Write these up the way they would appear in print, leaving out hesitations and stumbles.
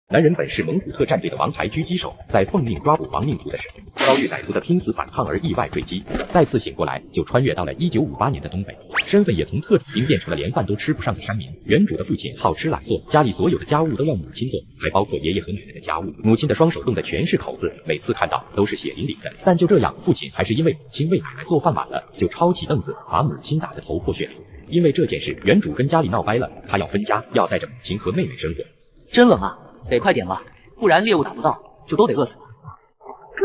男人本是蒙古特战队的王牌狙击手，在奉命抓捕亡命徒的时候，遭遇歹徒的拼死反抗而意外坠机，再次醒过来就穿越到了1958年的东北，身份也从特种兵变成了连饭都吃不上的山民。原主的父亲好吃懒做，家里所有的家务都要母亲做，还包括爷爷和奶奶的家务。母亲的双手冻得全是口子，每次看到都是血淋淋的。但就这样，父亲还是因为母亲为奶奶做饭晚了，就抄起凳子把母亲打得头破血流。因为这件事，原主跟家里闹掰了，他要分家，要带着母亲和妹妹生活。真冷啊，得快点了，不然猎物打不到，就都得饿死了。哥，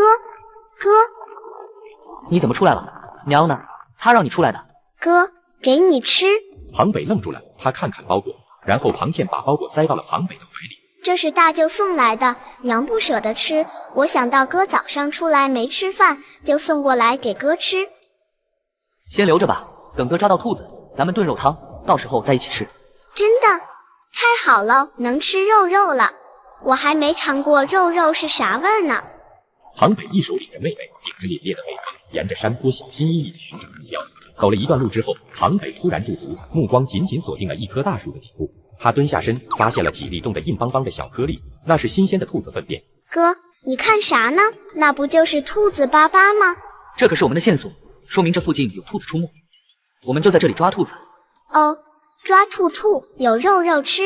你怎么出来了？娘呢？她让你出来的。哥，给你吃。庞北愣住了，他看看包裹，然后庞倩把包裹塞到了庞北的怀里。这是大舅送来的，娘不舍得吃，我想到哥早上出来没吃饭，就送过来给哥吃。先留着吧，等哥抓到兔子，咱们炖肉汤，到时候再一起吃。真的？太好了，能吃肉肉了。我还没尝过肉肉是啥味儿呢。庞北一手领着妹妹，顶着凛冽的北风，沿着山坡小心翼翼地寻找目标。走了一段路之后，庞北突然驻足，目光紧紧锁定了一棵大树的顶部。他蹲下身，发现了几粒冻得硬邦邦的小颗粒，那是新鲜的兔子粪便。哥，你看啥呢？那不就是兔子粑粑吗？这可是我们的线索，说明这附近有兔子出没，我们就在这里抓兔子。哦，抓兔有肉肉吃。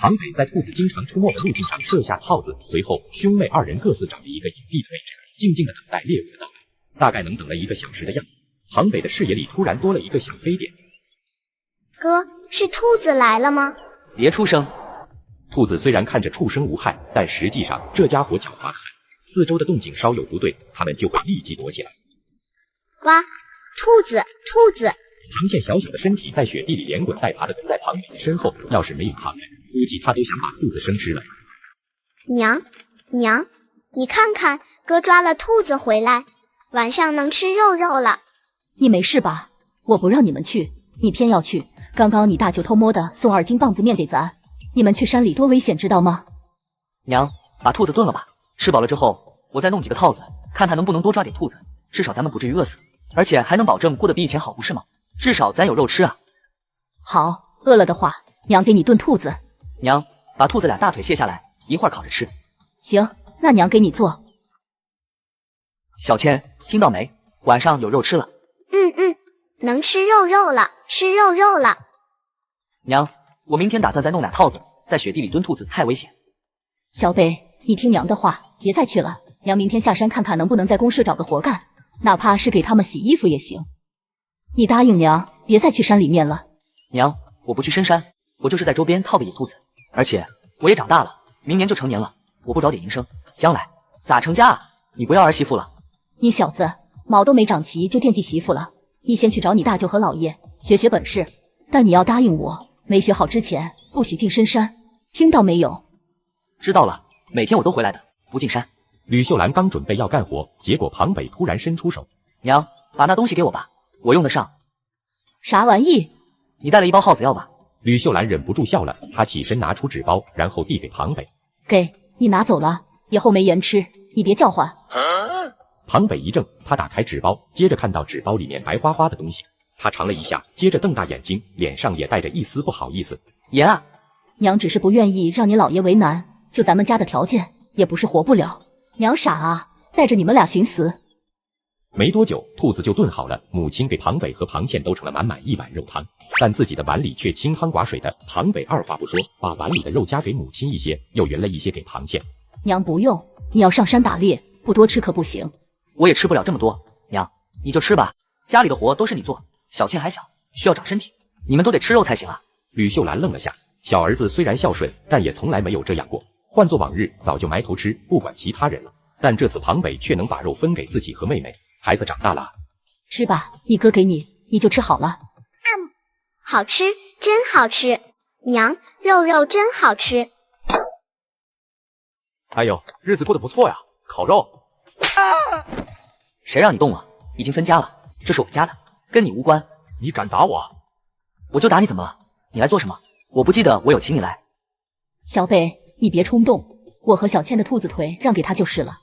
庞北在兔子经常出没的路径上设下套子，随后兄妹二人各自找了一个隐蔽的位置，静静地等待猎物的到来。大概能等了1个小时的样子，庞北的视野里突然多了一个小黑点。哥，是兔子来了吗？别出声。兔子虽然看着畜生无害，但实际上这家伙狡猾很，四周的动静稍有不对，他们就会立即躲起来。哇，兔子！庞倩小小的身体在雪地里连滚带爬的跟在庞北的身后，要是没有他们，估计他都想把兔子生吃了。娘，你看看，哥抓了兔子回来，晚上能吃肉肉了。你没事吧？我不让你们去，你偏要去。刚刚你大舅偷摸的送2斤棒子面给咱，你们去山里多危险，知道吗？娘，把兔子炖了吧，吃饱了之后，我再弄几个套子，看他能不能多抓点兔子，至少咱们不至于饿死，而且还能保证过得比以前好，不是吗？至少咱有肉吃啊。好，饿了的话，娘给你炖兔子。娘，把兔子俩大腿卸下来，一块烤着吃。行，那娘给你做。小倩，听到没？晚上有肉吃了。能吃肉肉了，吃肉肉了。娘，我明天打算再弄俩套子，在雪地里蹲兔子太危险。小北，你听娘的话，别再去了。娘明天下山看看能不能在公社找个活干，哪怕是给他们洗衣服也行。你答应娘，别再去山里面了。娘，我不去深山，我就是在周边套个野兔子。而且我也长大了，明年就成年了，我不找点营生，将来咋成家啊？你不要儿媳妇了。你小子毛都没长齐就惦记媳妇了。你先去找你大舅和姥爷学本事，但你要答应我，没学好之前不许进深山，听到没有？知道了，每天我都回来的，不进山。吕秀兰刚准备要干活，结果庞北突然伸出手。娘，把那东西给我吧，我用得上。啥玩意？你带了一包耗子药吧？吕秀兰忍不住笑了，她起身拿出纸包，然后递给庞北。给你拿走了，以后没盐吃，你别叫唤。庞北一怔，他打开纸包，接着看到纸包里面白花花的东西，他尝了一下，接着瞪大眼睛，脸上也带着一丝不好意思。盐啊！娘只是不愿意让你姥爷为难，就咱们家的条件，也不是活不了。娘傻啊，带着你们俩寻死。没多久，兔子就炖好了，母亲给庞北和庞倩都盛了满满一碗肉汤，但自己的碗里却清汤寡水的。庞北二话不说，把碗里的肉夹给母亲一些，又匀了一些给庞倩。娘不用，你要上山打猎，不多吃可不行。我也吃不了这么多，娘，你就吃吧，家里的活都是你做，小倩还小，需要长身体，你们都得吃肉才行啊。吕秀兰愣了下，小儿子虽然孝顺，但也从来没有这样过，换做往日早就埋头吃，不管其他人了，但这次庞北却能把肉分给自己和妹妹。孩子长大了，吃吧，你哥给你，你就吃好了。好吃，真好吃，娘，肉肉真好吃。哎呦，日子过得不错呀，烤肉。谁让你动了？已经分家了，这是我们家的，跟你无关。你敢打我？我就打你，怎么了？你来做什么？我不记得我有请你来。小北，你别冲动，我和小倩的兔子腿让给他就是了。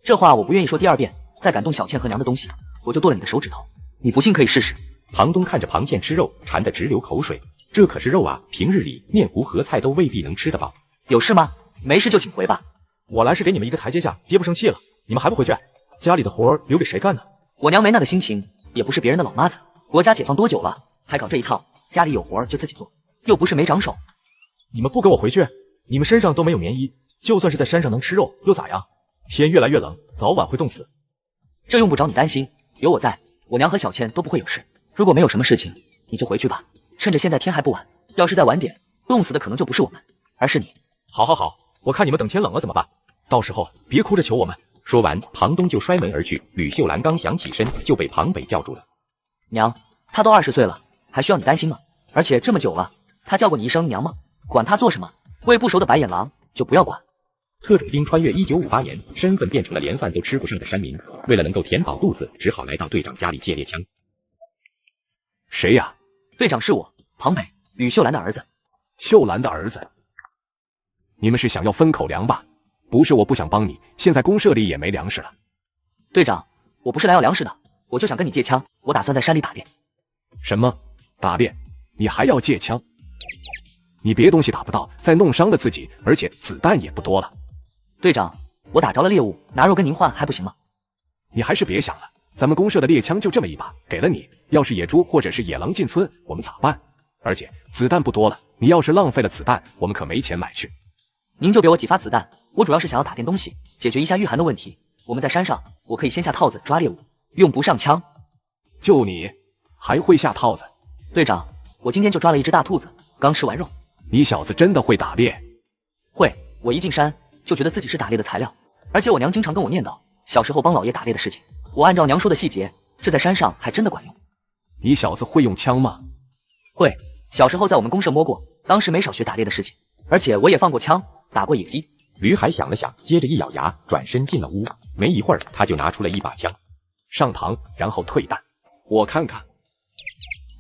这话我不愿意说第二遍，再敢动小倩和娘的东西，我就剁了你的手指头。你不信可以试试。庞东看着庞倩吃肉，馋得直流口水。这可是肉啊，平日里面糊和菜都未必能吃得饱。有事吗？没事就请回吧。我来是给你们一个台阶下，爹不生气了，你们还不回去？家里的活留给谁干呢？我娘没那个心情，也不是别人的老妈子。国家解放多久了，还搞这一套？家里有活就自己做，又不是没长手。你们不跟我回去，你们身上都没有棉衣，就算是在山上能吃肉又咋样？天越来越冷，早晚会冻死。这用不着你担心，有我在，我娘和小倩都不会有事。如果没有什么事情，你就回去吧，趁着现在天还不晚。要是再晚点，冻死的可能就不是我们，而是你。好好好，我看你们等天冷了怎么办？到时候别哭着求我们。说完，庞东就摔门而去。吕秀兰刚想起身，就被庞北叫住了。娘，他都20岁了，还需要你担心吗？而且这么久了，他叫过你一声娘吗？管他做什么，喂不熟的白眼狼就不要管。特种兵穿越1958年，身份变成了连饭都吃不上的山民，为了能够填饱肚子，只好来到队长家里借猎枪。谁呀？队长是我，庞北，吕秀兰的儿子。秀兰的儿子。你们是想要分口粮吧？不是我不想帮你，现在公社里也没粮食了。队长，我不是来要粮食的，我就想跟你借枪，我打算在山里打猎。什么？打猎？你还要借枪？你别东西打不到，再弄伤了自己，而且子弹也不多了。队长，我打着了猎物，拿肉跟您换还不行吗？你还是别想了，咱们公社的猎枪就这么一把，给了你，要是野猪或者是野狼进村，我们咋办？而且子弹不多了，你要是浪费了子弹，我们可没钱买去。您就给我几发子弹，我主要是想要打点东西，解决一下御寒的问题。我们在山上，我可以先下套子抓猎物，用不上枪。就你还会下套子？队长，我今天就抓了一只大兔子，刚吃完肉。你小子真的会打猎？会，我一进山就觉得自己是打猎的材料，而且我娘经常跟我念叨小时候帮老爷打猎的事情。我按照娘说的细节，这在山上还真的管用。你小子会用枪吗？会，小时候在我们公社摸过，当时没少学打猎的事情，而且我也放过枪，打过野鸡。吕海想了想，接着一咬牙，转身进了屋。没一会儿，他就拿出了一把枪。上膛，然后退弹。我看看。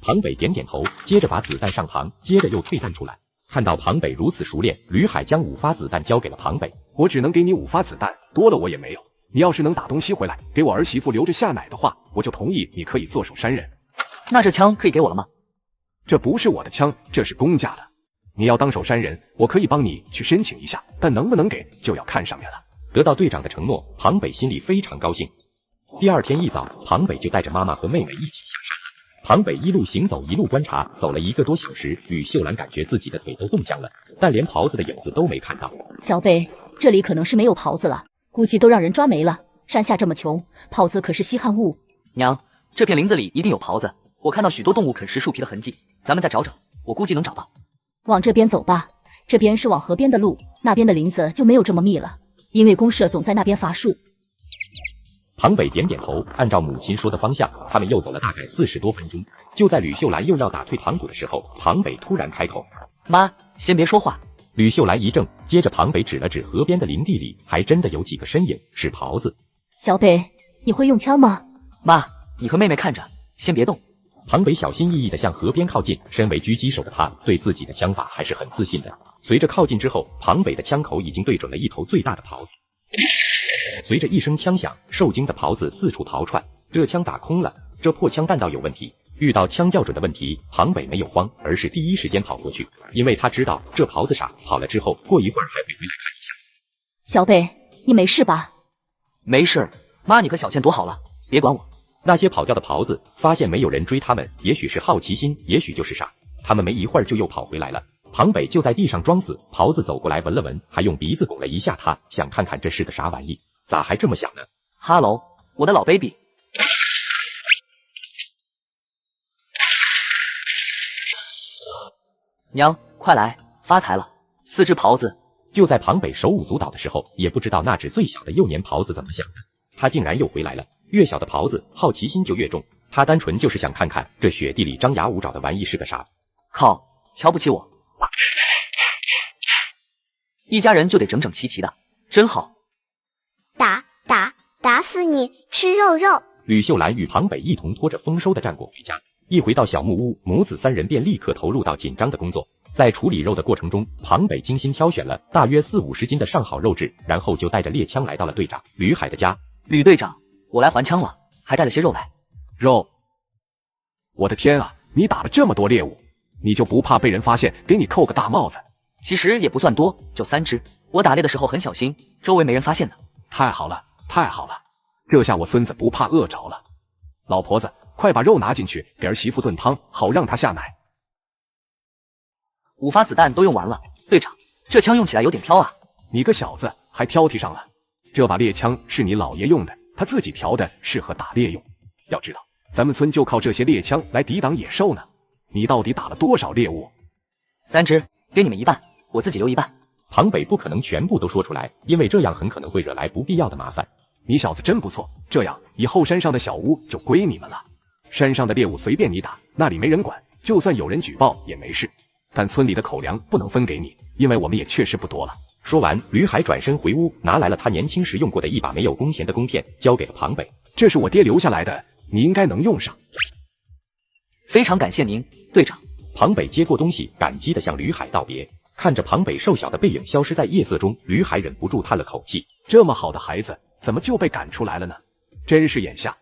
庞北点点头，接着把子弹上膛，接着又退弹出来。看到庞北如此熟练，吕海将5发子弹交给了庞北。我只能给你5发子弹，多了我也没有。你要是能打东西回来，给我儿媳妇留着下奶的话，我就同意你可以做守山人。那这枪可以给我了吗？这不是我的枪，这是公家的。你要当守山人，我可以帮你去申请一下，但能不能给就要看上面了。得到队长的承诺，庞北心里非常高兴。第二天一早，庞北就带着妈妈和妹妹一起下山了。庞北一路行走，一路观察，走了1个多小时。吕秀兰感觉自己的腿都冻僵了，但连狍子的影子都没看到。小北，这里可能是没有狍子了，估计都让人抓没了。山下这么穷，狍子可是稀罕物。娘，这片林子里一定有狍子，我看到许多动物啃食树皮的痕迹，咱们再找找，我估计能找到。往这边走吧，这边是往河边的路，那边的林子就没有这么密了，因为公社总在那边伐树。庞北点点头，按照母亲说的方向，他们又走了大概40多分钟。就在吕秀兰又要打退堂鼓的时候，庞北突然开口：“妈，先别说话。”吕秀兰一怔，接着庞北指了指河边的林地里，还真的有几个身影，是狍子。小北，你会用枪吗？妈，你和妹妹看着，先别动。庞北小心翼翼地向河边靠近，身为狙击手的他，对自己的枪法还是很自信的。随着靠近之后，庞北的枪口已经对准了一头最大的狍子。随着一声枪响，受惊的狍子四处逃窜，这枪打空了，这破枪弹道有问题。遇到枪校准的问题，庞北没有慌，而是第一时间跑过去，因为他知道这狍子傻，跑了之后过一会儿还会回来看一下。小北，你没事吧？没事，妈，你和小倩躲好了，别管我。那些跑掉的狍子发现没有人追他们，也许是好奇心，也许就是傻，他们没一会儿就又跑回来了。庞北就在地上装死，狍子走过来闻了闻，还用鼻子拱了一下他，想看看这是个啥玩意，咋还这么响呢？哈喽，我的老 baby。娘，快来，发财了！4只狍子。就在庞北手舞足蹈的时候，也不知道那只最小的幼年狍子怎么想的，他竟然又回来了。越小的狍子，好奇心就越重，他单纯就是想看看这雪地里张牙舞爪的玩意是个啥。靠，瞧不起我？一家人就得整整齐齐的，真好。打死你，吃肉肉！吕秀兰与庞北一同拖着丰收的战果回家。一回到小木屋，母子3人便立刻投入到紧张的工作。在处理肉的过程中，庞北精心挑选了大约40-50斤的上好肉质，然后就带着猎枪来到了队长吕海的家。吕队长，我来还枪了，还带了些肉来。肉？我的天啊，你打了这么多猎物，你就不怕被人发现给你扣个大帽子？其实也不算多，就3只。我打猎的时候很小心，周围没人发现的。太好了，太好了，这下我孙子不怕饿着了。老婆子，快把肉拿进去，给儿媳妇炖汤，好让她下奶。5发子弹都用完了，队长，这枪用起来有点飘啊。你个小子还挑剔上了，这把猎枪是你姥爷用的，他自己调的，适合打猎用。要知道，咱们村就靠这些猎枪来抵挡野兽呢。你到底打了多少猎物？3只，给你们一半，我自己留一半。庞北不可能全部都说出来，因为这样很可能会惹来不必要的麻烦。你小子真不错，这样以后山上的小屋就归你们了。山上的猎物随便你打，那里没人管，就算有人举报也没事。但村里的口粮不能分给你，因为我们也确实不多了。说完，吕海转身回屋，拿来了他年轻时用过的一把没有弓弦的弓片，交给了庞北。这是我爹留下来的，你应该能用上。非常感谢您，队长。庞北接过东西，感激地向吕海道别。看着庞北瘦小的背影消失在夜色中，吕海忍不住叹了口气。这么好的孩子，怎么就被赶出来了呢？真是眼下。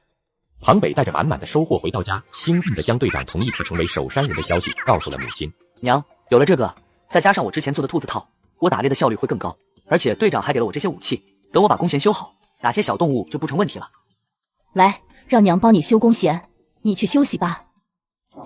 庞北带着满满的收获回到家，兴奋地将队长同意他成为守山人的消息告诉了母亲。娘，有了这个，再加上我之前做的兔子套，我打猎的效率会更高。而且队长还给了我这些武器，等我把弓弦修好，打些小动物就不成问题了。来，让娘帮你修弓弦，你去休息吧。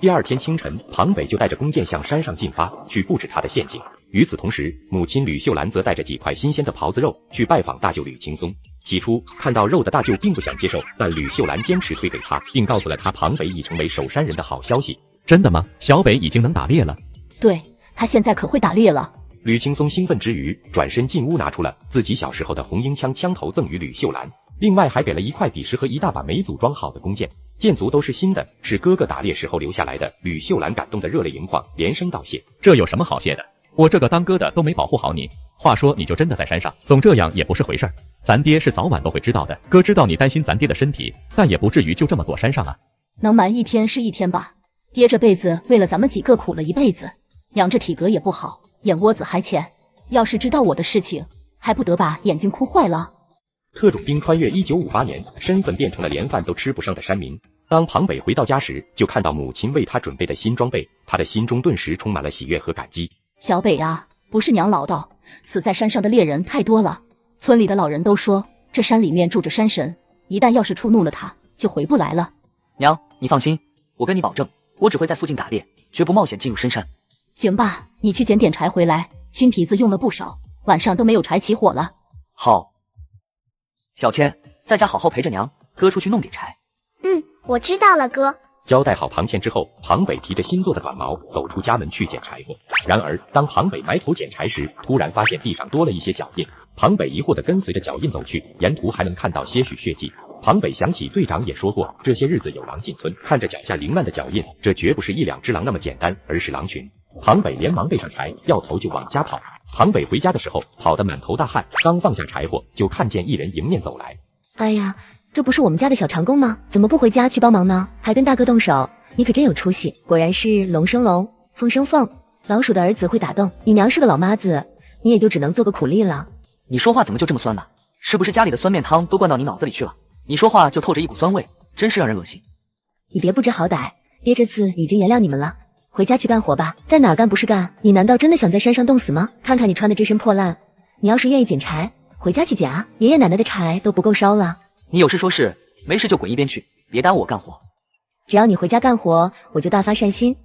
第二天清晨，庞北就带着弓箭向山上进发，去布置他的陷阱。与此同时，母亲吕秀兰则带着几块新鲜的狍子肉去拜访大舅吕青松。起初看到肉的大舅并不想接受，但吕秀兰坚持推给他，并告诉了他庞北已成为守山人的好消息。真的吗？小北已经能打猎了？对，他现在可会打猎了。吕青松兴奋之余，转身进屋拿出了自己小时候的红缨枪枪头赠予吕秀兰，另外还给了一块底石和一大把没组装好的弓箭，箭足都是新的，是哥哥打猎时候留下来的。吕秀兰感动得热泪盈眶，连声道谢。这有什么好谢的？我这个当哥的都没保护好你。话说你就真的在山上，总这样也不是回事儿。咱爹是早晚都会知道的，哥知道你担心咱爹的身体，但也不至于就这么躲山上啊。能瞒一天是一天吧，爹这辈子为了咱们几个苦了一辈子，娘这体格也不好，眼窝子还浅，要是知道我的事情，还不得把眼睛哭坏了。特种兵穿越1958年，身份变成了连饭都吃不上的山民。当庞北回到家时，就看到母亲为他准备的新装备，他的心中顿时充满了喜悦和感激。小北啊，不是娘唠叨，死在山上的猎人太多了，村里的老人都说这山里面住着山神，一旦要是触怒了他，就回不来了。娘，你放心，我跟你保证，我只会在附近打猎，绝不冒险进入深山。行吧，你去捡点柴回来，熏皮子用了不少，晚上都没有柴起火了。好。小千，在家好好陪着娘，哥出去弄点柴。我知道了，哥。交代好庞倩之后，庞北提着新做的短矛走出家门去捡柴火。然而，当庞北埋头捡柴时，突然发现地上多了一些脚印。庞北疑惑地跟随着脚印走去，沿途还能看到些许血迹。庞北想起队长也说过，这些日子有狼进村，看着脚下凌乱的脚印，这绝不是一两只狼那么简单，而是狼群。庞北连忙背上柴，掉头就往家跑。庞北回家的时候，跑得满头大汗，刚放下柴火，就看见一人迎面走来。哎呀，这不是我们家的小长工吗？怎么不回家去帮忙呢？还跟大哥动手，你可真有出息！果然是龙生龙，凤生凤，老鼠的儿子会打洞。你娘是个老妈子，你也就只能做个苦力了。你说话怎么就这么酸呢？是不是家里的酸面汤都灌到你脑子里去了？你说话就透着一股酸味，真是让人恶心。你别不知好歹，爹这次已经原谅你们了，回家去干活吧。在哪儿干不是干？你难道真的想在山上冻死吗？看看你穿的这身破烂，你要是愿意捡柴，回家去捡啊，爷爷奶奶的柴都不够烧了。你有事说事，没事就滚一边去，别耽误我干活。只要你回家干活，我就大发善心，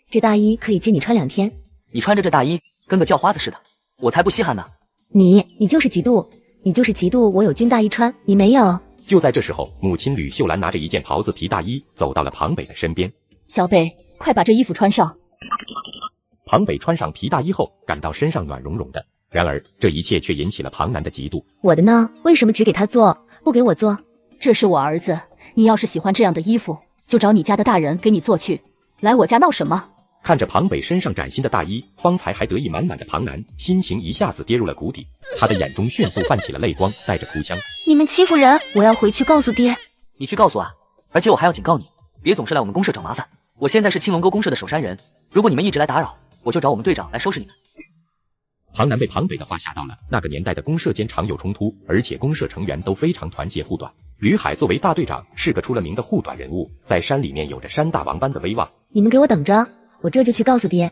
这大衣可以借你穿2天。你穿着这大衣跟个叫花子似的，我才不稀罕呢。你就是嫉妒我有军大衣穿，你没有。就在这时候，母亲吕秀兰拿着一件袍子皮大衣走到了庞北的身边。小北，快把这衣服穿上。庞北穿上皮大衣后，感到身上暖融融的。然而，这一切却引起了庞南的嫉妒。我的呢？为什么只给他做，不给我做？这是我儿子，你要是喜欢这样的衣服，就找你家的大人给你做去，来我家闹什么？看着庞北身上崭新的大衣，方才还得意满满的庞南，心情一下子跌入了谷底。他的眼中迅速泛起了泪光，带着哭腔：你们欺负人，我要回去告诉爹。你去告诉啊，而且我还要警告你，别总是来我们公社找麻烦。我现在是青龙沟公社的守山人，如果你们一直来打扰，我就找我们队长来收拾你们。庞南被庞北的话吓到了。那个年代的公社间常有冲突，而且公社成员都非常团结护短。吕海作为大队长，是个出了名的护短人物，在山里面有着山大王般的威望。你们给我等着，我这就去告诉爹。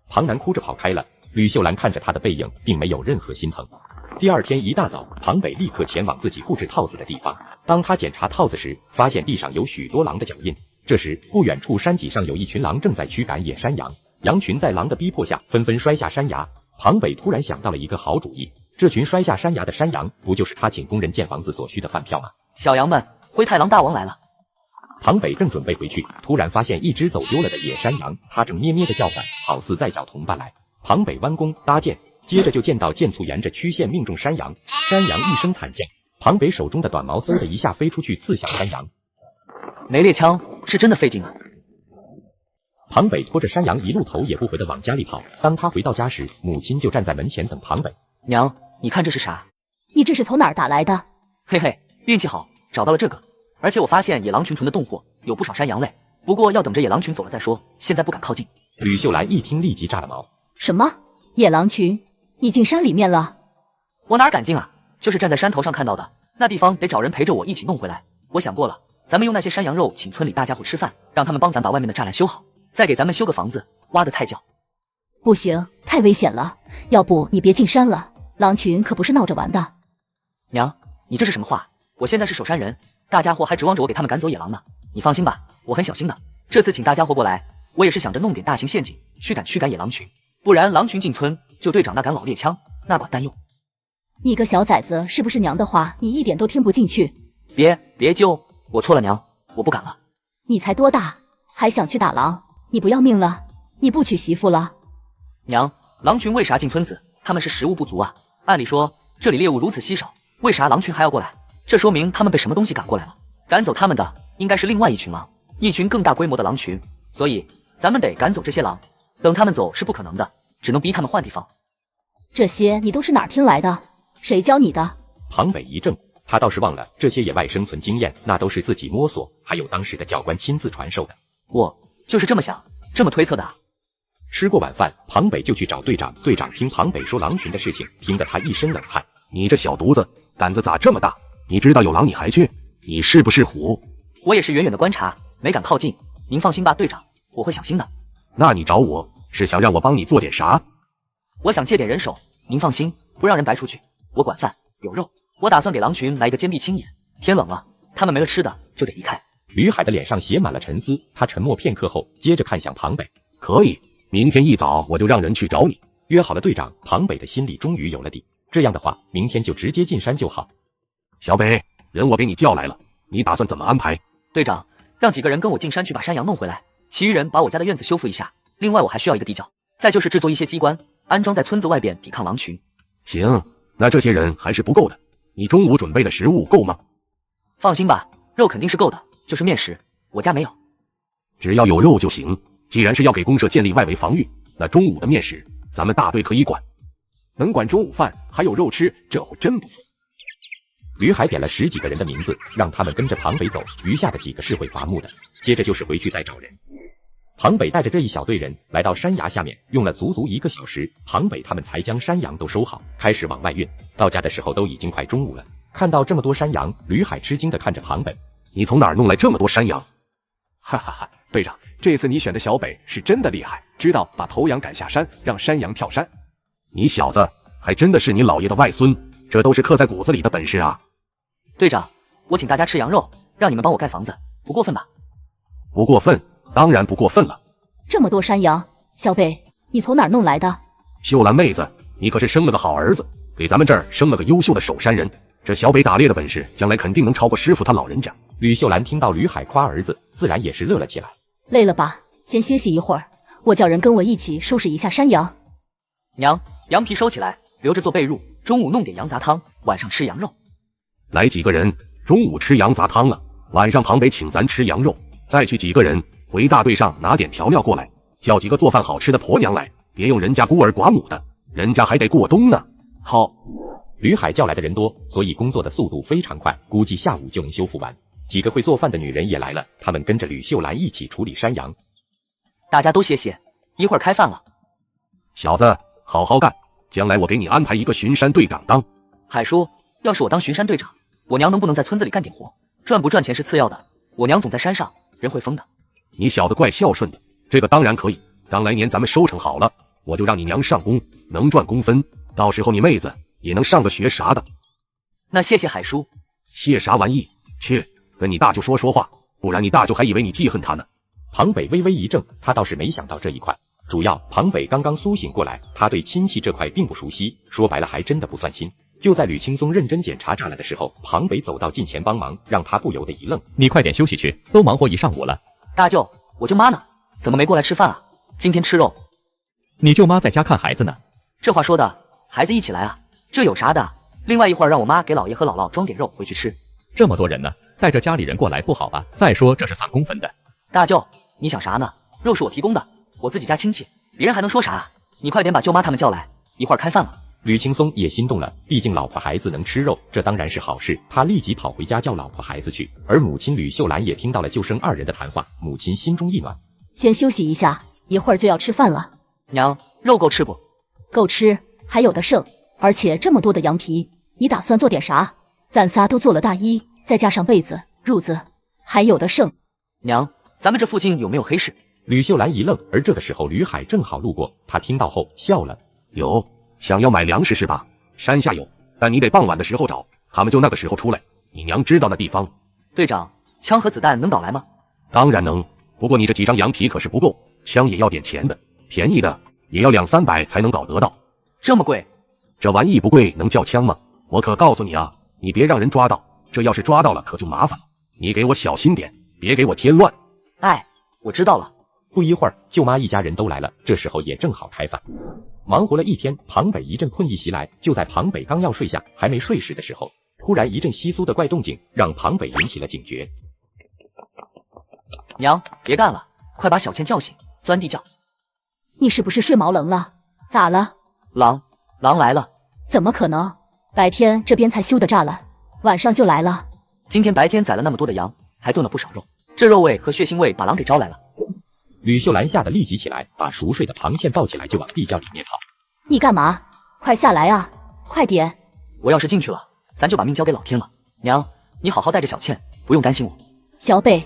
庞南哭着跑开了。吕秀兰看着他的背影，并没有任何心疼。第二天一大早，庞北立刻前往自己布置套子的地方。当他检查套子时，发现地上有许多狼的脚印。这时，不远处山脊上有一群狼正在驱赶野山羊，羊群在狼的逼迫下纷纷摔下山崖。庞北突然想到了一个好主意，这群摔下山崖的山羊，不就是他请工人建房子所需的饭票吗？小羊们，灰太狼大王来了！庞北正准备回去，突然发现一只走丢了的野山羊，它正咩咩的叫唤，好似在找同伴来。庞北弯弓搭箭，接着就见到箭簇沿着曲线命中山羊，山羊一声惨叫，庞北手中的短矛嗖的一下飞出去，刺向山羊。没猎枪是真的费劲啊！庞北拖着山羊一路头也不回的往家里跑。当他回到家时，母亲就站在门前等庞北。娘，你看这是啥？你这是从哪儿打来的？嘿嘿，运气好，找到了这个。而且我发现野狼群存的冻货有不少山羊类，不过要等着野狼群走了再说，现在不敢靠近。吕秀兰一听立即炸了毛。什么？野狼群？你进山里面了？我哪敢进啊？就是站在山头上看到的，那地方得找人陪着我一起弄回来。我想过了，咱们用那些山羊肉请村里大家伙吃饭，让他们帮咱把外面的栅栏修好，再给咱们修个房子，挖的菜窖。不行，太危险了，要不你别进山了，狼群可不是闹着玩的。娘，你这是什么话？我现在是守山人，大家伙还指望着我给他们赶走野狼呢。你放心吧，我很小心的。这次请大家伙过来，我也是想着弄点大型陷阱，驱赶野狼群，不然狼群进村，就队长那杆老猎枪，那管单用。你个小崽子，是不是娘的话你一点都听不进去？别救，我错了娘，我不敢了。你才多大，还想去打狼？你不要命了？你不娶媳妇了？娘，狼群为啥进村子？他们是食物不足啊。按理说这里猎物如此稀少，为啥狼群还要过来？这说明他们被什么东西赶过来了。赶走他们的应该是另外一群狼，一群更大规模的狼群，所以咱们得赶走这些狼。等他们走是不可能的，只能逼他们换地方。这些你都是哪儿听来的？谁教你的？庞北一怔，他倒是忘了这些野外生存经验，那都是自己摸索，还有当时的教官亲自传授的。我就是这么想，这么推测的。吃过晚饭，庞北就去找队长。队长听庞北说狼群的事情，听得他一身冷汗。你这小犊子，胆子咋这么大？你知道有狼你还去？你是不是虎？我也是远远的观察，没敢靠近。您放心吧，队长，我会小心的。那你找我是想让我帮你做点啥？我想借点人手，您放心，不让人白出去。我管饭有肉，我打算给狼群来一个坚壁清野。天冷了，他们没了吃的就得离开。吕海的脸上写满了沉思，他沉默片刻后，接着看向庞北。可以，明天一早我就让人去找你。约好了队长，庞北的心里终于有了底。这样的话，明天就直接进山就好。小北，人我给你叫来了，你打算怎么安排？队长，让几个人跟我进山去把山羊弄回来，其余人把我家的院子修复一下。另外我还需要一个地窖，再就是制作一些机关，安装在村子外边抵抗狼群。行，那这些人还是不够的。你中午准备的食物够吗？放心吧，肉肯定是够的，就是面食，我家没有。只要有肉就行。既然是要给公社建立外围防御，那中午的面食咱们大队可以管。能管中午饭还有肉吃，这货真不错。吕海点了10几个人的名字，让他们跟着庞北走，余下的几个是会伐木的，接着就是回去再找人。庞北带着这一小队人来到山崖下面，用了足足1个小时，庞北他们才将山羊都收好，开始往外运。到家的时候都已经快中午了。看到这么多山羊，吕海吃惊地看着庞北：“你从哪儿弄来这么多山羊？”哈哈哈，队长，这次你选的小北是真的厉害，知道把头羊赶下山，让山羊跳山。你小子还真的是你老爷的外孙，这都是刻在骨子里的本事啊！队长，我请大家吃羊肉，让你们帮我盖房子，不过分吧？不过分，当然不过分了。这么多山羊，小北，你从哪儿弄来的？秀兰妹子，你可是生了个好儿子，给咱们这儿生了个优秀的守山人。这小北打猎的本事，将来肯定能超过师傅他老人家。吕秀兰听到吕海夸儿子，自然也是乐了起来。累了吧？先歇息一会儿，我叫人跟我一起收拾一下山羊。娘，羊皮收起来，留着做被褥，中午弄点羊杂汤，晚上吃羊肉。来几个人，中午吃羊杂汤了，晚上庞北请咱吃羊肉。再去几个人，回大队上拿点调料过来，叫几个做饭好吃的婆娘来，别用人家孤儿寡母的，人家还得过冬呢。好。吕海叫来的人多，所以工作的速度非常快，估计下午就能修复完。几个会做饭的女人也来了，她们跟着吕秀兰一起处理山羊。大家都歇歇，一会儿开饭了。小子，好好干，将来我给你安排一个巡山队长当。海叔，要是我当巡山队长，我娘能不能在村子里干点活？赚不赚钱是次要的，我娘总在山上，人会疯的。你小子怪孝顺的，这个当然可以。当来年咱们收成好了，我就让你娘上工，能赚工分，到时候你妹子也能上个学啥的。那谢谢海叔。谢啥玩意？去跟你大舅说说话，不然你大舅还以为你记恨他呢。庞北微微一怔，他倒是没想到这一块。主要庞北刚刚苏醒过来，他对亲戚这块并不熟悉，说白了还真的不算亲。就在吕青松认真检查栅栏的时候，庞北走到近前帮忙，让他不由得一愣。你快点休息去，都忙活一上午了。大舅，我舅妈呢？怎么没过来吃饭啊？今天吃肉。你舅妈在家看孩子呢。这话说的，孩子一起来啊，这有啥的？另外一会儿让我妈给姥爷和姥姥装点肉回去吃。这么多人呢，带着家里人过来不好吧？再说这是算公分的。大舅，你想啥呢？肉是我提供的，我自己家亲戚，别人还能说啥？你快点把舅妈他们叫来，一会儿开饭了。吕青松也心动了，毕竟老婆孩子能吃肉，这当然是好事。他立即跑回家叫老婆孩子去，而母亲吕秀兰也听到了舅甥二人的谈话，母亲心中一暖。先休息一下，一会儿就要吃饭了。娘，肉够吃不？够吃，还有的剩，而且这么多的羊皮，你打算做点啥？咱仨都做了大衣，再加上被子、褥子，还有的剩。娘，咱们这附近有没有黑市？吕秀兰一愣，而这个时候吕海正好路过，他听到后笑了。有，想要买粮食是吧？山下有，但你得傍晚的时候找，他们就那个时候出来。你娘知道那地方。队长，枪和子弹能搞来吗？当然能，不过你这几张羊皮可是不够，枪也要点钱的，便宜的也要200-300才能搞得到。这么贵？这玩意不贵能叫枪吗？我可告诉你啊，你别让人抓到，这要是抓到了可就麻烦了。你给我小心点，别给我添乱。哎，我知道了。不一会儿，舅妈一家人都来了，这时候也正好开饭。忙活了一天，庞北一阵困意袭来。就在庞北刚要睡下，还没睡时的时候，突然一阵窸窣的怪动静，让庞北引起了警觉。娘，别干了，快把小倩叫醒，钻地窖。你是不是睡毛愣了？咋了？狼来了。怎么可能？白天这边才修的栅栏，晚上就来了。今天白天宰了那么多的羊，还炖了不少肉，这肉味和血腥味把狼给招来了。吕秀兰吓得立即起来，把熟睡的庞倩抱起来就往地窖里面跑。你干嘛？快下来啊！快点！我要是进去了，咱就把命交给老天了。娘，你好好带着小倩，不用担心我。小北。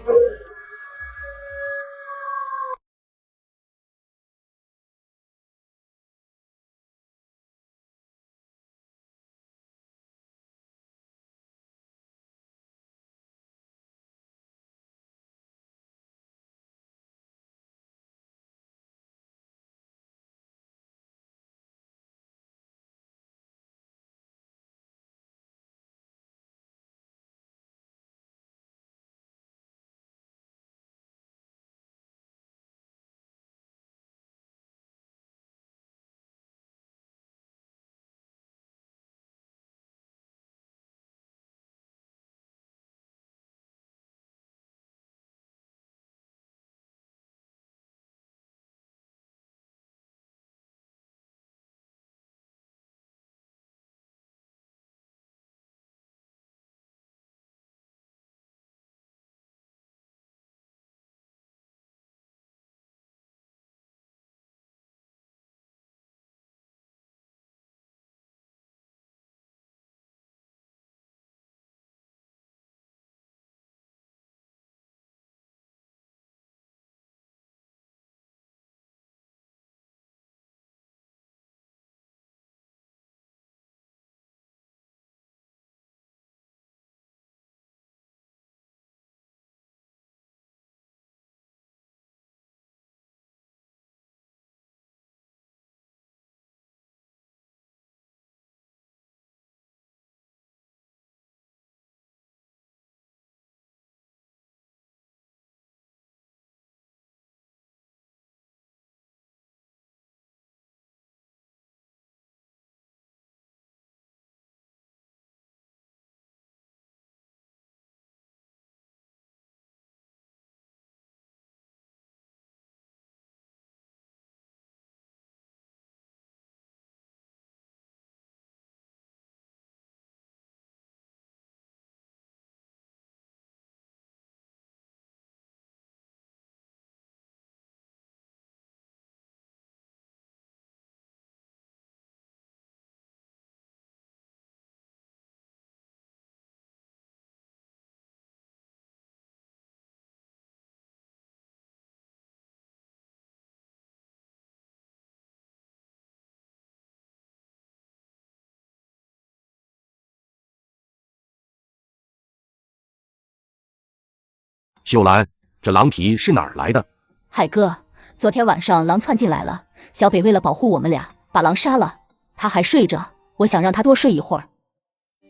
秀兰，这狼皮是哪儿来的？海哥，昨天晚上狼窜进来了，小北为了保护我们俩，把狼杀了。他还睡着，我想让他多睡一会儿。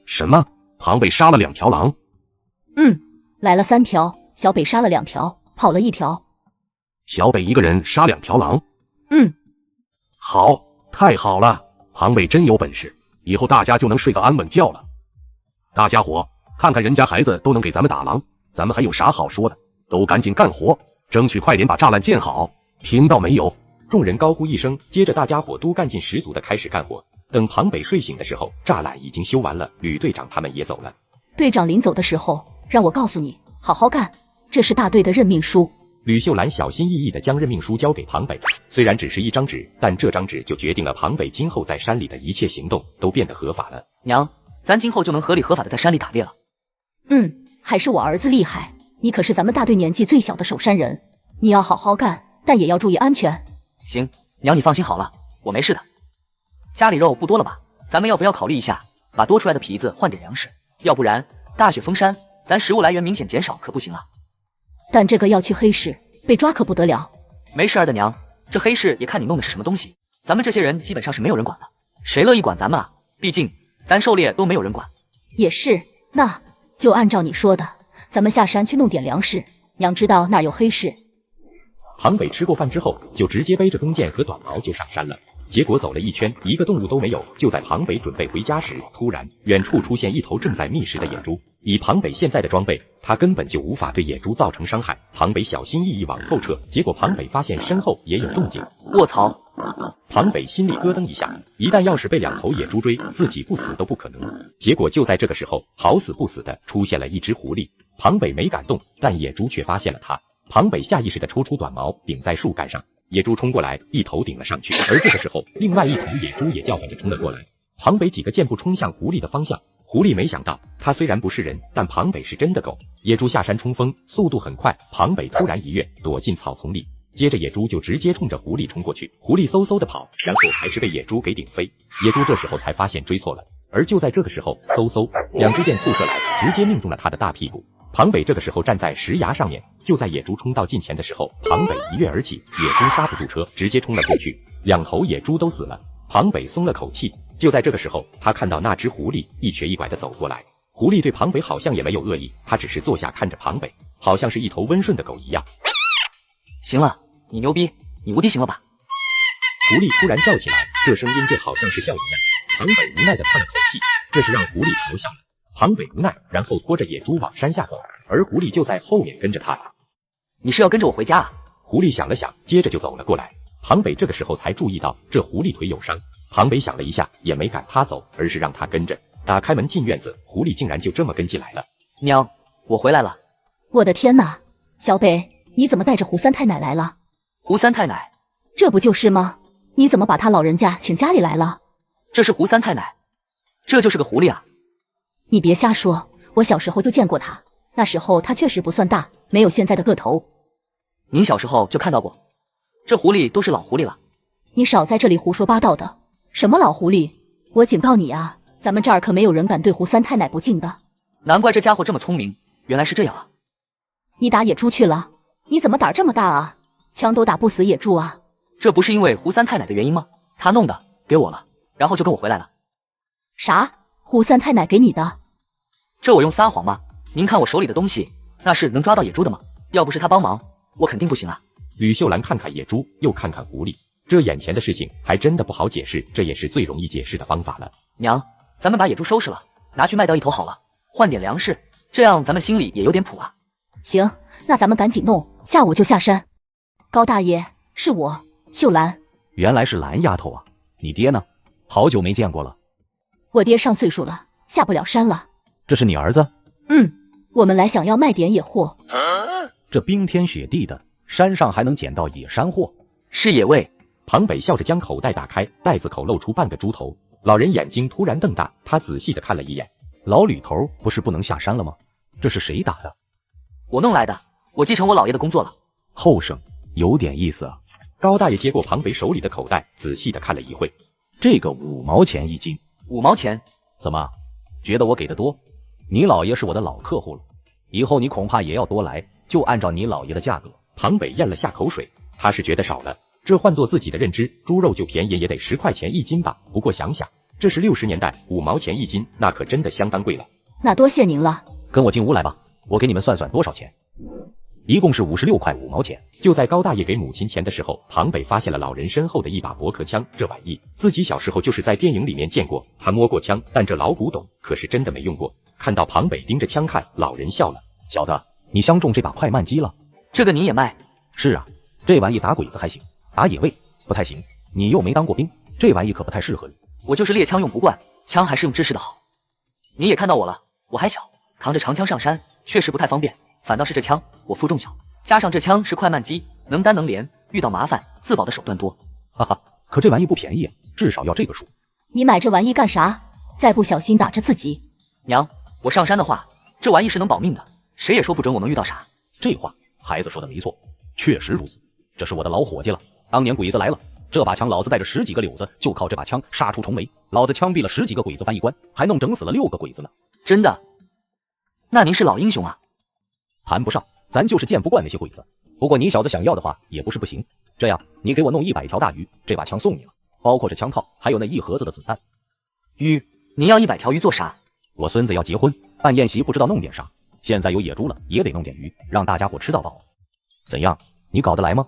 什么？庞北杀了2条狼？来了3条，小北杀了2条，跑了1条。小北一个人杀2条狼？好，太好了，庞北真有本事，以后大家就能睡个安稳觉了。大家伙，看看人家孩子都能给咱们打狼，咱们还有啥好说的？都赶紧干活，争取快点把栅栏建好，听到没有？众人高呼一声，接着大家伙都干劲十足的开始干活。等庞北睡醒的时候，栅栏已经修完了，吕队长他们也走了。队长临走的时候，让我告诉你，好好干，这是大队的任命书。吕秀兰小心翼翼地将任命书交给庞北，虽然只是一张纸，但这张纸就决定了庞北今后在山里的一切行动都变得合法了。娘，咱今后就能合理合法的在山里打猎了。还是我儿子厉害，你可是咱们大队年纪最小的守山人，你要好好干，但也要注意安全。行，娘你放心好了，我没事的。家里肉不多了吧？咱们要不要考虑一下，把多出来的皮子换点粮食？要不然大雪封山，咱食物来源明显减少，可不行啊。但这个要去黑市，被抓可不得了。没事儿的娘，这黑市也看你弄的是什么东西。咱们这些人基本上是没有人管的，谁乐意管咱们啊？毕竟咱狩猎都没有人管。也是，那就按照你说的，咱们下山去弄点粮食。娘知道那儿有黑市。庞北吃过饭之后，就直接背着弓箭和短矛就上山了。结果走了一圈，一个动物都没有。就在庞北准备回家时，突然远处出现一头正在觅食的野猪。以庞北现在的装备，他根本就无法对野猪造成伤害。庞北小心翼翼往后撤，结果庞北发现身后也有动静。卧槽！庞北心里咯噔一下，一旦要是被2头野猪追，自己不死都不可能。结果就在这个时候，好死不死的出现了一只狐狸。庞北没敢动，但野猪却发现了他。庞北下意识的抽出短矛顶在树干上，野猪冲过来，一头顶了上去。而这个时候，另外一头野猪也叫唤着冲了过来。庞北几个箭步冲向狐狸的方向。狐狸没想到，他虽然不是人，但庞北是真的狗。野猪下山冲锋，速度很快。庞北突然一跃，躲进草丛里，接着野猪就直接冲着狐狸冲过去。狐狸嗖嗖的跑，然后还是被野猪给顶飞。野猪这时候才发现追错了，而就在这个时候，嗖嗖，2支箭吐射来，直接命中了他的大屁股。庞北这个时候站在石崖上面，就在野猪冲到近前的时候，庞北一跃而起，野猪刹不住车，直接冲了过去，2头野猪都死了。庞北松了口气。就在这个时候，他看到那只狐狸一瘸一拐的走过来。狐狸对庞北好像也没有恶意，他只是坐下看着庞北，好像是一头温顺的狗一样。行了，你牛逼，你无敌行了吧？狐狸突然叫起来，这声音就好像是笑一样。庞北无奈的叹了口气，这是让狐狸嘲笑了。庞北无奈，然后拖着野猪往山下走，而狐狸就在后面跟着他。你是要跟着我回家啊？狐狸想了想，接着就走了过来。庞北这个时候才注意到这狐狸腿有伤。庞北想了一下，也没赶他走，而是让他跟着。打开门进院子，狐狸竟然就这么跟进来了。娘，我回来了。我的天哪，小北，你怎么带着胡三太奶来了？胡三太奶？这不就是吗？你怎么把他老人家请家里来了？这是胡三太奶，这就是个狐狸啊！你别瞎说，我小时候就见过他，那时候他确实不算大，没有现在的个头。您小时候就看到过？这狐狸都是老狐狸了。你少在这里胡说八道的。什么老狐狸？我警告你啊，咱们这儿可没有人敢对胡三太奶不敬的。难怪这家伙这么聪明，原来是这样啊！你打野猪去了？你怎么胆这么大啊？枪都打不死野猪啊！这不是因为胡三太奶的原因吗？他弄的，给我了，然后就跟我回来了。啥？胡三太奶给你的？这我用撒谎吗？您看我手里的东西，那是能抓到野猪的吗？要不是他帮忙，我肯定不行啊！吕秀兰看看野猪，又看看狐狸。这眼前的事情还真的不好解释，这也是最容易解释的方法了。娘，咱们把野猪收拾了，拿去卖掉1头好了，换点粮食，这样咱们心里也有点谱啊。行，那咱们赶紧弄，下午就下山。高大爷，是我，秀兰。原来是兰丫头啊，你爹呢？好久没见过了。我爹上岁数了，下不了山了。这是你儿子？我们来想要卖点野货。这冰天雪地的，山上还能捡到野山货？是野味。庞北笑着将口袋打开，袋子口露出半个猪头。老人眼睛突然瞪大，他仔细的看了一眼。老吕头不是不能下山了吗？这是谁打的？我弄来的，我继承我姥爷的工作了。后生有点意思啊。高大爷接过庞北手里的口袋，仔细的看了一会。这个5毛钱1斤。5毛钱？怎么，觉得我给的多？你姥爷是我的老客户了，以后你恐怕也要多来，就按照你老爷的价格。庞北咽了下口水，他是觉得少了，这换做自己的认知，猪肉就便宜也得10块钱1斤吧。不过想想，这是60年代5毛钱1斤，那可真的相当贵了。那多谢您了。跟我进屋来吧，我给你们算算多少钱。一共是56块5毛钱。就在高大爷给母亲钱的时候，庞北发现了老人身后的一把驳壳枪，这玩意自己小时候就是在电影里面见过，他摸过枪，但这老古董可是真的没用过。看到庞北盯着枪看，老人笑了。小子，你相中这把快慢机了？这个你也卖？是啊，这玩意打鬼子还行，打野味不太行。你又没当过兵，这玩意可不太适合你。我就是猎枪用不惯，枪还是用制式的好。你也看到我了，我还小，扛着长枪上山确实不太方便，反倒是这枪我负重小，加上这枪是快慢机，能单能连，遇到麻烦自保的手段多。哈哈，可这玩意不便宜啊，至少要这个数。你买这玩意干啥？再不小心打着自己。娘，我上山的话，这玩意是能保命的，谁也说不准我能遇到啥。这话孩子说的没错，确实如此。这是我的老伙计了，当年鬼子来了，这把枪老子带着10几个柳子，就靠这把枪杀出重围，老子枪毙了10几个鬼子翻译官，还弄整死了6个鬼子呢。真的？那您是老英雄啊。谈不上，咱就是见不惯那些鬼子。不过你小子想要的话也不是不行，这样你给我弄100条大鱼，这把枪送你了，包括这枪套，还有那1盒子的子弹。鱼？您要100条鱼做啥？我孙子要结婚，办宴席不知道弄点啥，现在有野猪了，也得弄点鱼，让大家伙吃到饱。怎样，你搞得来吗？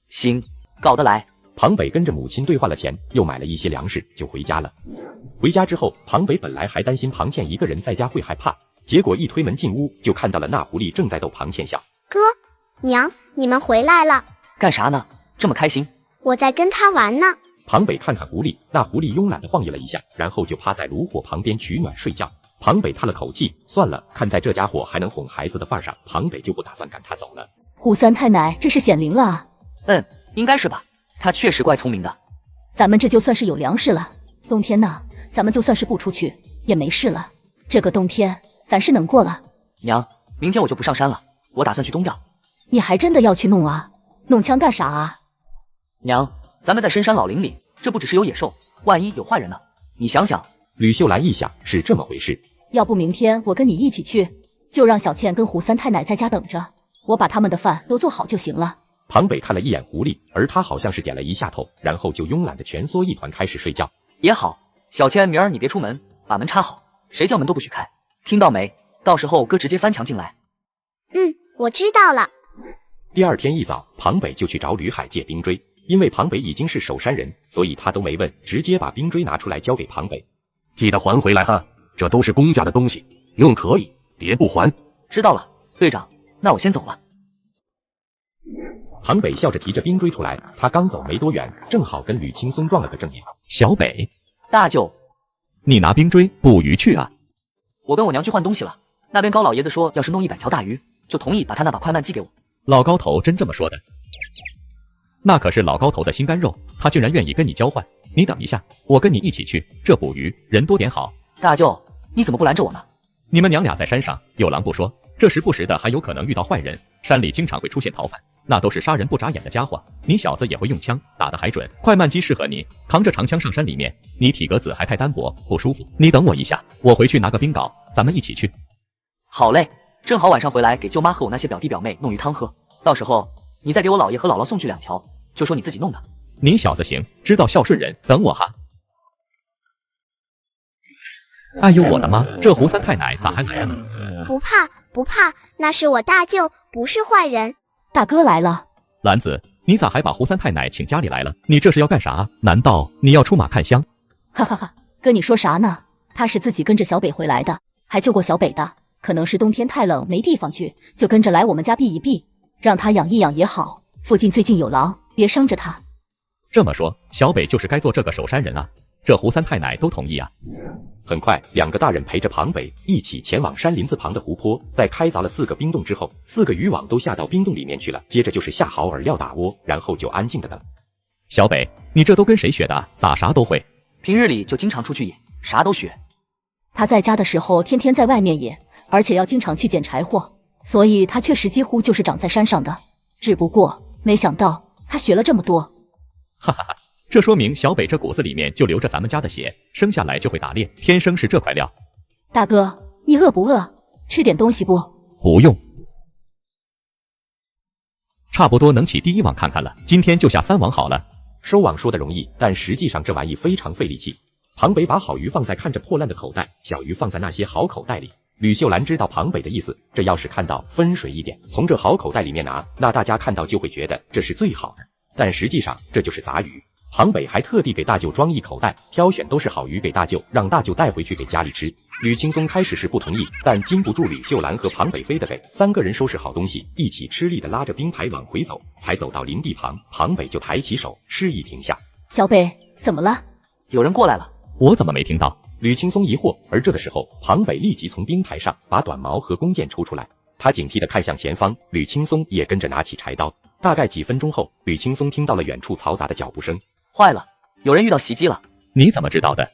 行，搞得来。庞北跟着母亲兑换了钱，又买了一些粮食，就回家了。回家之后，庞北本来还担心庞倩一个人在家会害怕，结果一推门进屋，就看到了那狐狸正在逗庞倩笑。哥，娘，你们回来了。干啥呢？这么开心？我在跟他玩呢。庞北看看狐狸，那狐狸慵懒地晃悠了一下，然后就趴在炉火旁边取暖睡觉。庞北叹了口气，算了，看在这家伙还能哄孩子的份上，庞北就不打算赶他走了。胡三太奶这是显灵了啊。应该是吧，他确实怪聪明的。咱们这就算是有粮食了，冬天呢，咱们就算是不出去也没事了，这个冬天咱是能过了。娘，明天我就不上山了，我打算去东调。你还真的要去弄啊？弄枪干啥啊？娘，咱们在深山老林里，这不只是有野兽，万一有坏人呢？你想想。吕秀兰一想是这么回事，要不明天我跟你一起去，就让小倩跟胡三太奶在家等着，我把他们的饭都做好就行了。庞北看了一眼狐狸，而他好像是点了一下头，然后就慵懒的蜷缩一团开始睡觉。也好，小倩，明儿你别出门，把门插好，谁叫门都不许开，听到没？到时候哥直接翻墙进来。我知道了。第二天一早，庞北就去找吕海借冰锥，因为庞北已经是守山人，所以他都没问，直接把冰锥拿出来交给庞北。记得还回来哈，这都是公家的东西，用可以，别不还。知道了，队长，那我先走了。庞北笑着提着冰锥出来，他刚走没多远，正好跟吕青松撞了个正面。小北，大舅，你拿冰锥捕鱼去啊？我跟我娘去换东西了，那边高老爷子说要是弄100条大鱼，就同意把他那把快慢机给我。老高头真这么说的？那可是老高头的心肝肉，他竟然愿意跟你交换。你等一下，我跟你一起去，这捕鱼人多点好。大舅，你怎么不拦着我呢？你们娘俩在山上，有狼不说，这时不时的还有可能遇到坏人，山里经常会出现逃犯，那都是杀人不眨眼的家伙。你小子也会用枪，打得还准，快慢机适合你，扛着长枪上山里面，你体格子还太单薄，不舒服。你等我一下，我回去拿个冰镐，咱们一起去。好嘞，正好晚上回来给舅妈和我那些表弟表妹弄鱼汤喝，到时候你再给我姥爷和姥姥送去2条，就说你自己弄的。你小子行，知道孝顺人，等我哈。哎呦我的妈，这胡三太奶咋还来了呢？不怕不怕，那是我大舅，不是坏人。大哥来了。兰子，你咋还把胡三太奶请家里来了？你这是要干啥？难道你要出马看香？哈哈哈，哥你说啥呢？他是自己跟着小北回来的，还救过小北的，可能是冬天太冷没地方去，就跟着来我们家避一避，让他养一养也好。附近最近有狼，别伤着他。这么说，小北就是该做这个守山人啊？这胡三太奶都同意啊？很快，2个大人陪着庞北一起前往山林子旁的湖泊，在开凿了4个冰洞之后，4个渔网都下到冰洞里面去了，接着就是下好饵料打窝，然后就安静的等。小北，你这都跟谁学的啊？咋啥都会？平日里就经常出去野，啥都学。他在家的时候天天在外面野，而且要经常去捡柴火，所以他确实几乎就是长在山上的，只不过没想到他学了这么多。哈哈哈，这说明小北这骨子里面就流着咱们家的血，生下来就会打猎，天生是这块料。大哥，你饿不饿？吃点东西不？不用，差不多能起第一网看看了，今天就下3网好了。收网说的容易，但实际上这玩意非常费力气。庞北把好鱼放在看着破烂的口袋，小鱼放在那些好口袋里。吕秀兰知道庞北的意思，这要是看到分水一点，从这好口袋里面拿，那大家看到就会觉得这是最好的。但实际上这就是杂鱼。庞北还特地给大舅装一口袋，挑选都是好鱼给大舅，让大舅带回去给家里吃。吕青松开始是不同意，但禁不住吕秀兰和庞北非得给。3个人收拾好东西，一起吃力的拉着冰牌往回走，才走到林地旁，庞北就抬起手示意停下。小北，怎么了？有人过来了。我怎么没听到？吕青松疑惑，而这个时候，庞北立即从冰牌上把短矛和弓箭抽出来，他警惕地看向前方，吕青松也跟着拿起柴刀。大概几分钟后，吕青松听到了远处嘈杂的脚步声。坏了，有人遇到袭击了。你怎么知道的？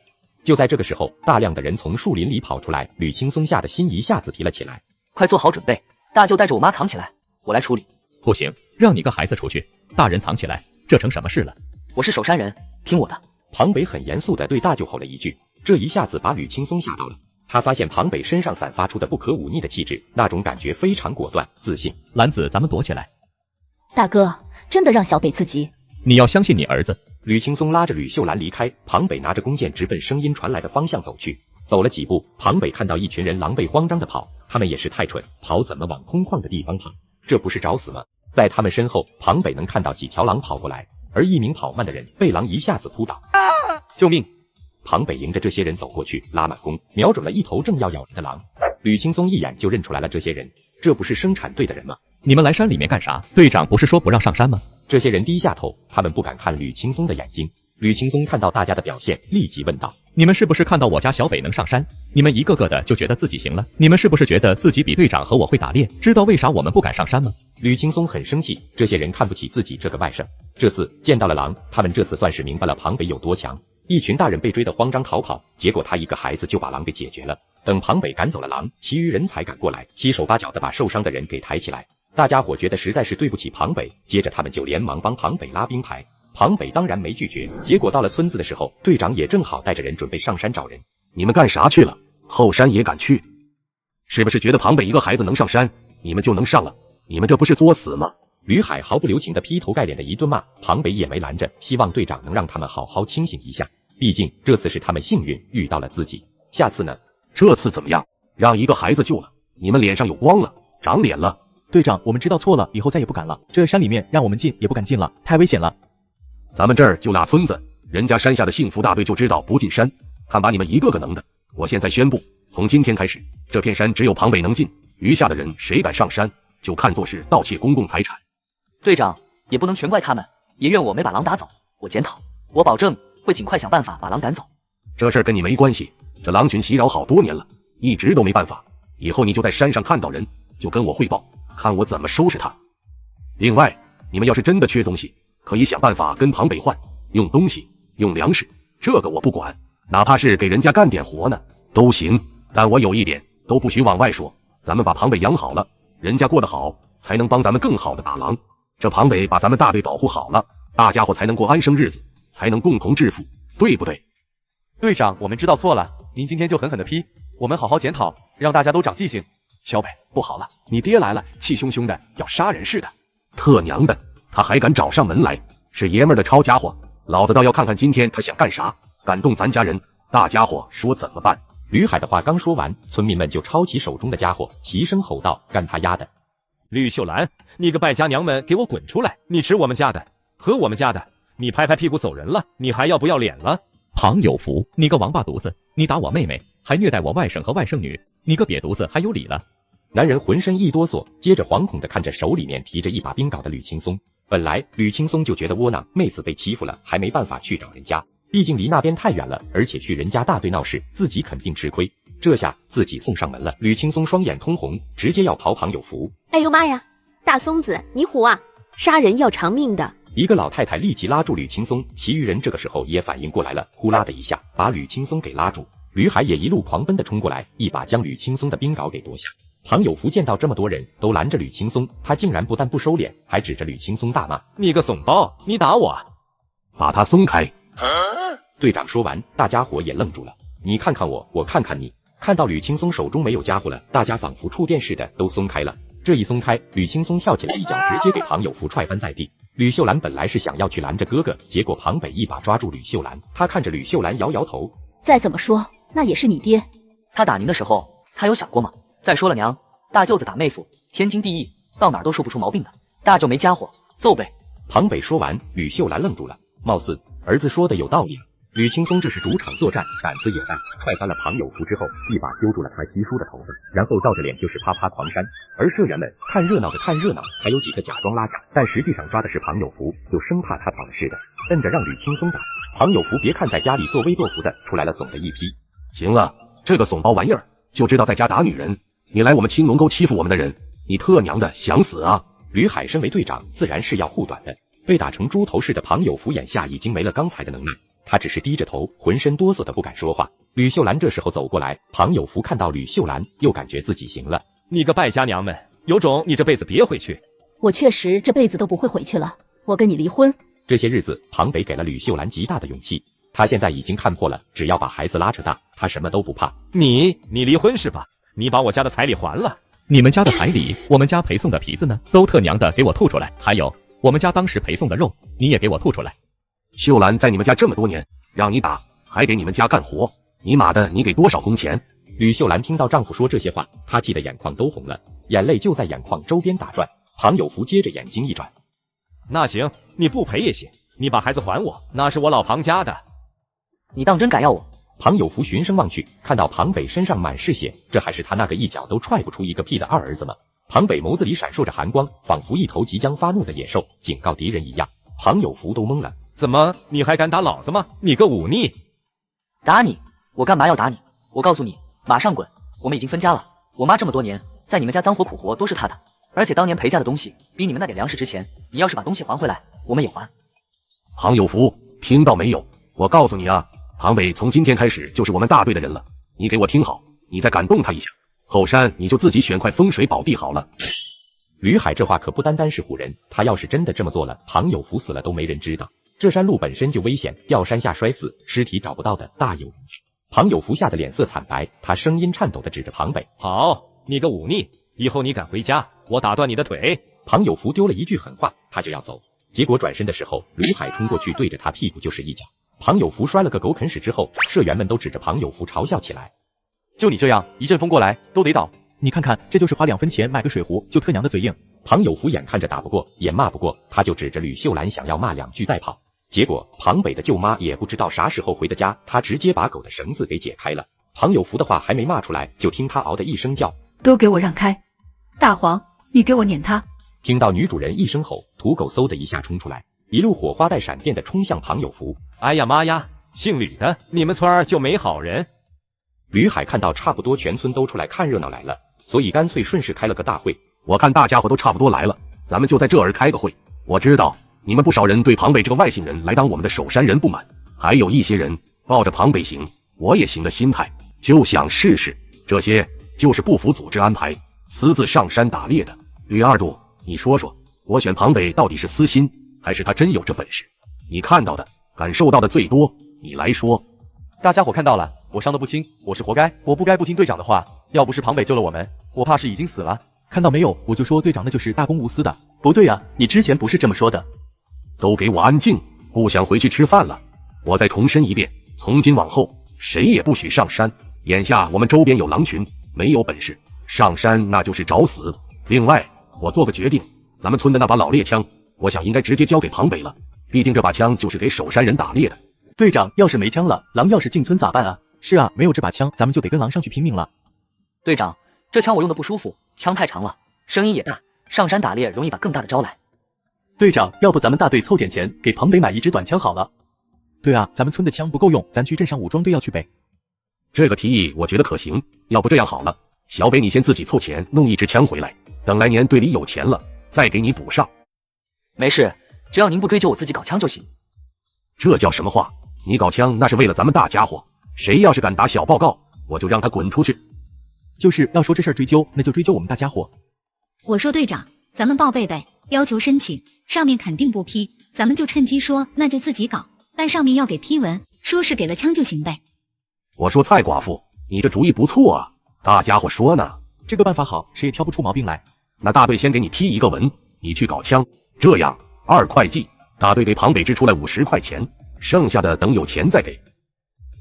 就在这个时候，大量的人从树林里跑出来，吕青松吓得心一下子提了起来。快做好准备，大舅带着我妈藏起来，我来处理。不行，让你个孩子出去，大人藏起来，这成什么事了？我是守山人，听我的。庞北很严肃地对大舅吼了一句，这一下子把吕青松吓到了。他发现庞北身上散发出的不可忤逆的气质，那种感觉非常果断自信。兰子，咱们躲起来。大哥，真的让小北自己？你要相信你儿子。吕青松拉着吕秀兰离开，庞北拿着弓箭直奔声音传来的方向走去。走了几步，庞北看到一群人狼狈慌张地跑，他们也是太蠢，跑怎么往空旷的地方跑？这不是找死吗？在他们身后，庞北能看到几条狼跑过来，而一名跑慢的人被狼一下子扑倒。救命！庞北迎着这些人走过去，拉满弓，瞄准了一头正要咬人的狼。吕青松一眼就认出来了这些人，这不是生产队的人吗？你们来山里面干啥？队长不是说不让上山吗？这些人低下头，他们不敢看吕青松的眼睛。吕青松看到大家的表现，立即问道：你们是不是看到我家小北能上山，你们一个个的就觉得自己行了？你们是不是觉得自己比队长和我会打猎？知道为啥我们不敢上山吗？吕青松很生气，这些人看不起自己这个外甥。这次见到了狼，他们这次算是明白了庞北有多强。一群大人被追得慌张逃跑，结果他一个孩子就把狼给解决了。等庞北赶走了狼，其余人才赶过来，七手八脚的把受伤的人给抬起来。大家伙觉得实在是对不起庞北，接着他们就连忙帮庞北拉冰牌。庞北当然没拒绝，结果到了村子的时候，队长也正好带着人准备上山找人。你们干啥去了？后山也敢去？是不是觉得庞北一个孩子能上山，你们就能上了？你们这不是作死吗？吕海毫不留情的劈头盖脸的一顿骂，庞北也没拦着，希望队长能让他们好好清醒一下，毕竟这次是他们幸运遇到了自己，下次呢？这次怎么样？让一个孩子救了，你们脸上有光了，长脸了。队长，我们知道错了，以后再也不敢了。这山里面让我们进也不敢进了，太危险了。咱们这儿就俩村子，人家山下的幸福大队就知道不进山，看把你们一个个能的！我现在宣布，从今天开始，这片山只有庞北能进，余下的人谁敢上山，就看作是盗窃公共财产。队长，也不能全怪他们，也怨我没把狼打走。我检讨，我保证会尽快想办法把狼赶走。这事儿跟你没关系，这狼群袭扰好多年了，一直都没办法。以后你就在山上看到人，就跟我汇报，看我怎么收拾他。另外，你们要是真的缺东西，可以想办法跟庞北换，用东西，用粮食，这个我不管，哪怕是给人家干点活呢，都行。但我有一点，都不许往外说，咱们把庞北养好了，人家过得好，才能帮咱们更好的打狼。这庞北把咱们大队保护好了，大家伙才能过安生日子，才能共同致富，对不对？队长，我们知道错了，您今天就狠狠的批，我们好好检讨，让大家都长记性。小北，不好了，你爹来了，气汹汹的要杀人似的。特娘的，他还敢找上门来，是爷们儿的抄家伙，老子倒要看看今天他想干啥，敢动咱家人，大家伙说怎么办？吕海的话刚说完，村民们就抄起手中的家伙，齐声吼道：干他丫的！吕秀兰，你个败家娘们，给我滚出来！你吃我们家的，喝我们家的，你拍拍屁股走人了，你还要不要脸了？庞有福，你个王八犊子，你打我妹妹，还虐待我外甥和外甥女，你个瘪犊子还有理了！男人浑身一哆嗦，接着惶恐地看着手里面提着一把冰镐的吕青松。本来吕青松就觉得窝囊，妹子被欺负了，还没办法去找人家，毕竟离那边太远了，而且去人家大队闹事，自己肯定吃亏。这下自己送上门了，吕青松双眼通红，直接要刨庞有福。哎呦妈呀，大松子，你虎啊！杀人要偿命的！一个老太太立即拉住吕青松，其余人这个时候也反应过来了，呼啦的一下把吕青松给拉住。吕海也一路狂奔的冲过来，一把将吕青松的冰镐给夺下。庞有福见到这么多人都拦着吕青松，他竟然不但不收敛，还指着吕青松大骂：你个怂包，你打我！把他松开！队长说完，大家伙也愣住了，你看看我，我看看你，看到吕青松手中没有家伙了，大家仿佛触电似的都松开了。这一松开，吕青松跳起来一脚直接给庞有福踹翻在地。吕秀兰本来是想要去拦着哥哥，结果庞北一把抓住吕秀兰，他看着吕秀兰摇摇头。再怎么说，那也是你爹。他打您的时候，他有想过吗？再说了娘，大舅子打妹夫，天经地义，到哪儿都说不出毛病的。大舅没家伙，揍呗。庞北说完，吕秀兰愣住了，貌似儿子说的有道理啊。吕青松这是主场作战，胆子也大，踹翻了庞有福之后，一把揪住了他稀疏的头发，然后照着脸就是啪啪狂扇。而社员们看热闹的看热闹，还有几个假装拉架，但实际上抓的是庞有福，就生怕他跑了似的，瞪着让吕青松打。庞有福别看在家里作威作福的，出来了怂的一批。行了，这个怂包玩意儿就知道在家打女人，你来我们青龙沟欺负我们的人，你特娘的想死啊！吕海身为队长，自然是要护短的。被打成猪头似的庞有福眼下已经没了刚才的能耐。他只是低着头，浑身哆嗦的不敢说话。吕秀兰这时候走过来，庞有福看到吕秀兰，又感觉自己行了。你个败家娘们，有种你这辈子别回去。我确实这辈子都不会回去了，我跟你离婚。这些日子，庞北给了吕秀兰极大的勇气。他现在已经看破了，只要把孩子拉扯大，他什么都不怕。你离婚是吧？你把我家的彩礼还了。你们家的彩礼，我们家陪送的皮子呢？都特娘的给我吐出来！还有我们家当时陪送的肉，你也给我吐出来！秀兰在你们家这么多年，让你打，还给你们家干活，你妈的，你给多少工钱？吕秀兰听到丈夫说这些话，她气得眼眶都红了，眼泪就在眼眶周边打转。庞有福接着眼睛一转，那行，你不赔也行，你把孩子还我，那是我老庞家的。你当真敢要我？庞有福循声望去，看到庞北身上满是血，这还是他那个一脚都踹不出一个屁的二儿子吗？庞北眸子里闪烁着寒光，仿佛一头即将发怒的野兽，警告敌人一样。庞有福都懵了，怎么你还敢打老子吗？你个忤逆！打你？我干嘛要打你？我告诉你，马上滚！我们已经分家了。我妈这么多年在你们家脏活苦活都是她的，而且当年陪嫁的东西比你们那点粮食值钱。你要是把东西还回来，我们也还。庞有福，听到没有？我告诉你啊，庞北从今天开始就是我们大队的人了。你给我听好，你再敢动他一下，后山你就自己选块风水宝地好了。吕海这话可不单单是唬人，他要是真的这么做了，庞有福死了都没人知道。这山路本身就危险，掉山下摔死，尸体找不到的大有人在。庞有福吓得脸色惨白，他声音颤抖地指着庞北：好，你个忤逆，以后你敢回家，我打断你的腿！庞有福丢了一句狠话，他就要走，结果转身的时候，吕海冲过去对着他屁股就是一脚。庞有福摔了个狗啃屎之后，社员们都指着庞有福嘲笑起来。就你这样，一阵风过来都得倒。你看看，这就是花2分钱买个水壶就特娘的嘴硬。庞有福眼看着打不过也骂不过，他就指着吕秀兰想要骂2句再跑。结果庞北的舅妈也不知道啥时候回的家，他直接把狗的绳子给解开了。庞有福的话还没骂出来，就听他嗷的一声叫：都给我让开！大黄，你给我撵他！听到女主人一声吼，土狗嗖的一下冲出来，一路火花带闪电的冲向庞有福。哎呀妈呀，姓吕的，你们村儿就没好人？吕海看到差不多全村都出来看热闹来了，所以干脆顺势开了个大会。我看大家伙都差不多来了，咱们就在这儿开个会。我知道你们不少人对庞北这个外姓人来当我们的守山人不满，还有一些人抱着庞北行我也行的心态，就想试试。这些就是不服组织安排，私自上山打猎的。吕二柱，你说说，我选庞北到底是私心，还是他真有这本事？你看到的、感受到的最多，你来说。大家伙看到了，我伤得不轻，我是活该，我不该不听队长的话。要不是庞北救了我们，我怕是已经死了。看到没有，我就说队长那就是大公无私的。不对啊，你之前不是这么说的。都给我安静，不想回去吃饭了。我再重申一遍，从今往后谁也不许上山。眼下我们周边有狼群，没有本事上山那就是找死。另外我做个决定，咱们村的那把老猎枪，我想应该直接交给庞北了，毕竟这把枪就是给守山人打猎的。队长，要是没枪了，狼要是进村咋办啊？是啊，没有这把枪，咱们就得跟狼上去拼命了。队长，这枪我用的不舒服，枪太长了，声音也大，上山打猎容易把更大的招来。队长，要不咱们大队凑点钱，给庞北买一支短枪好了。对啊，咱们村的枪不够用，咱去镇上武装队要去呗。这个提议我觉得可行，要不这样好了，小北你先自己凑钱弄一支枪回来，等来年队里有钱了再给你补上。没事，只要您不追究我自己搞枪就行。这叫什么话？你搞枪那是为了咱们大家伙，谁要是敢打小报告，我就让他滚出去。就是要说这事儿追究，那就追究我们大家伙。我说队长，咱们报备呗，要求申请，上面肯定不批，咱们就趁机说那就自己搞，但上面要给批文，说是给了枪就行呗。我说蔡寡妇，你这主意不错啊，大家伙说呢？这个办法好，谁也挑不出毛病来。那大队先给你批一个文，你去搞枪，这样2会计，大队给庞北支出来50块钱，剩下的等有钱再给。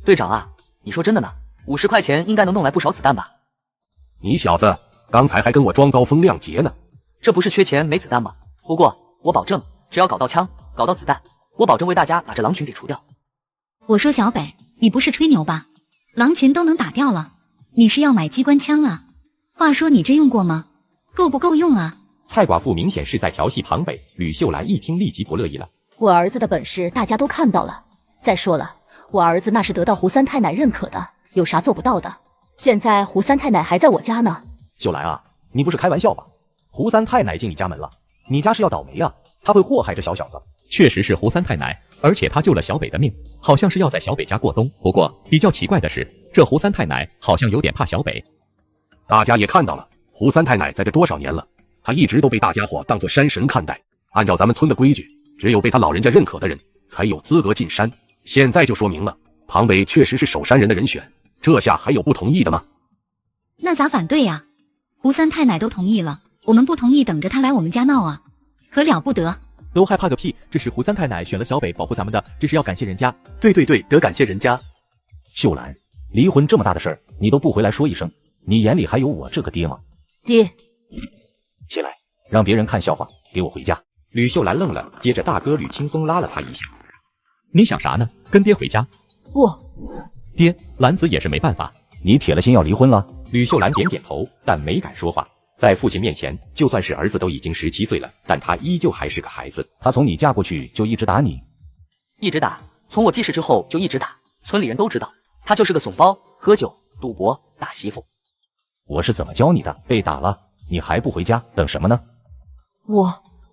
队长啊，你说真的呢？50块钱应该能弄来不少子弹吧？你小子刚才还跟我装高风亮节呢，这不是缺钱没子弹吗？不过我保证，只要搞到枪，搞到子弹，我保证为大家把这狼群给除掉。我说小北，你不是吹牛吧？狼群都能打掉了，你是要买机关枪啊？话说你真用过吗？够不够用啊？蔡寡妇明显是在调戏庞北，吕秀兰一听立即不乐意了。我儿子的本事大家都看到了，再说了，我儿子那是得到胡三太奶认可的，有啥做不到的？现在胡三太奶还在我家呢。秀兰啊，你不是开玩笑吧？胡三太奶进你家门了，你家是要倒霉啊！他会祸害这小小子。确实是胡三太奶，而且他救了小北的命，好像是要在小北家过冬。不过比较奇怪的是，这胡三太奶好像有点怕小北。大家也看到了，胡三太奶在这多少年了，他一直都被大家伙当作山神看待。按照咱们村的规矩，只有被他老人家认可的人才有资格进山。现在就说明了，庞北确实是守山人的人选，这下还有不同意的吗？那咋反对呀？胡三太奶都同意了，我们不同意等着他来我们家闹啊，可了不得。都害怕个屁，这是胡三太奶选了小北保护咱们的，这是要感谢人家。对，得感谢人家。秀兰，离婚这么大的事儿，你都不回来说一声，你眼里还有我这个爹吗？爹，起来，让别人看笑话，给我回家。吕秀兰愣了，接着大哥吕青松拉了她一下。你想啥呢？跟爹回家？不，爹，兰子也是没办法。你铁了心要离婚了？吕秀兰点点头，但没敢说话。在父亲面前，就算是儿子都已经17岁了，但他依旧还是个孩子。他从你嫁过去就一直打你？一直打，从我记事之后就一直打，村里人都知道，他就是个怂包，喝酒、赌博、打媳妇。我是怎么教你的？被打了，你还不回家，等什么呢？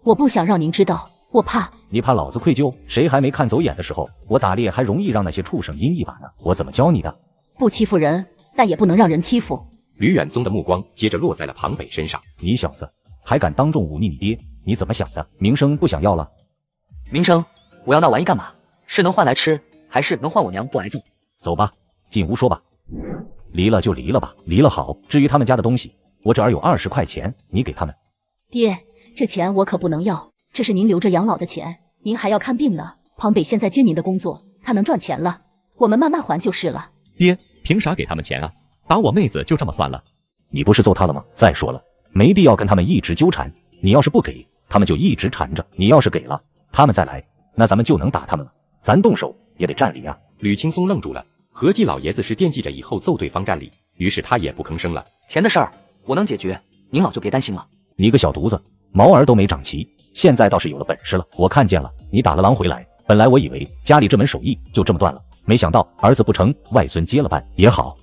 我不想让您知道，我怕。你怕老子愧疚？谁还没看走眼的时候，我打猎还容易让那些畜生阴一把呢。我怎么教你的？不欺负人，但也不能让人欺负。吕远宗的目光接着落在了庞北身上。你小子还敢当众忤逆你爹，你怎么想的？名声不想要了？名声？我要那玩意干嘛？是能换来吃，还是能换我娘不挨揍？走吧，进屋说吧。离了就离了吧，离了好。至于他们家的东西，我这儿有20块钱，你给他们。爹，这钱我可不能要，这是您留着养老的钱，您还要看病呢。庞北现在接您的工作，他能赚钱了，我们慢慢还就是了。爹，凭啥给他们钱啊？打我妹子就这么算了？你不是揍他了吗？再说了，没必要跟他们一直纠缠。你要是不给，他们就一直缠着；你要是给了，他们再来，那咱们就能打他们了。咱动手也得占理啊！吕青松愣住了，合计老爷子是惦记着以后揍对方占理，于是他也不吭声了。钱的事儿我能解决，您老就别担心了。你个小犊子，毛儿都没长齐，现在倒是有了本事了。我看见了，你打了狼回来，本来我以为家里这门手艺就这么断了，没想到儿子不成，外孙接了办也好。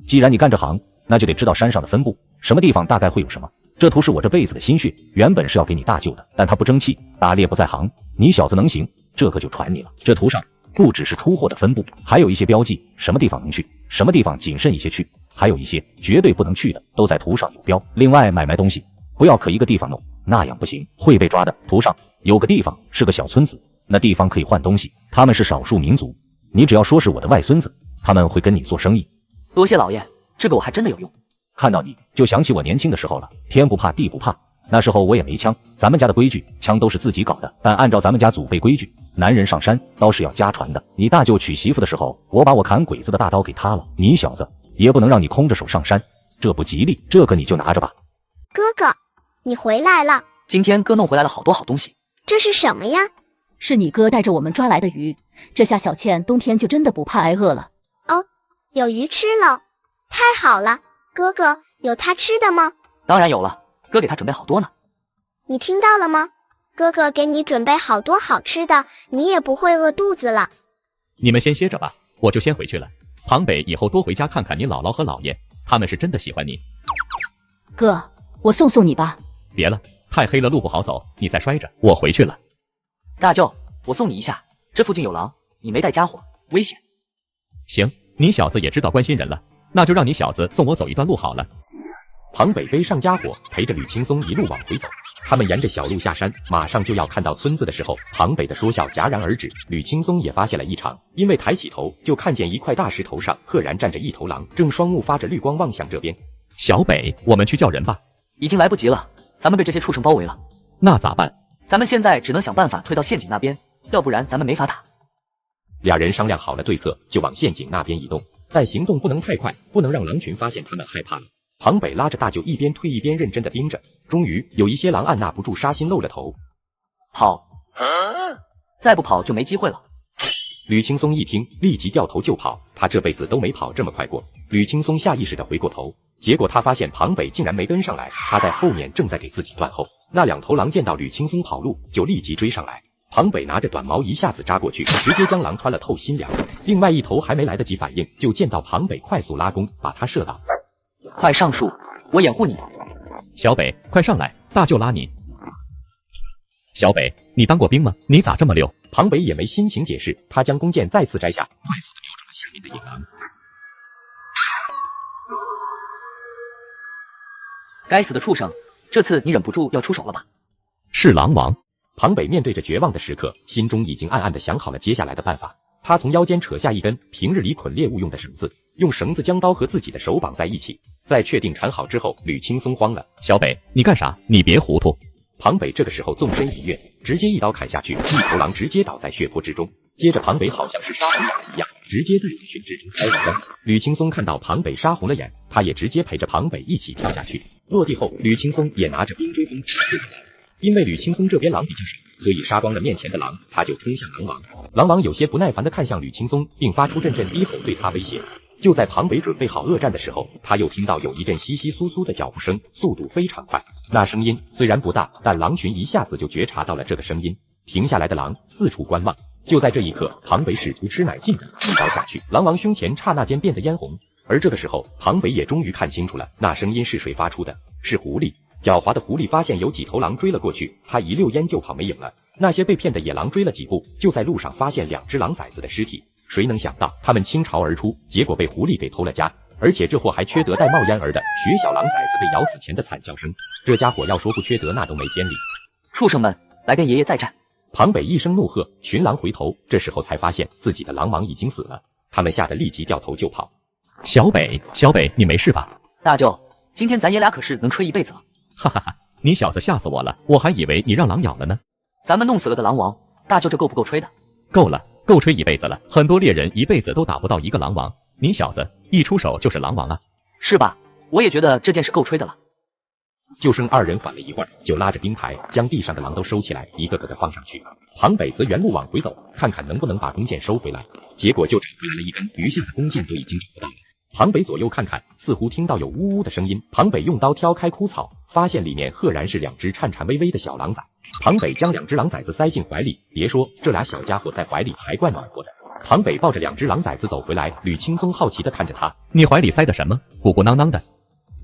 既然你干这行，那就得知道山上的分布，什么地方大概会有什么。这图是我这辈子的心血，原本是要给你大舅的，但他不争气，打猎不在行。你小子能行，这可就传你了。这图上不只是出货的分布，还有一些标记，什么地方能去，什么地方谨慎一些去，还有一些绝对不能去的，都在图上有标。另外买卖东西不要可一个地方弄，那样不行，会被抓的。图上有个地方是个小村子，那地方可以换东西，他们是少数民族，你只要说是我的外孙子，他们会跟你做生意。多谢老爷，这个我还真的有用。看到你就想起我年轻的时候了，天不怕地不怕，那时候我也没枪，咱们家的规矩枪都是自己搞的，但按照咱们家祖辈规矩，男人上山刀是要家传的。你大舅娶媳妇的时候，我把我砍鬼子的大刀给他了，你小子也不能让你空着手上山，这不吉利，这个你就拿着吧。哥哥，你回来了。今天哥弄回来了好多好东西。这是什么呀？是你哥带着我们抓来的鱼，这下小倩冬天就真的不怕挨饿了。哦，有鱼吃了，太好了。哥哥，有他吃的吗？当然有了，哥给他准备好多呢。你听到了吗？哥哥给你准备好多好吃的，你也不会饿肚子了。你们先歇着吧，我就先回去了。庞北以后多回家看看你姥姥和姥爷，他们是真的喜欢你。哥，我送送你吧。别了，太黑了路不好走，你再摔着，我回去了。大舅，我送你一下，这附近有狼，你没带家伙，危险。行，你小子也知道关心人了，那就让你小子送我走一段路好了。庞北背上家伙，陪着吕青松一路往回走。他们沿着小路下山，马上就要看到村子的时候，庞北的说笑戛然而止。吕青松也发现了异常，因为抬起头就看见一块大石头上赫然站着一头狼，正双目发着绿光望向这边。小北，我们去叫人吧。已经来不及了，咱们被这些畜生包围了。那咋办？咱们现在只能想办法退到陷阱那边，要不然咱们没法打。俩人商量好了对策，就往陷阱那边移动，但行动不能太快，不能让狼群发现他们害怕了。庞北拉着大舅一边退一边认真的盯着，终于有一些狼按捺不住杀心露了头，跑！再不跑就没机会了。吕青松一听，立即掉头就跑，他这辈子都没跑这么快过。吕青松下意识的回过头，结果他发现庞北竟然没跟上来，他在后面正在给自己断后。那两头狼见到吕青松跑路，就立即追上来。庞北拿着短矛一下子扎过去，直接将狼穿了透心凉。另外一头还没来得及反应，就见到庞北快速拉弓，把他射倒。快上树，我掩护你。小北，快上来，大舅拉你。小北，你当过兵吗？你咋这么溜？庞北也没心情解释，他将弓箭再次摘下，快速的瞄准了下面的野狼。该死的畜生，这次你忍不住要出手了吧？是狼王。庞北面对着绝望的时刻，心中已经暗暗的想好了接下来的办法。他从腰间扯下一根平日里捆猎物用的绳子，用绳子将刀和自己的手绑在一起。在确定缠好之后，吕青松慌了。小北，你干啥？你别糊涂。庞北这个时候纵身一跃，直接一刀砍下去，一头狼直接倒在血泊之中。接着庞北好像是杀红眼一样，直接在人群之中开了枪。吕青松看到庞北杀红了眼，他也直接陪着庞北一起跳下去。落地后，吕青松也拿着冰锥锋刺刺来。因为吕青松这边狼比较少，所以杀光了面前的狼，他就冲向狼王。狼王有些不耐烦地看向吕青松，并发出阵阵低吼对他威胁。就在庞北准备好恶战的时候，他又听到有一阵窸窸窣窣的脚步声，速度非常快。那声音虽然不大，但狼群一下子就觉察到了这个声音，停下来的狼四处观望。就在这一刻，庞北使出吃奶劲的一刀下去，狼王胸前刹那间变得嫣红。而这个时候，庞北也终于看清楚了，那声音是谁发出的？是狐狸。狡猾的狐狸发现有几头狼追了过去，他一溜烟就跑没影了。那些被骗的野狼追了几步，就在路上发现两只狼崽子的尸体。谁能想到他们倾巢而出，结果被狐狸给偷了家，而且这货还缺德带冒烟儿的学小狼崽子被咬死前的惨叫声。这家伙要说不缺德那都没天理。畜生们，来跟爷爷再战！庞北一声怒喝，群狼回头，这时候才发现自己的狼王已经死了，他们吓得立即掉头就跑。小北，小北，你没事吧？大舅，今天咱爷俩可是能吹一辈子了。哈哈哈，你小子吓死我了，我还以为你让狼咬了呢。咱们弄死了个狼王，大舅这够不够吹的？够了，够吹一辈子了，很多猎人一辈子都打不到一个狼王，你小子一出手就是狼王啊。是吧？我也觉得这件事够吹的了。就剩二人缓了一会儿，就拉着冰牌将地上的狼都收起来，一个个的放上去。庞北则原路往回走，看看能不能把弓箭收回来，结果就找回来了一根，余下的弓箭都已经找不到了。庞北左右看看，似乎听到有呜呜的声音。庞北用刀挑开枯草，发现里面赫然是两只颤颤巍巍的小狼崽。庞北将两只狼崽子塞进怀里，别说这俩小家伙在怀里还怪暖和的。庞北抱着两只狼崽子走回来，吕青松好奇地看着他，你怀里塞的什么？鼓鼓囊囊的。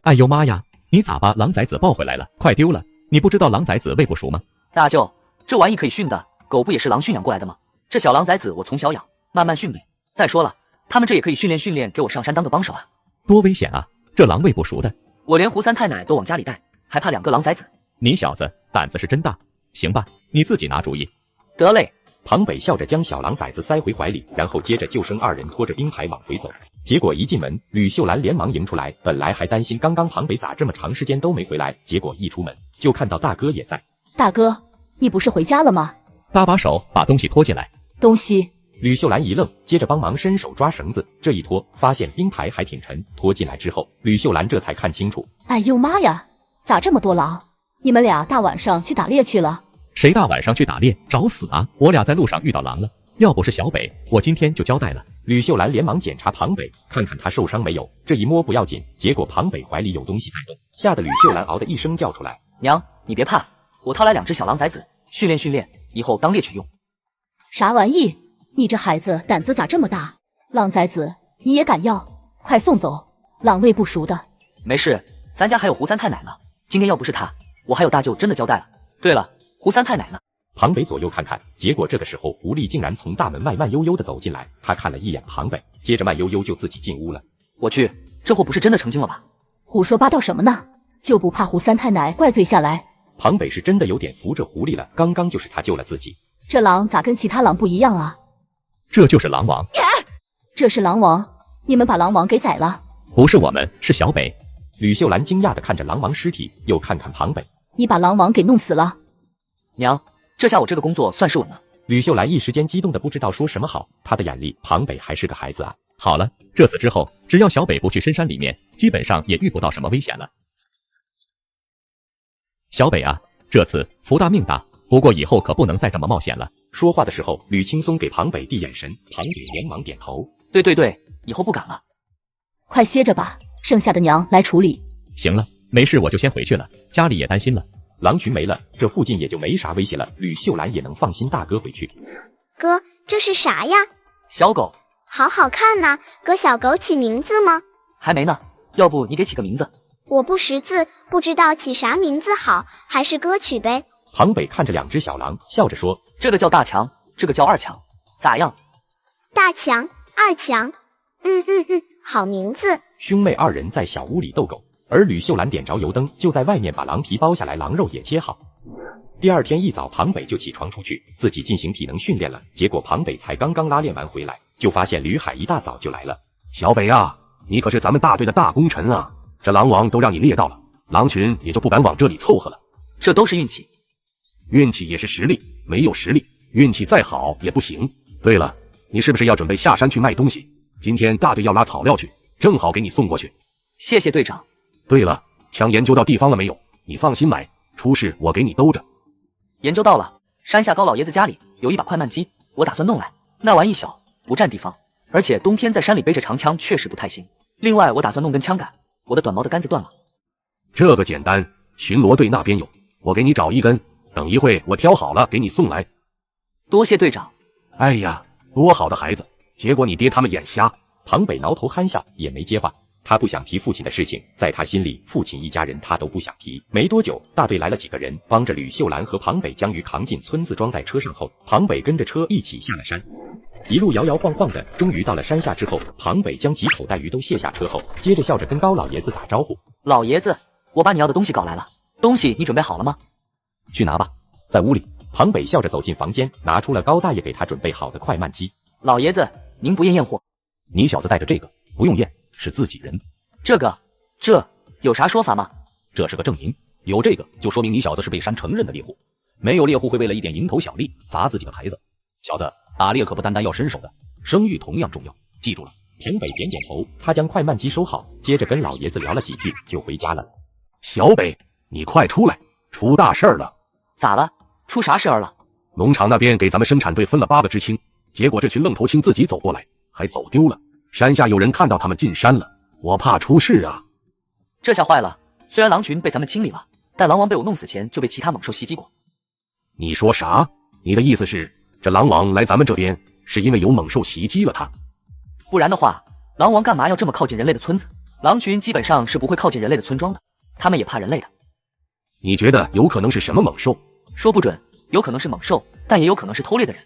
哎呦妈呀，你咋把狼崽子抱回来了？快丢了！你不知道狼崽子喂不熟吗？大舅，这玩意可以训的，狗不也是狼驯养过来的吗？这小狼崽子我从小养，慢慢训练。再说了，他们这也可以训练训练，给我上山当个帮手啊。多危险啊，这狼喂不熟的。我连胡三太奶都往家里带，还怕两个狼崽子？你小子胆子是真大。行吧，你自己拿主意。得嘞。庞北笑着将小狼崽子塞回怀里，然后接着就生二人拖着冰牌往回走。结果一进门，吕秀兰连忙迎出来，本来还担心刚刚庞北咋这么长时间都没回来，结果一出门就看到大哥也在。大哥，你不是回家了吗？搭把手把东西拖进来。东西？吕秀兰一愣，接着帮忙伸手抓绳子，这一拖发现冰牌还挺沉，拖进来之后，吕秀兰这才看清楚。哎呦妈呀，咋这么多狼？你们俩大晚上去打猎去了？谁大晚上去打猎？找死啊！我俩在路上遇到狼了，要不是小北，我今天就交代了。吕秀兰连忙检查庞北，看看他受伤没有。这一摸不要紧，结果庞北怀里有东西在动，吓得吕秀兰嗷的一声叫出来：“娘，你别怕，我掏来两只小狼崽子，训练训练，以后当猎犬用。”啥玩意？你这孩子胆子咋这么大？狼崽子你也敢要？快送走！狼喂不熟的。没事，咱家还有胡三太奶呢。今天要不是他，我还有大舅真的交代了。对了，胡三太奶呢？庞北左右看看，结果这个时候狐狸竟然从大门外慢悠悠的走进来。他看了一眼庞北，接着慢悠悠就自己进屋了。我去，这货不是真的成精了吧？胡说八道什么呢？就不怕胡三太奶怪罪下来？庞北是真的有点服这狐狸了，刚刚就是他救了自己。这狼咋跟其他狼不一样啊？这就是狼王。这是狼王，你们把狼王给宰了？不是我们，是小北。吕秀兰惊讶地看着狼王尸体，又看看庞北。你把狼王给弄死了？娘，这下我这个工作算是稳了。吕秀兰一时间激动的不知道说什么好，她的眼里庞北还是个孩子啊。好了，这次之后，只要小北不去深山里面，基本上也遇不到什么危险了。小北啊，这次福大命大，不过以后可不能再这么冒险了。说话的时候，吕青松给庞北递眼神，庞北连忙点头。对，以后不敢了。快歇着吧，剩下的娘来处理。行了，没事我就先回去了，家里也担心了。狼群没了，这附近也就没啥威胁了，吕秀兰也能放心大哥回去。哥，这是啥呀？小狗。好好看呐，哥小狗起名字吗？还没呢，要不你给起个名字？我不识字，不知道起啥名字好，还是哥取呗。庞北看着两只小狼，笑着说：“这个叫大强，这个叫二强，咋样？”大强、二强，好名字。兄妹二人在小屋里斗狗，而吕秀兰点着油灯，就在外面把狼皮剥下来，狼肉也切好。第二天一早，庞北就起床出去，自己进行体能训练了。结果庞北才刚刚拉练完回来，就发现吕海一大早就来了。小北啊，你可是咱们大队的大功臣啊！这狼王都让你猎到了，狼群也就不敢往这里凑合了。这都是运气，运气也是实力，没有实力，运气再好也不行。对了，你是不是要准备下山去卖东西？今天大队要拉草料去，正好给你送过去。谢谢队长。对了，枪研究到地方了没有？你放心买，出事我给你兜着。研究到了，山下高老爷子家里有一把快慢机，我打算弄来。那玩意小，不占地方，而且冬天在山里背着长枪确实不太行。另外，我打算弄根枪杆，我的短矛的杆子断了。这个简单，巡逻队那边有，我给你找一根，等一会我挑好了给你送来。多谢队长。哎呀，多好的孩子，结果你爹他们眼瞎。庞北挠头憨笑，也没接话。他不想提父亲的事情，在他心里，父亲一家人他都不想提。没多久，大队来了几个人，帮着吕秀兰和庞北将鱼扛进村子，装在车上后，庞北跟着车一起下了山。一路摇摇晃晃的，终于到了山下之后，庞北将几口带鱼都卸下车后，接着笑着跟高老爷子打招呼：“老爷子，我把你要的东西搞来了，东西你准备好了吗？”“去拿吧，在屋里。”庞北笑着走进房间，拿出了高大爷给他准备好的快慢机。“老爷子，您不验验货？”“你小子带着这个不用验，是自己人。”“这有啥说法吗？”“这是个证明，有这个就说明你小子是被山承认的猎户，没有猎户会为了一点蝇头小利砸自己的牌子。小子，打猎可不单单要身手的，声誉同样重要，记住了。”庞北点点头，他将快慢机收好，接着跟老爷子聊了几句就回家了。“小北，你快出来，出大事了！”“咋了？出啥事儿了？”“农场那边给咱们生产队分了8个知青，结果这群愣头青自己走过来，还走丢了。山下有人看到他们进山了，我怕出事啊。”“这下坏了，虽然狼群被咱们清理了，但狼王被我弄死前就被其他猛兽袭击过。”“你说啥？你的意思是这狼王来咱们这边是因为有猛兽袭击了他？”“不然的话，狼王干嘛要这么靠近人类的村子？狼群基本上是不会靠近人类的村庄的，他们也怕人类的。”“你觉得有可能是什么猛兽？”“说不准，有可能是猛兽，但也有可能是偷猎的人。”“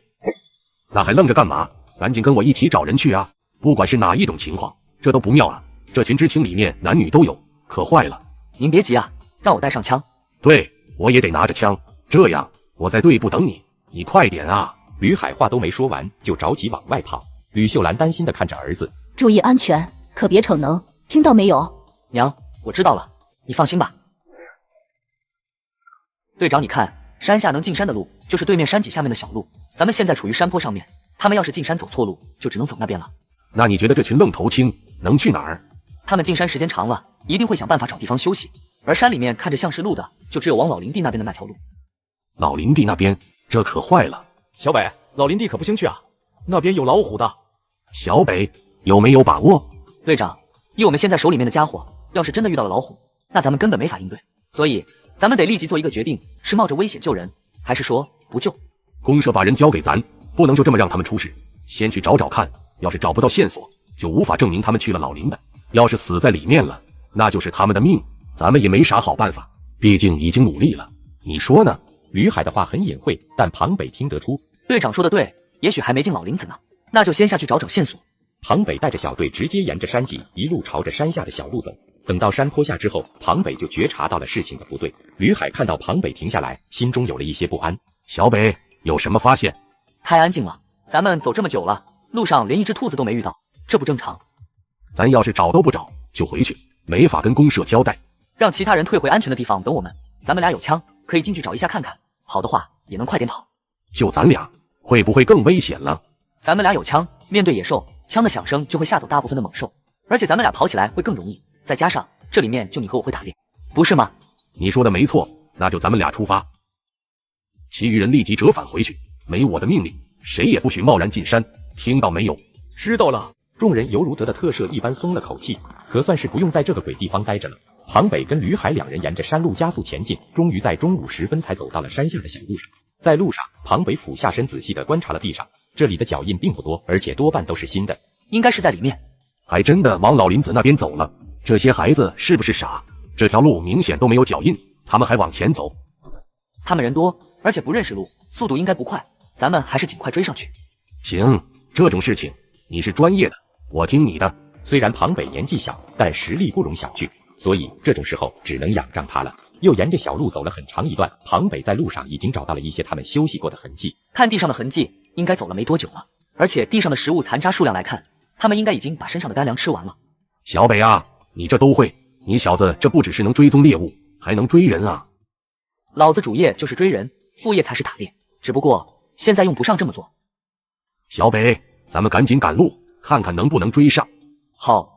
那还愣着干嘛？赶紧跟我一起找人去啊！不管是哪一种情况，这都不妙啊！这群知青里面男女都有，可坏了。”“您别急啊，让我带上枪。”“对，我也得拿着枪，这样我在队部等你，你快点啊！”吕海话都没说完，就着急往外跑。吕秀兰担心地看着儿子：“注意安全，可别逞能，听到没有？”“娘，我知道了，你放心吧。”“队长，你看，山下能进山的路就是对面山脊下面的小路，咱们现在处于山坡上面，他们要是进山走错路，就只能走那边了。”“那你觉得这群愣头青能去哪儿？”“他们进山时间长了，一定会想办法找地方休息，而山里面看着像是路的，就只有往老林地那边的那条路。”“老林地那边，这可坏了。”“小北，老林地可不兴去啊，那边有老虎的。”“小北，有没有把握？”“队长，以我们现在手里面的家伙，要是真的遇到了老虎，那咱们根本没法应对，所以咱们得立即做一个决定，是冒着危险救人，还是说不救？”“公社把人交给咱，不能就这么让他们出事，先去找找看，要是找不到线索，就无法证明他们去了老林的。要是死在里面了，那就是他们的命，咱们也没啥好办法，毕竟已经努力了。你说呢？”吕海的话很隐晦，但庞北听得出。队长说的对，也许还没进老林子呢，那就先下去找找线索。庞北带着小队直接沿着山脊一路朝着山下的小路走。等到山坡下之后，庞北就觉察到了事情的不对。吕海看到庞北停下来，心中有了一些不安。小北有什么发现？太安静了，咱们走这么久了，路上连一只兔子都没遇到，这不正常。咱要是找都不找就回去，没法跟公社交代。让其他人退回安全的地方等我们，咱们俩有枪，可以进去找一下看看，好的话也能快点跑。就咱俩，会不会更危险了？咱们俩有枪，面对野兽，枪的响声就会吓走大部分的猛兽，而且咱们俩跑起来会更容易。再加上这里面就你和我会打猎，不是吗？你说的没错，那就咱们俩出发。其余人立即折返回去，没我的命令，谁也不许贸然进山，听到没有？知道了。众人犹如得了特赦一般松了口气，可算是不用在这个鬼地方待着了。庞北跟吕海两人沿着山路加速前进，终于在中午时分才走到了山下的小路上。在路上，庞北俯下身仔细地观察了地上，这里的脚印并不多，而且多半都是新的，应该是在里面。还真的往老林子那边走了。这些孩子是不是傻？这条路明显都没有脚印，他们还往前走。他们人多，而且不认识路，速度应该不快，咱们还是尽快追上去。行，这种事情你是专业的，我听你的。虽然庞北年纪小，但实力不容小觑，所以这种时候只能仰仗他了。又沿着小路走了很长一段，庞北在路上已经找到了一些他们休息过的痕迹。看地上的痕迹，应该走了没多久了，而且地上的食物残渣数量来看，他们应该已经把身上的干粮吃完了。小北啊，你这都会，你小子这不只是能追踪猎物，还能追人啊！老子主业就是追人，副业才是打猎，只不过现在用不上这么做。小北，咱们赶紧赶路，看看能不能追上。好。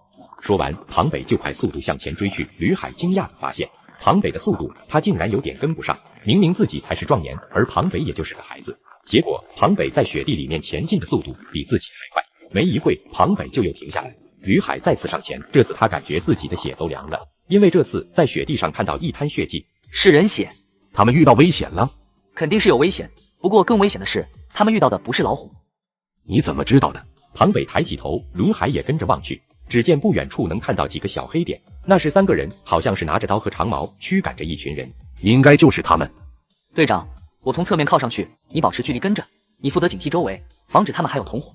说完，庞北就快速度向前追去。吕海惊讶地发现，庞北的速度他竟然有点跟不上，明明自己才是壮年，而庞北也就是个孩子。结果庞北在雪地里面前进的速度比自己还快，没一会庞北就又停下来。吕海再次上前，这次他感觉自己的血都凉了，因为这次在雪地上看到一滩血迹，是人血。他们遇到危险了？肯定是有危险，不过更危险的是，他们遇到的不是老虎。你怎么知道的？庞北抬起头，吕海也跟着望去，只见不远处能看到几个小黑点，那是3个人，好像是拿着刀和长矛驱赶着一群人，应该就是他们。队长，我从侧面靠上去，你保持距离跟着，你负责警惕周围，防止他们还有同伙。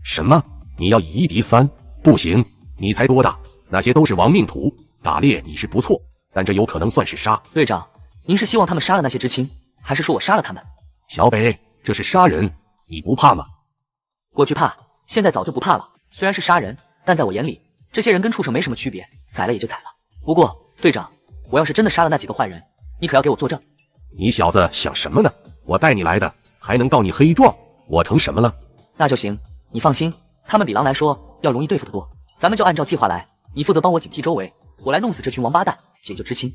什么？你要以1敌3？不行，你才多大？那些都是亡命徒，打猎你是不错，但这有可能算是杀。队长，您是希望他们杀了那些知青，还是说我杀了他们？小北，这是杀人，你不怕吗？过去怕，现在早就不怕了。虽然是杀人，但在我眼里，这些人跟畜生没什么区别，宰了也就宰了。不过，队长，我要是真的杀了那几个坏人，你可要给我作证。你小子想什么呢？我带你来的，还能告你黑状，我成什么了？那就行，你放心，他们比狼来说要容易对付得多。咱们就按照计划来，你负责帮我警惕周围，我来弄死这群王八蛋，解救知青。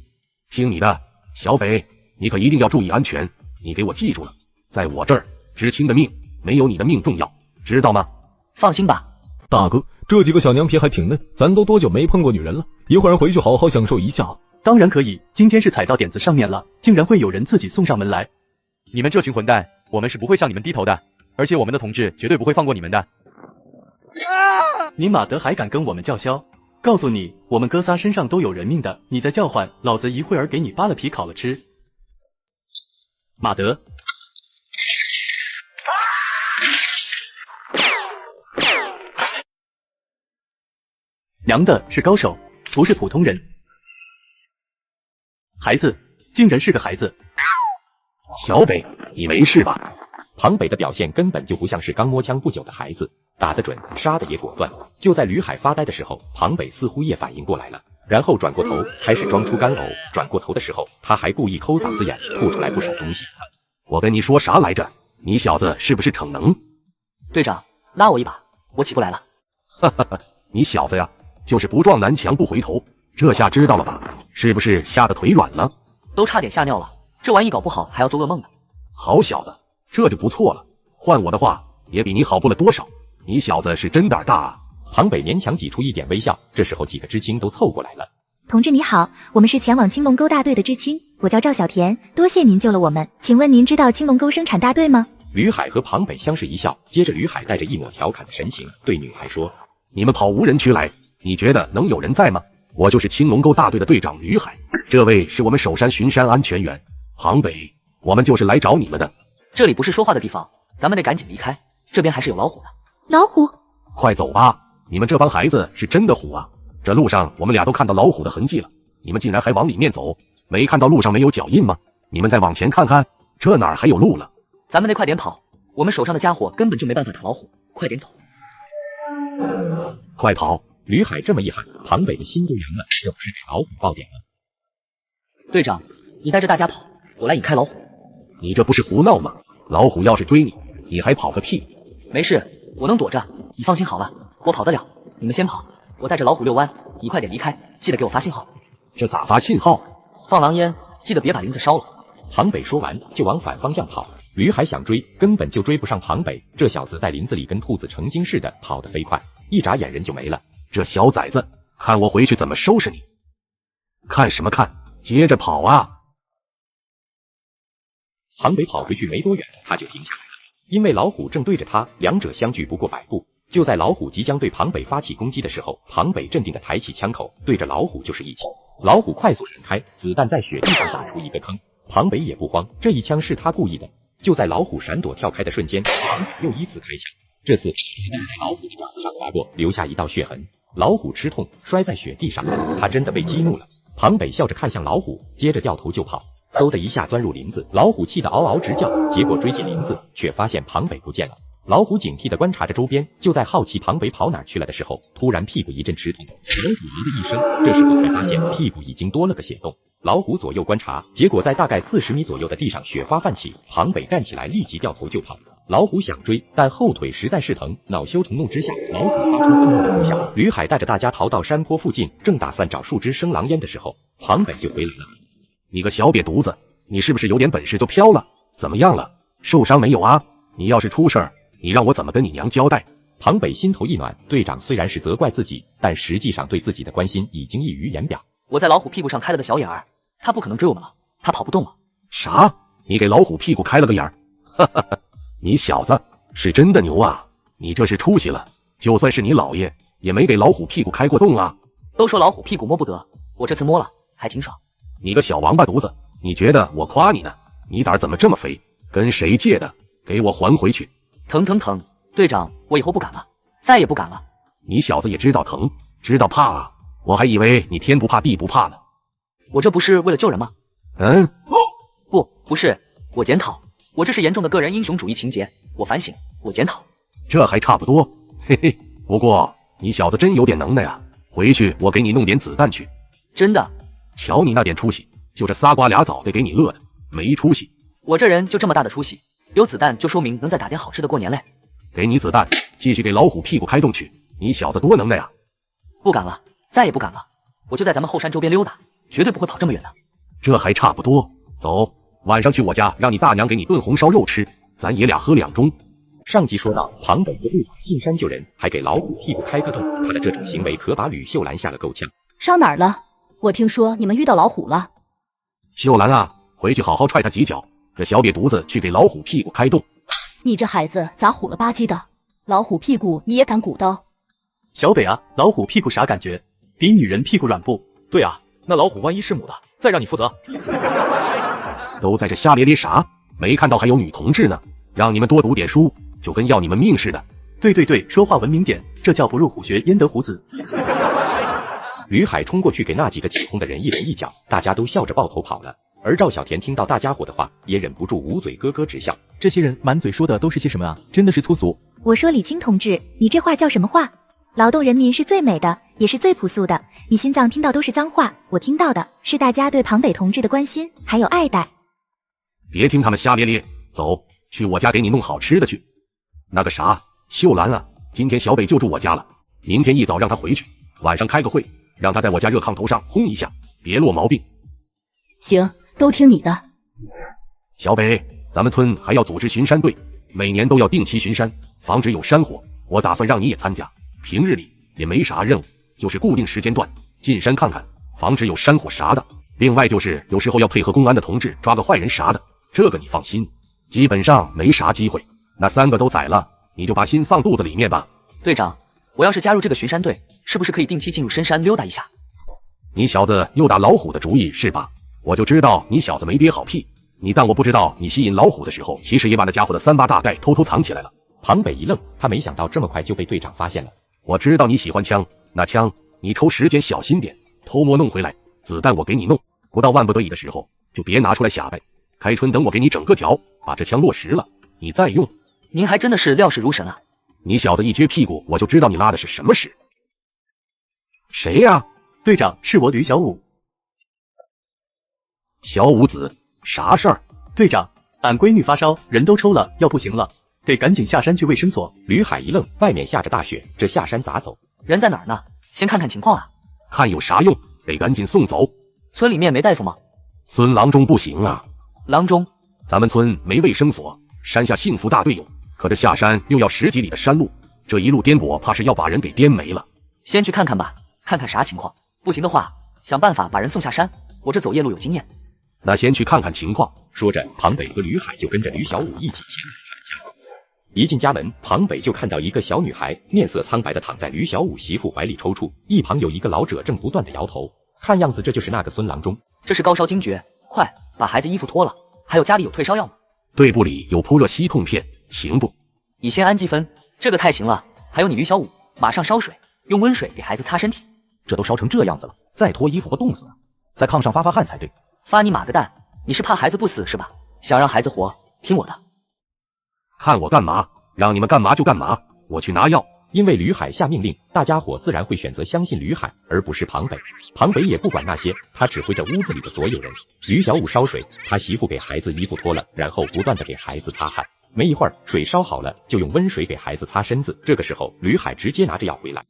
听你的，小北，你可一定要注意安全。你给我记住了，在我这儿，知青的命没有你的命重要，知道吗？放心吧，大哥，这几个小娘皮还挺嫩，咱都多久没碰过女人了？一会儿回去好好享受一下。当然可以，今天是踩到点子上面了，竟然会有人自己送上门来。你们这群混蛋，我们是不会向你们低头的，而且我们的同志绝对不会放过你们的。你马德还敢跟我们叫嚣？告诉你，我们哥仨身上都有人命的，你再叫唤，老子一会儿给你扒了皮烤了吃。马德，娘的是高手，不是普通人。孩子，竟然是个孩子。小北，你没事吧？庞北的表现根本就不像是刚摸枪不久的孩子，打得准，杀得也果断。就在吕海发呆的时候，庞北似乎也反应过来了，然后转过头，开始装出干呕。转过头的时候，他还故意抠嗓子眼，吐出来不少东西。我跟你说啥来着？你小子是不是逞能？队长，拉我一把，我起不来了。哈哈哈，你小子呀，就是不撞南墙不回头，这下知道了吧？是不是吓得腿软了？都差点吓尿了，这玩意搞不好还要做噩梦呢。好小子，这就不错了。换我的话，也比你好不了多少。你小子是真胆大啊！庞北勉强挤出一点微笑。这时候几个知青都凑过来了。同志你好，我们是前往青龙沟大队的知青，我叫赵小田，多谢您救了我们。请问您知道青龙沟生产大队吗？吕海和庞北相视一笑，接着吕海带着一抹调侃的神情对女孩说：“你们跑无人区来，你觉得能有人在吗？我就是青龙沟大队的队长吕海，这位是我们守山巡山安全员庞北，我们就是来找你们的。这里不是说话的地方，咱们得赶紧离开，这边还是有老虎的。老虎？快走吧，你们这帮孩子是真的虎啊！这路上我们俩都看到老虎的痕迹了，你们竟然还往里面走，没看到路上没有脚印吗？你们再往前看看，这哪儿还有路了？咱们得快点跑，我们手上的家伙根本就没办法打老虎，快点走！快跑！吕海这么一喊，庞北的心都凉了，这不是给老虎爆点了？队长，你带着大家跑，我来引开老虎。你这不是胡闹吗？老虎要是追你，你还跑个屁！没事，我能躲着，你放心好了，我跑得了。你们先跑，我带着老虎遛弯，你快点离开，记得给我发信号。这咋发信号？放狼烟，记得别把林子烧了。庞北说完就往反方向跑，吕海想追，根本就追不上庞北。这小子在林子里跟兔子成精似的，跑得飞快，一眨眼人就没了。这小崽子，看我回去怎么收拾你！看什么看？接着跑啊！庞北跑回去没多远，他就停下来了，因为老虎正对着他，两者相距不过100步。就在老虎即将对庞北发起攻击的时候，庞北镇定地抬起枪口，对着老虎就是一枪。老虎快速闪开，子弹在雪地上打出一个坑。庞北也不慌，这一枪是他故意的。就在老虎闪躲跳开的瞬间，庞北又依次开枪，这次子弹在老虎的爪子上划过，留下一道血痕。老虎吃痛，摔在雪地上，他真的被激怒了。庞北笑着看向老虎，接着掉头就跑，嗖的一下钻入林子。老虎气得嗷嗷直叫，结果追进林子，却发现庞北不见了。老虎警惕地观察着周边，就在好奇庞北跑哪去了的时候，突然屁股一阵吃痛，老虎嗷的一声，这时候才发现屁股已经多了个血洞。老虎左右观察，结果在大概40米左右的地上雪花泛起，庞北站起来立即掉头就跑。老虎想追，但后腿实在是疼，恼羞成怒之下，老虎发出愤怒的呼啸。吕海带着大家逃到山坡附近，正打算找树枝生狼烟的时候，庞北就回来了。你个小瘪犊子，你是不是有点本事就飘了？怎么样了？受伤没有啊？你要是出事儿，你让我怎么跟你娘交代？庞北心头一暖，队长虽然是责怪自己，但实际上对自己的关心已经溢于言表。我在老虎屁股上开了个小眼儿，他不可能追我们了，他跑不动了。啥？你给老虎屁股开了个眼儿？哈哈哈，你小子是真的牛啊！你这是出息了，就算是你姥爷也没给老虎屁股开过洞啊！都说老虎屁股摸不得，我这次摸了，还挺爽。你个小王八犊子，你觉得我夸你呢？你胆怎么这么肥？跟谁借的？给我还回去！疼！队长，我以后不敢了，再也不敢了。你小子也知道疼，知道怕啊！我还以为你天不怕地不怕呢。我这不是为了救人吗？不是，我检讨，我这是严重的个人英雄主义情节，我反省，我检讨。这还差不多，嘿嘿。不过你小子真有点能耐啊！回去我给你弄点子弹去。真的？瞧你那点出息，就这仨瓜俩枣的给你乐的，没出息。我这人就这么大的出息，有子弹就说明能再打点好吃的过年嘞。给你子弹，继续给老虎屁股开洞去。你小子多能耐啊！不敢了，再也不敢了。我就在咱们后山周边溜达，绝对不会跑这么远的。这还差不多。走，晚上去我家，让你大娘给你炖红烧肉吃，咱爷俩喝2盅。上集说到，庞北和队长进山救人，还给老虎屁股开个洞，他的这种行为可把吕秀兰吓了够呛。伤哪儿了？我听说你们遇到老虎了。秀兰啊，回去好好踹他几脚，这小瘪犊子去给老虎屁股开洞。你这孩子咋虎了吧唧的？老虎屁股你也敢鼓捣？小北啊，老虎屁股啥感觉？比女人屁股软不？对啊，那老虎万一是母的，再让你负责。都在这瞎咧咧啥？没看到还有女同志呢？让你们多读点书，就跟要你们命似的。对，说话文明点，这叫不入虎穴焉得虎子。吕海冲过去给那几个起哄的人一人一脚，大家都笑着抱头跑了。而赵小田听到大家伙的话，也忍不住捂嘴咯咯直笑。这些人满嘴说的都是些什么啊？真的是粗俗。我说李青同志，你这话叫什么话？劳动人民是最美的，也是最朴素的。你心脏听到都是脏话，我听到的是大家对庞北同志的关心还有爱戴。别听他们瞎咧咧，走，去我家给你弄好吃的去。那个啥，秀兰啊，今天小北就住我家了，明天一早让他回去，晚上开个会，让他在我家热炕头上烘一下，别落毛病。行，都听你的。小北，咱们村还要组织巡山队，每年都要定期巡山，防止有山火。我打算让你也参加，平日里也没啥任务，就是固定时间段进山看看，防止有山火啥的。另外就是有时候要配合公安的同志抓个坏人啥的，这个你放心，基本上没啥机会。那3个都宰了，你就把心放肚子里面吧。队长，我要是加入这个巡山队，是不是可以定期进入深山溜达一下？你小子又打老虎的主意是吧？我就知道你小子没憋好屁，你当我不知道你吸引老虎的时候，其实也把那家伙的3八大盖偷偷藏起来了。庞北一愣，他没想到这么快就被队长发现了。我知道你喜欢枪，那枪你抽时间小心点，偷摸弄回来，子弹我给你弄，不到万不得已的时候就别拿出来瞎掰。开春，等我给你整个条，把这枪落实了，你再用。您还真的是料事如神啊！你小子一撅屁股，我就知道你拉的是什么屎。谁呀？队长，是我吕小五。小五子，啥事儿？队长，俺闺女发烧，人都抽了，要不行了，得赶紧下山去卫生所。吕海一愣，外面下着大雪，这下山咋走？人在哪儿呢？先看看情况啊。看有啥用？得赶紧送走。村里面没大夫吗？孙郎中不行啊。郎中，咱们村没卫生所，山下幸福大队有，可这下山又要10几里的山路，这一路颠簸，怕是要把人给颠没了。先去看看吧，看看啥情况。不行的话，想办法把人送下山。我这走夜路有经验。那先去看看情况。说着，庞北和吕海就跟着吕小五一起前来看家。一进家门，庞北就看到一个小女孩面色苍白的躺在吕小五媳妇怀里抽搐，一旁有一个老者正不断的摇头，看样子这就是那个孙郎中。这是高烧惊厥，快把孩子衣服脱了。还有家里有退烧药吗？队部里有扑热息痛片，行不？乙酰氨基酚，这个太行了。还有你吕小五，马上烧水，用温水给孩子擦身体。这都烧成这样子了，再脱衣服不冻死呢？在炕上发汗才对。发你妈个蛋！你是怕孩子不死是吧？想让孩子活，听我的。看我干嘛？让你们干嘛就干嘛，我去拿药。因为吕海下命令，大家伙自然会选择相信吕海，而不是庞北。庞北也不管那些，他指挥着屋子里的所有人。吕小五烧水，他媳妇给孩子衣服脱了，然后不断的给孩子擦汗。没一会儿，水烧好了，就用温水给孩子擦身子。这个时候，吕海直接拿着药回来。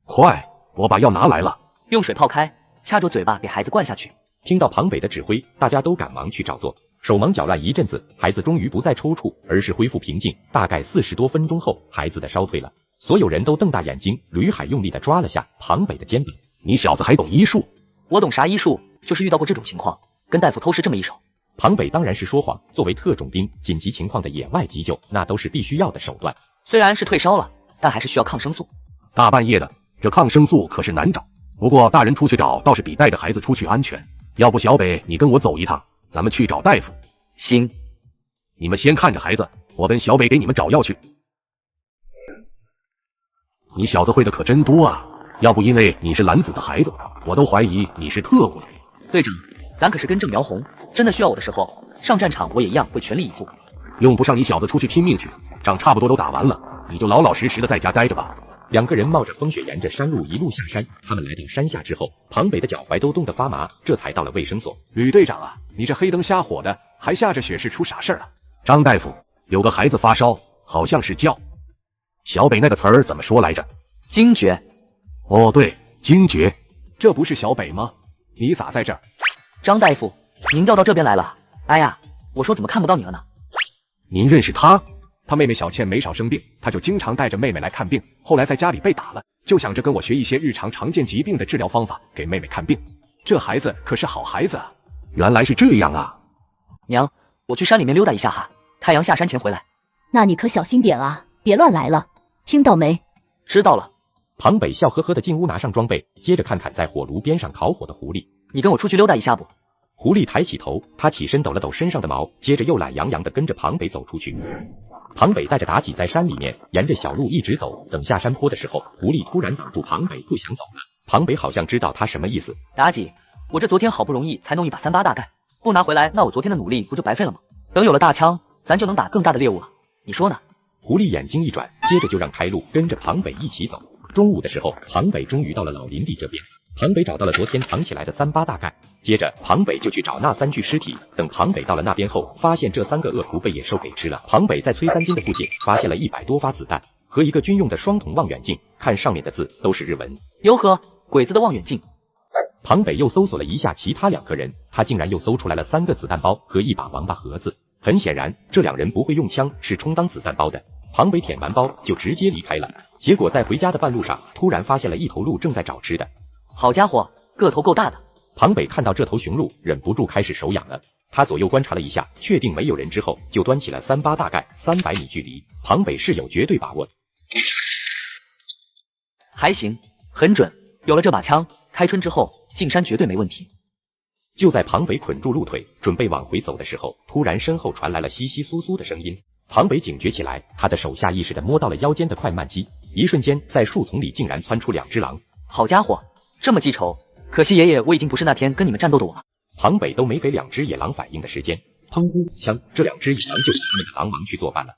快，我把药拿来了。用水泡开，掐住嘴巴给孩子灌下去。听到庞北的指挥，大家都赶忙去照做。手忙脚乱一阵子，孩子终于不再抽搐，而是恢复平静。大概40多分钟后，孩子的烧退了。所有人都瞪大眼睛，吕海用力地抓了下庞北的肩膀。你小子还懂医术？我懂啥医术？就是遇到过这种情况，跟大夫偷师这么一手。庞北当然是说谎，作为特种兵，紧急情况的野外急救，那都是必须要的手段。虽然是退烧了，但还是需要抗生素。大半夜的，这抗生素可是难找。不过大人出去找倒是比带着孩子出去安全。要不小北，你跟我走一趟，咱们去找大夫。行，你们先看着孩子，我跟小北给你们找药去。你小子会的可真多啊！要不因为你是蓝子的孩子，我都怀疑你是特务了。队长，咱可是根正苗红，真的需要我的时候，上战场我也一样会全力以赴。用不上你小子出去拼命去，仗差不多都打完了，你就老老实实的在家待着吧。两个人冒着风雪沿着山路一路下山。他们来到山下之后，庞北的脚踝都冻得发麻，这才到了卫生所。吕队长啊，你这黑灯瞎火的，还下着雪，是出啥事儿了？张大夫，有个孩子发烧，好像是叫小北，那个词儿怎么说来着？惊厥。哦，对，惊厥。这不是小北吗？你咋在这儿？张大夫，您调到这边来了。哎呀，我说怎么看不到你了呢？您认识他？他妹妹小倩没少生病，他就经常带着妹妹来看病。后来在家里被打了，就想着跟我学一些日常常见疾病的治疗方法，给妹妹看病。这孩子可是好孩子啊！原来是这样啊！娘，我去山里面溜达一下哈，太阳下山前回来。那你可小心点啊，别乱来了，听到没？知道了。庞北笑呵呵的进屋拿上装备，接着看看在火炉边上烤火的狐狸。你跟我出去溜达一下不？狐狸抬起头，他起身抖了抖身上的毛，接着又懒洋洋的跟着庞北走出去。庞北带着妲己在山里面沿着小路一直走，等下山坡的时候，狐狸突然挡住庞北，不想走了。庞北好像知道他什么意思。妲己，我这昨天好不容易才弄一把38大盖，不拿回来，那我昨天的努力不就白费了吗？等有了大枪，咱就能打更大的猎物了，你说呢？狐狸眼睛一转，接着就让开路，跟着庞北一起走。中午的时候，庞北终于到了老林地这边。庞北找到了昨天藏起来的38大盖，接着庞北就去找那3具尸体。等庞北到了那边后，发现这3个恶徒被野兽给吃了。庞北在崔三金的附近发现了100多发子弹和一个军用的双筒望远镜，看上面的字都是日文。哟呵，鬼子的望远镜。庞北又搜索了一下其他2个人，他竟然又搜出来了3个子弹包和1把王八盒子。很显然，这2人不会用枪，是充当子弹包的。庞北舔完包就直接离开了，结果在回家的半路上，突然发现了一头鹿正在找吃的。好家伙，个头够大的！庞北看到这头雄鹿，忍不住开始手痒了。他左右观察了一下，确定没有人之后，就端起了38大盖，300米距离，庞北是有绝对把握的。还行，很准。有了这把枪，开春之后进山绝对没问题。就在庞北捆住鹿腿，准备往回走的时候，突然身后传来了窸窸窣窣的声音。庞北警觉起来，他的手下意识地摸到了腰间的快慢机，一瞬间，在树丛里竟然窜出2只狼。好家伙，这么记仇，可惜爷爷我已经不是那天跟你们战斗的我了。庞北都没给2只野狼反应的时间，砰呼枪，这2只野狼就给他们的狼王去做饭了。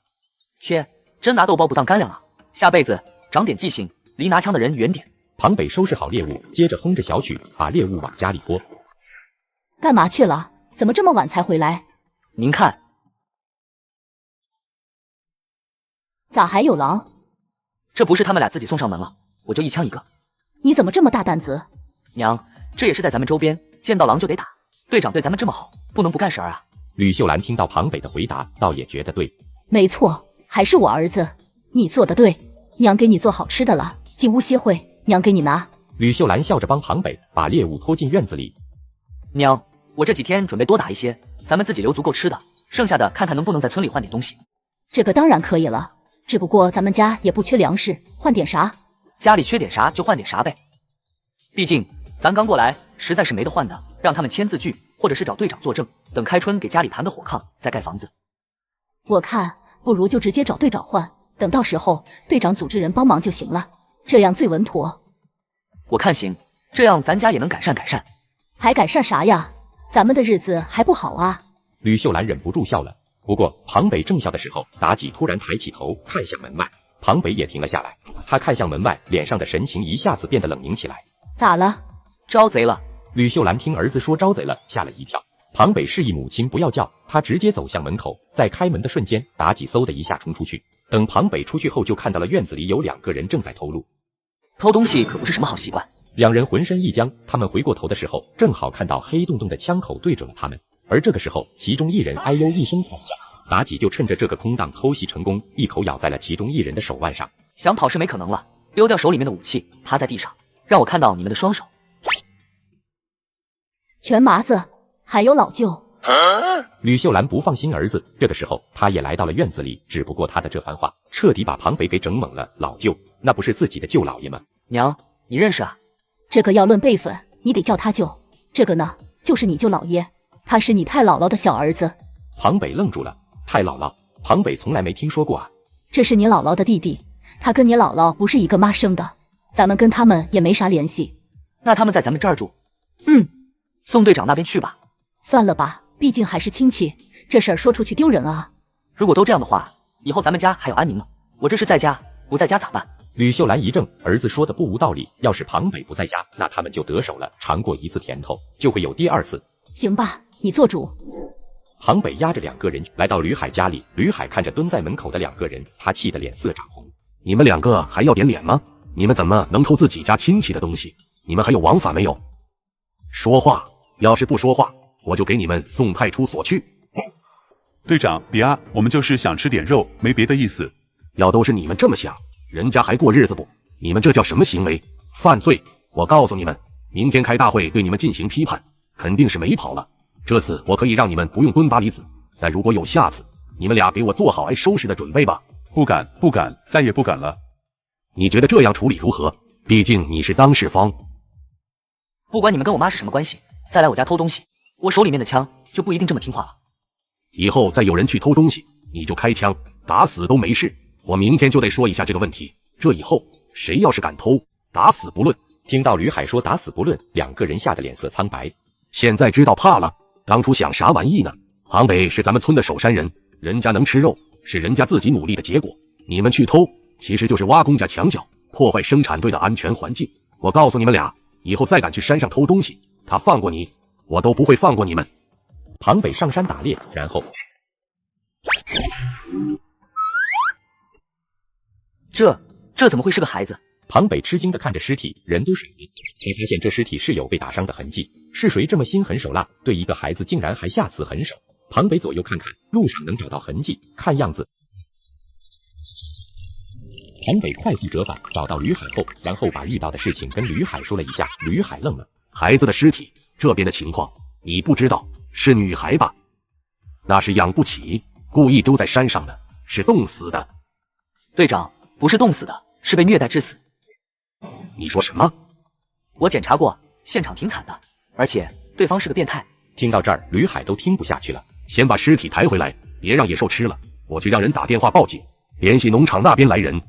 切，真拿豆包不当干粮啊！下辈子长点记性，离拿枪的人远点。庞北收拾好猎物，接着哼着小曲，把猎物往家里拖。干嘛去了？怎么这么晚才回来？您看，咋还有狼？这不是他们俩自己送上门了，我就一枪一个。你怎么这么大胆子？娘，这也是在咱们周边，见到狼就得打。队长对咱们这么好，不能不干事儿啊。吕秀兰听到庞北的回答，倒也觉得对。没错，还是我儿子，你做的对。娘给你做好吃的了，进屋歇会，娘给你拿。吕秀兰笑着帮庞北把猎物拖进院子里。娘，我这几天准备多打一些，咱们自己留足够吃的，剩下的看看能不能在村里换点东西。这个当然可以了，只不过咱们家也不缺粮食，换点啥？家里缺点啥就换点啥呗。毕竟咱刚过来，实在是没得换的，让他们签字据，或者是找队长作证，等开春给家里盘个火炕，再盖房子。我看不如就直接找队长换，等到时候队长组织人帮忙就行了，这样最稳妥。我看行，这样咱家也能改善改善。还改善啥呀？咱们的日子还不好啊！吕秀兰忍不住笑了。不过庞北正笑的时候，妲己突然抬起头看向门外，庞北也停了下来。他看向门外，脸上的神情一下子变得冷凝起来。咋了？招贼了！吕秀兰听儿子说招贼了，吓了一跳。庞北示意母亲不要叫，他直接走向门口，在开门的瞬间，妲己嗖的一下冲出去。等庞北出去后，就看到了院子里有2个人正在偷录。偷东西可不是什么好习惯。2人浑身一僵，他们回过头的时候，正好看到黑洞洞的枪口对准了他们。而这个时候，其中1人哎呦一声惨叫，妲己就趁着这个空档偷袭成功，一口咬在了其中1人的手腕上。想跑是没可能了，丢掉手里面的武器，趴在地上，让我看到你们的双手。全麻子，还有老舅。吕秀兰不放心儿子，这个时候他也来到了院子里，只不过他的这番话彻底把庞北给整懵了。老舅，那不是自己的舅老爷吗？娘，你认识啊？这个要论辈分，你得叫他舅。这个呢，就是你舅老爷，他是你太姥姥的小儿子。庞北愣住了，太姥姥，庞北从来没听说过啊。这是你姥姥的弟弟，他跟你姥姥不是一个妈生的，咱们跟他们也没啥联系。那他们在咱们这儿住？送队长那边去吧。算了吧，毕竟还是亲戚，这事儿说出去丢人啊。如果都这样的话，以后咱们家还有安宁吗？我这是在家，不在家咋办？吕秀兰一怔，儿子说的不无道理，要是庞北不在家，那他们就得手了，尝过一次甜头，就会有第2次。行吧，你做主。庞北押着2个人来到吕海家里，吕海看着蹲在门口的2个人，他气得脸色涨红。你们2个还要点脸吗？你们怎么能偷自己家亲戚的东西？你们还有王法没有？说话，要是不说话，我就给你们送派出所去。队长，别啊，我们就是想吃点肉，没别的意思。要都是你们这么想，人家还过日子不？你们这叫什么行为？犯罪！我告诉你们，明天开大会对你们进行批判，肯定是没跑了。这次我可以让你们不用蹲巴黎子，但如果有下次，你们俩给我做好挨收拾的准备吧。不敢，不敢，再也不敢了。你觉得这样处理如何？毕竟你是当事方。不管你们跟我妈是什么关系，再来我家偷东西，我手里面的枪就不一定这么听话了。以后再有人去偷东西，你就开枪，打死都没事。我明天就得说一下这个问题，这以后谁要是敢偷，打死不论。听到吕海说打死不论，2个人吓得脸色苍白。现在知道怕了，当初想啥玩意呢？庞北是咱们村的守山人，人家能吃肉，是人家自己努力的结果。你们去偷，其实就是挖公家墙角，破坏生产队的安全环境。我告诉你们俩，以后再敢去山上偷东西，他放过你，我都不会放过你们。庞北上山打猎，然后这怎么会是个孩子？庞北吃惊地看着尸体，人都傻了。他发现这尸体是有被打伤的痕迹，是谁这么心狠手辣，对一个孩子竟然还下此狠手？庞北左右看看，路上能找到痕迹，看样子。庞北快速折返，找到吕海后，然后把遇到的事情跟吕海说了一下。吕海愣了，孩子的尸体，这边的情况你不知道，是女孩吧？那是养不起，故意丢在山上的，是冻死的。队长，不是冻死的，是被虐待致死。你说什么？我检查过，现场挺惨的，而且对方是个变态。听到这儿，吕海都听不下去了，先把尸体抬回来，别让野兽吃了。我去让人打电话报警，联系农场那边来人。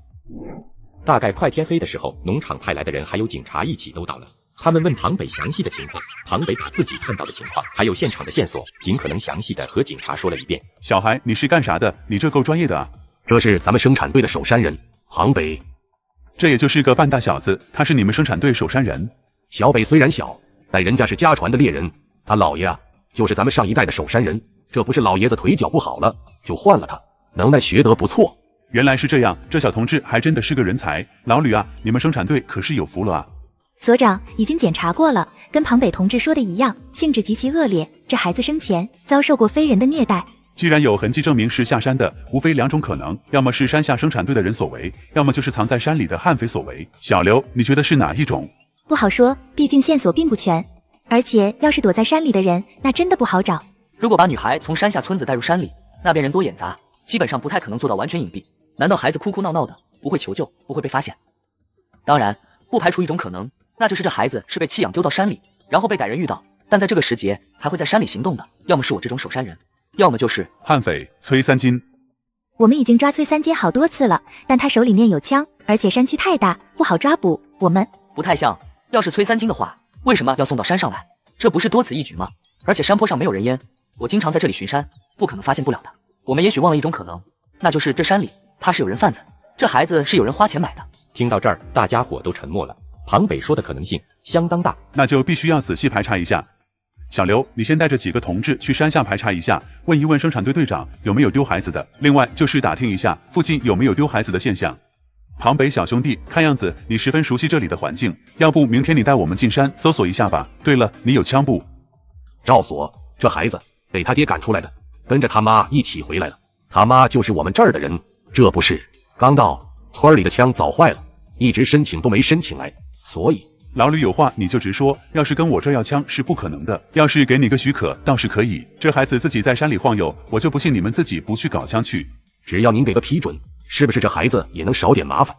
大概快天黑的时候，农场派来的人还有警察一起都到了。他们问庞北详细的情况，庞北把自己看到的情况还有现场的线索，尽可能详细的和警察说了一遍。小孩，你是干啥的？你这够专业的啊！这是咱们生产队的守山人，庞北。这也就是个半大小子，他是你们生产队守山人。小北虽然小，但人家是家传的猎人，他姥爷啊，就是咱们上一代的守山人。这不是老爷子腿脚不好了，就换了他，能耐学得不错。原来是这样，这小同志还真的是个人才。老吕啊，你们生产队可是有福了啊！所长已经检查过了，跟庞北同志说的一样，性质极其恶劣。这孩子生前遭受过非人的虐待。既然有痕迹证明是下山的，无非两种可能，要么是山下生产队的人所为，要么就是藏在山里的悍匪所为。小刘，你觉得是哪一种？不好说，毕竟线索并不全，而且要是躲在山里的人，那真的不好找。如果把女孩从山下村子带入山里，那边人多眼杂，基本上不太可能做到完全隐蔽。难道孩子哭哭闹闹的，不会求救，不会被发现？当然，不排除一种可能，那就是这孩子是被弃养丢到山里，然后被歹人遇到，但在这个时节还会在山里行动的，要么是我这种守山人，要么就是悍匪崔三金。我们已经抓崔三金好多次了，但他手里面有枪，而且山区太大，不好抓捕。我们不太像，要是崔三金的话，为什么要送到山上来？这不是多此一举吗？而且山坡上没有人烟，我经常在这里巡山，不可能发现不了的。我们也许忘了一种可能，那就是这山里怕是有人贩子，这孩子是有人花钱买的。听到这儿，大家伙都沉默了。庞北说的可能性相当大，那就必须要仔细排查一下。小刘，你先带着几个同志去山下排查一下，问一问生产队队长有没有丢孩子的，另外就是打听一下附近有没有丢孩子的现象。庞北小兄弟，看样子你十分熟悉这里的环境，要不明天你带我们进山搜索一下吧。对了，你有枪不？赵所，这孩子被他爹赶出来的，跟着他妈一起回来了。他妈就是我们这儿的人，这不是刚到村里的枪早坏了，一直申请都没申请来，所以老吕有话你就直说，要是跟我这要枪是不可能的，要是给你个许可倒是可以。这孩子自己在山里晃悠，我就不信你们自己不去搞枪去。只要您给个批准，是不是这孩子也能少点麻烦？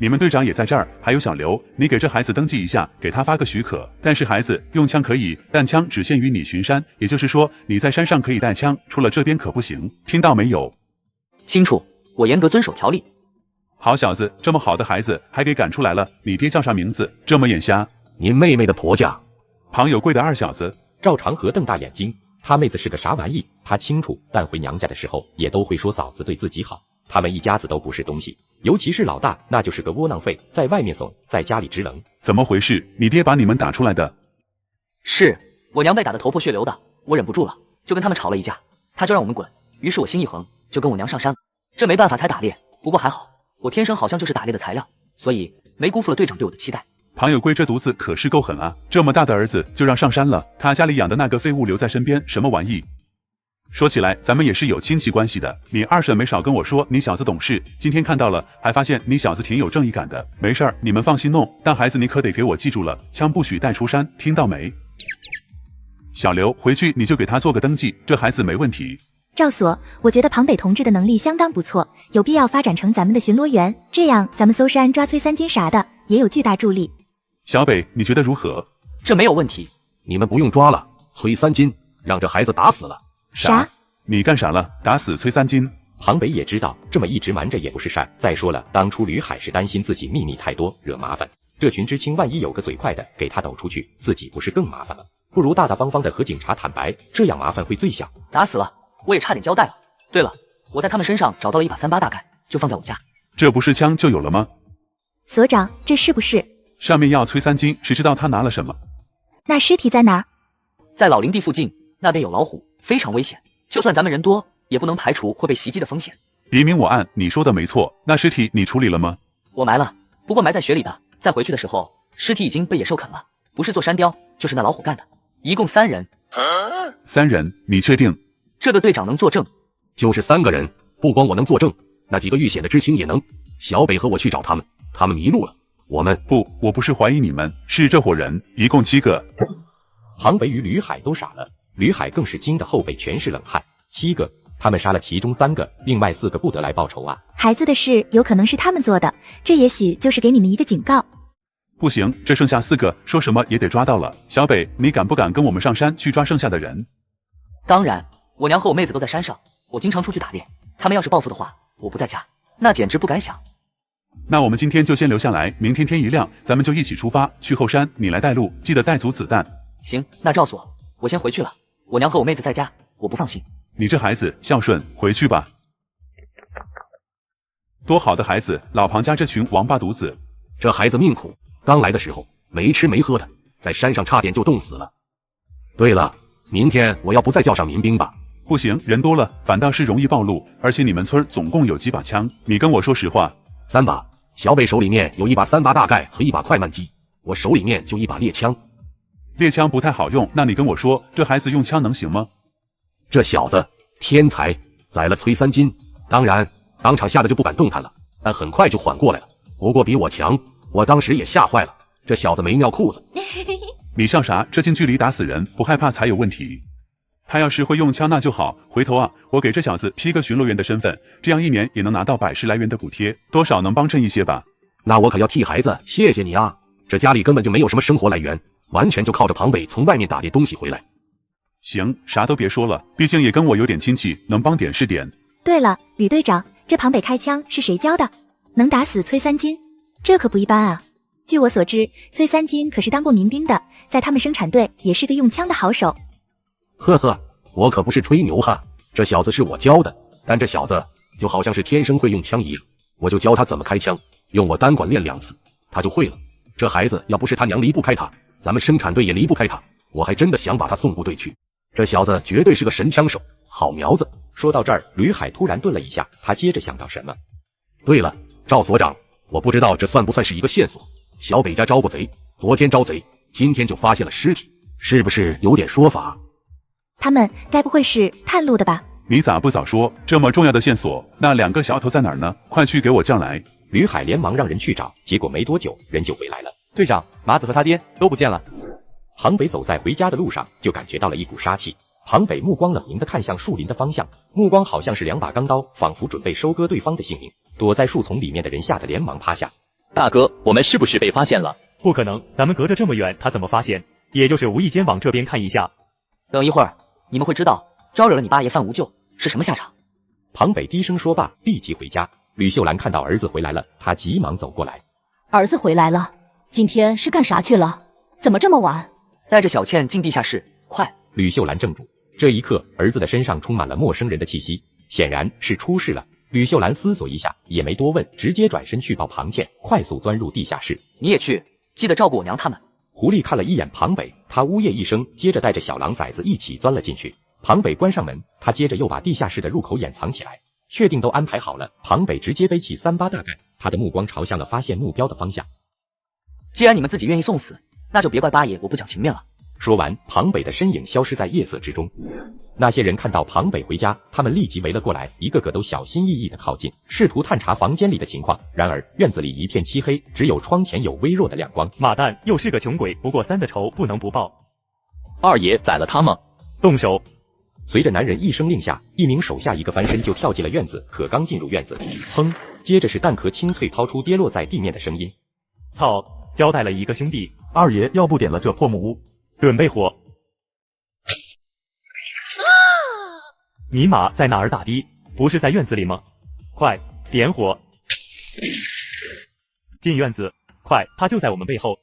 你们队长也在这儿，还有小刘，你给这孩子登记一下，给他发个许可。但是孩子用枪可以，但枪只限于你巡山，也就是说你在山上可以带枪，出了这边可不行，听到没有？清楚，我严格遵守条例。好小子，这么好的孩子还给赶出来了，你爹叫啥名字？这么眼瞎？您妹妹的婆家。庞有贵的二小子。赵长河瞪大眼睛，他妹子是个啥玩意？他清楚，但回娘家的时候也都会说嫂子对自己好。他们一家子都不是东西，尤其是老大，那就是个窝囊废，在外面怂，在家里支棱。怎么回事？你爹把你们打出来的？是我娘被打得头破血流的，我忍不住了，就跟他们吵了一架，他就让我们滚。于是我心一横，就跟我娘上山了。这没办法才打猎，不过还好，我天生好像就是打猎的材料，所以没辜负了队长对我的期待。庞有贵这犊子可是够狠啊！这么大的儿子就让上山了，他家里养的那个废物留在身边，什么玩意？说起来，咱们也是有亲戚关系的。你二婶没少跟我说你小子懂事，今天看到了，还发现你小子挺有正义感的。没事儿，你们放心弄，但孩子你可得给我记住了，枪不许带出山，听到没？小刘，回去你就给他做个登记，这孩子没问题。赵所，我觉得庞北同志的能力相当不错，有必要发展成咱们的巡逻员，这样咱们搜山抓崔三金啥的也有巨大助力。小北，你觉得如何？这没有问题。你们不用抓了，崔三金让这孩子打死了。啥？你干啥了？打死崔三金？庞北也知道这么一直瞒着也不是善。再说了，当初吕海是担心自己秘密太多惹麻烦，这群知青万一有个嘴快的给他抖出去，自己不是更麻烦了？不如大大方方的和警察坦白，这样麻烦会最小。打死了，我也差点交代了。对了，我在他们身上找到了一把38，大概就放在我家。这不是枪就有了吗？所长，这是不是？上面要崔三金，谁知道他拿了什么？那尸体在哪儿？在老林地附近，那边有老虎，非常危险。就算咱们人多，也不能排除会被袭击的风险。别明我暗，你说的没错。那尸体你处理了吗？我埋了，不过埋在雪里的。在回去的时候，尸体已经被野兽啃了，不是做山雕，就是那老虎干的。一共3人。3人？你确定？这个队长能作证。就是3个人，不光我能作证，那几个遇险的知青也能。小北和我去找他们，他们迷路了。我不是怀疑你们，是这伙人，一共7个。庞北与吕海都傻了，吕海更是惊得后背全是冷汗。7个，他们杀了其中3个，另外4个不得来报仇啊！孩子的事有可能是他们做的，这也许就是给你们一个警告。不行，这剩下4个，说什么也得抓到了。小北，你敢不敢跟我们上山去抓剩下的人？当然，我娘和我妹子都在山上，我经常出去打猎。他们要是报复的话，我不在家，那简直不敢想。那我们今天就先留下来，明天天一亮，咱们就一起出发去后山，你来带路，记得带足子弹。行，那照做，我先回去了。我娘和我妹子在家，我不放心。你这孩子孝顺，回去吧。多好的孩子，老庞家这群王八犊子。这孩子命苦，刚来的时候没吃没喝的，在山上差点就冻死了。对了，明天我要不再叫上民兵吧？不行，人多了反倒是容易暴露，而且你们村总共有几把枪？你跟我说实话。3把，小北手里面有一把3八大盖和一把快慢机，我手里面就一把猎枪。猎枪不太好用，那你跟我说，这孩子用枪能行吗？这小子天才，宰了崔3金，当然当场吓得就不敢动弹了，但很快就缓过来了。不过比我强，我当时也吓坏了。这小子没尿裤子。你笑啥？这近距离打死人不害怕才有问题。他要是会用枪那就好，回头啊，我给这小子批个巡逻员的身份，这样1年也能拿到110来元的补贴，多少能帮衬一些吧。那我可要替孩子谢谢你啊，这家里根本就没有什么生活来源，完全就靠着庞北从外面打点东西回来。行，啥都别说了，毕竟也跟我有点亲戚，能帮点是点。对了，吕队长，这庞北开枪是谁教的？能打死崔3金，这可不一般啊。据我所知，崔3金可是当过民兵的，在他们生产队也是个用枪的好手。呵呵，我可不是吹牛哈，这小子是我教的，但这小子就好像是天生会用枪一样，我就教他怎么开枪，用我单管练2次，他就会了。这孩子要不是他娘离不开他，咱们生产队也离不开他，我还真的想把他送部队去。这小子绝对是个神枪手，好苗子。说到这儿，吕海突然顿了一下，他接着想到什么。对了，赵所长，我不知道这算不算是一个线索。小北家招过贼，昨天招贼，今天就发现了尸体，是不是有点说法？他们该不会是探路的吧？你咋不早说？这么重要的线索，那2个小头在哪儿呢？快去给我叫来！吕海连忙让人去找，结果没多久人就回来了。队长，麻子和他爹都不见了。庞北走在回家的路上，就感觉到了一股杀气。庞北目光冷凝地看向树林的方向，目光好像是2把钢刀，仿佛准备收割对方的性命。躲在树丛里面的人吓得连忙趴下。大哥，我们是不是被发现了？不可能，咱们隔着这么远，他怎么发现？也就是无意间往这边看一下。等一会儿，你们会知道，招惹了你爸爷范无咎是什么下场。庞北低声说罢，立即回家。吕秀兰看到儿子回来了，她急忙走过来。儿子回来了，今天是干啥去了？怎么这么晚？带着小倩进地下室，快！吕秀兰怔住，这一刻，儿子的身上充满了陌生人的气息，显然是出事了。吕秀兰思索一下，也没多问，直接转身去抱庞倩，快速钻入地下室。你也去，记得照顾我娘他们。狐狸看了一眼庞北，他呜咽一声，接着带着小狼崽子一起钻了进去。庞北关上门，他接着又把地下室的入口掩藏起来。确定都安排好了，庞北直接背起3八大盖，他的目光朝向了发现目标的方向。既然你们自己愿意送死，那就别怪八爷我不讲情面了。说完，庞北的身影消失在夜色之中。那些人看到庞北回家，他们立即围了过来，一个个都小心翼翼地靠近，试图探查房间里的情况。然而院子里一片漆黑，只有窗前有微弱的亮光。马蛋又是个穷鬼，不过3的仇不能不报。二爷宰了他吗？动手！随着男人一声令下，一名手下一个翻身就跳进了院子。可刚进入院子，砰！接着是弹壳清脆抛出跌落在地面的声音。操！交代了一个兄弟，二爷要不点了这破木屋，准备火。尼玛，在哪儿打的？不是在院子里吗？快点火！进院子，快，他就在我们背后。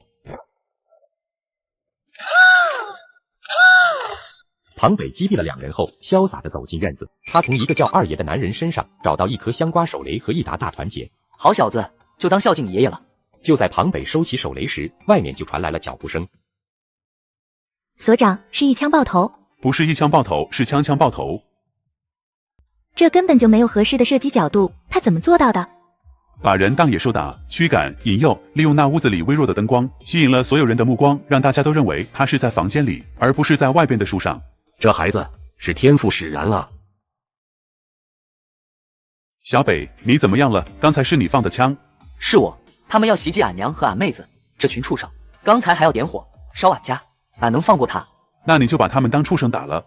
庞北击毙了2人后，潇洒地走进院子。他从一个叫二爷的男人身上找到一颗香瓜手雷和一沓大团结。好小子，就当孝敬你爷爷了。就在庞北收起手雷时，外面就传来了脚步声。所长，是一枪爆头？不是一枪爆头，是枪爆头。这根本就没有合适的射击角度，他怎么做到的？把人当野兽打，驱赶、引诱，利用那屋子里微弱的灯光，吸引了所有人的目光，让大家都认为他是在房间里，而不是在外边的树上。这孩子是天赋使然啊！小北，你怎么样了？刚才是你放的枪？是我，他们要袭击俺娘和俺妹子，这群畜生，刚才还要点火烧俺家，俺能放过他？那你就把他们当畜生打了。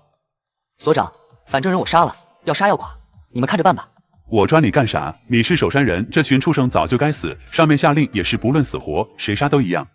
所长，反正人我杀了，要杀要剐，你们看着办吧。我抓你干啥？你是首山人，这群畜生早就该死，上面下令也是不论死活，谁杀都一样。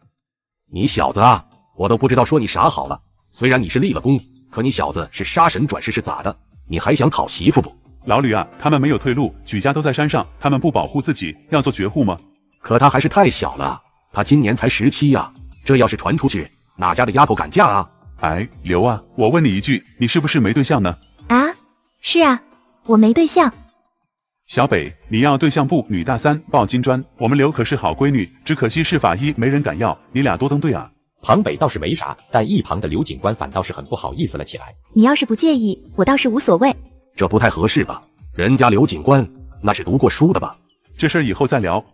你小子啊，我都不知道说你啥好了。虽然你是立了功，可你小子是杀神转世是咋的？你还想讨媳妇不？老吕啊，他们没有退路，举家都在山上，他们不保护自己，要做绝户吗？可他还是太小了，他今年才17呀，这要是传出去，哪家的丫头敢嫁啊？哎，刘啊，我问你一句，你是不是没对象呢？啊，是啊，我没对象。小北，你要对象不？女大三抱金砖，我们刘可是好闺女，只可惜是法医，没人敢要，你俩多登对啊。庞北倒是没啥，但一旁的刘警官反倒是很不好意思了起来。你要是不介意，我倒是无所谓。这不太合适吧？人家刘警官那是读过书的吧？这事儿以后再聊。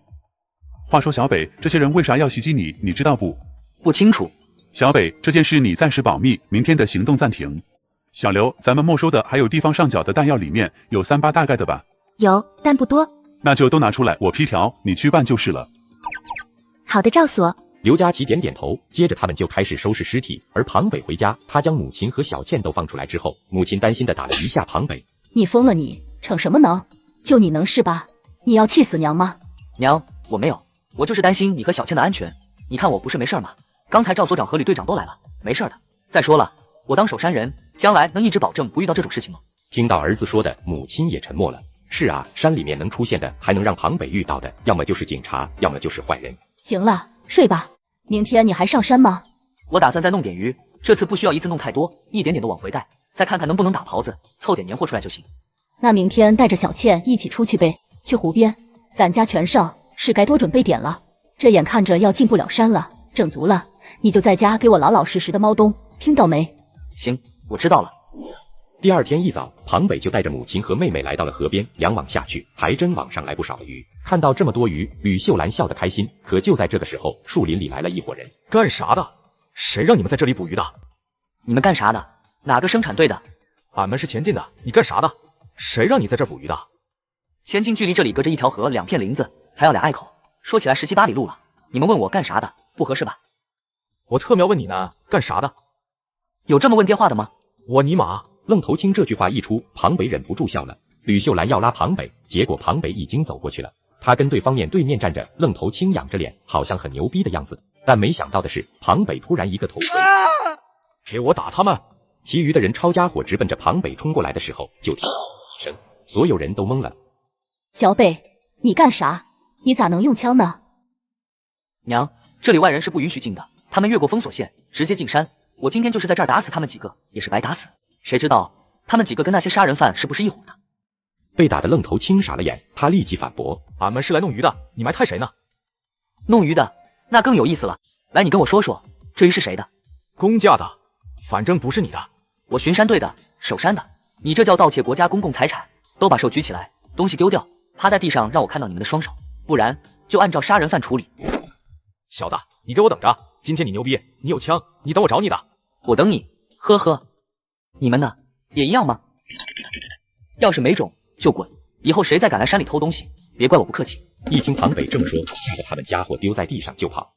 话说小北，这些人为啥要袭击你？你知道不？不清楚。小北，这件事你暂时保密，明天的行动暂停。小刘，咱们没收的还有地方上缴的弹药，里面有38大概的吧？有，但不多。那就都拿出来，我批条，你去办就是了。好的，赵所。刘佳琪点点头，接着他们就开始收拾尸体。而庞北回家，他将母亲和小倩都放出来之后，母亲担心的打了一下庞北：“你疯了你，逞什么能？就你能是吧？你要气死娘吗？”娘，我没有，我就是担心你和小倩的安全。你看我不是没事吗？刚才赵所长和吕队长都来了，没事的。再说了，我当守山人，将来能一直保证不遇到这种事情吗？听到儿子说的，母亲也沉默了。是啊，山里面能出现的，还能让庞北遇到的，要么就是警察，要么就是坏人。行了，睡吧。明天你还上山吗？我打算再弄点鱼，这次不需要一次弄太多，一点点的往回带，再看看能不能打狍子，凑点年货出来就行。那明天带着小倩一起出去呗，去湖边。咱家全上，是该多准备点了。这眼看着要进不了山了，整足了，你就在家给我老老实实的猫冬，听到没？行，我知道了。第二天一早，庞北就带着母亲和妹妹来到了河边，两网下去，还真网上来不少的鱼。看到这么多鱼，吕秀兰笑得开心。可就在这个时候，树林里来了一伙人。干啥的？谁让你们在这里捕鱼的？你们干啥的？哪个生产队的？俺们是前进的。你干啥的？谁让你在这儿捕鱼的？前进距离这里隔着一条河，2片林子，还要2隘口，说起来17、8里路了。你们问我干啥的，不合适吧？我特喵问你呢，干啥的？有这么问电话的吗？我尼玛！愣头青这句话一出，庞北忍不住笑了。吕秀兰要拉庞北，结果庞北已经走过去了。他跟对方面对面站着，愣头青仰着脸，好像很牛逼的样子。但没想到的是，庞北突然一个头回，给我打他们！其余的人抄家伙直奔着庞北冲过来的时候，就听一声，所有人都懵了。小北，你干啥？你咋能用枪呢？娘，这里外人是不允许进的，他们越过封锁线，直接进山。我今天就是在这儿打死他们几个，也是白打死。谁知道他们几个跟那些杀人犯是不是一伙的？被打的愣头青傻了眼，他立即反驳：“俺们是来弄鱼的，你埋汰谁呢？”弄鱼的，那更有意思了。来，你跟我说说，这鱼是谁的？公家的，反正不是你的。我巡山队的，守山的。你这叫盗窃国家公共财产！都把手举起来，东西丢掉，趴在地上，让我看到你们的双手，不然就按照杀人犯处理。小子，你给我等着！今天你牛逼，你有枪，你等我找你的。我等你，呵呵。你们呢，也一样吗？要是没种就滚！以后谁再敢来山里偷东西，别怪我不客气。一听庞北这么说，吓得他们家伙丢在地上就跑。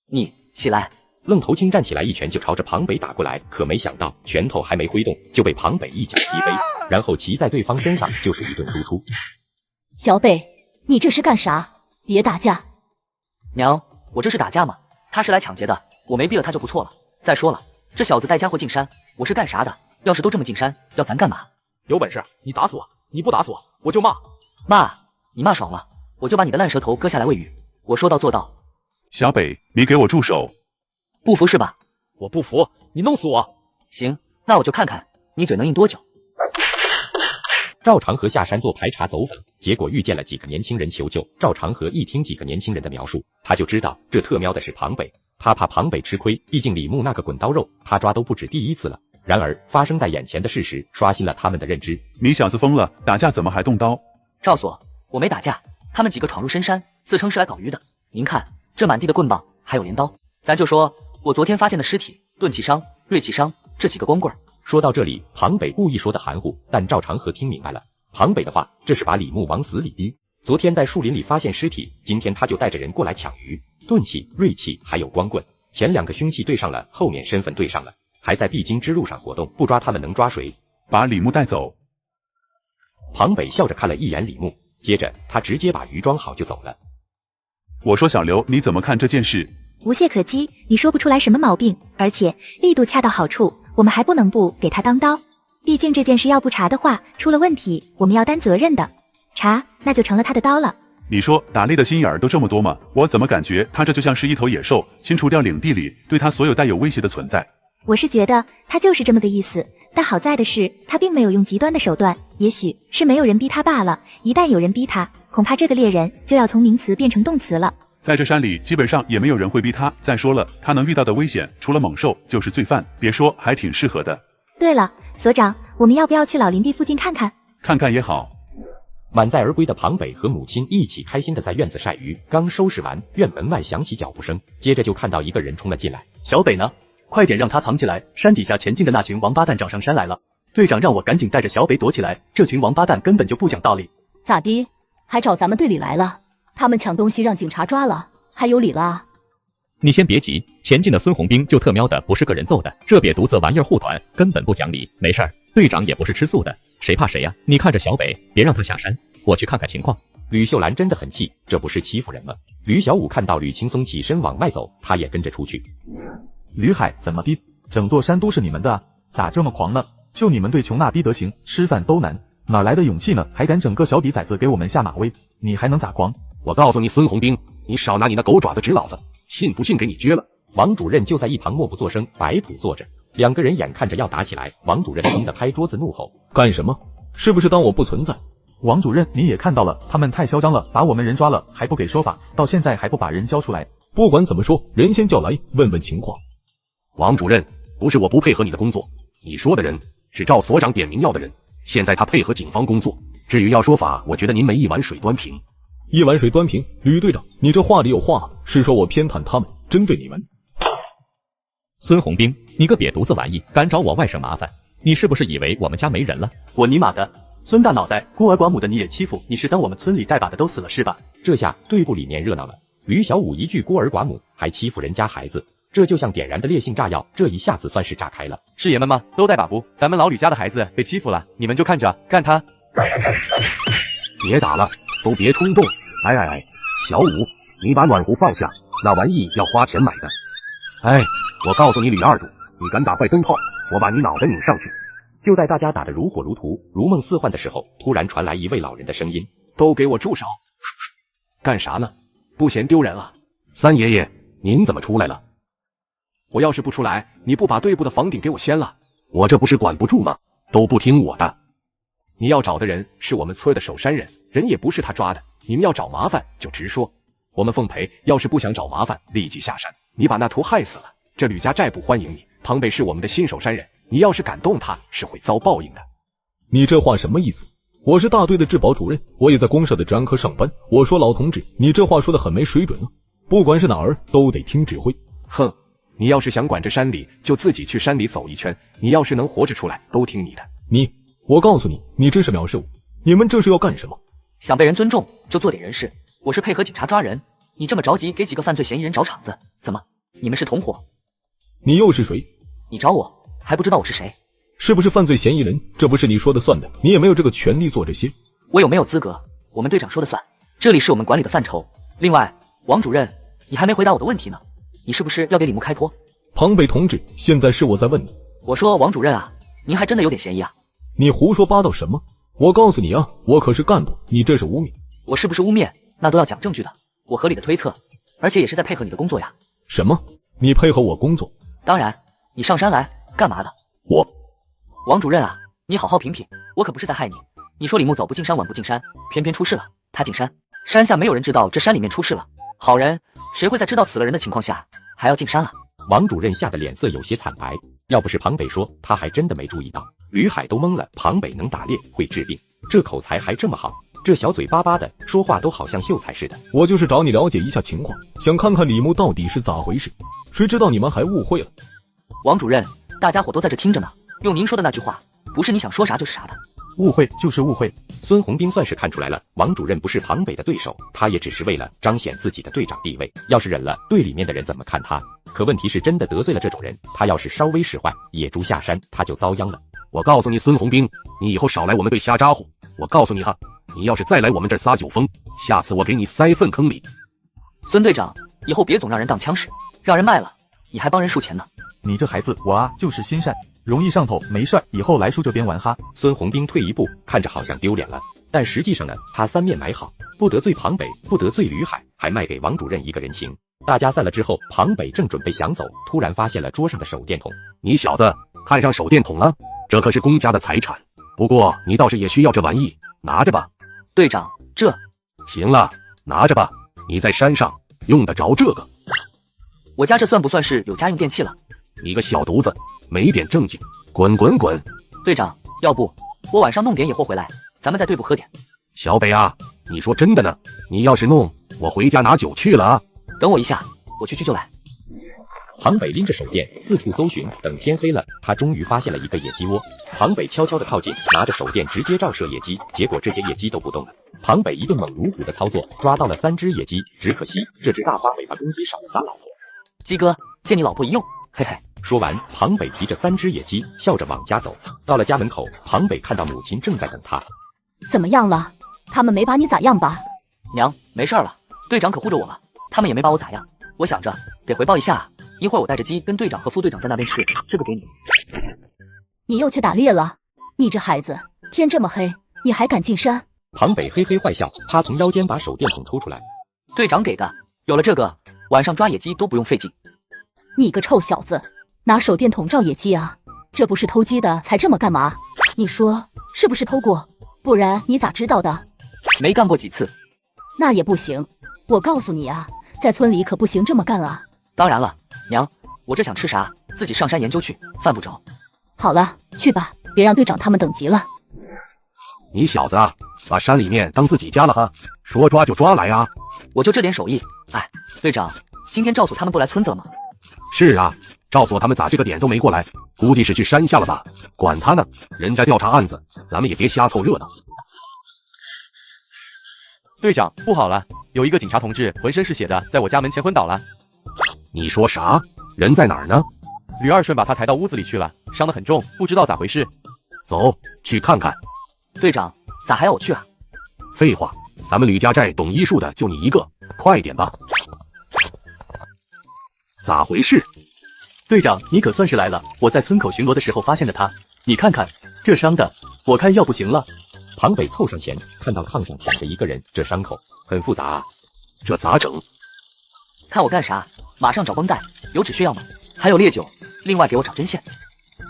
你起来！愣头青站起来，一拳就朝着庞北打过来，可没想到拳头还没挥动，就被庞北一脚踢飞，然后骑在对方身上就是一顿输出。小北，你这是干啥？别打架！娘，我这是打架吗？他是来抢劫的，我没毙了他就不错了。再说了，这小子带家伙进山，我是干啥的？要是都这么进山，要咱干嘛？有本事你打死我，你不打死我，我就骂。骂？你骂爽了，我就把你的烂舌头割下来喂鱼。我说到做到。小北，你给我住手！不服是吧？我不服，你弄死我！行，那我就看看你嘴能硬多久。赵长河下山做排查走访，结果遇见了几个年轻人求救。赵长河一听几个年轻人的描述，他就知道这特喵的是庞北。他怕庞北吃亏，毕竟李牧那个滚刀肉，他抓都不止第一次了。然而发生在眼前的事实刷新了他们的认知。你小子疯了，打架怎么还动刀？赵所，我没打架，他们几个闯入深山，自称是来搞鱼的。您看，这满地的棍棒，还有镰刀。咱就说我昨天发现的尸体，钝器伤、锐器伤，这几个光棍。说到这里，庞北故意说的含糊，但赵长河听明白了。庞北的话，这是把李牧往死里逼。昨天在树林里发现尸体，今天他就带着人过来抢鱼。钝器、锐器还有光棍，前2个凶器对上了，后面身份对上了，还在必经之路上活动，不抓他们能抓谁？把李牧带走。庞北笑着看了一眼李牧，接着他直接把鱼装好就走了。我说小刘，你怎么看这件事？无懈可击，你说不出来什么毛病，而且力度恰到好处，我们还不能不给他当刀。毕竟这件事要不查的话，出了问题我们要担责任的。查，那就成了他的刀了。你说打猎的心眼儿都这么多吗？我怎么感觉他这就像是一头野兽，清除掉领地里对他所有带有威胁的存在。我是觉得他就是这么个意思，但好在的是他并没有用极端的手段，也许是没有人逼他罢了。一旦有人逼他，恐怕这个猎人就要从名词变成动词了。在这山里基本上也没有人会逼他。再说了，他能遇到的危险除了猛兽就是罪犯，别说还挺适合的。对了，所长，我们要不要去老林地附近看看？看看也好。满载而归的庞北和母亲一起开心的在院子晒鱼，刚收拾完，院门外响起脚步声，接着就看到一个人冲了进来。小北呢？快点让他藏起来，山底下前进的那群王八蛋找上山来了。队长让我赶紧带着小北躲起来，这群王八蛋根本就不讲道理。咋的？还找咱们队里来了？他们抢东西让警察抓了，还有理了啊？你先别急，前进的孙红兵就特喵的不是个人揍的，这瘪犊子玩意儿护短，根本不讲理。没事儿，队长也不是吃素的，谁怕谁呀？你看着小北，别让他下山，我去看看情况。吕秀兰真的很气，这不是欺负人吗？吕小武看到吕青松起身往外走，他也跟着出去。吕海怎么逼？整座山都是你们的啊，咋这么狂呢？就你们队穷那逼德行，吃饭都难，哪来的勇气呢？还敢整个小底崽子给我们下马威，你还能咋狂？我告诉你孙红兵，你少拿你那狗爪子指老子，信不信给你撅了？王主任就在一旁默不作声，摆谱坐着。两个人眼看着要打起来，王主任猛地拍桌子怒吼：干什么？是不是当我不存在？王主任，你也看到了，他们太嚣张了，把我们人抓了还不给说法，到现在还不把人交出来。不管怎么说，人先叫来问问情况。王主任，不是我不配合你的工作，你说的人是赵所长点名要的人，现在他配合警方工作，至于要说法，我觉得您没一碗水端平。一碗水端平？吕队长，你这话里有话，是说我偏袒他们，针对你们？孙红兵，你个瘪犊子玩意，敢找我外甥麻烦，你是不是以为我们家没人了？我尼玛的！孙大脑袋，孤儿寡母的你也欺负？你是当我们村里带把的都死了是吧？这下队部里面热闹了，吕小武一句孤儿寡母，还欺负人家孩子，这就像点燃的烈性炸药，这一下子算是炸开了。是爷们吗？都带把不？咱们老吕家的孩子被欺负了，你们就看着干他！别打了，都别冲动。哎，小武，你把暖壶放下，那玩意要花钱买的。哎，我告诉你吕二主，你敢打坏灯泡，我把你脑袋拧上去。就在大家打得如火如荼、如梦似幻的时候，突然传来一位老人的声音：都给我住手！干啥呢？不嫌丢人啊？三爷爷，您怎么出来了？我要是不出来，你不把队部的房顶给我掀了？我这不是管不住吗？都不听我的。你要找的人是我们村的守山人，人也不是他抓的，你们要找麻烦就直说，我们奉陪。要是不想找麻烦，立即下山。你把那图害死了，这吕家寨不欢迎你。庞北是我们的新守山人，你要是敢动他，是会遭报应的。你这话什么意思？我是大队的治保主任，我也在公社的治安科上班。我说老同志，你这话说的很没水准啊！不管是哪儿，都得听指挥。哼，你要是想管这山里，就自己去山里走一圈。你要是能活着出来，都听你的。我告诉你，你真是藐视我！你们这是要干什么？想被人尊重，就做点人事。我是配合警察抓人，你这么着急给几个犯罪嫌疑人找场子，怎么？你们是同伙？你又是谁？你找我还不知道我是谁？是不是犯罪嫌疑人？这不是你说的算的，你也没有这个权利做这些。我有没有资格？我们队长说的算，这里是我们管理的范畴。另外，王主任，你还没回答我的问题呢，你是不是要给李牧开脱？庞北同志，现在是我在问你。我说王主任啊，您还真的有点嫌疑啊。你胡说八道什么？我告诉你啊，我可是干部，你这是污蔑。我是不是污蔑？那都要讲证据的。我合理的推测，而且也是在配合你的工作呀。什么？你配合我工作？当然，你上山来干嘛的？王主任啊，你好好品品，我可不是在害你。你说李牧走不进山，稳不进山，偏偏出事了，他进山，山下没有人知道这山里面出事了。好人谁会在知道死了人的情况下还要进山啊？王主任吓得脸色有些惨白，要不是庞北说，他还真的没注意到。吕海都懵了，庞北能打猎，会治病，这口才还这么好，这小嘴巴巴的，说话都好像秀才似的。我就是找你了解一下情况，想看看李牧到底是咋回事，谁知道你们还误会了。王主任，大家伙都在这听着呢，用您说的那句话，不是你想说啥就是啥的。误会就是误会。孙红兵算是看出来了，王主任不是庞北的对手，他也只是为了彰显自己的队长地位，要是忍了，队里面的人怎么看他？可问题是真的得罪了这种人，他要是稍微使坏，野猪下山，他就遭殃了。我告诉你孙红兵，你以后少来我们队瞎咋呼。我告诉你哈，你要是再来我们这儿撒酒疯，下次我给你塞粪坑里。孙队长，以后别总让人当枪使，让人卖了，你还帮人数钱呢。你这孩子，我啊就是心善，容易上头，没事儿以后来叔这边玩哈。孙红兵退一步，看着好像丢脸了，但实际上呢，他三面埋好，不得罪庞北，不得罪吕海，还卖给王主任一个人情。大家散了之后，庞北正准备想走，突然发现了桌上的手电筒。你小子看上手电筒了？这可是公家的财产。不过你倒是也需要这玩意，拿着吧。队长，这……行了，拿着吧。你在山上用得着这个？我家这算不算是有家用电器了？你个小犊子，没点正经，滚滚滚！队长，要不我晚上弄点野货回来，咱们在队部喝点。小北啊，你说真的呢？你要是弄，我回家拿酒去了啊！等我一下，我去就来。庞北拎着手电四处搜寻，等天黑了，他终于发现了一个野鸡窝。庞北悄悄地靠近，拿着手电直接照射野鸡，结果这些野鸡都不动了。庞北一顿猛如虎的操作，抓到了3只野鸡，只可惜这只大花尾巴公鸡少了仨老婆。鸡哥，借你老婆一用，嘿嘿。说完，庞北提着3只野鸡，笑着往家走。到了家门口，庞北看到母亲正在等他。怎么样了？他们没把你咋样吧？娘，没事了，队长可护着我了，他们也没把我咋样。我想着得回报一下，一会儿我带着鸡跟队长和副队长在那边吃，这个给你。你又去打猎了？你这孩子，天这么黑，你还敢进山？庞北嘿嘿坏笑，他从腰间把手电筒抽出来。队长给的，有了这个，晚上抓野鸡都不用费劲。你个臭小子，拿手电筒照野鸡啊？这不是偷鸡的才这么干嘛？你说是不是偷过？不然你咋知道的？没干过几次。那也不行，我告诉你啊，在村里可不行这么干啊。当然了，娘，我这想吃啥，自己上山研究去，犯不着。好了，去吧，别让队长他们等急了。你小子啊，把山里面当自己家了哈，说抓就抓来啊！我就这点手艺。哎，队长，今天赵所他们不来村子了吗？是啊，赵所他们咋这个点都没过来？估计是去山下了吧？管他呢，人家调查案子，咱们也别瞎凑热闹。队长，不好了，有一个警察同志浑身是血的，在我家门前昏倒了。你说啥？人在哪儿呢？吕二顺把他抬到屋子里去了，伤得很重，不知道咋回事。走，去看看。队长，咋还要我去啊？废话，咱们吕家寨懂医术的就你一个，快点吧。咋回事？队长，你可算是来了！我在村口巡逻的时候发现的他，你看看这伤的，我看要不行了。庞北凑上前，看到炕上躺着一个人，这伤口很复杂啊，这咋整？看我干啥？马上找绷带，有止血药吗？还有烈酒，另外给我找针线。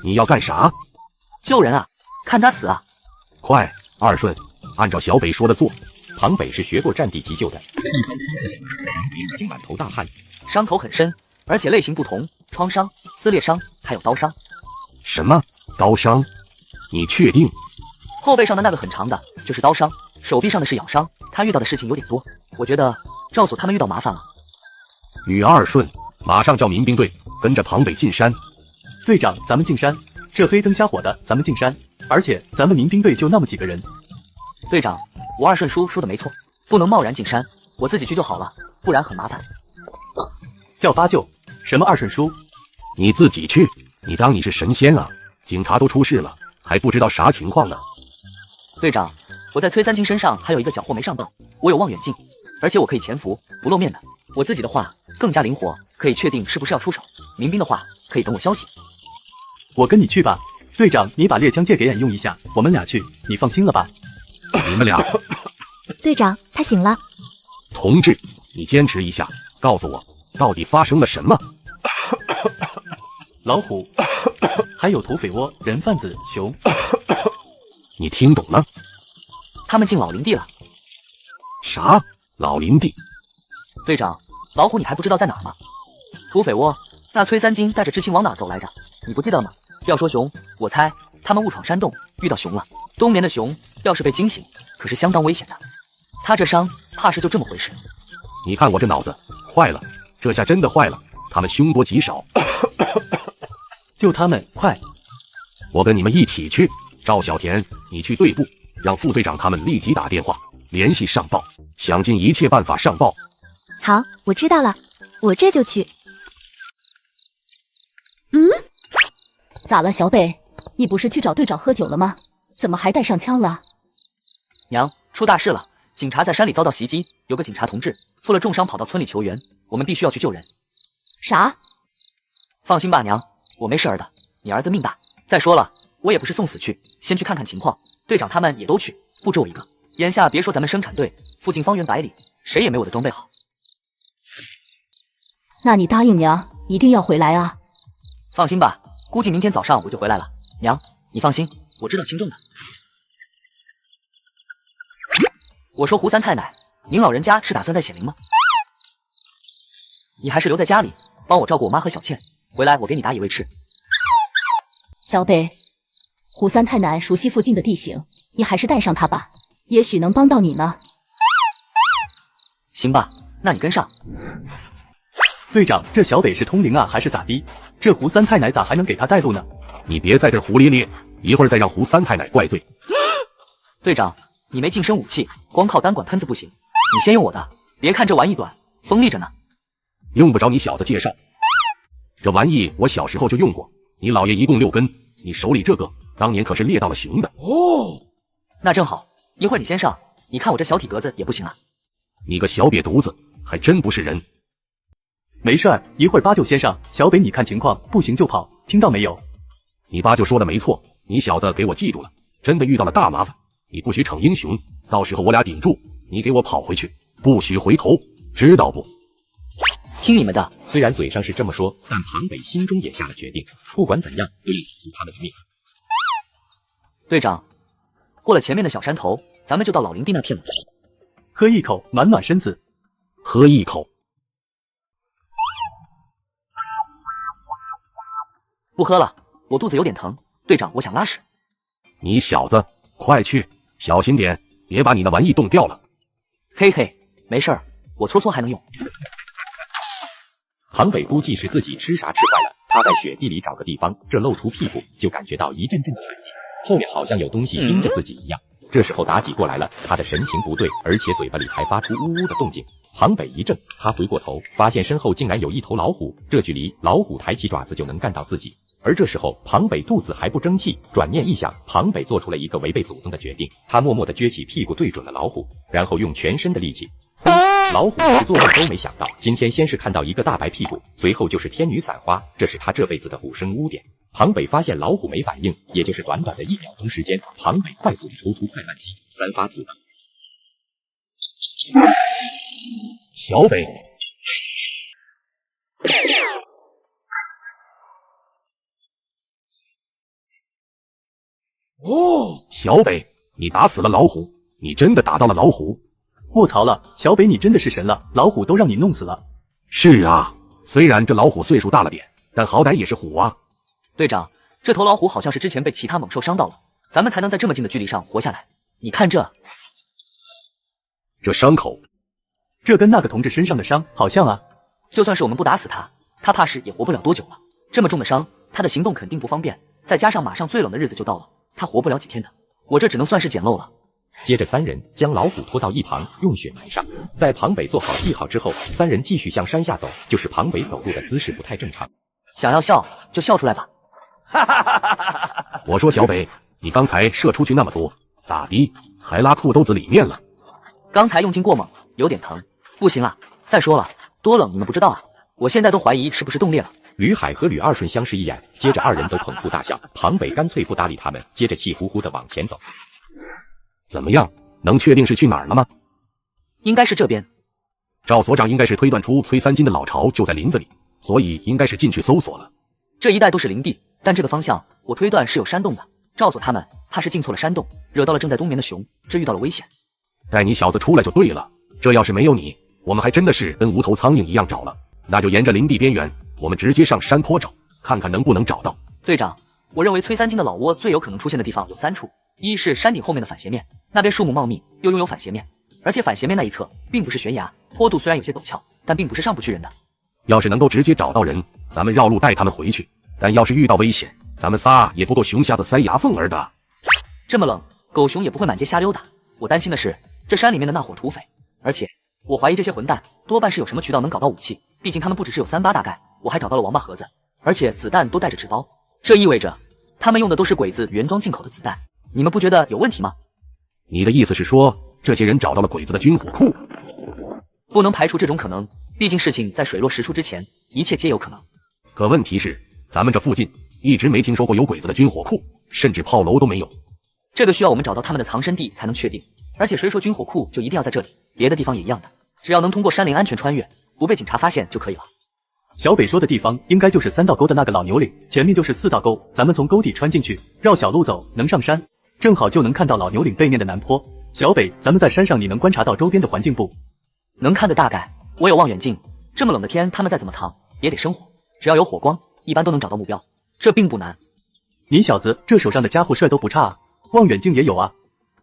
你要干啥？救人啊！看他死啊！快，二顺，按照小北说的做。庞北是学过战地急救的，一方冲下来，庞北已经满头大汗，伤口很深，而且类型不同，创伤、撕裂伤，还有刀伤。什么刀伤？你确定？后背上的那个很长的，就是刀伤；手臂上的是咬伤。他遇到的事情有点多，我觉得赵所他们遇到麻烦了。吕二顺，马上叫民兵队跟着庞北进山。队长，咱们进山，这黑灯瞎火的，咱们进山，而且咱们民兵队就那么几个人。队长，我二顺叔说的没错，不能贸然进山，我自己去就好了，不然很麻烦。叫八舅？什么二顺叔？你自己去，你当你是神仙啊？警察都出事了，还不知道啥情况呢。队长，我在崔三清身上还有一个缴获没上报，我有望远镜，而且我可以潜伏不露面的。我自己的话更加灵活，可以确定是不是要出手。民兵的话可以等我消息。我跟你去吧，队长，你把猎枪借给俺用一下，我们俩去，你放心了吧？你们俩。队长，他醒了。同志，你坚持一下，告诉我到底发生了什么？老虎，还有土匪窝、人贩子、熊。你听懂了？他们进老林地了。啥？老林地？队长，老虎你还不知道在哪儿吗？土匪窝，那崔三金带着知青往哪走来着？你不记得吗？要说熊，我猜他们误闯山洞，遇到熊了。冬眠的熊要是被惊醒，可是相当危险的。他这伤怕是就这么回事。你看我这脑子坏了，这下真的坏了。他们凶多吉少，救他们快！我跟你们一起去。赵小田，你去队部，让副队长他们立即打电话联系上报，想尽一切办法上报。好，我知道了，我这就去。咋了，小北？你不是去找队长喝酒了吗？怎么还带上枪了？娘，出大事了！警察在山里遭到袭击，有个警察同志负了重伤跑到村里求援，我们必须要去救人。啥？放心吧，娘，我没事儿的。你儿子命大。再说了，我也不是送死去，先去看看情况。队长他们也都去，不止我一个。眼下别说咱们生产队，附近方圆100里，谁也没我的装备好。那你答应娘，一定要回来啊！放心吧，估计明天早上我就回来了。娘，你放心，我知道轻重的。我说胡三太奶，您老人家是打算在显灵吗？你还是留在家里，帮我照顾我妈和小倩，回来我给你打野味吃。小北，胡三太奶熟悉附近的地形，你还是带上她吧，也许能帮到你呢。行吧，那你跟上。队长，这小北是通灵啊，还是咋的？这胡三太奶咋还能给他带路呢？你别在这胡咧咧，一会儿再让胡三太奶怪罪。队长，你没近身武器，光靠单管喷子不行，你先用我的。别看这玩意短，锋利着呢。用不着你小子介绍，这玩意我小时候就用过。你姥爷一共6根，你手里这个当年可是猎到了熊的。哦，那正好，一会儿你先上。你看我这小体格子也不行啊。你个小瘪犊子，还真不是人。没事儿，一会儿八舅先上。小北，你看情况，不行就跑，听到没有？你八舅说的没错，你小子给我记住了，真的遇到了大麻烦，你不许逞英雄，到时候我俩顶住，你给我跑回去，不许回头，知道不？听你们的。虽然嘴上是这么说，但庞北心中也下了决定，不管怎样都要保住他们的命。队长，过了前面的小山头，咱们就到老林地那片了。喝一口，暖暖身子。喝一口。不喝了，我肚子有点疼。队长，我想拉屎。你小子，快去，小心点，别把你那玩意冻掉了。嘿嘿，没事儿，我搓搓还能用。庞北估计是自己吃啥吃坏了，他在雪地里找个地方，这露出屁股就感觉到一阵阵的寒意，后面好像有东西盯着自己一样。这时候妲己过来了，他的神情不对，而且嘴巴里还发出呜呜的动静。庞北一怔，他回过头，发现身后竟然有一头老虎，这距离老虎抬起爪子就能干到自己。而这时候庞北肚子还不争气，转念一想，庞北做出了一个违背祖宗的决定，他默默地撅起屁股对准了老虎，然后用全身的力气。老虎是做梦都没想到，今天先是看到一个大白屁股，随后就是天女散花，这是他这辈子的虎生污点。庞北发现老虎没反应，也就是短短的1秒钟时间，庞北快速地抽出快慢击，3发子弹。小北，小北，你打死了老虎，你真的打到了老虎。卧槽了，小北你真的是神了，老虎都让你弄死了。是啊，虽然这老虎岁数大了点，但好歹也是虎啊。队长，这头老虎好像是之前被其他猛兽伤到了，咱们才能在这么近的距离上活下来。你看这伤口，这跟那个同志身上的伤好像啊。就算是我们不打死他，他怕是也活不了多久了。这么重的伤，他的行动肯定不方便，再加上马上最冷的日子就到了，他活不了几天的。我这只能算是捡漏了。接着3人将老虎拖到一旁，用血埋上。在庞北做好记号之后，3人继续向山下走，就是庞北走路的姿势不太正常。想要笑就笑出来吧。我说小北，你刚才射出去那么多，咋的？还拉裤兜子里面了？刚才用劲过猛，有点疼，不行了。再说了，多冷你们不知道啊，我现在都怀疑是不是冻裂了。吕海和吕二顺相视一眼，接着2人都捧腹大笑。庞北干脆不搭理他们，接着气呼呼地往前走。怎么样？能确定是去哪儿了吗？应该是这边。赵所长应该是推断出崔三金的老巢就在林子里，所以应该是进去搜索了。这一带都是林地，但这个方向我推断是有山洞的。赵所他们怕是进错了山洞，惹到了正在冬眠的熊，这遇到了危险。带你小子出来就对了，这要是没有你，我们还真的是跟无头苍蝇一样找了。那就沿着林地边缘，我们直接上山坡找，看看能不能找到。队长，我认为崔三金的老窝最有可能出现的地方有3处，一是山顶后面的反斜面，那边树木茂密，又拥有反斜面，而且反斜面那一侧并不是悬崖，坡度虽然有些陡峭，但并不是上不去人的。要是能够直接找到人，咱们绕路带他们回去，但要是遇到危险，咱们仨也不够熊瞎子塞牙缝儿的。这么冷，狗熊也不会满街瞎溜达。我担心的是这山里面的那伙土匪，而且我怀疑这些混蛋多半是有什么渠道能搞到武器，毕竟他们不只是有3把大盖，我还找到了王八盒子，而且子弹都带着纸包，这意味着他们用的都是鬼子原装进口的子弹。你们不觉得有问题吗？你的意思是说，这些人找到了鬼子的军火库？不能排除这种可能，毕竟事情在水落石出之前，一切皆有可能。可问题是，咱们这附近一直没听说过有鬼子的军火库，甚至炮楼都没有。这个需要我们找到他们的藏身地才能确定。而且谁说军火库就一定要在这里？别的地方也一样的，只要能通过山林安全穿越，不被警察发现就可以了。小北说的地方应该就是3道沟的那个老牛岭，前面就是4道沟，咱们从沟底穿进去，绕小路走，能上山，正好就能看到老牛岭背面的南坡。小北，咱们在山上你能观察到周边的环境不？能看得大概，我有望远镜。这么冷的天，他们再怎么藏也得生火，只要有火光，一般都能找到目标，这并不难。你小子这手上的家伙事儿都不差啊，望远镜也有啊。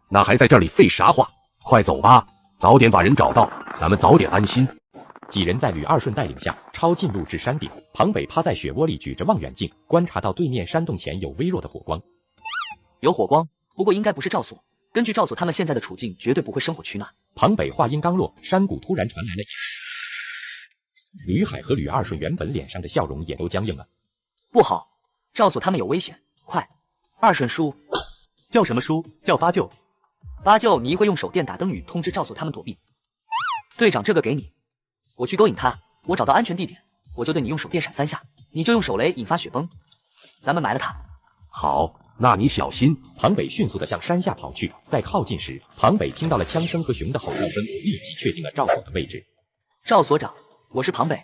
那还在这里废啥话？快走吧，早点把人找到，咱们早点安心。几人在吕二顺带领下抄近路至山顶，庞北趴在雪窝里举着望远镜，观察到对面山洞前有微弱的火光。有火光，不过应该不是赵所。根据赵所他们现在的处境，绝对不会生火取暖。庞北话音刚落，山谷突然传来了吕海和吕二顺原本脸上的笑容也都僵硬了。不好，赵所他们有危险！快，二顺叔，叫什么叔？叫八舅。八舅，你一会用手电打灯语通知赵所他们躲避。队长，这个给你。我去勾引他，我找到安全地点，我就对你用手电闪3下，你就用手雷引发雪崩，咱们埋了他。好，那你小心。庞北迅速地向山下跑去，在靠近时，庞北听到了枪声和熊的吼叫声，立即确定了赵所的位置。赵所长，我是庞北。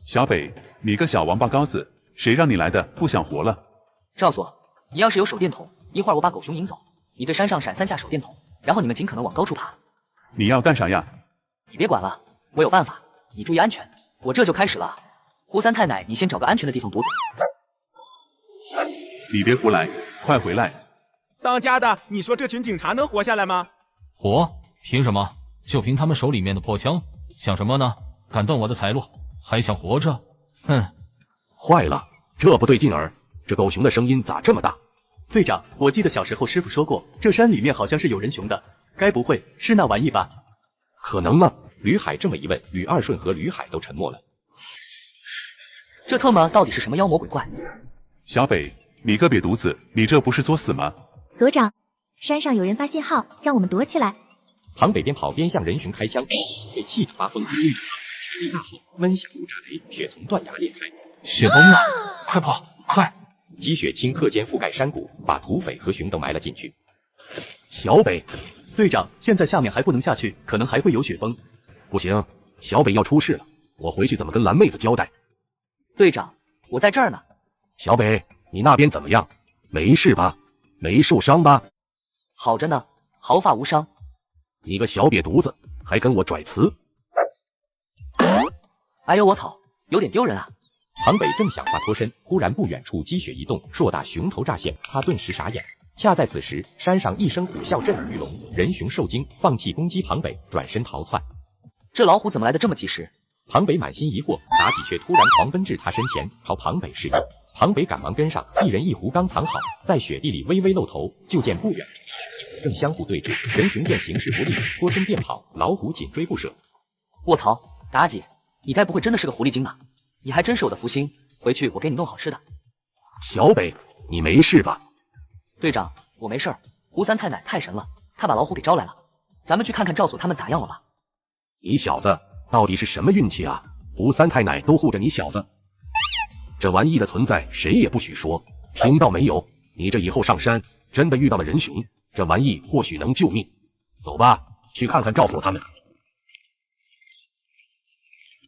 小北，你个小王八羔子，谁让你来的？不想活了？赵所，你要是有手电筒，一会儿我把狗熊引走，你对山上闪3下手电筒，然后你们尽可能往高处爬。你要干啥呀？你别管了，我有办法，你注意安全。我这就开始了。胡三太奶，你先找个安全的地方躲躲。你别胡来，快回来！当家的，你说这群警察能活下来吗？活？凭什么？就凭他们手里面的破枪？想什么呢？敢断我的财路，还想活着？哼！坏了，这不对劲儿，这狗熊的声音咋这么大？队长，我记得小时候师傅说过，这山里面好像是有人熊的，该不会是那玩意吧？可能吗？吕海这么一问，吕二顺和吕海都沉默了。这特么到底是什么妖魔鬼怪？小北，你个瘪犊子，你这不是作死吗？所长，山上有人发信号，让我们躲起来。庞北边跑边向人熊开枪，被气得发疯，力大吼，闷响如炸雷，血从断崖裂开。雪崩了，快跑，快！积雪顷刻间覆盖山谷，把土匪和熊都埋了进去。小北，队长，现在下面还不能下去，可能还会有雪崩。不行，小北要出事了，我回去怎么跟蓝妹子交代？队长，我在这儿呢。小北，你那边怎么样？没事吧？没受伤吧？好着呢，毫发无伤。你个小瘪犊子，还跟我拽词！哎呦我操，有点丢人啊！庞北正想发脱身，忽然不远处积雪一动，硕大熊头乍现，他顿时傻眼。恰在此时，山上一声虎啸震耳欲聋，人熊受惊，放弃攻击庞北，转身逃窜。这老虎怎么来的这么及时？庞北满心疑惑，妲己却突然狂奔至他身前，朝庞北示意。庞北赶忙跟上，一人一狐刚藏好，在雪地里微微露头，就见不远处一虎正相互对峙，人熊便形势不利，脱身便跑，老虎紧追不舍。卧槽，妲己，你该不会真的是个狐狸精吧？你还真是我的福星，回去我给你弄好吃的。小北，你没事吧？队长，我没事儿。胡三太奶太神了，他把老虎给招来了。咱们去看看赵所他们咋样了吧？你小子到底是什么运气啊？胡三太奶都护着你小子。这玩意的存在谁也不许说，听到没有？你这以后上山真的遇到了人熊，这玩意或许能救命。走吧，去看看赵所他们。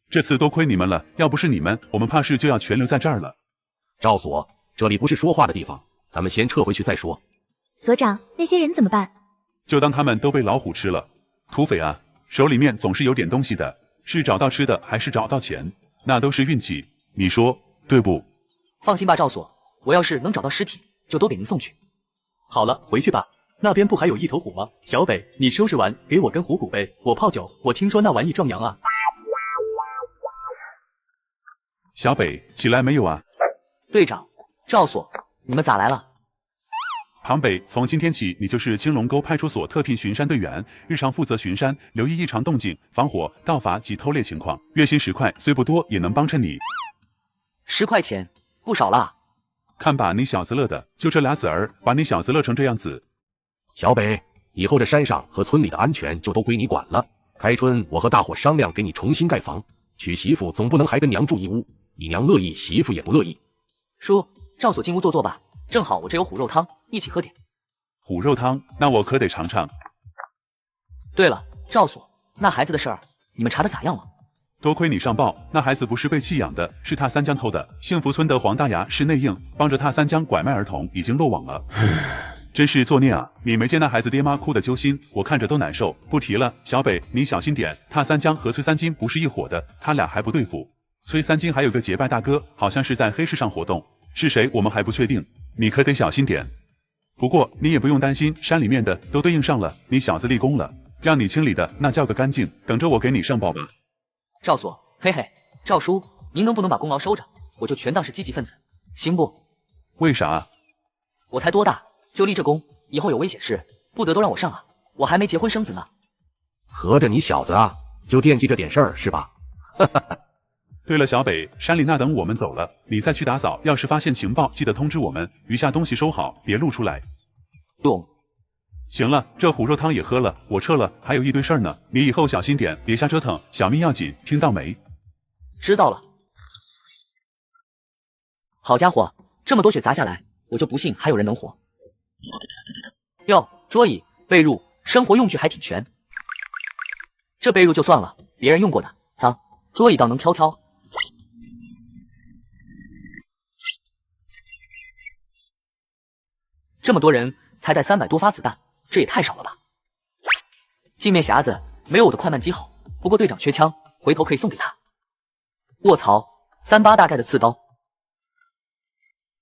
这次多亏你们了，要不是你们，我们怕是就要全留在这儿了。赵所，这里不是说话的地方，咱们先撤回去再说。所长，那些人怎么办？就当他们都被老虎吃了。土匪啊，手里面总是有点东西的，是找到吃的还是找到钱，那都是运气，你说对不？放心吧，赵所，我要是能找到尸体，就都给您送去。好了，回去吧。那边不还有一头虎吗？小北，你收拾完给我根虎骨呗，我泡酒。我听说那玩意壮阳啊。小北，起来没有啊？队长，赵所，你们咋来了？庞北，从今天起，你就是青龙沟派出所特聘巡山队员，日常负责巡山，留意异常动静，防火、盗伐及偷猎情况。月薪10块，虽不多，也能帮衬你。10块钱，不少啦。看把你小子乐的，就这俩子儿，把你小子乐成这样子。小北，以后这山上和村里的安全就都归你管了。开春我和大伙商量，给你重新盖房。娶媳妇总不能还跟娘住一屋，你娘乐意，媳妇也不乐意。叔，赵所进屋坐坐吧，正好我这有虎肉汤，一起喝点。虎肉汤，那我可得尝尝。对了，赵所，那孩子的事儿，你们查的咋样了？多亏你上报，那孩子不是被弃养的，是踏三江偷的。幸福村的黄大牙是内应，帮着踏三江拐卖儿童，已经落网了。真是作孽啊！你没见那孩子爹妈哭得揪心，我看着都难受。不提了，小北，你小心点。踏三江和崔三金不是一伙的，他俩还不对付。崔三金还有个结拜大哥，好像是在黑市上活动，是谁我们还不确定，你可得小心点。不过你也不用担心，山里面的都对应上了，你小子立功了，让你清理的那叫个干净。等着我给你上报吧。赵所，嘿嘿，赵叔，您能不能把功劳收着？我就全当是积极分子，行不？为啥？我才多大，就立这功，以后有危险事，不得都让我上啊！我还没结婚生子呢。合着你小子啊，就惦记这点事儿是吧？对了，小北，山里那等我们走了，你再去打扫，要是发现情报，记得通知我们。余下东西收好，别露出来。懂。行了，这虎肉汤也喝了，我撤了，还有一堆事儿呢，你以后小心点，别瞎折腾，小命要紧，听到没？知道了。好家伙，这么多血砸下来，我就不信还有人能活。哟，桌椅、被褥、生活用具还挺全。这被褥就算了，别人用过的，脏。桌椅倒能挑挑。这么多人才带300多发子弹，这也太少了吧？镜面匣子没有我的快慢机好，不过队长缺枪，回头可以送给他。卧槽，38大概的刺刀，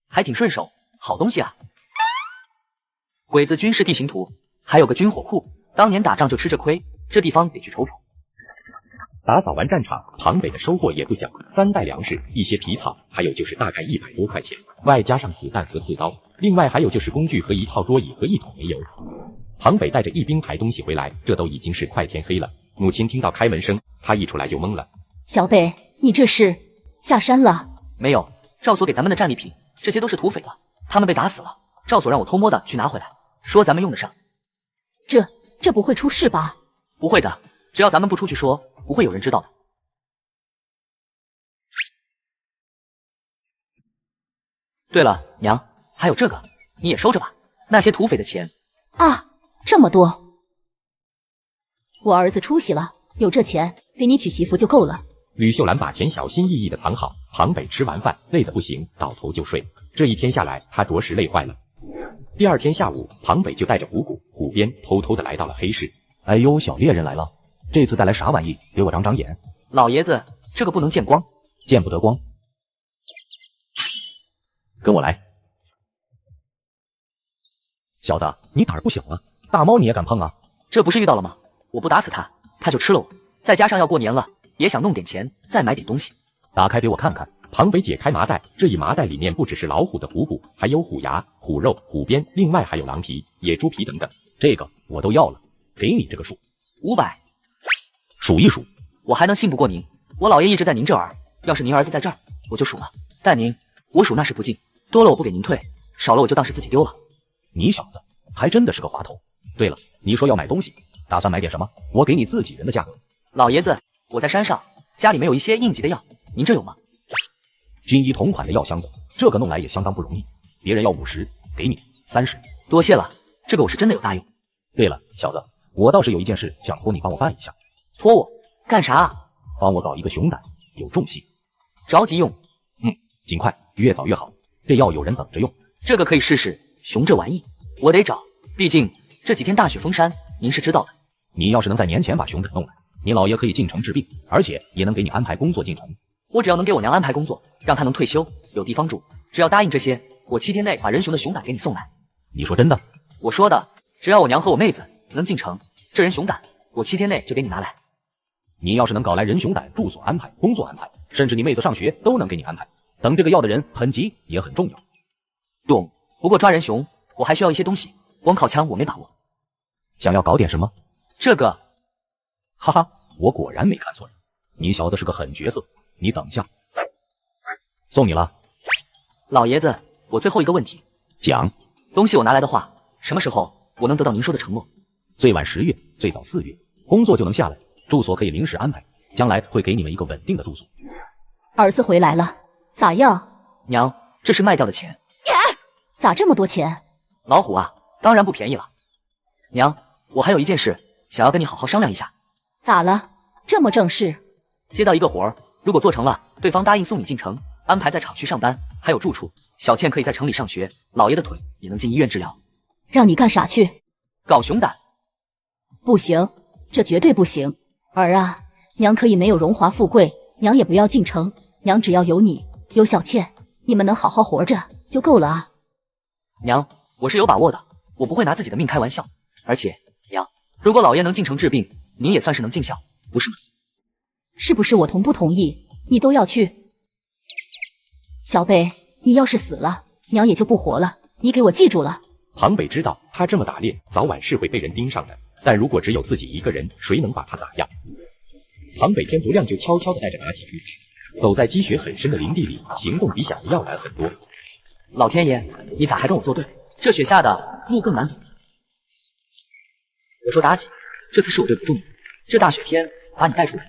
还挺顺手，好东西啊！鬼子军事地形图，还有个军火库，当年打仗就吃这亏，这地方得去瞅瞅。打扫完战场，庞北的收获也不小，3袋粮食，一些皮草，还有就是大概100多块钱，外加上子弹和刺刀，另外还有就是工具和一套桌椅和1桶煤油。庞北带着一兵抬东西回来，这都已经是快天黑了。母亲听到开门声，他一出来就懵了。小北，你这是下山了？没有，赵所给咱们的战利品，这些都是土匪的，他们被打死了，赵所让我偷摸的去拿回来，说咱们用得上。这不会出事吧？不会的，只要咱们不出去说，不会有人知道的。对了，娘，还有这个，你也收着吧。那些土匪的钱啊，这么多，我儿子出息了，有这钱给你娶媳妇就够了。吕秀兰把钱小心翼翼地藏好。庞北吃完饭累得不行，倒头就睡。这一天下来，他着实累坏了。第二天下午，庞北就带着虎鞭偷偷地来到了黑市。哎呦，小猎人来了，这次带来啥玩意？给我长长眼。老爷子，这个不能见光。见不得光。跟我来。小子，你胆儿不小啊，大猫你也敢碰啊？这不是遇到了吗？我不打死他，他就吃了我。再加上要过年了，也想弄点钱，再买点东西。打开给我看看。庞北解开麻袋，这一麻袋里面不只是老虎的虎骨，还有虎牙、虎肉、虎鞭，另外还有狼皮、野猪皮等等。这个我都要了，给你这个数。500。数一数。我还能信不过您？我老爷一直在您这儿，要是您儿子在这儿，我就数了。但您，我数那是不敬，多了我不给您退，少了我就当是自己丢了。你小子还真的是个滑头。对了，你说要买东西，打算买点什么？我给你自己人的价格。老爷子，我在山上，家里没有一些应急的药，您这有吗？军医同款的药箱子，这个弄来也相当不容易。别人要50，给你30。多谢了，这个我是真的有大用。对了，小子，我倒是有一件事想托你帮我办一下。托我干啥啊？帮我搞一个熊胆，有重戏。着急用。尽快，越早越好。这药有人等着用。这个可以试试，熊这玩意我得找，毕竟这几天大雪封山，您是知道的。你要是能在年前把熊胆弄来，你老爷可以进城治病，而且也能给你安排工作进城。我只要能给我娘安排工作，让她能退休，有地方住，只要答应这些，我7天内把人熊的熊胆给你送来。你说真的？我说的，只要我娘和我妹子能进城，这人熊胆我7天内就给你拿来。你要是能搞来人熊胆住所安排、工作安排，甚至你妹子上学都能给你安排。等这个药的人很急也很重要。懂。不过抓人熊我还需要一些东西，光靠枪我没把握。想要搞点什么？这个。哈哈，我果然没看错人，你小子是个狠角色。你等下，送你了。老爷子，我最后一个问题。讲。东西我拿来的话，什么时候我能得到您说的承诺？最晚10月，最早4月，工作就能下来，住所可以临时安排，将来会给你们一个稳定的住所。儿子回来了，咋样？娘，这是卖掉的钱。咋这么多钱？老虎啊，当然不便宜了。娘，我还有一件事，想要跟你好好商量一下。咋了？这么正式？接到一个活儿，如果做成了，对方答应送你进城，安排在厂区上班，还有住处。小倩可以在城里上学，老爷的腿也能进医院治疗。让你干啥去？搞熊胆。不行，这绝对不行。儿啊，娘可以没有荣华富贵，娘也不要进城，娘只要有你，有小倩，你们能好好活着就够了啊。娘，我是有把握的，我不会拿自己的命开玩笑。而且，娘，如果老爷能进城治病，您也算是能尽孝，不是吗？是不是我同不同意，你都要去？小北，你要是死了，娘也就不活了，你给我记住了。庞北知道他这么打猎，早晚是会被人盯上的，但如果只有自己一个人，谁能把他打样？庞北天不亮就悄悄地带着妲己走在积雪很深的林地里，行动比想的要难很多。老天爷，你咋还跟我作对？这雪下的路更难走。我说妲己，这次是我对不住你，这大雪天把你带出来。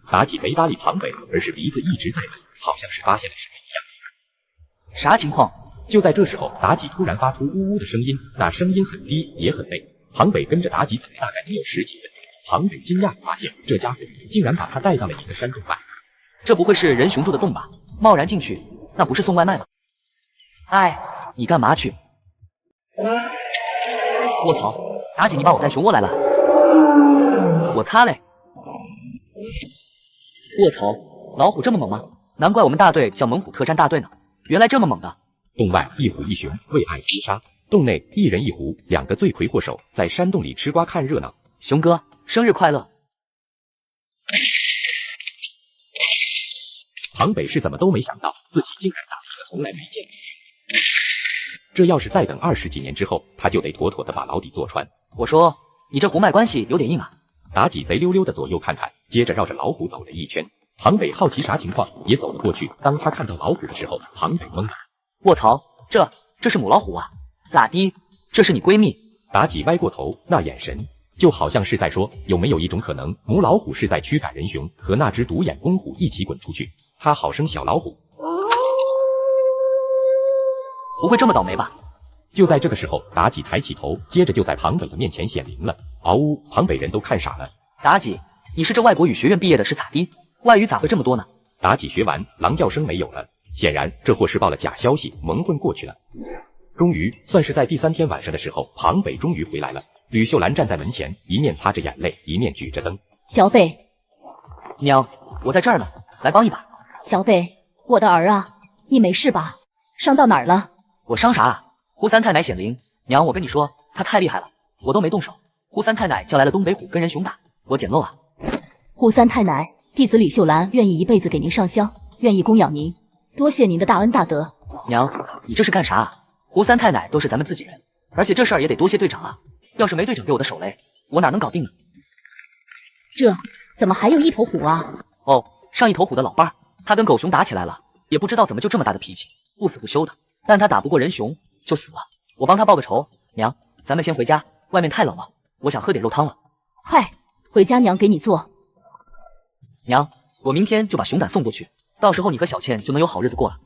妲己没搭理庞北，而是鼻子一直在闻，好像是发现了什么一样。啥情况？就在这时候，妲己突然发出呜呜的声音，那声音很低也很累。庞北跟着妲己走大概能有10几分钟，庞北惊讶地发现这家伙竟然把他带到了一个山洞外。这不会是人熊住的洞吧？贸然进去，那不是送外卖吗？哎，你干嘛去？卧槽，妲己你把我带熊窝来了！我擦嘞！卧槽，老虎这么猛吗？难怪我们大队叫猛虎特战大队呢，原来这么猛的。洞外一虎一熊为爱厮杀，洞内一人一狐2个罪魁祸首在山洞里吃瓜看热闹。熊哥，生日快乐！庞北是怎么都没想到，自己竟然打了一个从来没见过的熊。这要是再等20几年之后，他就得妥妥的把牢底坐穿。我说，你这狐脉关系有点硬啊。妲己贼溜溜的左右看看，接着绕着老虎走了一圈。庞北好奇啥情况，也走了过去。当他看到老虎的时候，庞北懵了。卧槽，这是母老虎啊？咋的？这是你闺蜜？妲己歪过头，那眼神就好像是在说，有没有一种可能，母老虎是在驱赶人熊，和那只独眼公虎一起滚出去，它好生小老虎。不会这么倒霉吧？就在这个时候，妲己抬起头，接着就在庞北的面前显灵了。嗷呜！庞北人都看傻了。妲己，你是这外国语学院毕业的，是咋的？外语咋会这么多呢？妲己学完，狼叫声没有了。显然，这货是报了假消息，蒙混过去了。终于，算是在第3天晚上的时候，庞北终于回来了。吕秀兰站在门前，一面擦着眼泪，一面举着灯。小北，娘，我在这儿呢，来帮一把。小北，我的儿啊，你没事吧？伤到哪儿了？我伤啥啊？胡三太奶显灵，娘，我跟你说，他太厉害了，我都没动手。胡三太奶叫来了东北虎跟人熊打，我捡漏啊。胡三太奶，弟子李秀兰愿意一辈子给您上香，愿意供养您，多谢您的大恩大德。娘，你这是干啥啊？胡三太奶都是咱们自己人，而且这事儿也得多谢队长啊。要是没队长给我的手雷，我哪能搞定呢？这怎么还有一头虎啊？哦，上一头虎的老伴儿，他跟狗熊打起来了，也不知道怎么就这么大的脾气，不死不休的。但他打不过人熊就死了，我帮他报个仇。娘，咱们先回家，外面太冷了，我想喝点肉汤了。快回家，娘给你做。娘，我明天就把熊胆送过去，到时候你和小倩就能有好日子过了。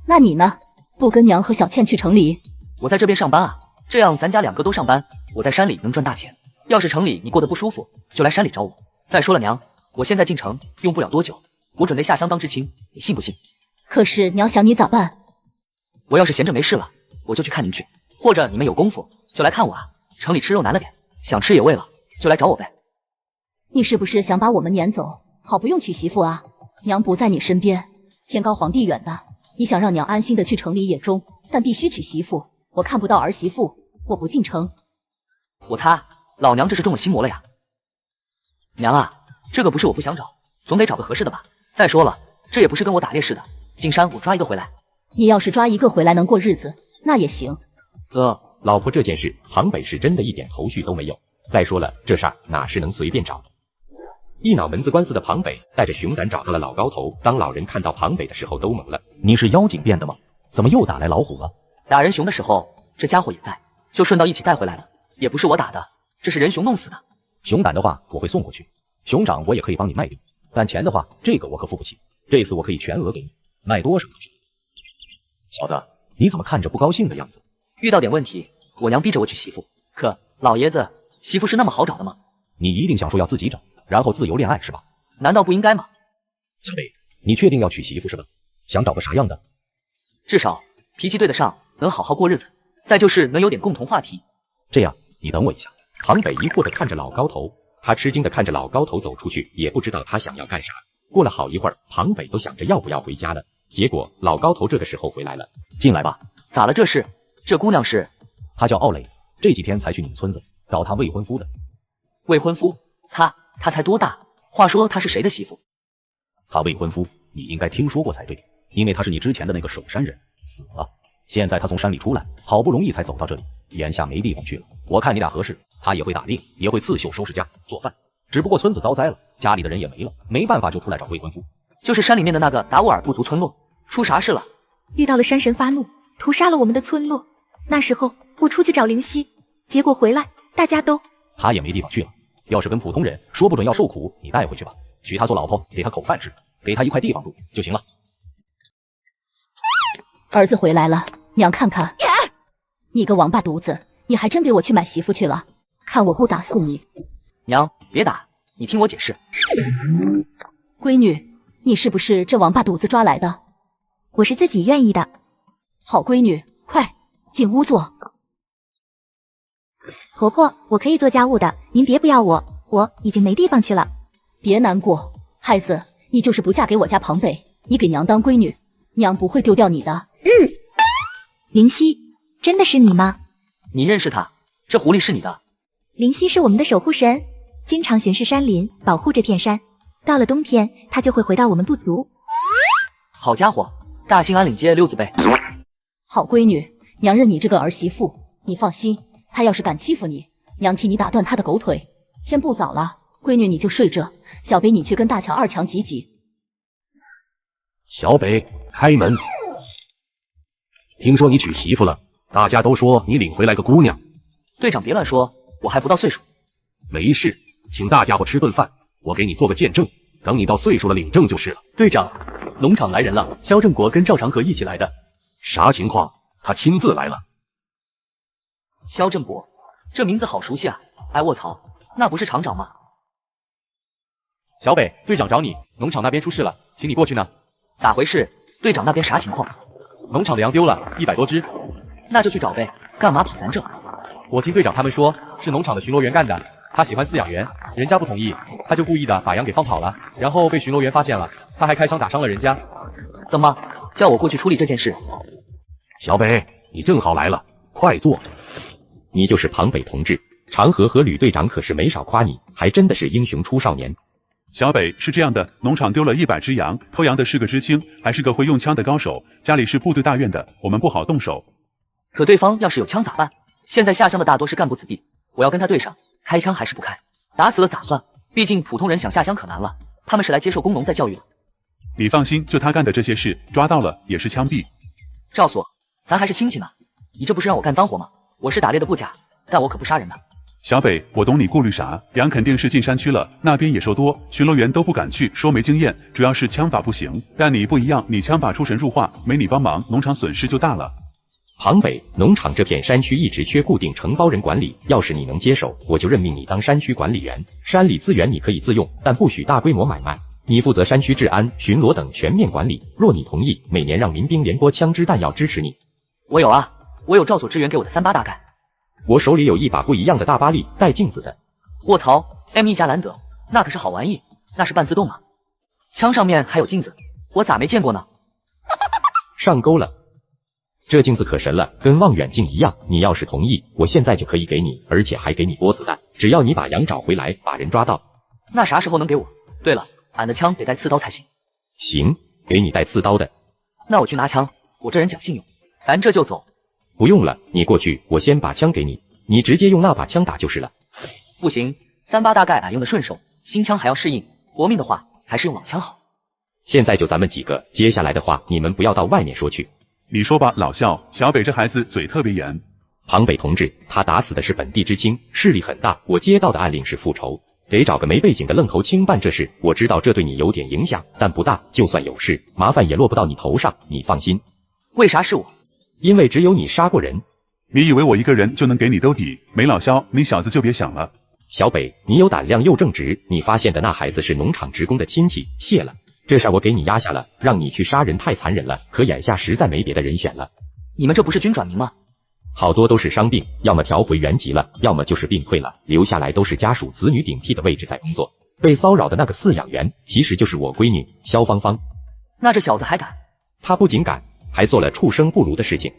那你呢？不跟娘和小倩去城里？我在这边上班啊，这样咱家2个都上班，我在山里能赚大钱。要是城里你过得不舒服，就来山里找我。再说了，娘，我现在进城用不了多久，我准备下乡当知青，你信不信？可是娘想你咋办？我要是闲着没事了，我就去看您去，或者你们有功夫就来看我啊。城里吃肉难了点，想吃野味了就来找我呗。你是不是想把我们撵走，好不用娶媳妇啊？娘不在你身边，天高皇帝远的，你想让娘安心的去城里野中，但必须娶媳妇。我看不到儿媳妇，我不进城。我擦，老娘这是中了心魔了呀！娘啊，这个不是我不想找，总得找个合适的吧。再说了，这也不是跟我打猎似的，进山我抓一个回来。你要是抓一个回来能过日子，那也行。老婆这件事，庞北是真的一点头绪都没有。再说了，这事儿哪是能随便找？一脑门子官司的庞北带着熊胆找到了老高头。当老人看到庞北的时候，都懵了。你是妖精变的吗？怎么又打来老虎了？打人熊的时候，这家伙也在，就顺道一起带回来了。也不是我打的，这是人熊弄死的。熊胆的话，我会送过去。熊掌我也可以帮你卖掉，但钱的话，这个我可付不起。这次我可以全额给你，卖多少都行。小子，你怎么看着不高兴的样子？遇到点问题，我娘逼着我娶媳妇。可老爷子，媳妇是那么好找的吗？你一定想说要自己整，然后自由恋爱是吧？难道不应该吗？小北，你确定要娶媳妇是吧？想找个啥样的？至少脾气对得上，能好好过日子，再就是能有点共同话题。这样，你等我一下。庞北疑惑地看着老高头，他吃惊地看着老高头走出去，也不知道他想要干啥。过了好一会儿，庞北都想着要不要回家了，结果老高头这个时候回来了。进来吧。咋了这是？这姑娘是？她叫奥蕾，这几天才去你们村子找她未婚夫的。未婚夫？她才多大？话说她是谁的媳妇？她未婚夫你应该听说过才对，因为他是你之前的那个守山人，死了。现在他从山里出来，好不容易才走到这里，眼下没地方去了。我看你俩合适，他也会打猎，也会刺绣、收拾家、做饭。只不过村子遭灾了，家里的人也没了，没办法就出来找未婚夫。就是山里面的那个达斡尔部族村落，出啥事了？遇到了山神发怒，屠杀了我们的村落。那时候我出去找灵犀，结果回来大家都……他也没地方去了。要是跟普通人，说不准要受苦，你带回去吧，娶她做老婆，给她口饭吃，给她一块地方住就行了。儿子回来了，娘看看。你个王八犊子，你还真给我去买媳妇去了，看我不打死你！娘，别打，你听我解释。闺女，你是不是这王八犊子抓来的？我是自己愿意的。好闺女，快进屋坐。婆婆，我可以做家务的，您别不要我，我已经没地方去了。别难过，孩子，你就是不嫁给我家庞北，你给娘当闺女，娘不会丢掉你的。灵犀，真的是你吗？你认识他？这狐狸是你的？灵犀是我们的守护神，经常巡视山林，保护这片山。到了冬天，他就会回到我们部族。好家伙，大兴安岭街6字辈。好闺女，娘认你这个儿媳妇，你放心，他要是敢欺负你，娘替你打断他的狗腿。天不早了，闺女你就睡着，小北你去跟大强、二强挤挤。小北，开门。听说你娶媳妇了，大家都说你领回来个姑娘。队长别乱说，我还不到岁数。没事，请大家伙吃顿饭，我给你做个见证，等你到岁数了领证就是了。队长，农场来人了，肖正国跟赵长河一起来的。啥情况？他亲自来了。肖正国，这名字好熟悉啊！哎，卧槽，那不是厂长吗？小北，队长找你，农场那边出事了，请你过去呢。咋回事？队长那边啥情况？农场的羊丢了100多只。那就去找呗，干嘛跑咱这？我听队长他们说是农场的巡逻员干的，他喜欢饲养员，人家不同意，他就故意的把羊给放跑了，然后被巡逻员发现了，他还开枪打伤了人家。怎么叫我过去处理这件事？小北，你正好来了，快坐。你就是庞北同志，长河和吕队长可是没少夸你，还真的是英雄出少年。小北，是这样的，农场丢了100只羊，偷羊的是个知青，还是个会用枪的高手，家里是部队大院的，我们不好动手。可对方要是有枪咋办？现在下乡的大多是干部子弟，我要跟他对上，开枪还是不开？打死了咋算？毕竟普通人想下乡可难了，他们是来接受工农再教育的。你放心，就他干的这些事，抓到了也是枪毙。赵所，咱还是亲戚呢，你这不是让我干脏活吗？我是打猎的不假，但我可不杀人的。小北，我懂你顾虑啥，羊肯定是进山区了，那边野兽多，巡逻员都不敢去，说没经验，主要是枪法不行。但你不一样，你枪法出神入化，没你帮忙，农场损失就大了。庞北，农场这片山区一直缺固定承包人管理，要是你能接手，我就任命你当山区管理员。山里资源你可以自用，但不许大规模买卖。你负责山区治安、巡逻等全面管理。若你同意，每年让民兵联拨枪支弹药支持你。我有啊，我有赵所支援给我的38大盖。我手里有一把不一样的大巴力，带镜子的。卧槽 ，M1加兰德，那可是好玩意，那是半自动吗？枪上面还有镜子，我咋没见过呢？上钩了，这镜子可神了，跟望远镜一样。你要是同意，我现在就可以给你，而且还给你拨子弹，只要你把羊找回来，把人抓到。那啥时候能给我？对了，俺的枪得带刺刀才行。行，给你带刺刀的。那我去拿枪，我这人讲信用，咱这就走。不用了，你过去，我先把枪给你，你直接用那把枪打就是了。不行，38大盖俺用的顺手，新枪还要适应，搏命的话还是用老枪好。现在就咱们几个，接下来的话你们不要到外面说去。你说吧，老肖，小北这孩子嘴特别严。庞北同志，他打死的是本地知青，势力很大，我接到的案令是复仇，得找个没背景的愣头青办这事。我知道这对你有点影响，但不大，就算有事，麻烦也落不到你头上，你放心。为啥是我？因为只有你杀过人。你以为我一个人就能给你兜底？没老肖，你小子就别想了。小北，你有胆量又正直，你发现的那孩子是农场职工的亲戚，谢了。这事儿我给你压下了，让你去杀人太残忍了，可眼下实在没别的人选了。你们这不是军转民吗？好多都是伤病，要么调回原籍了，要么就是病退了，留下来都是家属子女顶替的位置在工作。被骚扰的那个饲养员，其实就是我闺女肖芳芳。那这小子还敢？他不仅敢，还做了畜生不如的事情。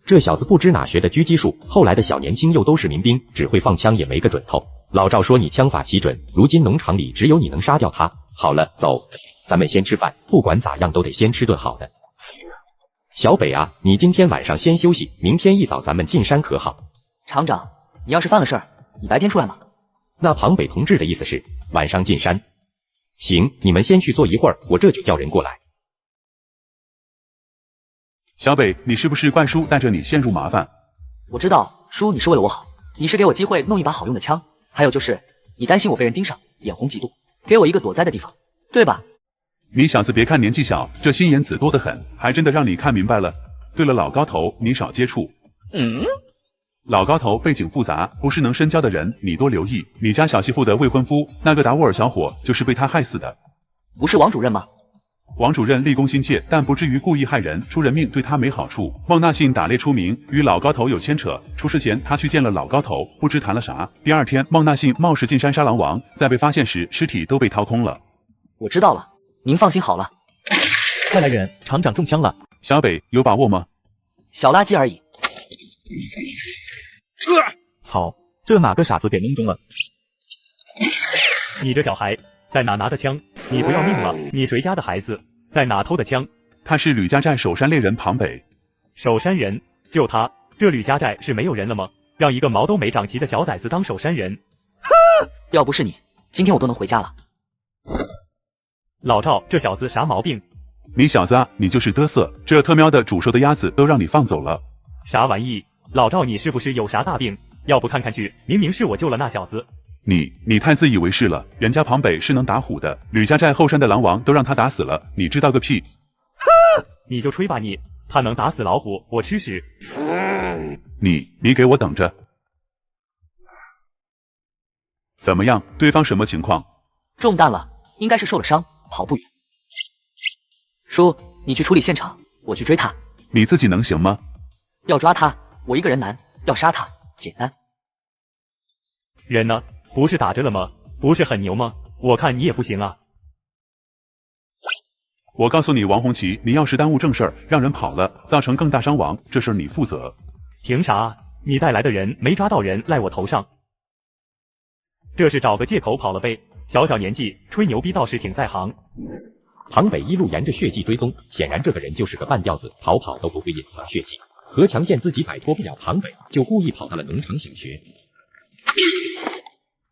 这小子不知哪学的狙击术，后来的小年轻又都是民兵，只会放枪也没个准头。老赵说你枪法奇准，如今农场里只有你能杀掉他。好了，走，咱们先吃饭，不管咋样都得先吃顿好的。小北啊，你今天晚上先休息，明天一早咱们进山可好？厂长，你要是犯了事儿，你白天出来吗？那庞北同志的意思是晚上进山。行，你们先去坐一会儿，我这就叫人过来。小北，你是不是怪叔带着你陷入麻烦？我知道，叔你是为了我好，你是给我机会弄一把好用的枪，还有就是你担心我被人盯上，眼红嫉妒，给我一个躲灾的地方，对吧？你小子别看年纪小，这心眼子多得很，还真的让你看明白了。对了，老高头，你少接触。老高头背景复杂，不是能深交的人，你多留意。你家小媳妇的未婚夫那个达沃尔小伙，就是被他害死的。不是王主任吗？王主任立功心切，但不至于故意害人，出人命对他没好处。孟纳信打猎出名，与老高头有牵扯。出事前他去见了老高头，不知谈了啥。第二天，孟纳信冒失进山杀狼王，在被发现时，尸体都被掏空了。我知道了，您放心好了。快来人，厂长中枪了。小北有把握吗？小垃圾而已。操，这哪个傻子给蒙中了？你这小孩在哪拿的枪？你不要命了？你谁家的孩子在哪偷的枪？他是吕家寨守山猎人庞北。守山人？就他？这吕家寨是没有人了吗？让一个毛都没长齐的小崽子当守山人？要不是你，今天我都能回家了。老赵，这小子啥毛病？你小子啊，你就是嘚瑟，这特喵的煮熟的鸭子都让你放走了。啥玩意？老赵，你是不是有啥大病？要不看看去，明明是我救了那小子。你太自以为是了，人家庞北是能打虎的，吕家寨后山的狼王都让他打死了，你知道个屁！你就吹吧你，他能打死老虎，我吃屎！你给我等着！怎么样，对方什么情况？中弹了，应该是受了伤，跑不远。叔，你去处理现场，我去追他。你自己能行吗？要抓他，我一个人难；要杀他，简单。人呢？不是打着了吗？不是很牛吗？我看你也不行啊。我告诉你，王红旗，你要是耽误正事儿，让人跑了，造成更大伤亡，这事儿你负责。凭啥？你带来的人没抓到人，赖我头上。这是找个借口跑了呗。小小年纪吹牛逼倒是挺在行。庞北一路沿着血迹追踪，显然这个人就是个半吊子，逃跑都不会隐藏血迹。何强见自己摆脱不了庞北，就故意跑到了农场小学。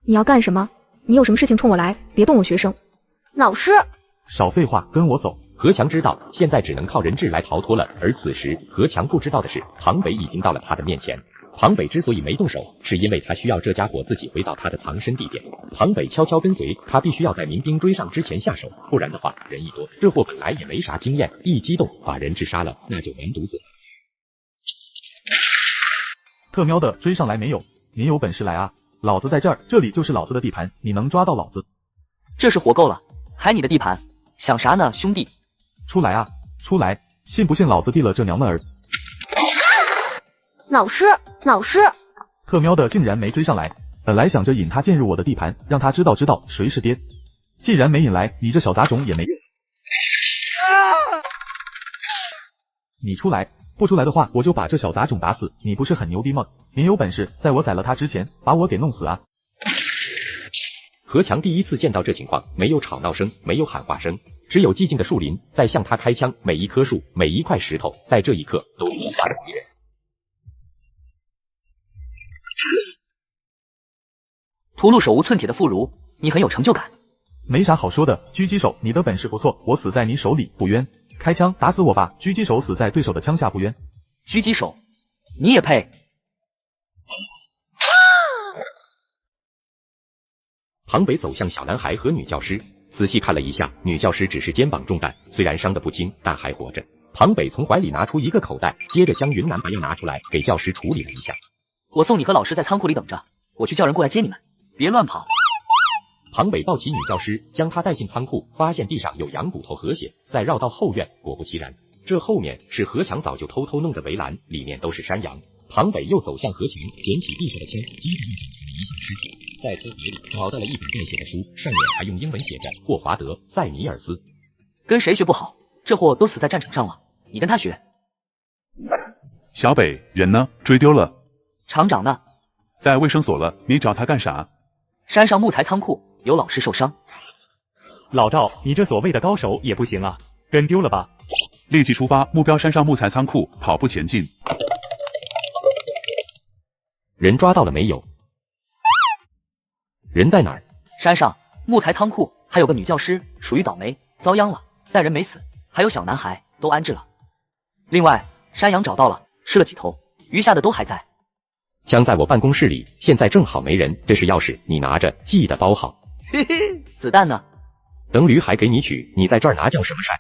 你要干什么？你有什么事情冲我来，别动我学生。老师，少废话，跟我走。何强知道现在只能靠人质来逃脱了，而此时何强不知道的是，庞北已经到了他的面前。庞北之所以没动手，是因为他需要这家伙自己回到他的藏身地点。庞北悄悄跟随，他必须要在民兵追上之前下手，不然的话人一多，这货本来也没啥经验，一激动把人质杀了，那就完犊子了。特喵的，追上来没有？您有本事来啊！老子在这儿，这里就是老子的地盘，你能抓到老子？这是活够了，还你的地盘，想啥呢，兄弟？出来啊，出来！信不信老子毙了这娘们儿？老师，老师！特喵的，竟然没追上来！本来想着引他进入我的地盘，让他知道谁是爹。既然没引来，你这小杂种也没用。你出来！不出来的话，我就把这小杂种打死！你不是很牛逼吗？您有本事，在我宰了他之前，把我给弄死啊！何强第一次见到这情况，没有吵闹声，没有喊话声，只有寂静的树林在向他开枪，每一棵树，每一块石头，在这一刻都是他的敌人。屠戮手无寸铁的妇孺，你很有成就感。没啥好说的，狙击手，你的本事不错，我死在你手里不冤。开枪打死我吧！狙击手死在对手的枪下不冤。狙击手，你也配？庞北走向小男孩和女教师，仔细看了一下，女教师只是肩膀中弹，虽然伤得不轻，但还活着。庞北从怀里拿出一个口袋，接着将云南白药拿出来给教师处理了一下。我送你和老师在仓库里等着，我去叫人过来接你们。别乱跑。庞北抱起女教师，将她带进仓库，发现地上有羊骨头和血，再绕到后院，果不其然，这后面是何强早就偷偷弄的围栏，里面都是山羊。庞北又走向何强，捡起地上的枪，接着又检查了一下尸体，在车盒里找到了一本带血的书，上面还用英文写着霍华德·塞尼尔斯。跟谁学不好？这货都死在战场上了，你跟他学。小北，人呢？追丢了。厂长呢？在卫生所了，你找他干啥？山上木材仓库有老师受伤。老赵，你这所谓的高手也不行啊，跟丢了吧？立即出发，目标山上木材仓库，跑步前进。人抓到了没有？人在哪儿？山上木材仓库，还有个女教师，属于倒霉，遭殃了，但人没死，还有小男孩都安置了。另外，山羊找到了，吃了几头，余下的都还在。枪在我办公室里，现在正好没人，这是钥匙，你拿着，记得包好。嘿嘿，子弹呢？等驴还给你取，你在这儿拿叫什么帅？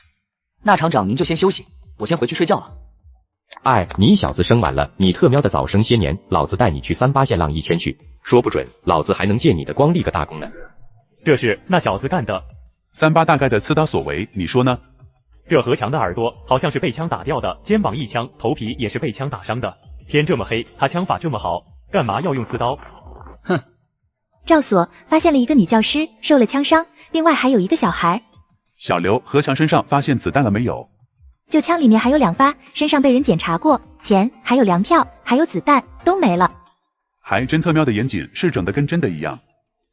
那厂长您就先休息，我先回去睡觉了。哎，你小子生晚了，你特喵的早生些年，老子带你去38线浪一圈去，说不准老子还能借你的光立个大功呢。这是那小子干的。38大概的刺刀所为，你说呢？这何强的耳朵好像是被枪打掉的，肩膀一枪，头皮也是被枪打伤的。天这么黑，他枪法这么好，干嘛要用刺刀？哼！赵所发现了一个女教师受了枪伤，另外还有一个小孩。小刘，何强身上发现子弹了没有？就枪里面还有2发，身上被人检查过，钱还有粮票还有子弹都没了。还真特喵的严谨，是整的跟真的一样。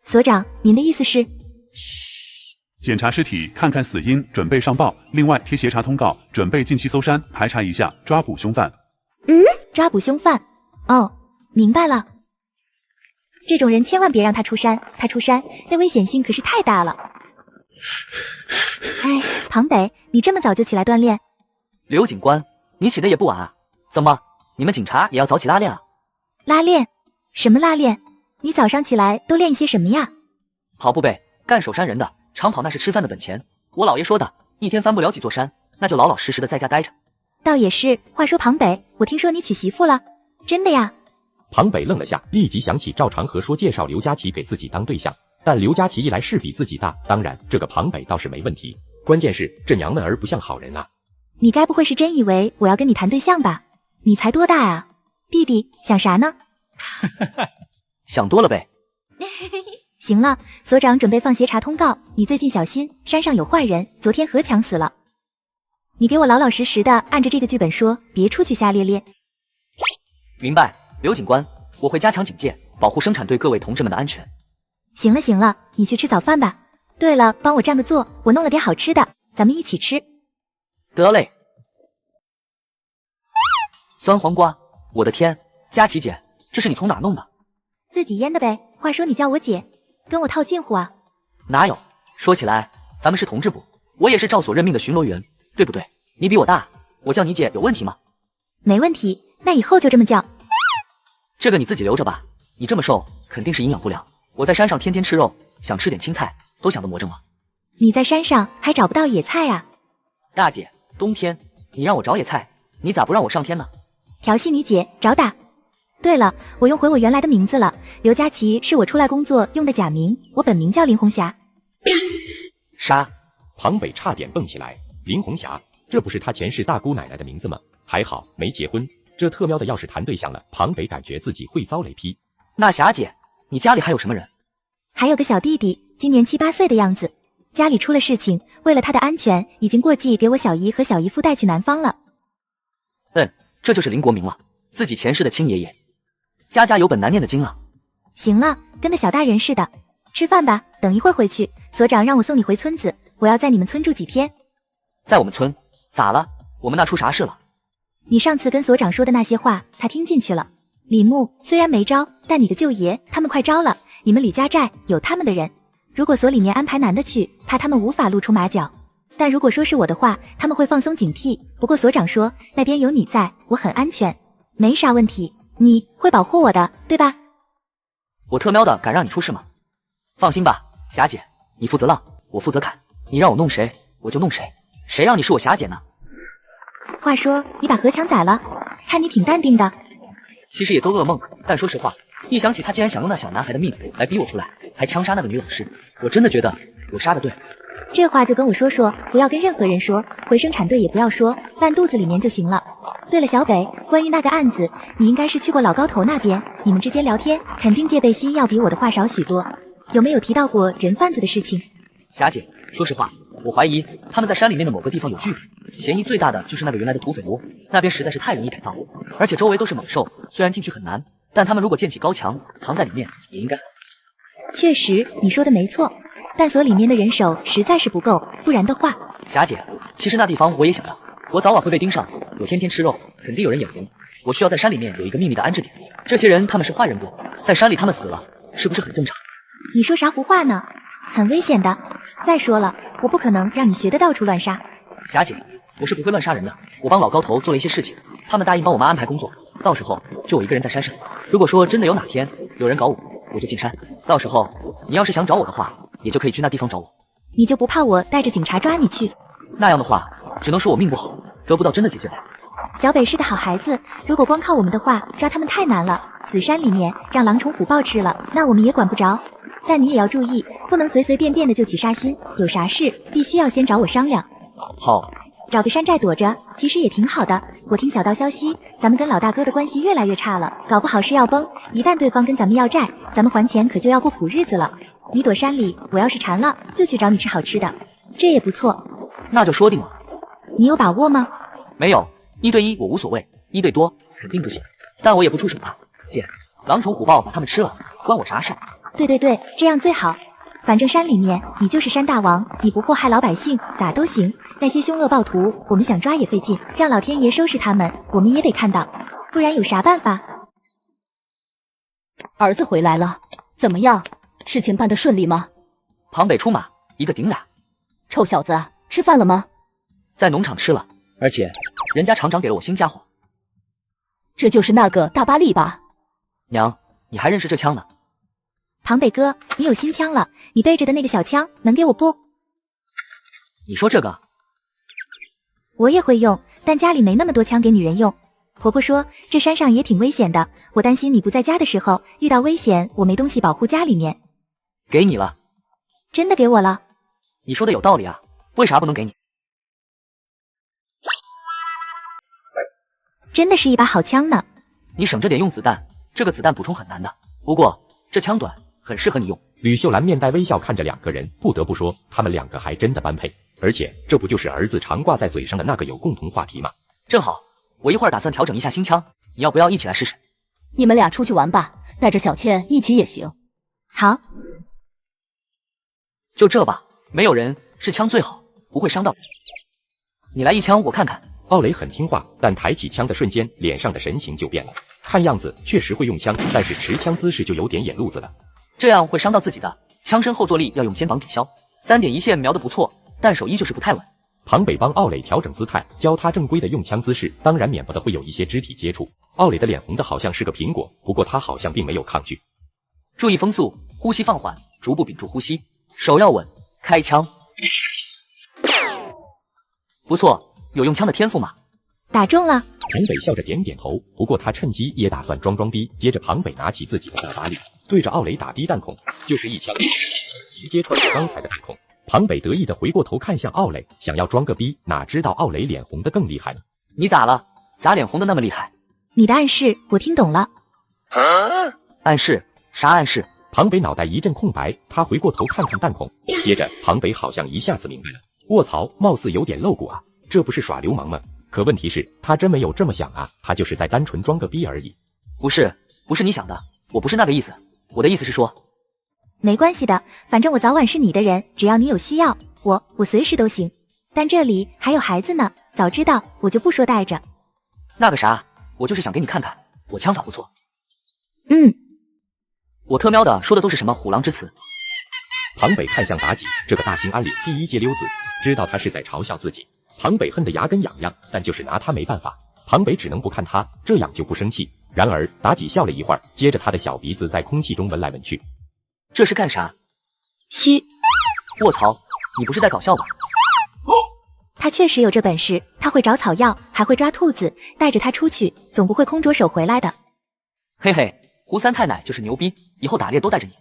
所长，您的意思是？检查尸体，看看死因，准备上报。另外贴协查通告，准备近期搜山排查一下，抓捕凶犯。抓捕凶犯。哦，明白了。这种人千万别让他出山，他出山那危险性可是太大了。哎，庞北，你这么早就起来锻炼？刘警官，你起的也不晚啊。怎么，你们警察也要早起拉练啊？拉练？什么拉练？你早上起来都练一些什么呀？跑步呗，干守山人的，长跑那是吃饭的本钱。我姥爷说的，一天翻不了几座山，那就老老实实的在家待着。倒也是。话说庞北，我听说你娶媳妇了，真的呀？庞北愣了下，立即想起赵长河说介绍刘佳琪给自己当对象，但刘佳琪一来是比自己大，当然这个庞北倒是没问题，关键是这娘们儿不像好人啊。你该不会是真以为我要跟你谈对象吧？你才多大啊？弟弟想啥呢？想多了呗。行了，所长准备放协查通告，你最近小心，山上有坏人，昨天何强死了。你给我老老实实的按着这个剧本说，别出去瞎咧咧。明白，刘警官，我会加强警戒，保护生产队各位同志们的安全。行了行了，你去吃早饭吧。对了，帮我占个座，我弄了点好吃的，咱们一起吃。得嘞。酸黄瓜，我的天，佳琪姐，这是你从哪儿弄的？自己腌的呗。话说你叫我姐，跟我套近乎啊？哪有？说起来，咱们是同志部，我也是赵所任命的巡逻员，对不对？你比我大，我叫你姐有问题吗？没问题，那以后就这么叫。这个你自己留着吧，你这么瘦，肯定是营养不良。我在山上天天吃肉，想吃点青菜，都想得魔怔了。你在山上还找不到野菜啊？大姐，冬天你让我找野菜，你咋不让我上天呢？调戏你姐，找打。对了，我用回我原来的名字了，刘佳琪是我出来工作用的假名，我本名叫林红霞。啥？庞北差点蹦起来。林红霞，这不是他前世大姑奶奶的名字吗？还好没结婚，这特喵的要是谈对象了，庞北感觉自己会遭雷劈。那霞姐，你家里还有什么人？还有个小弟弟，今年7、8岁的样子，家里出了事情，为了他的安全，已经过继给我小姨和小姨夫带去南方了。这就是林国明了，自己前世的亲爷爷。家家有本难念的经啊。行了，跟个小大人似的，吃饭吧，等一会儿回去。所长让我送你回村子，我要在你们村住几天。在我们村？咋了？我们那出啥事了？你上次跟所长说的那些话，他听进去了。李牧虽然没招，但你的舅爷他们快招了，你们李家寨有他们的人，如果所里面安排男的去，怕他们无法露出马脚。但如果说是我的话，他们会放松警惕。不过所长说那边有你在，我很安全，没啥问题，你会保护我的，对吧？我特喵的敢让你出事吗？放心吧，霞姐，你负责浪，我负责砍，你让我弄谁，我就弄谁，谁让你是我霞姐呢？话说你把何强宰了，看你挺淡定的。其实也做噩梦，但说实话，一想起他竟然想用那小男孩的命来逼我出来，还枪杀那个女老师，我真的觉得我杀的对。这话就跟我说说，不要跟任何人说，回生产队也不要说，烂肚子里面就行了。对了，小北，关于那个案子，你应该是去过老高头那边，你们之间聊天肯定戒备心要比我的话少许多。有没有提到过人贩子的事情？霞姐，说实话，我怀疑他们在山里面的某个地方有距离，嫌疑最大的就是那个原来的土匪窝，那边实在是太容易改造，而且周围都是猛兽，虽然进去很难，但他们如果建起高墙，藏在里面也应该。确实，你说的没错，但所里面的人手实在是不够，不然的话。霞姐，其实那地方我也想到，我早晚会被盯上，我天天吃肉，肯定有人眼红，我需要在山里面有一个秘密的安置点。这些人他们是坏人不？在山里他们死了，是不是很正常？你说啥胡话呢？很危险的。再说了，我不可能让你学的到处乱杀。霞姐，我是不会乱杀人的，我帮老高头做了一些事情，他们答应帮我妈安排工作，到时候就我一个人在山上。如果说真的有哪天有人搞我，我就进山，到时候你要是想找我的话，也就可以去那地方找我。你就不怕我带着警察抓你去？那样的话，只能说我命不好，得不到真的姐姐来。小北是个好孩子，如果光靠我们的话，抓他们太难了。死山里面让狼虫虎豹吃了，那我们也管不着。但你也要注意，不能随随便便的就起杀心，有啥事必须要先找我商量。好，找个山寨躲着，其实也挺好的。我听小道消息，咱们跟老大哥的关系越来越差了，搞不好是要崩。一旦对方跟咱们要债，咱们还钱可就要过苦日子了。你躲山里，我要是馋了，就去找你吃好吃的，这也不错。那就说定了。你有把握吗？没有，1对1我无所谓，1对多肯定不行，但我也不出手啊。姐，狼虫虎豹把他们吃了，关我啥事？对对对，这样最好。反正山里面你就是山大王，你不祸害老百姓咋都行。那些凶恶暴徒，我们想抓也费劲，让老天爷收拾他们，我们也得看到，不然有啥办法？儿子回来了，怎么样？事情办得顺利吗？庞北出马，一个顶俩。臭小子，吃饭了吗？在农场吃了，而且人家厂长给了我新家伙。这就是那个大巴力吧？娘，你还认识这枪呢？庞北哥，你有新枪了，你背着的那个小枪能给我不？你说这个？我也会用，但家里没那么多枪给女人用。婆婆说这山上也挺危险的，我担心你不在家的时候遇到危险，我没东西保护家里面。给你了。真的给我了？你说的有道理啊，为啥不能给你？真的是一把好枪呢。你省着点用子弹，这个子弹补充很难的。不过这枪短，很适合你用。吕秀兰面带微笑看着两个人，不得不说，他们两个还真的般配。而且这不就是儿子常挂在嘴上的那个有共同话题吗？正好，我一会儿打算调整一下新枪，你要不要一起来试试？你们俩出去玩吧，带着小倩一起也行。好，就这吧，没有人是枪最好，不会伤到人。你来一枪我看看。奥雷很听话，但抬起枪的瞬间，脸上的神情就变了。看样子确实会用枪，但是持枪姿势就有点眼路子了。这样会伤到自己的。枪身后坐力要用肩膀抵消。3点一线瞄得不错，但手依旧是不太稳。庞北帮奥磊调整姿态，教他正规的用枪姿势，当然免不得会有一些肢体接触。奥磊的脸红的好像是个苹果，不过他好像并没有抗拒。注意风速，呼吸放缓，逐步屏住呼吸，手要稳，开枪。不错，有用枪的天赋吗？打中了。庞北笑着点点头，不过他趁机也打算装逼。接着庞北拿起自己的大巴力，对着奥雷打低弹孔，就是一枪，直接穿过刚才的弹孔。庞北得意的回过头看向奥雷，想要装个逼，哪知道奥雷脸红的更厉害了。你咋了？咋脸红的那么厉害？你的暗示我听懂了。暗示？啥暗示？庞北脑袋一阵空白，他回过头看看弹孔，接着庞北好像一下子明白了。卧槽，貌似有点露骨啊，这不是耍流氓吗？可问题是，他真没有这么想啊，他就是在单纯装个逼而已。不是你想的，我不是那个意思，我的意思是说，没关系的，反正我早晚是你的人，只要你有需要，我随时都行。但这里还有孩子呢，早知道我就不说带着。那个啥，我就是想给你看看，我枪法不错。我特喵的说的都是什么虎狼之词？庞北看向妲己，这个大兴安岭第一阶溜子，知道他是在嘲笑自己。庞北恨得牙根痒痒，但就是拿他没办法。庞北只能不看他，这样就不生气。然而妲己笑了一会儿，接着他的小鼻子在空气中闻来闻去。这是干啥？嘘！卧槽，你不是在搞笑吧？他确实有这本事，他会找草药，还会抓兔子，带着他出去，总不会空着手回来的。嘿嘿，胡三太奶就是牛逼，以后打猎都带着你。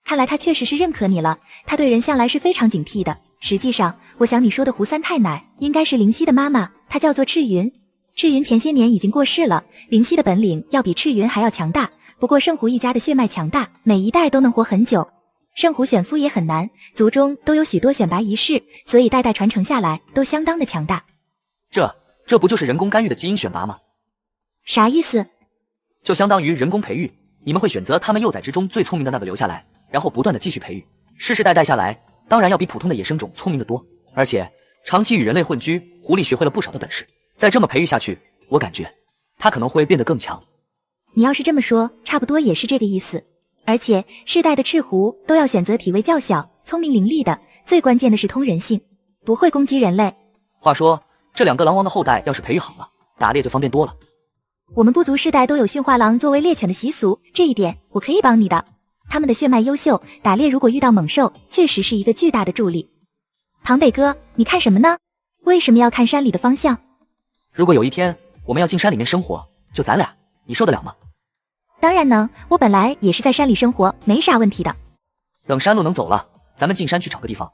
看来他确实是认可你了，他对人向来是非常警惕的。实际上，我想你说的胡三太奶应该是灵犀的妈妈，她叫做赤云。赤云前些年已经过世了，灵犀的本领要比赤云还要强大。不过圣胡一家的血脉强大，每一代都能活很久。圣胡选夫也很难，族中都有许多选拔仪式，所以代代传承下来都相当的强大。这不就是人工干预的基因选拔吗？啥意思？就相当于人工培育，你们会选择他们幼崽之中最聪明的那个留下来，然后不断的继续培育，世世代代下来，当然要比普通的野生种聪明的多。而且长期与人类混居，狐狸学会了不少的本事，再这么培育下去，我感觉它可能会变得更强。你要是这么说，差不多也是这个意思。而且世代的赤狐都要选择体味较小、聪明伶俐的，最关键的是通人性，不会攻击人类。话说这2个狼王的后代要是培育好了，打猎就方便多了。我们部族世代都有驯化狼作为猎犬的习俗，这一点我可以帮你的。他们的血脉优秀，打猎如果遇到猛兽，确实是一个巨大的助力。庞北哥，你看什么呢？为什么要看山里的方向？如果有一天我们要进山里面生活，就咱俩，你受得了吗？当然能，我本来也是在山里生活，没啥问题的。等山路能走了，咱们进山去找个地方。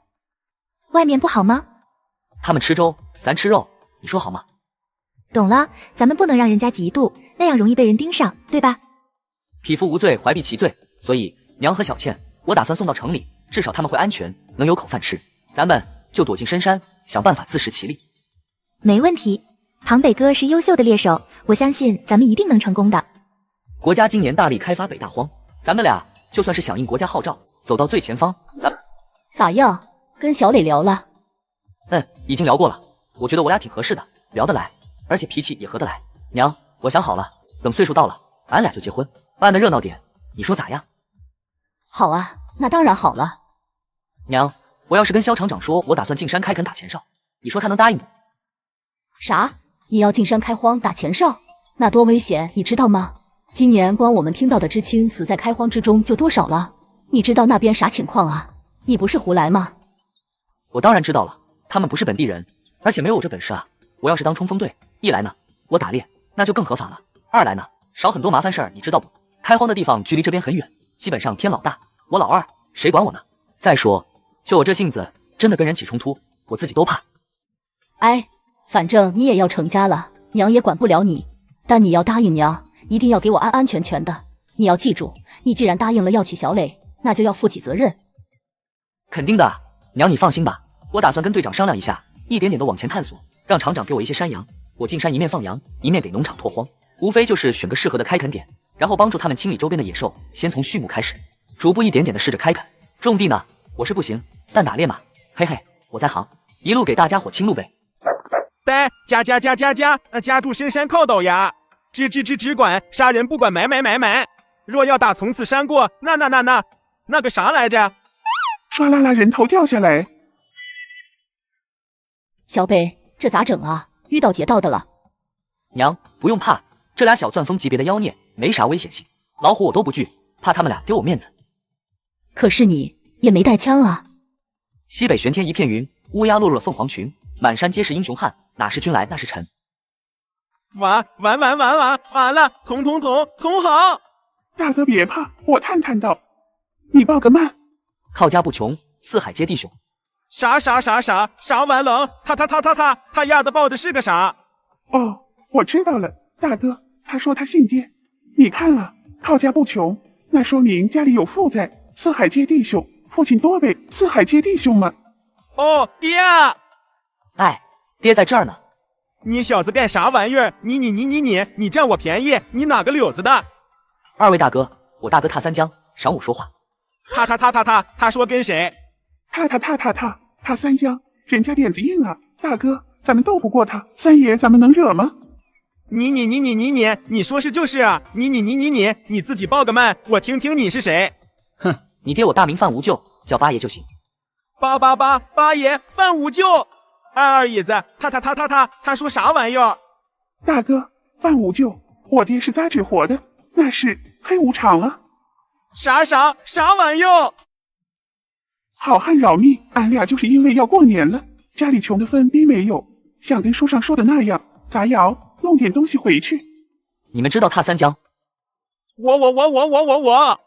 外面不好吗？他们吃粥，咱吃肉，你说好吗？懂了，咱们不能让人家嫉妒，那样容易被人盯上，对吧？匹夫无罪，怀璧其罪，所以娘和小倩，我打算送到城里，至少他们会安全，能有口饭吃。咱们就躲进深山，想办法自食其力。没问题，庞北哥是优秀的猎手，我相信咱们一定能成功的。国家今年大力开发北大荒，咱们俩就算是响应国家号召，走到最前方，咋样？跟小磊聊了？已经聊过了，我觉得我俩挺合适的，聊得来，而且脾气也合得来。娘，我想好了，等岁数到了，俺俩就结婚，办得热闹点，你说咋样？好啊，那当然好了。娘，我要是跟肖厂长说我打算进山开垦打前哨，你说他能答应不？啥？你要进山开荒打前哨？那多危险，你知道吗？今年光我们听到的知青死在开荒之中就多少了？你知道那边啥情况啊？你不是胡来吗？我当然知道了，他们不是本地人，而且没有我这本事啊。我要是当冲锋队，一来呢，我打猎那就更合法了；二来呢，少很多麻烦事儿，你知道不？开荒的地方距离这边很远，基本上天老大，我老二，谁管我呢？再说，就我这性子，真的跟人起冲突，我自己都怕。哎，反正你也要成家了，娘也管不了你，但你要答应娘，一定要给我安安全全的。你要记住，你既然答应了要娶小磊，那就要负起责任。肯定的，娘你放心吧，我打算跟队长商量一下，一点点的往前探索，让厂长给我一些山羊，我进山一面放羊，一面给农场拓荒，无非就是选个适合的开垦点，然后帮助他们清理周边的野兽，先从畜牧开始，逐步一点点的试着开垦。种地呢，我是不行，但打猎嘛，嘿嘿，我在行，一路给大家伙清路呗。呆，家住深山靠倒崖，只管杀人不管买。若要打从此山过，那个啥来着？唰啦啦，人头掉下来。小北，这咋整啊？遇到劫道的了。娘，不用怕，这俩小钻风级别的妖孽没啥危险性，老虎我都不惧，怕他们俩丢我面子。可是你也没带枪啊。西北悬天一片云，乌鸦落入了凤凰群，满山皆是英雄汉，哪是君来那是臣。完了，捅好！大哥别怕，我探到，你报个慢。靠家不穷，四海皆弟兄。啥完了？他丫的报的是个啥？哦，我知道了，大哥，他说他姓爹。你看了，靠家不穷，那说明家里有富在，四海皆弟兄，父亲多呗，四海皆弟兄嘛。哦，爹啊！哎，爹在这儿呢。你小子干啥玩意儿？你占我便宜？你哪个柳子的？二位大哥，我大哥踏三江，赏我说话。他说跟谁？他三江，人家点子硬啊！大哥，咱们斗不过他，三爷咱们能惹吗？你说是就是啊！你自己报个慢，我听听你是谁。哼，你爹我大名范无咎，叫八爷就行。八爷范无咎。二爷子，他说啥玩意儿？大哥，范无咎，我爹是扎纸活的，那是黑无常啊。啥玩意儿？好汉饶命，俺俩就是因为要过年了，家里穷的分逼没有，想跟书上说的那样，砸窑弄点东西回去。你们知道踏三江？我，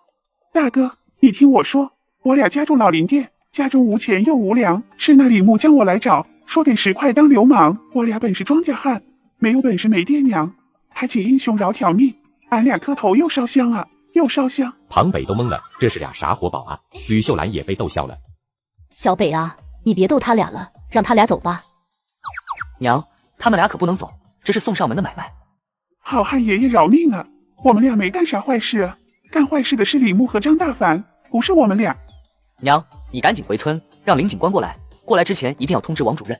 大哥，你听我说，我俩家住老林店，家中无钱又无粮，是那李牧将我来找，说给10块当流氓。我俩本是庄稼汉，没有本事没爹娘，还请英雄饶条命。俺俩磕头又烧香啊，又烧香。庞北都懵了，这是俩啥活宝啊？吕秀兰也被逗笑了。小北啊，你别逗他俩了，让他俩走吧。娘，他们俩可不能走，这是送上门的买卖。好汉爷爷饶命啊！我们俩没干啥坏事啊，干坏事的是李牧和张大凡，不是我们俩。娘，你赶紧回村，让林警官过来。过来之前一定要通知王主任。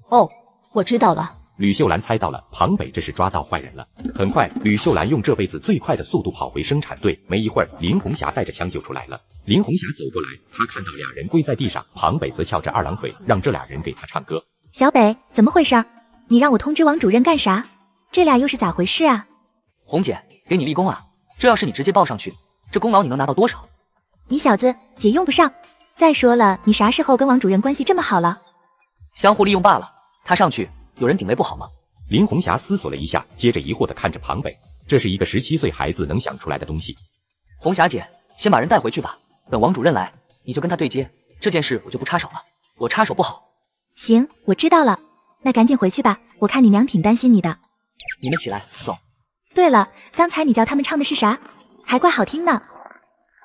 哦，我知道了。吕秀兰猜到了，庞北这是抓到坏人了。很快，吕秀兰用这辈子最快的速度跑回生产队。没一会儿，林红霞带着枪就出来了。林红霞走过来，她看到俩人跪在地上，庞北则翘着2郎腿，让这俩人给他唱歌。小北，怎么回事？你让我通知王主任干啥？这俩又是咋回事啊？红姐，给你立功啊！这要是你直接报上去，这功劳你能拿到多少？你小子，姐用不上。再说了，你啥时候跟王主任关系这么好了？相互利用罢了。他上去，有人顶雷不好吗？林红霞思索了一下，接着疑惑地看着庞北，这是一个17岁孩子能想出来的东西。红霞姐，先把人带回去吧，等王主任来，你就跟他对接，这件事我就不插手了，我插手不好。行，我知道了，那赶紧回去吧，我看你娘挺担心你的。你们起来，走。对了，刚才你叫他们唱的是啥？还怪好听呢。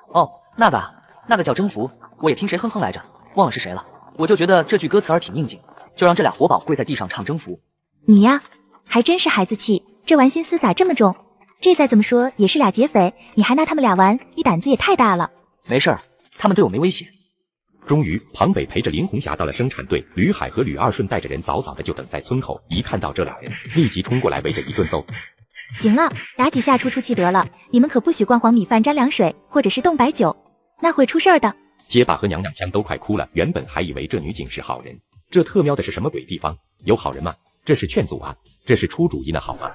哦，那个叫征服，我也听谁哼哼来着，忘了是谁了。我就觉得这句歌词儿挺应景，就让这俩活宝跪在地上唱征服。你呀，还真是孩子气，这玩心思咋这么重？这再怎么说也是俩劫匪，你还拿他们俩玩，你胆子也太大了。没事儿，他们对我没威胁。终于，庞北陪着林红霞到了生产队，吕海和吕二顺带着人早早的就等在村口，一看到这俩人，立即冲过来围着一顿揍。行了，打几下出气得了，你们可不许灌黄米饭沾凉水，或者是冻白酒，那会出事儿的。结巴和娘娘腔都快哭了，原本还以为这女警是好人，这特喵的是什么鬼地方？有好人吗？这是劝阻啊，这是出主意呢好吗？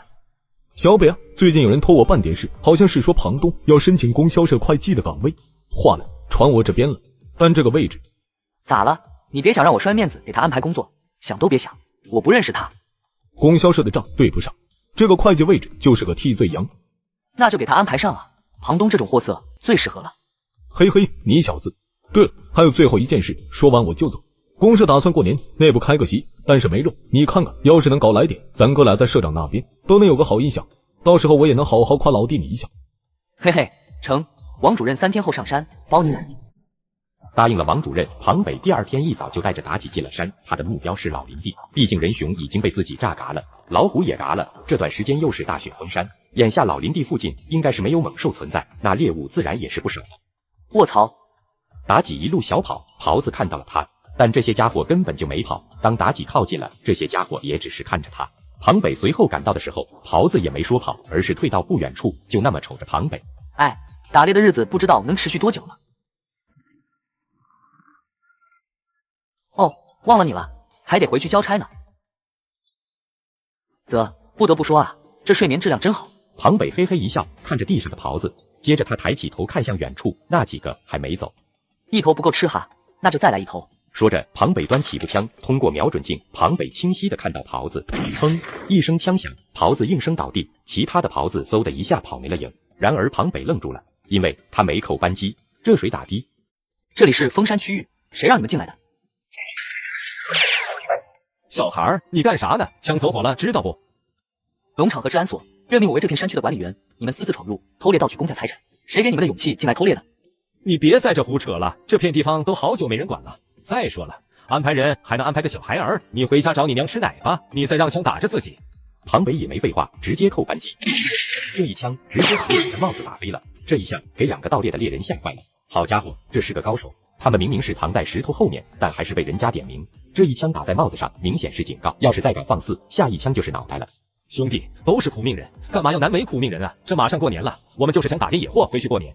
小北啊，最近有人托我办点事，好像是说庞东要申请供销社会计的岗位，话呢传我这边了，但这个位置咋了？你别想让我摔面子给他安排工作，想都别想，我不认识他。供销社的账对不上，这个会计位置就是个替罪羊。那就给他安排上啊，庞东这种货色最适合了。嘿嘿，你小子。对了，还有最后一件事，说完我就走。公社打算过年内部开个席，但是没肉，你看看，要是能搞来点，咱哥俩在社长那边都能有个好印象，到时候我也能好好夸老弟你一下。嘿嘿，成，王主任3天后上山，包你满意。答应了王主任，庞北第2天一早就带着妲己进了山，他的目标是老林地，毕竟人熊已经被自己炸嘎了，老虎也嘎了，这段时间又是大雪封山，眼下老林地附近应该是没有猛兽存在，那猎物自然也是不少的。卧槽！妲己一路小跑，狍子看到了他，但这些家伙根本就没跑。当妲己靠近了，这些家伙也只是看着他。庞北随后赶到的时候，狍子也没说跑，而是退到不远处，就那么瞅着庞北。哎，打猎的日子不知道能持续多久了。哦，忘了你了，还得回去交差呢。不得不说啊，这睡眠质量真好。庞北嘿嘿一笑，看着地上的狍子，接着他抬起头看向远处，那几个还没走。一头不够吃哈，那就再来一头。说着，庞北端起步枪，通过瞄准镜，庞北清晰的看到狍子，砰一声枪响，狍子应声倒地，其他的狍子嗖的一下跑没了影。然而庞北愣住了，因为他没扣扳机，这水打的。这里是封山区域，谁让你们进来的？小孩儿，你干啥呢？枪走火了，知道不？农场和治安所任命我为这片山区的管理员，你们私自闯入，偷猎盗取公家财产，谁给你们的勇气进来偷猎的？你别在这胡扯了，这片地方都好久没人管了。再说了，安排人还能安排个小孩儿，你回家找你娘吃奶吧，你再让枪打着自己。庞北也没废话，直接扣扳机，这一枪直接把猎人的帽子打飞了。这一下给2个盗猎的猎人吓坏了，好家伙，这是个高手。他们明明是藏在石头后面，但还是被人家点名。这一枪打在帽子上，明显是警告，要是再敢放肆，下一枪就是脑袋了。兄弟，都是苦命人，干嘛要难为苦命人啊？这马上过年了，我们就是想打点野货回去过年。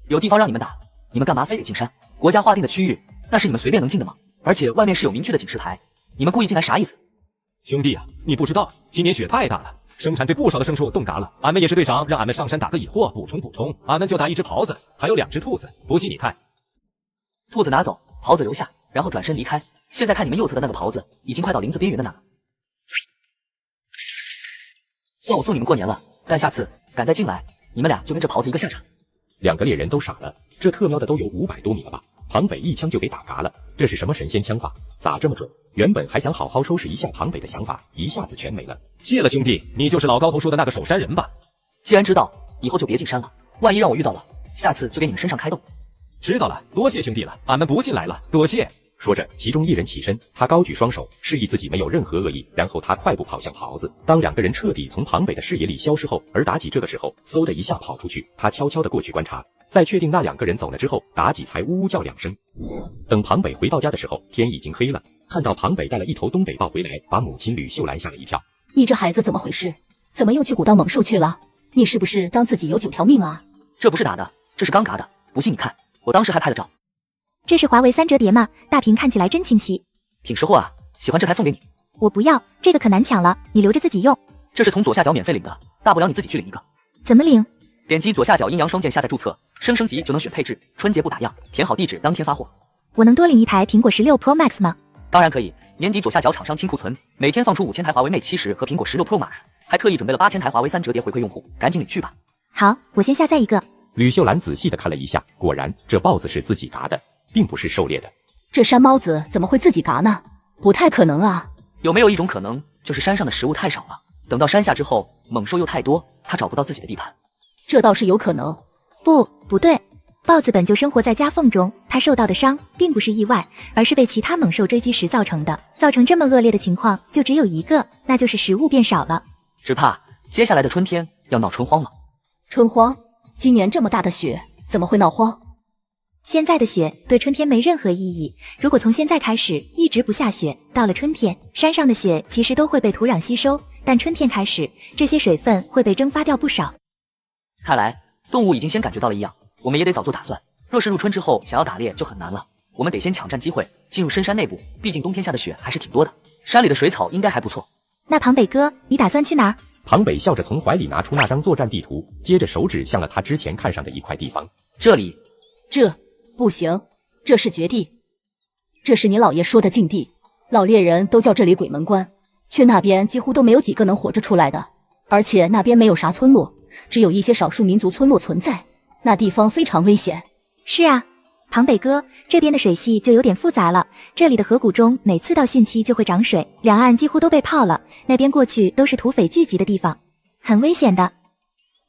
有地方让你们打，你们干嘛非得进山？国家划定的区域，那是你们随便能进的吗？而且外面是有明确的警示牌，你们故意进来啥意思？兄弟啊，你不知道，今年雪太大了，生产队不少的牲畜冻嘎了，俺们也是队长让俺们上山打个野货补充，俺们就打1只狍子，还有2只兔子，不信你看。兔子拿走，狍子留下，然后转身离开。现在看你们右侧的那个狍子，已经快到林子边缘的那了。算我送你们过年了，但下次敢再进来，你们俩就跟着狍子一个下场。两个猎人都傻了，这特喵的都有500多米了吧？庞北一枪就给打嘎了，这是什么神仙枪法？咋这么准？原本还想好好收拾一下庞北的想法，一下子全没了。谢了兄弟，你就是老高头说的那个守山人吧？既然知道，以后就别进山了，万一让我遇到了，下次就给你们身上开洞。知道了，多谢兄弟了，俺们不进来了，多谢。说着，其中一人起身，他高举双手，示意自己没有任何恶意，然后他快步跑向狍子。当两个人彻底从庞北的视野里消失后，而妲己这个时候嗖的一下跑出去，他悄悄地过去观察，在确定那两个人走了之后，妲己才呜呜叫2声。等庞北回到家的时候，天已经黑了。看到庞北带了一头东北豹回来，把母亲吕秀兰吓了一跳。你这孩子怎么回事？怎么又去鼓荡猛兽去了？你是不是当自己有9条命啊？这不是打的，这是刚嘎的，不信你看，我当时还拍了照。这是华为3折叠吗？大屏看起来真清晰。挺识货啊，喜欢这台送给你。我不要，这个可难抢了，你留着自己用。这是从左下角免费领的，大不了你自己去领一个。怎么领？点击左下角阴阳双剑下载注册，升级就能选配置，春节不打烊，填好地址当天发货。我能多领一台苹果16 Pro Max 吗？当然可以，年底左下角厂商清库存，每天放出5000台华为 Mate 70和苹果16 Pro Max， 还特意准备了8000台华为3折叠回馈用户，赶紧领去吧。好，我先下载一个。吕秀兰仔细地看了一下，果然这豹子是自己嘎的，并不是狩猎的。这山猫子怎么会自己嘎呢？不太可能啊。有没有一种可能，就是山上的食物太少了，等到山下之后，猛兽又太多，它找不到自己的地盘？这倒是有可能。不对，豹子本就生活在夹缝中，它受到的伤并不是意外，而是被其他猛兽追击时造成的。造成这么恶劣的情况，就只有一个，那就是食物变少了。只怕接下来的春天要闹春荒了。春荒？今年这么大的雪，怎么会闹荒？现在的雪对春天没任何意义，如果从现在开始一直不下雪，到了春天，山上的雪其实都会被土壤吸收，但春天开始，这些水分会被蒸发掉不少。看来动物已经先感觉到了异样，我们也得早做打算。若是入春之后想要打猎就很难了，我们得先抢占机会，进入深山内部，毕竟冬天下的雪还是挺多的，山里的水草应该还不错。那庞北哥，你打算去哪儿？庞北笑着从怀里拿出那张作战地图，接着手指向了他之前看上的一块地方。这里，这不行，这是绝地，这是你老爷说的禁地，老猎人都叫这里鬼门关，去那边几乎都没有几个能活着出来的，而且那边没有啥村落，只有一些少数民族村落存在，那地方非常危险。是啊，庞北哥，这边的水系就有点复杂了，这里的河谷中每次到汛期就会涨水，两岸几乎都被泡了，那边过去都是土匪聚集的地方，很危险的。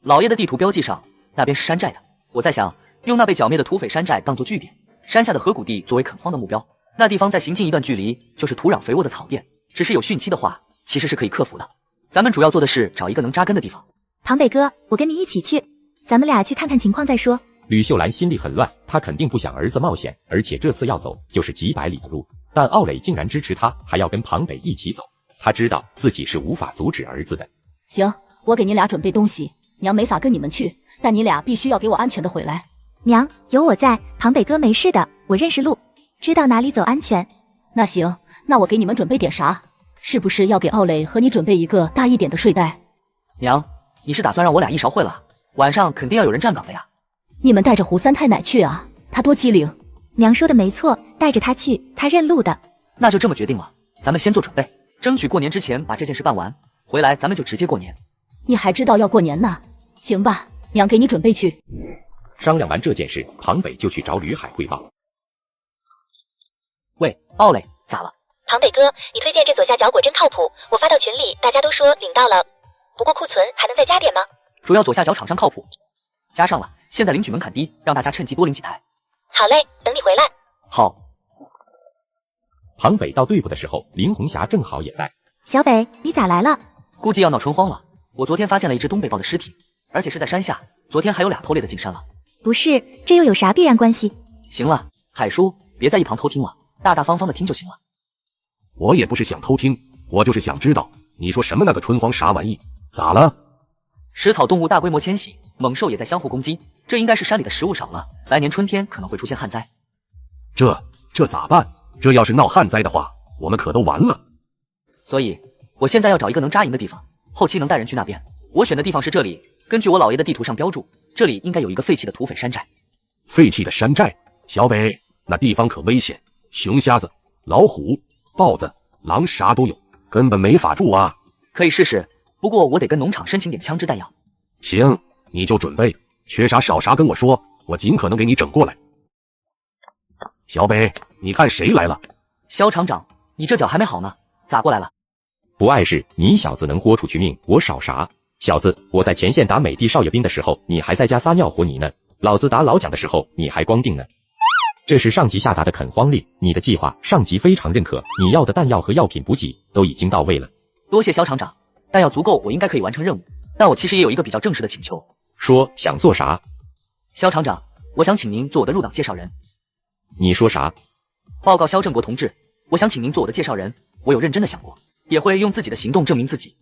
老爷的地图标记上那边是山寨的，我在想用那被剿灭的土匪山寨当作据点，山下的河谷地作为垦荒的目标，那地方再行进一段距离就是土壤肥沃的草甸，只是有汛期的话其实是可以克服的。咱们主要做的是找一个能扎根的地方。庞北哥，我跟你一起去，咱们俩去看看情况再说。吕秀兰心里很乱，她肯定不想儿子冒险，而且这次要走就是几百里的路，但奥磊竟然支持她，还要跟庞北一起走。她知道自己是无法阻止儿子的。行，我给你俩准备东西，娘没法跟你们去，但你俩必须要给我安全的回来。娘，有我在，庞北哥没事的，我认识路，知道哪里走安全。那行，那我给你们准备点啥？是不是要给奥磊和你准备一个大一点的睡袋？娘，你是打算让我俩一勺烩了？晚上肯定要有人站岗的呀。你们带着胡三太奶去啊，他多机灵。娘说的没错，带着他去，他认路的。那就这么决定了，咱们先做准备，争取过年之前把这件事办完，回来咱们就直接过年。你还知道要过年呢？行吧，娘给你准备去。商量完这件事，庞北就去找吕海汇报。喂，奥磊，咋了？庞北哥，你推荐这左下角果真靠谱，我发到群里，大家都说领到了，不过库存还能再加点吗？主要左下角厂商靠谱，加上了，现在领取门槛低，让大家趁机多领几台。好嘞，等你回来。好。庞北到队部的时候，林红霞正好也在。小北，你咋来了？估计要闹春荒了。我昨天发现了一只东北豹的尸体，而且是在山下，昨天还有俩偷猎的进山了。不是，这又有啥必然关系？行了，海叔，别在一旁偷听了，大大方方的听就行了。我也不是想偷听，我就是想知道你说什么那个春荒啥玩意，咋了？食草动物大规模迁徙，猛兽也在相互攻击，这应该是山里的食物少了，来年春天可能会出现旱灾。这咋办？这要是闹旱灾的话，我们可都完了。所以我现在要找一个能扎营的地方，后期能带人去那边。我选的地方是这里，根据我姥爷的地图上标注，这里应该有一个废弃的土匪山寨。废弃的山寨？小北，那地方可危险，熊瞎子、老虎、豹子、狼啥都有，根本没法住啊。可以试试，不过我得跟农场申请点枪支弹药。行，你就准备，缺啥少啥跟我说，我尽可能给你整过来。小北，你看谁来了？肖厂长，你这脚还没好呢，咋过来了？不碍事，你小子能豁出去命，我少啥？小子，我在前线打美帝少爷兵的时候，你还在家撒尿和泥呢；老子打老蒋的时候，你还光腚呢。这是上级下达的垦荒令，你的计划上级非常认可，你要的弹药和药品补给都已经到位了。多谢肖厂长，弹药足够，我应该可以完成任务。但我其实也有一个比较正式的请求。说想做啥？肖厂长，我想请您做我的入党介绍人。你说啥？报告肖正国同志，我想请您做我的介绍人。我有认真的想过，也会用自己的行动证明自己。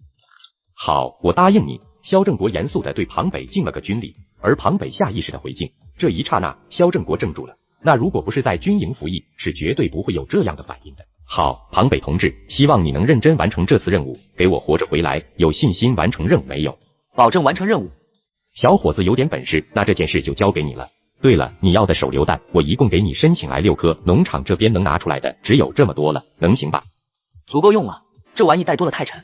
好，我答应你。肖正国严肃地对庞北敬了个军礼，而庞北下意识的回敬。这一刹那，肖正国怔住了。那如果不是在军营服役，是绝对不会有这样的反应的。好，庞北同志，希望你能认真完成这次任务，给我活着回来，有信心完成任务没有？保证完成任务。小伙子有点本事，那这件事就交给你了。对了，你要的手榴弹，我一共给你申请来6颗，农场这边能拿出来的只有这么多了，能行吧？足够用了，这玩意带多了太沉。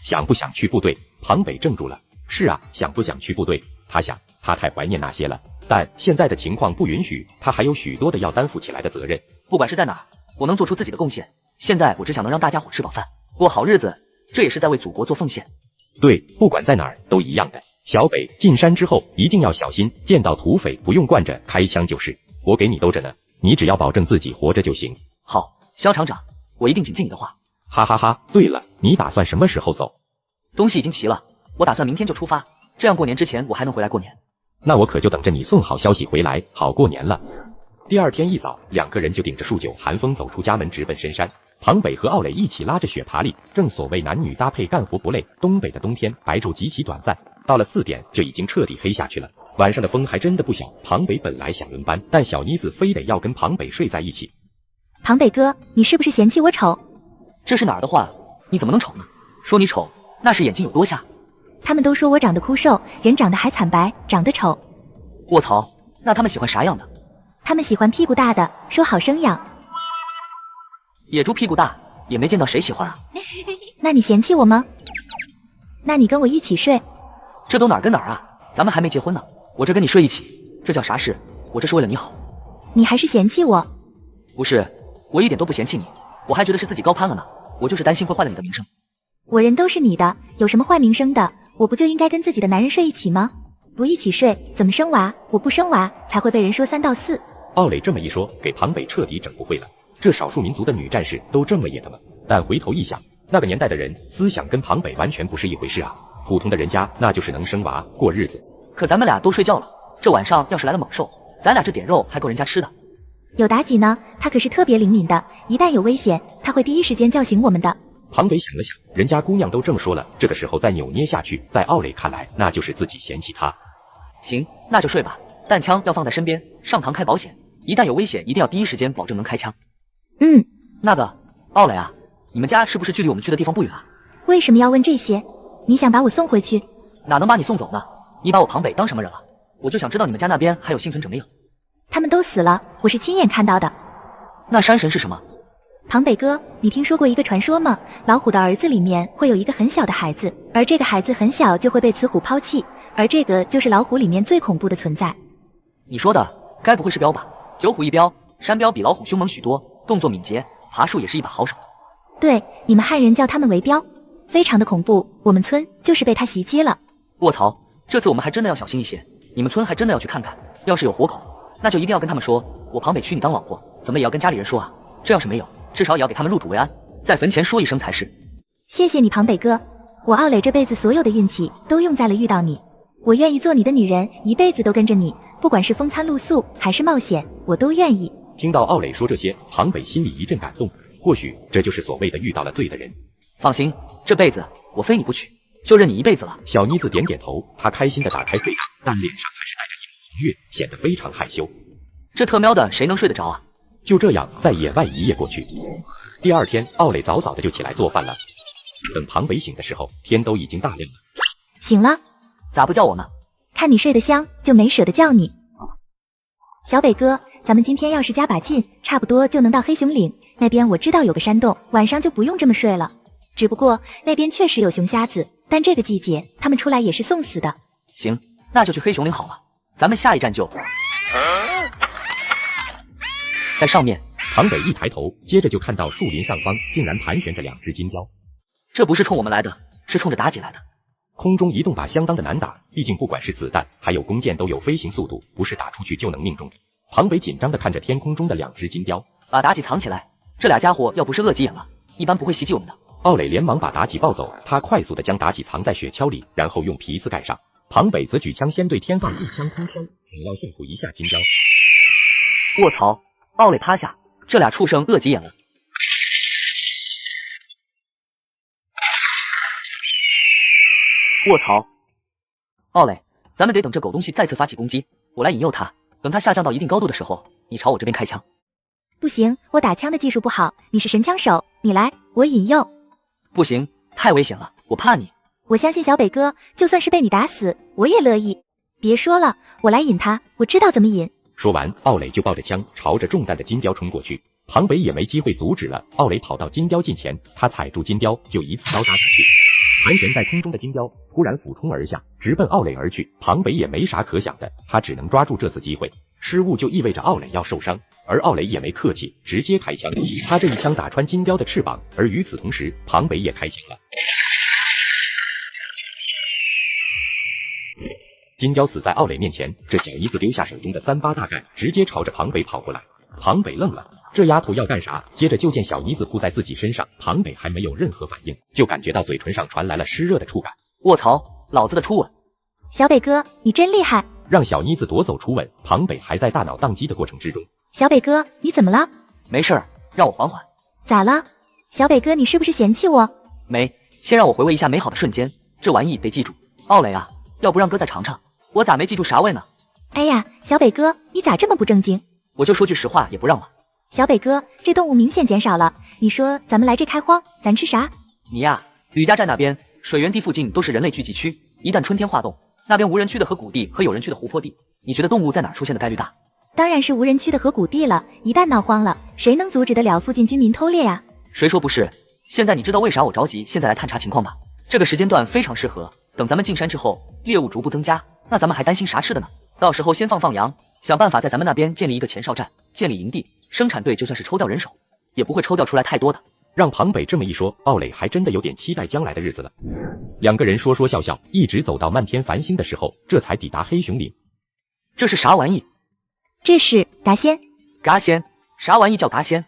想不想去部队？庞北怔住了。是啊，想不想去部队？他想，他太怀念那些了。但现在的情况不允许，他还有许多的要担负起来的责任。不管是在哪儿，我能做出自己的贡献。现在我只想能让大家伙吃饱饭，过好日子，这也是在为祖国做奉献。对，不管在哪儿都一样的。小北，进山之后一定要小心，见到土匪不用惯着开枪就是，我给你兜着呢，你只要保证自己活着就行。好，肖厂长，我一定谨记你的话。哈哈哈，对了，你打算什么时候走？东西已经齐了，我打算明天就出发，这样过年之前我还能回来过年。那我可就等着你送好消息回来，好过年了。第二天一早，两个人就顶着数9寒风走出家门，直奔深山。庞北和奥磊一起拉着雪爬犁，正所谓男女搭配干活不累。东北的冬天白昼极其短暂，到了4点就已经彻底黑下去了。晚上的风还真的不小。庞北本来想轮班，但小妮子非得要跟庞北睡在一起。庞北哥，你是不是嫌弃我丑？这是哪儿的话？你怎么能丑呢？说你丑，那是眼睛有多瞎。他们都说我长得枯瘦，人长得还惨白，长得丑。卧槽，那他们喜欢啥样的？他们喜欢屁股大的，说好生养。野猪屁股大，也没见到谁喜欢啊。那你嫌弃我吗？那你跟我一起睡。这都哪儿跟哪儿啊？咱们还没结婚呢，我这跟你睡一起，这叫啥事？我这是为了你好。你还是嫌弃我？不是，我一点都不嫌弃你，我还觉得是自己高攀了呢。我就是担心会坏了你的名声。我人都是你的，有什么坏名声的？我不就应该跟自己的男人睡一起吗？不一起睡怎么生娃？我不生娃才会被人说3道4。奥磊这么一说，给庞北彻底整不会了。这少数民族的女战士都这么野的吗？但回头一想，那个年代的人思想跟庞北完全不是一回事啊。普通的人家那就是能生娃过日子。可咱们俩都睡觉了，这晚上要是来了猛兽，咱俩这点肉还够人家吃的。有妲己呢，她可是特别灵敏的，一旦有危险，她会第一时间叫醒我们的。庞北想了想，人家姑娘都这么说了，这个时候再扭捏下去，在奥磊看来，那就是自己嫌弃他。行，那就睡吧。弹枪要放在身边，上膛开保险，一旦有危险，一定要第一时间保证能开枪。那个奥磊啊，你们家是不是距离我们去的地方不远啊？为什么要问这些？你想把我送回去？哪能把你送走呢？你把我庞北当什么人了？我就想知道你们家那边还有幸存者没有？他们都死了，我是亲眼看到的。那山神是什么？庞北哥，你听说过一个传说吗？老虎的儿子里面会有一个很小的孩子，而这个孩子很小就会被雌虎抛弃，而这个就是老虎里面最恐怖的存在。你说的该不会是彪吧？9虎一彪，山彪比老虎凶猛许多，动作敏捷，爬树也是一把好手。对，你们汉人叫他们为彪，非常的恐怖。我们村就是被他袭击了。卧槽，这次我们还真的要小心一些。你们村还真的要去看看，要是有活口，那就一定要跟他们说，我庞北娶你当老婆，怎么也要跟家里人说啊。这要是没有，至少也要给他们入土为安，在坟前说一声才是。谢谢你庞北哥，我奥磊这辈子所有的运气都用在了遇到你，我愿意做你的女人，一辈子都跟着你，不管是风餐露宿还是冒险，我都愿意。听到奥磊说这些，庞北心里一阵感动，或许这就是所谓的遇到了对的人。放心，这辈子我非你不娶，就认你一辈子了。小妮子点点头，她开心地打开隧道，但脸上还是带着一抹红月，显得非常害羞。这特喵的谁能睡得着啊？就这样在野外一夜过去。第二天，奥磊早早的就起来做饭了。等庞北醒的时候，天都已经大亮了。醒了？咋不叫我呢？看你睡得香，就没舍得叫你。小北哥，咱们今天要是加把劲，差不多就能到黑熊岭那边。我知道有个山洞，晚上就不用这么睡了。只不过那边确实有熊瞎子，但这个季节他们出来也是送死的。行，那就去黑熊岭好了。咱们下一站就在上面。庞北一抬头，接着就看到树林上方竟然盘旋着2只金雕。这不是冲我们来的，是冲着妲己来的。空中移动靶相当的难打，毕竟不管是子弹还有弓箭都有飞行速度，不是打出去就能命中。庞北紧张地看着天空中的2只金雕，把妲己藏起来。这俩家伙要不是恶急眼了，一般不会袭击我们的。奥磊连忙把妲己抱走，他快速地将妲己藏在雪橇里，然后用皮子盖上。庞北则举枪先对天放1枪空枪，想要吓唬一下金雕。卧槽！奥磊趴下，这俩畜生恶急眼了。卧槽！奥磊，咱们得等这狗东西再次发起攻击，我来引诱他，等他下降到一定高度的时候，你朝我这边开枪。不行，我打枪的技术不好，你是神枪手，你来，我引诱。不行，太危险了，我怕你。我相信小北哥，就算是被你打死，我也乐意。别说了，我来引他，我知道怎么引。说完，奥磊就抱着枪朝着中弹的金雕冲过去，庞北也没机会阻止了。奥磊跑到金雕近前，他踩住金雕就一次刀扎下去。盘旋在空中的金雕突然俯冲而下，直奔奥磊而去。庞北也没啥可想的，他只能抓住这次机会。失误就意味着奥磊要受伤，而奥磊也没客气，直接开枪。他这一枪打穿金雕的翅膀，而与此同时，庞北也开枪了。金雕死在奥磊面前，这小妮子丢下手中的3把大盖，直接朝着庞北跑过来。庞北愣了，这丫头要干啥？接着就见小妮子扑在自己身上，庞北还没有任何反应，就感觉到嘴唇上传来了湿热的触感。卧槽，老子的初吻！小北哥，你真厉害！让小妮子夺走初吻，庞北还在大脑宕机的过程之中。小北哥，你怎么了？没事儿，让我缓缓。咋了？小北哥，你是不是嫌弃我？没，先让我回味一下美好的瞬间，这玩意得记住。奥磊啊，要不让哥再尝尝？我咋没记住啥味呢？哎呀，小北哥，你咋这么不正经？我就说句实话，也不让了。小北哥，这动物明显减少了，你说咱们来这开荒，咱吃啥？你呀，吕家寨那边水源地附近都是人类聚集区，一旦春天化冻，那边无人区的河谷地和有人区的湖泊地，你觉得动物在哪儿出现的概率大？当然是无人区的河谷地了，一旦闹荒了，谁能阻止得了附近居民偷猎啊？谁说不是？现在你知道为啥我着急现在来探查情况吧？这个时间段非常适合，等咱们进山之后，猎物逐步增加，那咱们还担心啥吃的呢？到时候先放羊，想办法在咱们那边建立一个前哨站，建立营地，生产队就算是抽调人手，也不会抽调出来太多的。让庞北这么一说，奥磊还真的有点期待将来的日子了。2个人说说笑笑，一直走到漫天繁星的时候，这才抵达黑熊岭。这是啥玩意？这是嘎仙。嘎仙？啥玩意叫嘎仙？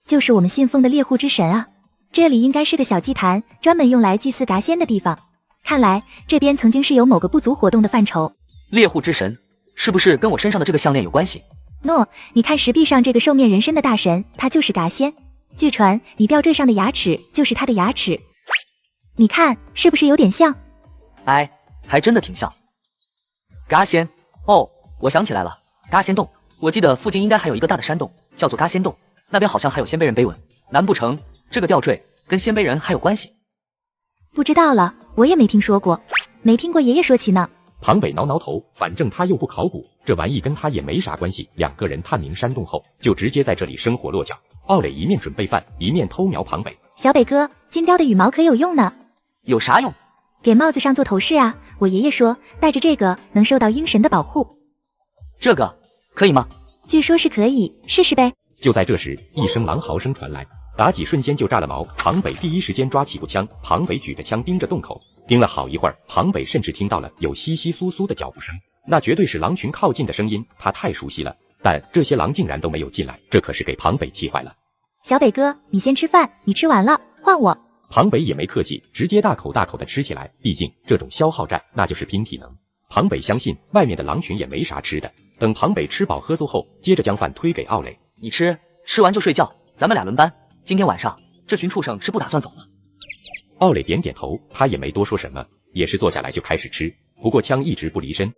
就是我们信奉的猎户之神啊。这里应该是个小祭坛，专门用来祭祀嘎仙的地方。看来这边曾经是有某个部族活动的范畴。猎户之神，是不是跟我身上的这个项链有关系？诺，你看石壁上这个兽面人身的大神，他就是嘎仙。据传你吊坠上的牙齿就是他的牙齿，你看是不是有点像？哎，还真的挺像。嘎仙，哦，我想起来了，嘎仙洞，我记得附近应该还有一个大的山洞，叫做嘎仙洞，那边好像还有鲜卑人碑文，难不成这个吊坠跟鲜卑人还有关系？不知道了，我也没听说过，没听过爷爷说起呢。庞北挠挠头，反正他又不考古，这玩意跟他也没啥关系。2个人探明山洞后，就直接在这里生火落脚。奥磊一面准备饭，一面偷瞄庞北。小北哥，金雕的羽毛可有用呢。有啥用？给帽子上做头饰啊，我爷爷说戴着这个能受到鹰神的保护。这个可以吗？据说是可以，试试呗。就在这时，一声狼嚎声传来，妲己瞬间就炸了毛。庞北第一时间抓起步枪，庞北举着枪盯着洞口，盯了好一会儿，庞北甚至听到了有窸窸窣窣的脚步声，那绝对是狼群靠近的声音，他太熟悉了。但这些狼竟然都没有进来，这可是给庞北气坏了。小北哥，你先吃饭，你吃完了换我。庞北也没客气，直接大口大口的吃起来，毕竟这种消耗战那就是拼体能。庞北相信外面的狼群也没啥吃的，等庞北吃饱喝足后，接着将饭推给奥磊。你吃完就睡觉，咱们俩轮班，今天晚上这群畜生是不打算走了。奥磊点点头，他也没多说什么，也是坐下来就开始吃，不过枪一直不离身。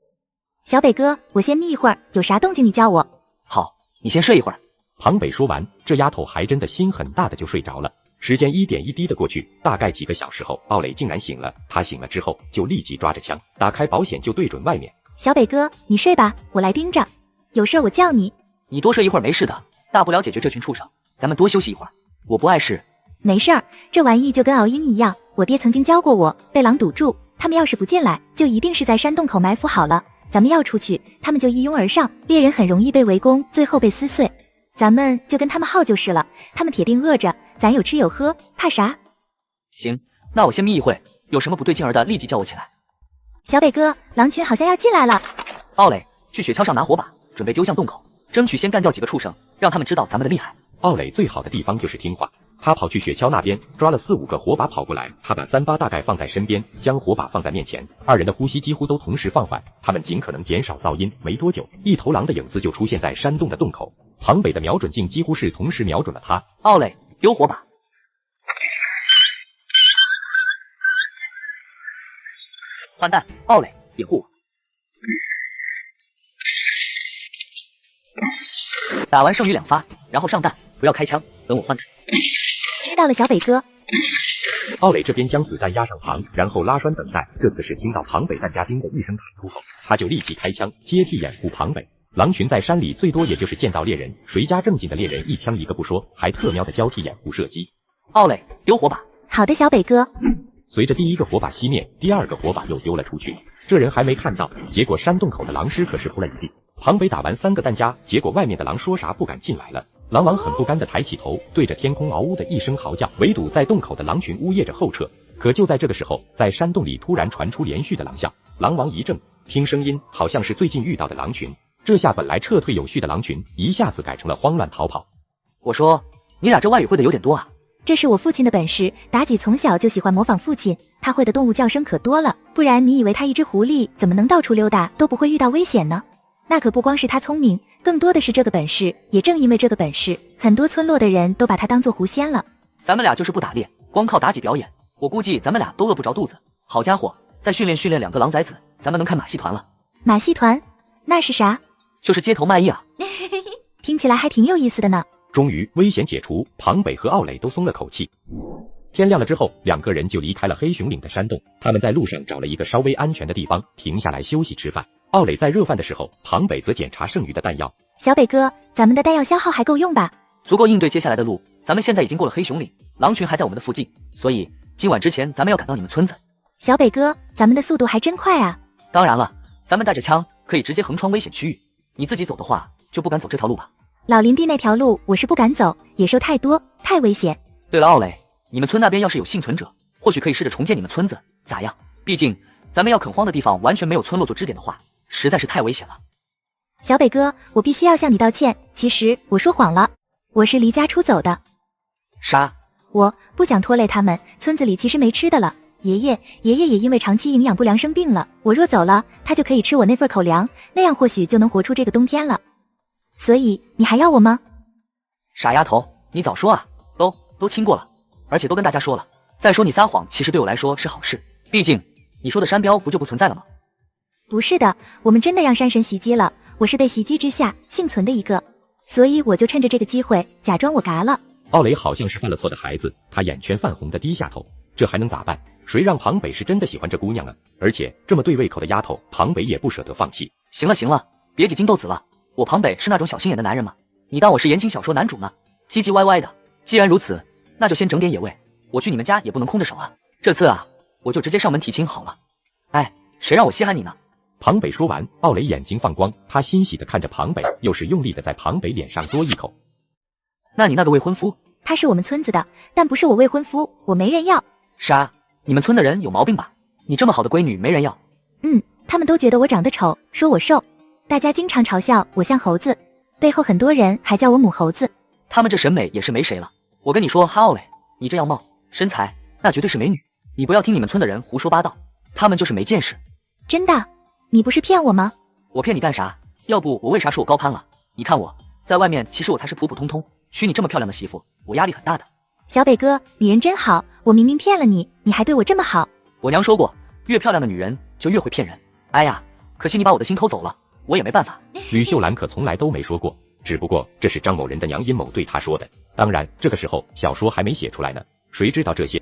小北哥，我先眯一会儿，有啥动静你叫我。好，你先睡一会儿。庞北说完，这丫头还真的心很大的就睡着了。时间一点一滴的过去，大概几个小时后，奥磊竟然醒了。他醒了之后，就立即抓着枪，打开保险就对准外面。小北哥，你睡吧，我来盯着，有事我叫你。你多睡一会儿没事的，大不了解决这群畜生，咱们多休息一会儿。我不碍事。没事儿，这玩意就跟熬鹰一样，我爹曾经教过我，被狼堵住，他们要是不进来，就一定是在山洞口埋伏好了。咱们要出去，他们就一拥而上，猎人很容易被围攻，最后被撕碎。咱们就跟他们耗就是了，他们铁定饿着，咱有吃有喝，怕啥？行，那我先眯一会，有什么不对劲儿的立即叫我起来。小北哥，狼群好像要进来了。奥磊，去雪橇上拿火把，准备丢向洞口，争取先干掉几个畜生，让他们知道咱们的厉害。奥磊最好的地方就是听话，他跑去雪橇那边抓了4、5个火把跑过来，他把3、8大概放在身边，将火把放在面前，二人的呼吸几乎都同时放缓，他们尽可能减少噪音。没多久，一头狼的影子就出现在山洞的洞口，庞北的瞄准镜几乎是同时瞄准了他。奥磊，丢火把。换弹，奥磊，掩护我。打完剩余2发，然后上弹，不要开枪，等我换弹。知道了，小北哥。奥磊这边将子弹压上膛，然后拉栓等待。这次是听到庞北弹夹丁的一声喊出口，他就立即开枪，接替掩护庞北。狼群在山里最多也就是见到猎人，谁家正经的猎人一枪一个不说，还特喵的交替掩护射击。奥磊，丢火把。好的，小北哥。随着第一个火把熄灭，第二个火把又丢了出去。这人还没看到，结果山洞口的狼尸可是扑了一地。庞北打完3个弹夹，结果外面的狼说啥不敢进来了。狼王很不甘地抬起头，对着天空嗷呜的一声嚎叫，围堵在洞口的狼群呜咽着后撤。可就在这个时候，在山洞里突然传出连续的狼叫。狼王一怔，听声音好像是最近遇到的狼群。这下本来撤退有序的狼群，一下子改成了慌乱逃跑。我说，你俩这外语会的有点多啊。这是我父亲的本事，妲己从小就喜欢模仿父亲，他会的动物叫声可多了，不然你以为他一只狐狸怎么能到处溜达都不会遇到危险呢？那可不光是他聪明，更多的是这个本事，也正因为这个本事，很多村落的人都把他当作狐仙了。咱们俩就是不打猎，光靠妲己表演，我估计咱们俩都饿不着肚子。好家伙，再训练2个狼崽子，咱们能开马戏团了。马戏团？那是啥？就是街头卖艺啊。听起来还挺有意思的呢。终于危险解除，庞北和奥磊都松了口气。天亮了之后，2个人就离开了黑熊岭的山洞。他们在路上找了一个稍微安全的地方停下来休息吃饭。奥磊在热饭的时候，庞北则检查剩余的弹药。小北哥，咱们的弹药消耗还够用吧？足够应对接下来的路。咱们现在已经过了黑熊岭，狼群还在我们的附近，所以今晚之前咱们要赶到你们村子。小北哥，咱们的速度还真快啊。当然了，咱们带着枪可以直接横穿危险区域，你自己走的话就不敢走这条路吧。老林地那条路我是不敢走，野兽太多，太危险。对了，奥磊，你们村那边要是有幸存者，或许可以试着重建你们村子，咋样？毕竟咱们要垦荒的地方完全没有村落做支点的话，实在是太危险了。小北哥，我必须要向你道歉，其实我说谎了，我是离家出走的。啥？我不想拖累他们，村子里其实没吃的了。爷爷也因为长期营养不良生病了，我若走了，他就可以吃我那份口粮，那样或许就能活出这个冬天了。所以你还要我吗？傻丫头，你早说啊，都亲过了，而且都跟大家说了。再说你撒谎其实对我来说是好事，毕竟你说的山标不就不存在了吗？不是的，我们真的让山神袭击了，我是被袭击之下幸存的一个，所以我就趁着这个机会假装我嘎了。奥磊好像是犯了错的孩子，他眼圈泛红的低下头，这还能咋办？谁让庞北是真的喜欢这姑娘啊？而且这么对胃口的丫头，庞北也不舍得放弃。行了，别几经斗子了，我庞北是那种小心眼的男人吗？你当我是言情小说男主呢？唧唧歪歪的。既然如此，那就先整点野味，我去你们家也不能空着手啊。这次啊，我就直接上门提亲好了。哎，谁让我稀罕你呢？庞北说完，奥磊眼睛放光，他欣喜地看着庞北，又是用力地在庞北脸上嘬一口。那你那个未婚夫？他是我们村子的，但不是我未婚夫，我没人要。啥？你们村的人有毛病吧？你这么好的闺女没人要？他们都觉得我长得丑，说我瘦，大家经常嘲笑我像猴子，背后很多人还叫我母猴子。他们这审美也是没谁了。我跟你说，哈奥磊，你这样貌身材，那绝对是美女。你不要听你们村的人胡说八道，他们就是没见识。真的？你不是骗我吗？我骗你干啥？要不我为啥说我高攀了？你看我在外面，其实我才是普普通通，娶你这么漂亮的媳妇，我压力很大的。小北哥，你人真好，我明明骗了你，你还对我这么好。我娘说过，越漂亮的女人就越会骗人。哎呀，可惜你把我的心偷走了，我也没办法。吕秀兰可从来都没说过，只不过这是张某人的娘阴谋对她说的。当然，这个时候小说还没写出来呢，谁知道这些？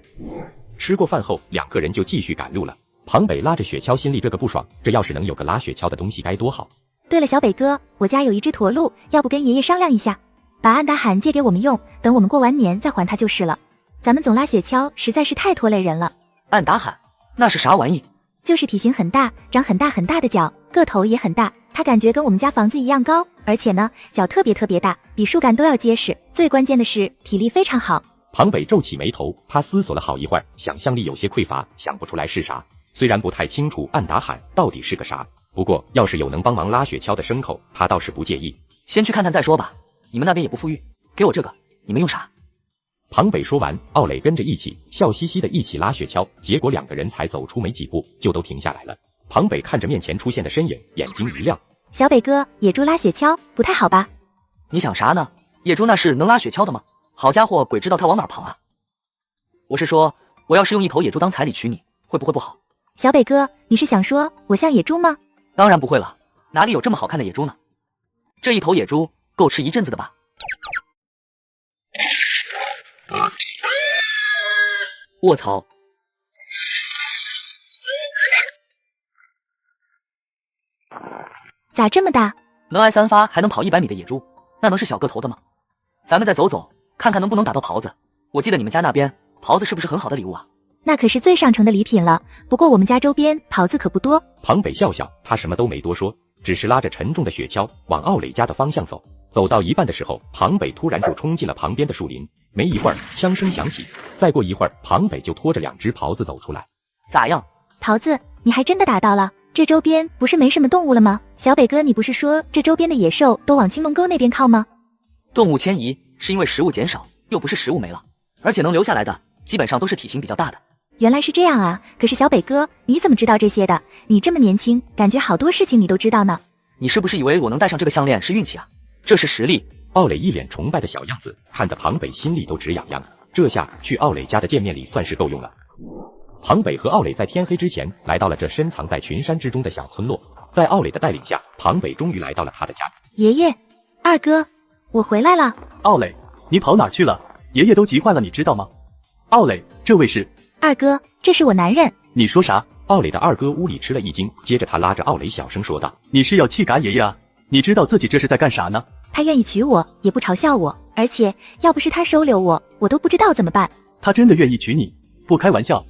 吃过饭后，2个人就继续赶路了。庞北拉着雪橇，心里这个不爽，这要是能有个拉雪橇的东西该多好。对了，小北哥，我家有一只驼鹿，要不跟爷爷商量一下，把安达罕借给我们用，等我们过完年再还他就是了。咱们总拉雪橇实在是太拖累人了。安达罕？那是啥玩意？就是体型很大，长很大很大的脚，个头也很大。他感觉跟我们家房子一样高，而且呢，脚特别大，比树干都要结实。最关键的是体力非常好。庞北皱起眉头，他思索了好一会儿，想象力有些匮乏，想不出来是啥。虽然不太清楚按打喊到底是个啥，不过要是有能帮忙拉雪橇的牲口，他倒是不介意。先去看看再说吧。你们那边也不富裕，给我这个，你们用啥？庞北说完，奥磊跟着一起笑嘻嘻的一起拉雪橇，结果2个人才走出没几步，就都停下来了。庞北看着面前出现的身影，眼睛一亮。小北哥，野猪拉雪橇不太好吧？你想啥呢？野猪那是能拉雪橇的吗？好家伙，鬼知道它往哪跑啊！我是说，我要是用一头野猪当彩礼娶你，会不会不好？小北哥，你是想说我像野猪吗？当然不会了，哪里有这么好看的野猪呢？这一头野猪够吃一阵子的吧？卧槽！咋这么大？能挨3发还能跑100米的野猪，那能是小个头的吗？咱们再走走，看看能不能打到狍子。我记得你们家那边狍子是不是很好的礼物啊？那可是最上乘的礼品了。不过我们家周边狍子可不多。庞北笑笑，他什么都没多说，只是拉着沉重的雪橇往奥磊家的方向走。走到一半的时候，庞北突然就冲进了旁边的树林。没一会儿，枪声响起，再过一会儿，庞北就拖着2只狍子走出来。咋样？狍子，你还真的打到了？这周边不是没什么动物了吗？小北哥，你不是说这周边的野兽都往青龙沟那边靠吗？动物迁移是因为食物减少，又不是食物没了，而且能留下来的基本上都是体型比较大的。原来是这样啊！可是小北哥，你怎么知道这些的？你这么年轻，感觉好多事情你都知道呢。你是不是以为我能戴上这个项链是运气啊？这是实力。奥磊一脸崇拜的小样子，看得庞北心里都直痒痒。这下去奥磊家的见面礼算是够用了。庞北和奥磊在天黑之前来到了这深藏在群山之中的小村落，在奥磊的带领下，庞北终于来到了他的家。爷爷，二哥，我回来了。奥磊，你跑哪去了？爷爷都急坏了，你知道吗？奥磊，这位是二哥，这是我男人。你说啥？奥磊的二哥屋里吃了一惊，接着他拉着奥磊小声说道：“你是要气嘎爷爷啊？你知道自己这是在干啥呢？”他愿意娶我，也不嘲笑我，而且要不是他收留我，我都不知道怎么办。他真的愿意娶你？不开玩笑。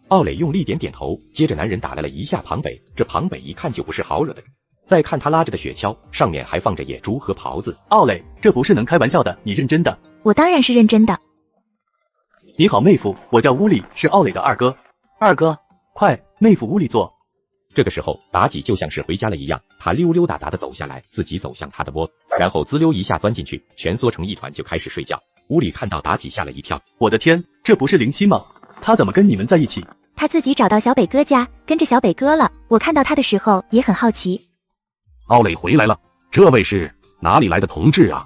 奥磊用力点头，接着男人打量了一下庞北，这庞北一看就不是好惹的主。再看他拉着的雪橇，上面还放着野猪和狍子。奥磊，这不是能开玩笑的，你认真的？我当然是认真的。你好，妹夫，我叫乌里，是奥磊的二哥。二哥，快，妹夫屋里坐。这个时候，妲己就像是回家了一样，她溜溜达达的走下来，自己走向她的窝，然后滋溜一下钻进去，蜷缩成一团就开始睡觉。屋里看到妲己吓了一跳，我的天，这不是灵犀吗？他怎么跟你们在一起？他自己找到小北哥家，跟着小北哥了。我看到他的时候也很好奇。奥磊回来了，这位是哪里来的同志啊？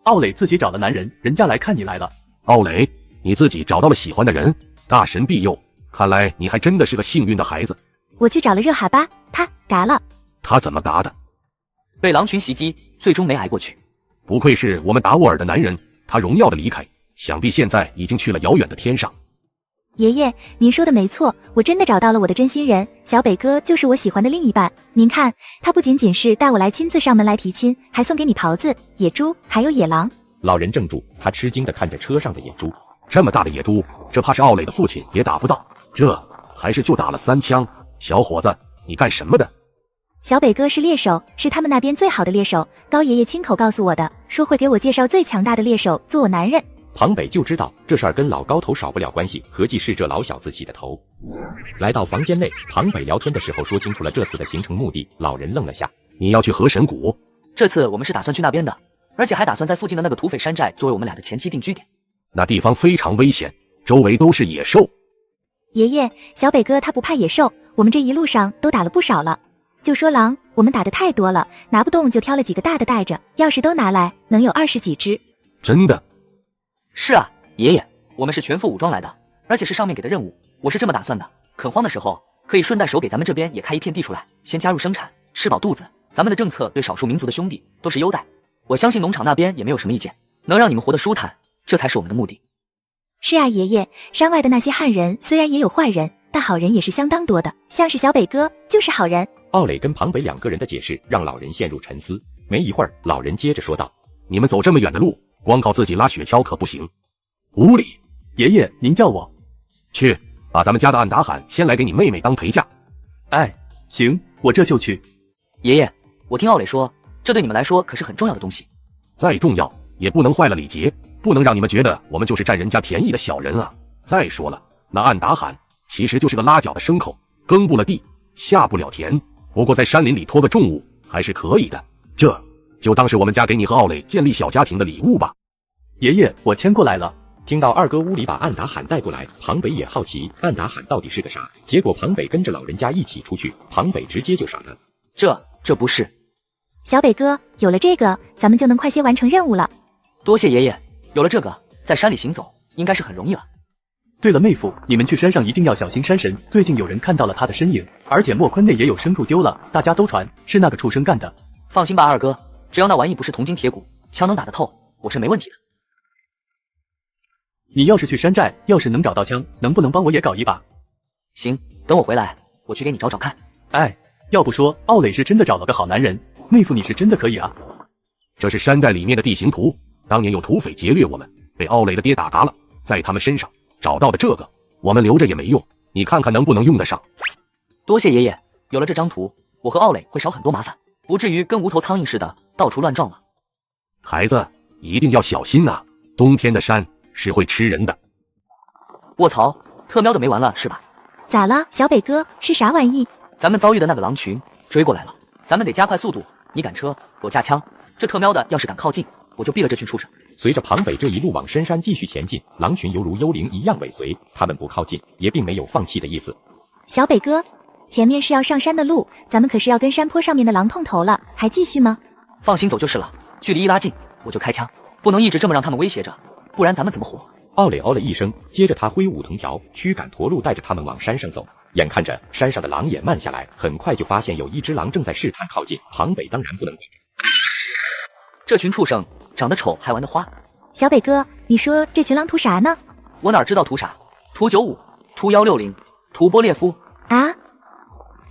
奥磊自己找了男人，人家来看你来了。奥磊，你自己找到了喜欢的人，大神庇佑，看来你还真的是个幸运的孩子。我去找了热哈巴，他嘎了。他怎么嘎的？被狼群袭击，最终没挨过去。不愧是我们达沃尔的男人，他荣耀的离开，想必现在已经去了遥远的天上。爷爷，您说的没错，我真的找到了我的真心人，小北哥就是我喜欢的另一半。您看，他不仅仅是带我来亲自上门来提亲，还送给你狍子、野猪，还有野狼。老人怔住，他吃惊地看着车上的野猪。这么大的野猪，这怕是奥磊的父亲也打不到，这还是就打了3枪。小伙子，你干什么的？小北哥是猎手，是他们那边最好的猎手，高爷爷亲口告诉我的，说会给我介绍最强大的猎手做我男人。庞北就知道这事儿跟老高头少不了关系，合计是这老小子起的头。来到房间内，庞北聊天的时候说清楚了这次的行程目的，老人愣了下。你要去河神谷？这次我们是打算去那边的，而且还打算在附近的那个土匪山寨作为我们俩的前期定居点。那地方非常危险，周围都是野兽。爷爷，小北哥他不怕野兽，我们这一路上都打了不少了。就说狼，我们打的太多了，拿不动就挑了几个大的带着，要是都拿来，能有20几只。真的？是啊，爷爷，我们是全副武装来的，而且是上面给的任务。我是这么打算的，垦荒的时候可以顺带手给咱们这边也开一片地出来，先加入生产，吃饱肚子。咱们的政策对少数民族的兄弟都是优待，我相信农场那边也没有什么意见，能让你们活得舒坦，这才是我们的目的。是啊，爷爷，山外的那些汉人虽然也有坏人，但好人也是相当多的，像是小北哥就是好人。奥磊跟庞北2个人的解释让老人陷入沉思，没一会儿，老人接着说道：“你们走这么远的路，光靠自己拉雪橇可不行。屋里，爷爷您叫我去把咱们家的暗达罕先来给你妹妹当陪嫁。哎，行，我这就去。爷爷，我听奥磊说，这对你们来说可是很重要的东西。再重要也不能坏了礼节，不能让你们觉得我们就是占人家便宜的小人啊。再说了，那按打喊其实就是个拉脚的牲口，耕不了地，下不了田，不过在山林里拖个重物还是可以的。这就当是我们家给你和奥磊建立小家庭的礼物吧。爷爷，我牵过来了。听到二哥屋里把按打喊带过来，庞北也好奇按打喊到底是个啥。结果庞北跟着老人家一起出去，庞北直接就傻了。这不是。小北哥，有了这个，咱们就能快些完成任务了。多谢爷爷，有了这个，在山里行走应该是很容易了。对了，妹夫，你们去山上一定要小心山神，最近有人看到了他的身影，而且莫坤内也有牲畜丢了，大家都传是那个畜生干的。放心吧，二哥，只要那玩意不是铜筋铁骨，枪能打得透，我是没问题的。你要是去山寨，要是能找到枪，能不能帮我也搞一把？行，等我回来，我去给你找找看。哎，要不说奥磊是真的找了个好男人，妹夫你是真的可以啊。这是山寨里面的地形图，当年有土匪劫掠我们，被奥磊的爹打嘎了，在他们身上找到的这个，我们留着也没用，你看看能不能用得上。多谢爷爷，有了这张图，我和奥磊会少很多麻烦，不至于跟无头苍蝇似的到处乱撞了。孩子一定要小心啊，冬天的山是会吃人的。卧槽，特喵的没完了是吧？咋了，小北哥，是啥玩意？咱们遭遇的那个狼群追过来了，咱们得加快速度。你赶车，我架枪，这特喵的要是敢靠近，我就毙了这群畜生。随着庞北这一路往深山继续前进，狼群犹如幽灵一样尾随，他们不靠近，也并没有放弃的意思。小北哥，前面是要上山的路，咱们可是要跟山坡上面的狼碰头了，还继续吗？放心走就是了，距离一拉近，我就开枪，不能一直这么让他们威胁着，不然咱们怎么活？奥磊哦了一声，接着他挥舞藤条，驱赶驼鹿带着他们往山上走。眼看着山上的狼也慢下来，很快就发现有一只狼正在试探靠近。庞北当然不能管着，这群畜生长得丑还玩得花。小北哥，你说这群狼图啥呢？我哪知道图啥？图95，图160，图波列夫啊？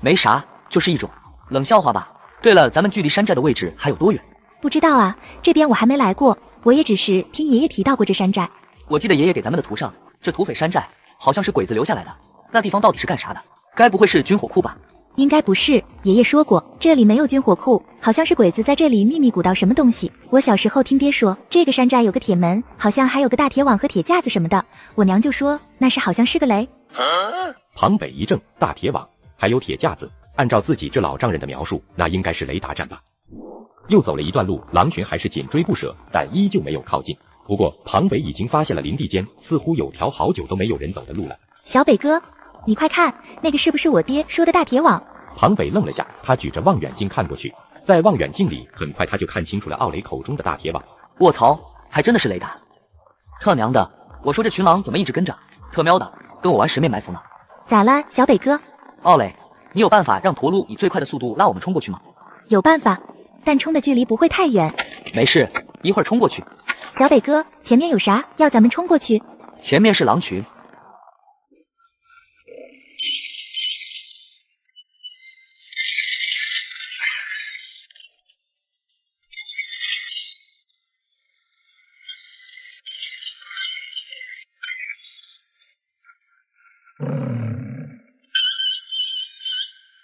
没啥，就是一种冷笑话吧。对了，咱们距离山寨的位置还有多远？不知道啊，这边我还没来过，我也只是听爷爷提到过这山寨。我记得爷爷给咱们的图上，这土匪山寨好像是鬼子留下来的，那地方到底是干啥的？该不会是军火库吧？应该不是，爷爷说过这里没有军火库，好像是鬼子在这里秘密鼓捣什么东西。我小时候听爹说，这个山寨有个铁门，好像还有个大铁网和铁架子什么的，我娘就说那是好像是个雷。庞北一怔，大铁网还有铁架子，按照自己这老丈人的描述，那应该是雷达站吧。又走了一段路，狼群还是紧追不舍，但依旧没有靠近。不过庞北已经发现了林地间似乎有条好久都没有人走的路了。小北哥，你快看，那个是不是我爹说的大铁网？庞北愣了下，他举着望远镜看过去，在望远镜里，很快他就看清楚了奥雷口中的大铁网。卧槽，还真的是雷达！特娘的，我说这群狼怎么一直跟着？特喵的，跟我玩十面埋伏呢？咋了，小北哥？奥雷，你有办法让驼鹿以最快的速度拉我们冲过去吗？有办法，但冲的距离不会太远。没事，一会儿冲过去。小北哥，前面有啥？要咱们冲过去？前面是狼群。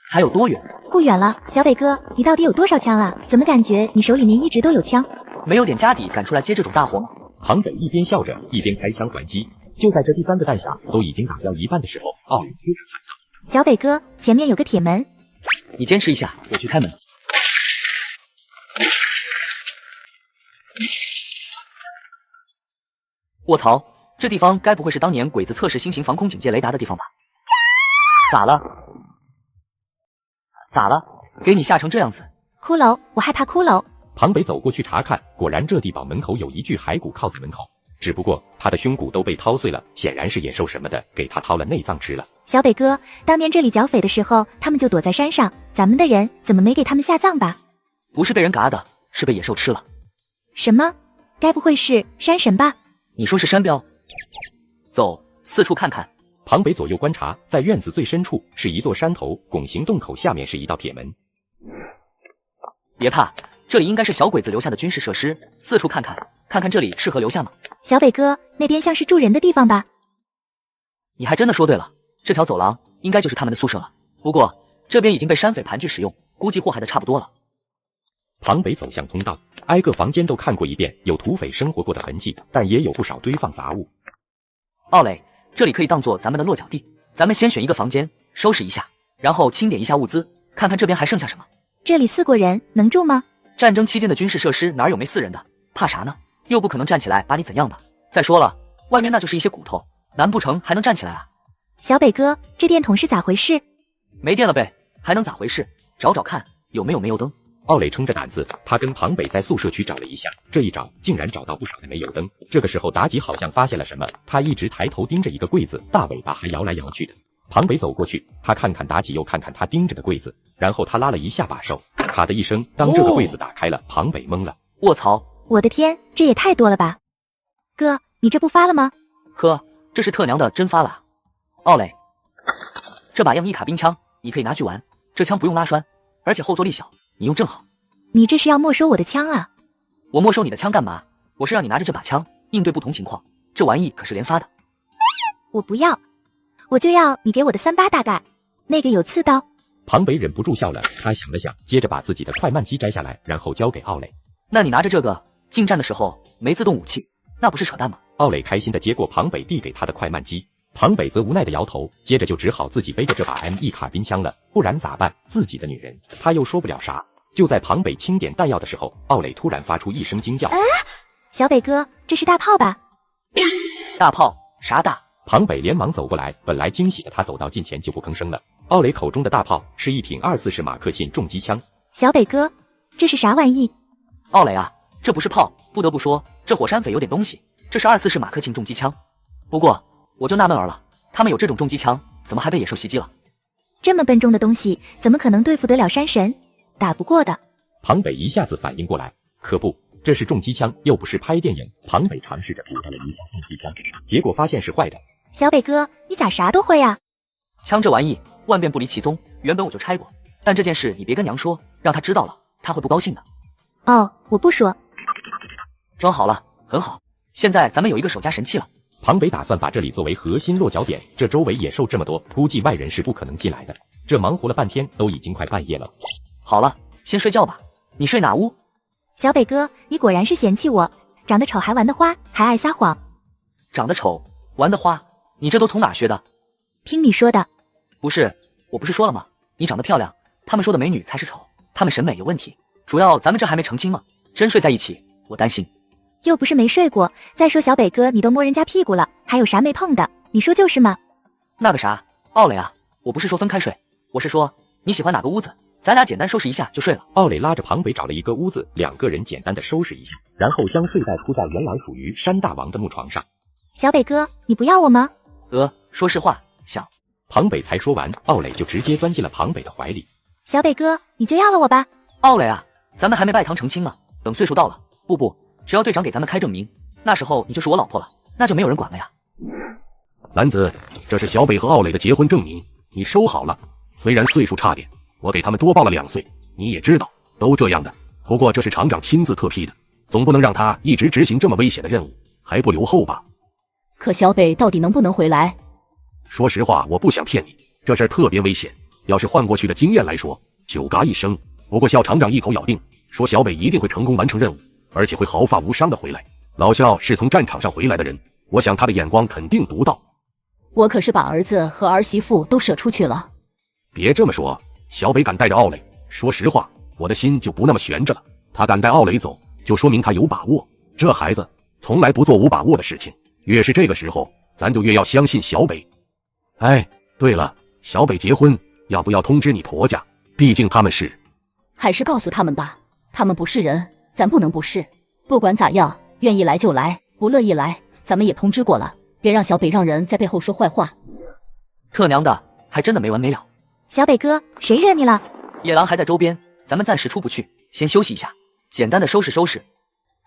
还有多远？不远了，小北哥，你到底有多少枪啊？怎么感觉你手里面一直都有枪？没有点家底敢出来接这种大活吗？庞北一边笑着一边开枪还击。就在这第三个弹匣都已经打掉一半的时候，奥雷突然喊道：“小北哥，前面有个铁门。”你坚持一下，我去开门。卧槽，这地方该不会是当年鬼子测试新型防空警戒雷达的地方吧？咋了？咋了？给你吓成这样子？骷髅，我害怕骷髅。庞北走过去查看，果然这地堡门口有一具骸骨靠在门口，只不过他的胸骨都被掏碎了，显然是野兽什么的给他掏了内脏吃了。小北哥，当年这里剿匪的时候，他们就躲在山上，咱们的人怎么没给他们下葬吧？不是被人嘎的，是被野兽吃了。什么？该不会是山神吧？你说是山标？走，四处看看。庞北左右观察，在院子最深处是一座山头，拱形洞口下面是一道铁门。别怕，这里应该是小鬼子留下的军事设施，四处看看，看看这里适合留下吗？小北哥，那边像是住人的地方吧？你还真的说对了，这条走廊应该就是他们的宿舍了。不过这边已经被山匪盘踞使用，估计祸害的差不多了。庞北走向通道，挨个房间都看过一遍，有土匪生活过的痕迹，但也有不少堆放杂物。奥磊，这里可以当做咱们的落脚地，咱们先选一个房间收拾一下，然后清点一下物资，看看这边还剩下什么。这里4国人能住吗？战争期间的军事设施哪有没4人的？怕啥呢？又不可能站起来把你怎样吧？再说了，外面那就是一些骨头，难不成还能站起来啊？小北哥，这电筒是咋回事？没电了呗，还能咋回事？找找看有没有煤油灯。奥磊撑着胆子，他跟庞北在宿舍区找了一下，这一找竟然找到不少的煤油灯。这个时候妲己好像发现了什么，他一直抬头盯着一个柜子，大尾巴还摇来摇去的。庞北走过去，他看看妲己，又看看他盯着的柜子，然后他拉了一下把手，咔的一声，当这个柜子打开了，庞北懵了。卧槽！我的天，这也太多了吧！哥，你这不发了吗？呵，这是特娘的真发了。奥磊，这把样一卡宾枪你可以拿去玩，这枪不用拉栓，而且后坐力小，你用正好。你这是要没收我的枪啊？我没收你的枪干嘛？我是让你拿着这把枪应对不同情况，这玩意可是连发的。我不要，我就要你给我的38大盖，那个有刺刀。庞北忍不住笑了，他想了想，接着把自己的快慢机摘下来，然后交给奥磊。那你拿着这个近战的时候没自动武器，那不是扯淡吗？奥磊开心地接过庞北递给他的快慢机，庞北则无奈地摇头，接着就只好自己背着这把 M1 卡宾枪了，不然咋办？自己的女人，他又说不了啥。就在庞北清点弹药的时候，奥磊突然发出一声惊叫：小北哥，这是大炮吧？大炮？啥大？庞北连忙走过来，本来惊喜的他走到近前就不吭声了。奥磊口中的大炮是一挺240马克沁重机枪。小北哥，这是啥玩意？奥磊啊，这不是炮，不得不说，这火山匪有点东西，这是240马克沁重机枪。不过我就纳闷了，他们有这种重机枪，怎么还被野兽袭击了？这么笨重的东西，怎么可能对付得了山神？打不过的。庞北一下子反应过来，可不，这是重机枪，又不是拍电影。庞北尝试着鼓捣了一下重机枪，结果发现是坏的。小北哥，你咋啥都会啊？枪这玩意万变不离其宗，原本我就拆过，但这件事你别跟娘说，让她知道了，她会不高兴的。哦，我不说。装好了，很好。现在咱们有一个守家神器了。庞北打算把这里作为核心落脚点，这周围野兽这么多，估计外人是不可能进来的。这忙活了半天，都已经快半夜了。好了，先睡觉吧。你睡哪屋？小北哥，你果然是嫌弃我，长得丑还玩得花，还爱撒谎。长得丑，玩得花，你这都从哪儿学的？听你说的。不是，我不是说了吗？你长得漂亮，他们说的美女才是丑，他们审美有问题。主要咱们这还没成亲吗？真睡在一起，我担心。又不是没睡过，再说小北哥你都摸人家屁股了，还有啥没碰的？你说就是吗？那个啥，奥磊啊，我不是说分开睡，我是说你喜欢哪个屋子，咱俩简单收拾一下就睡了。奥磊拉着庞北找了一个屋子，2个人简单的收拾一下，然后将睡袋铺在原来属于山大王的木床上。小北哥，你不要我吗？说实话，想。庞北才说完，奥磊就直接钻进了庞北的怀里。小北哥，你就要了我吧。奥磊啊，咱们还没拜堂成亲呢，等岁数到了，不，只要队长给咱们开证明，那时候你就是我老婆了，那就没有人管了呀。兰子，这是小北和奥磊的结婚证明，你收好了。虽然岁数差点，我给他们多报了2岁，你也知道，都这样的。不过这是厂长亲自特批的，总不能让他一直执行这么危险的任务，还不留后吧？可小北到底能不能回来？说实话，我不想骗你，这事儿特别危险。要是换过去的经验来说，就嘎一声。不过校厂长一口咬定，说小北一定会成功完成任务，而且会毫发无伤的回来。老校是从战场上回来的人，我想他的眼光肯定独到。我可是把儿子和儿媳妇都舍出去了。别这么说，小北敢带着奥磊，说实话，我的心就不那么悬着了。他敢带奥磊走，就说明他有把握。这孩子从来不做无把握的事情，越是这个时候，咱就越要相信小北。哎，对了，小北结婚要不要通知你婆家？毕竟他们是……还是告诉他们吧，他们不是人，咱不能不是。不管咋样，愿意来就来，不乐意来，咱们也通知过了，别让小北让人在背后说坏话。特娘的，还真的没完没了。小北哥，谁惹你了？野狼还在周边，咱们暂时出不去，先休息一下，简单的收拾收拾。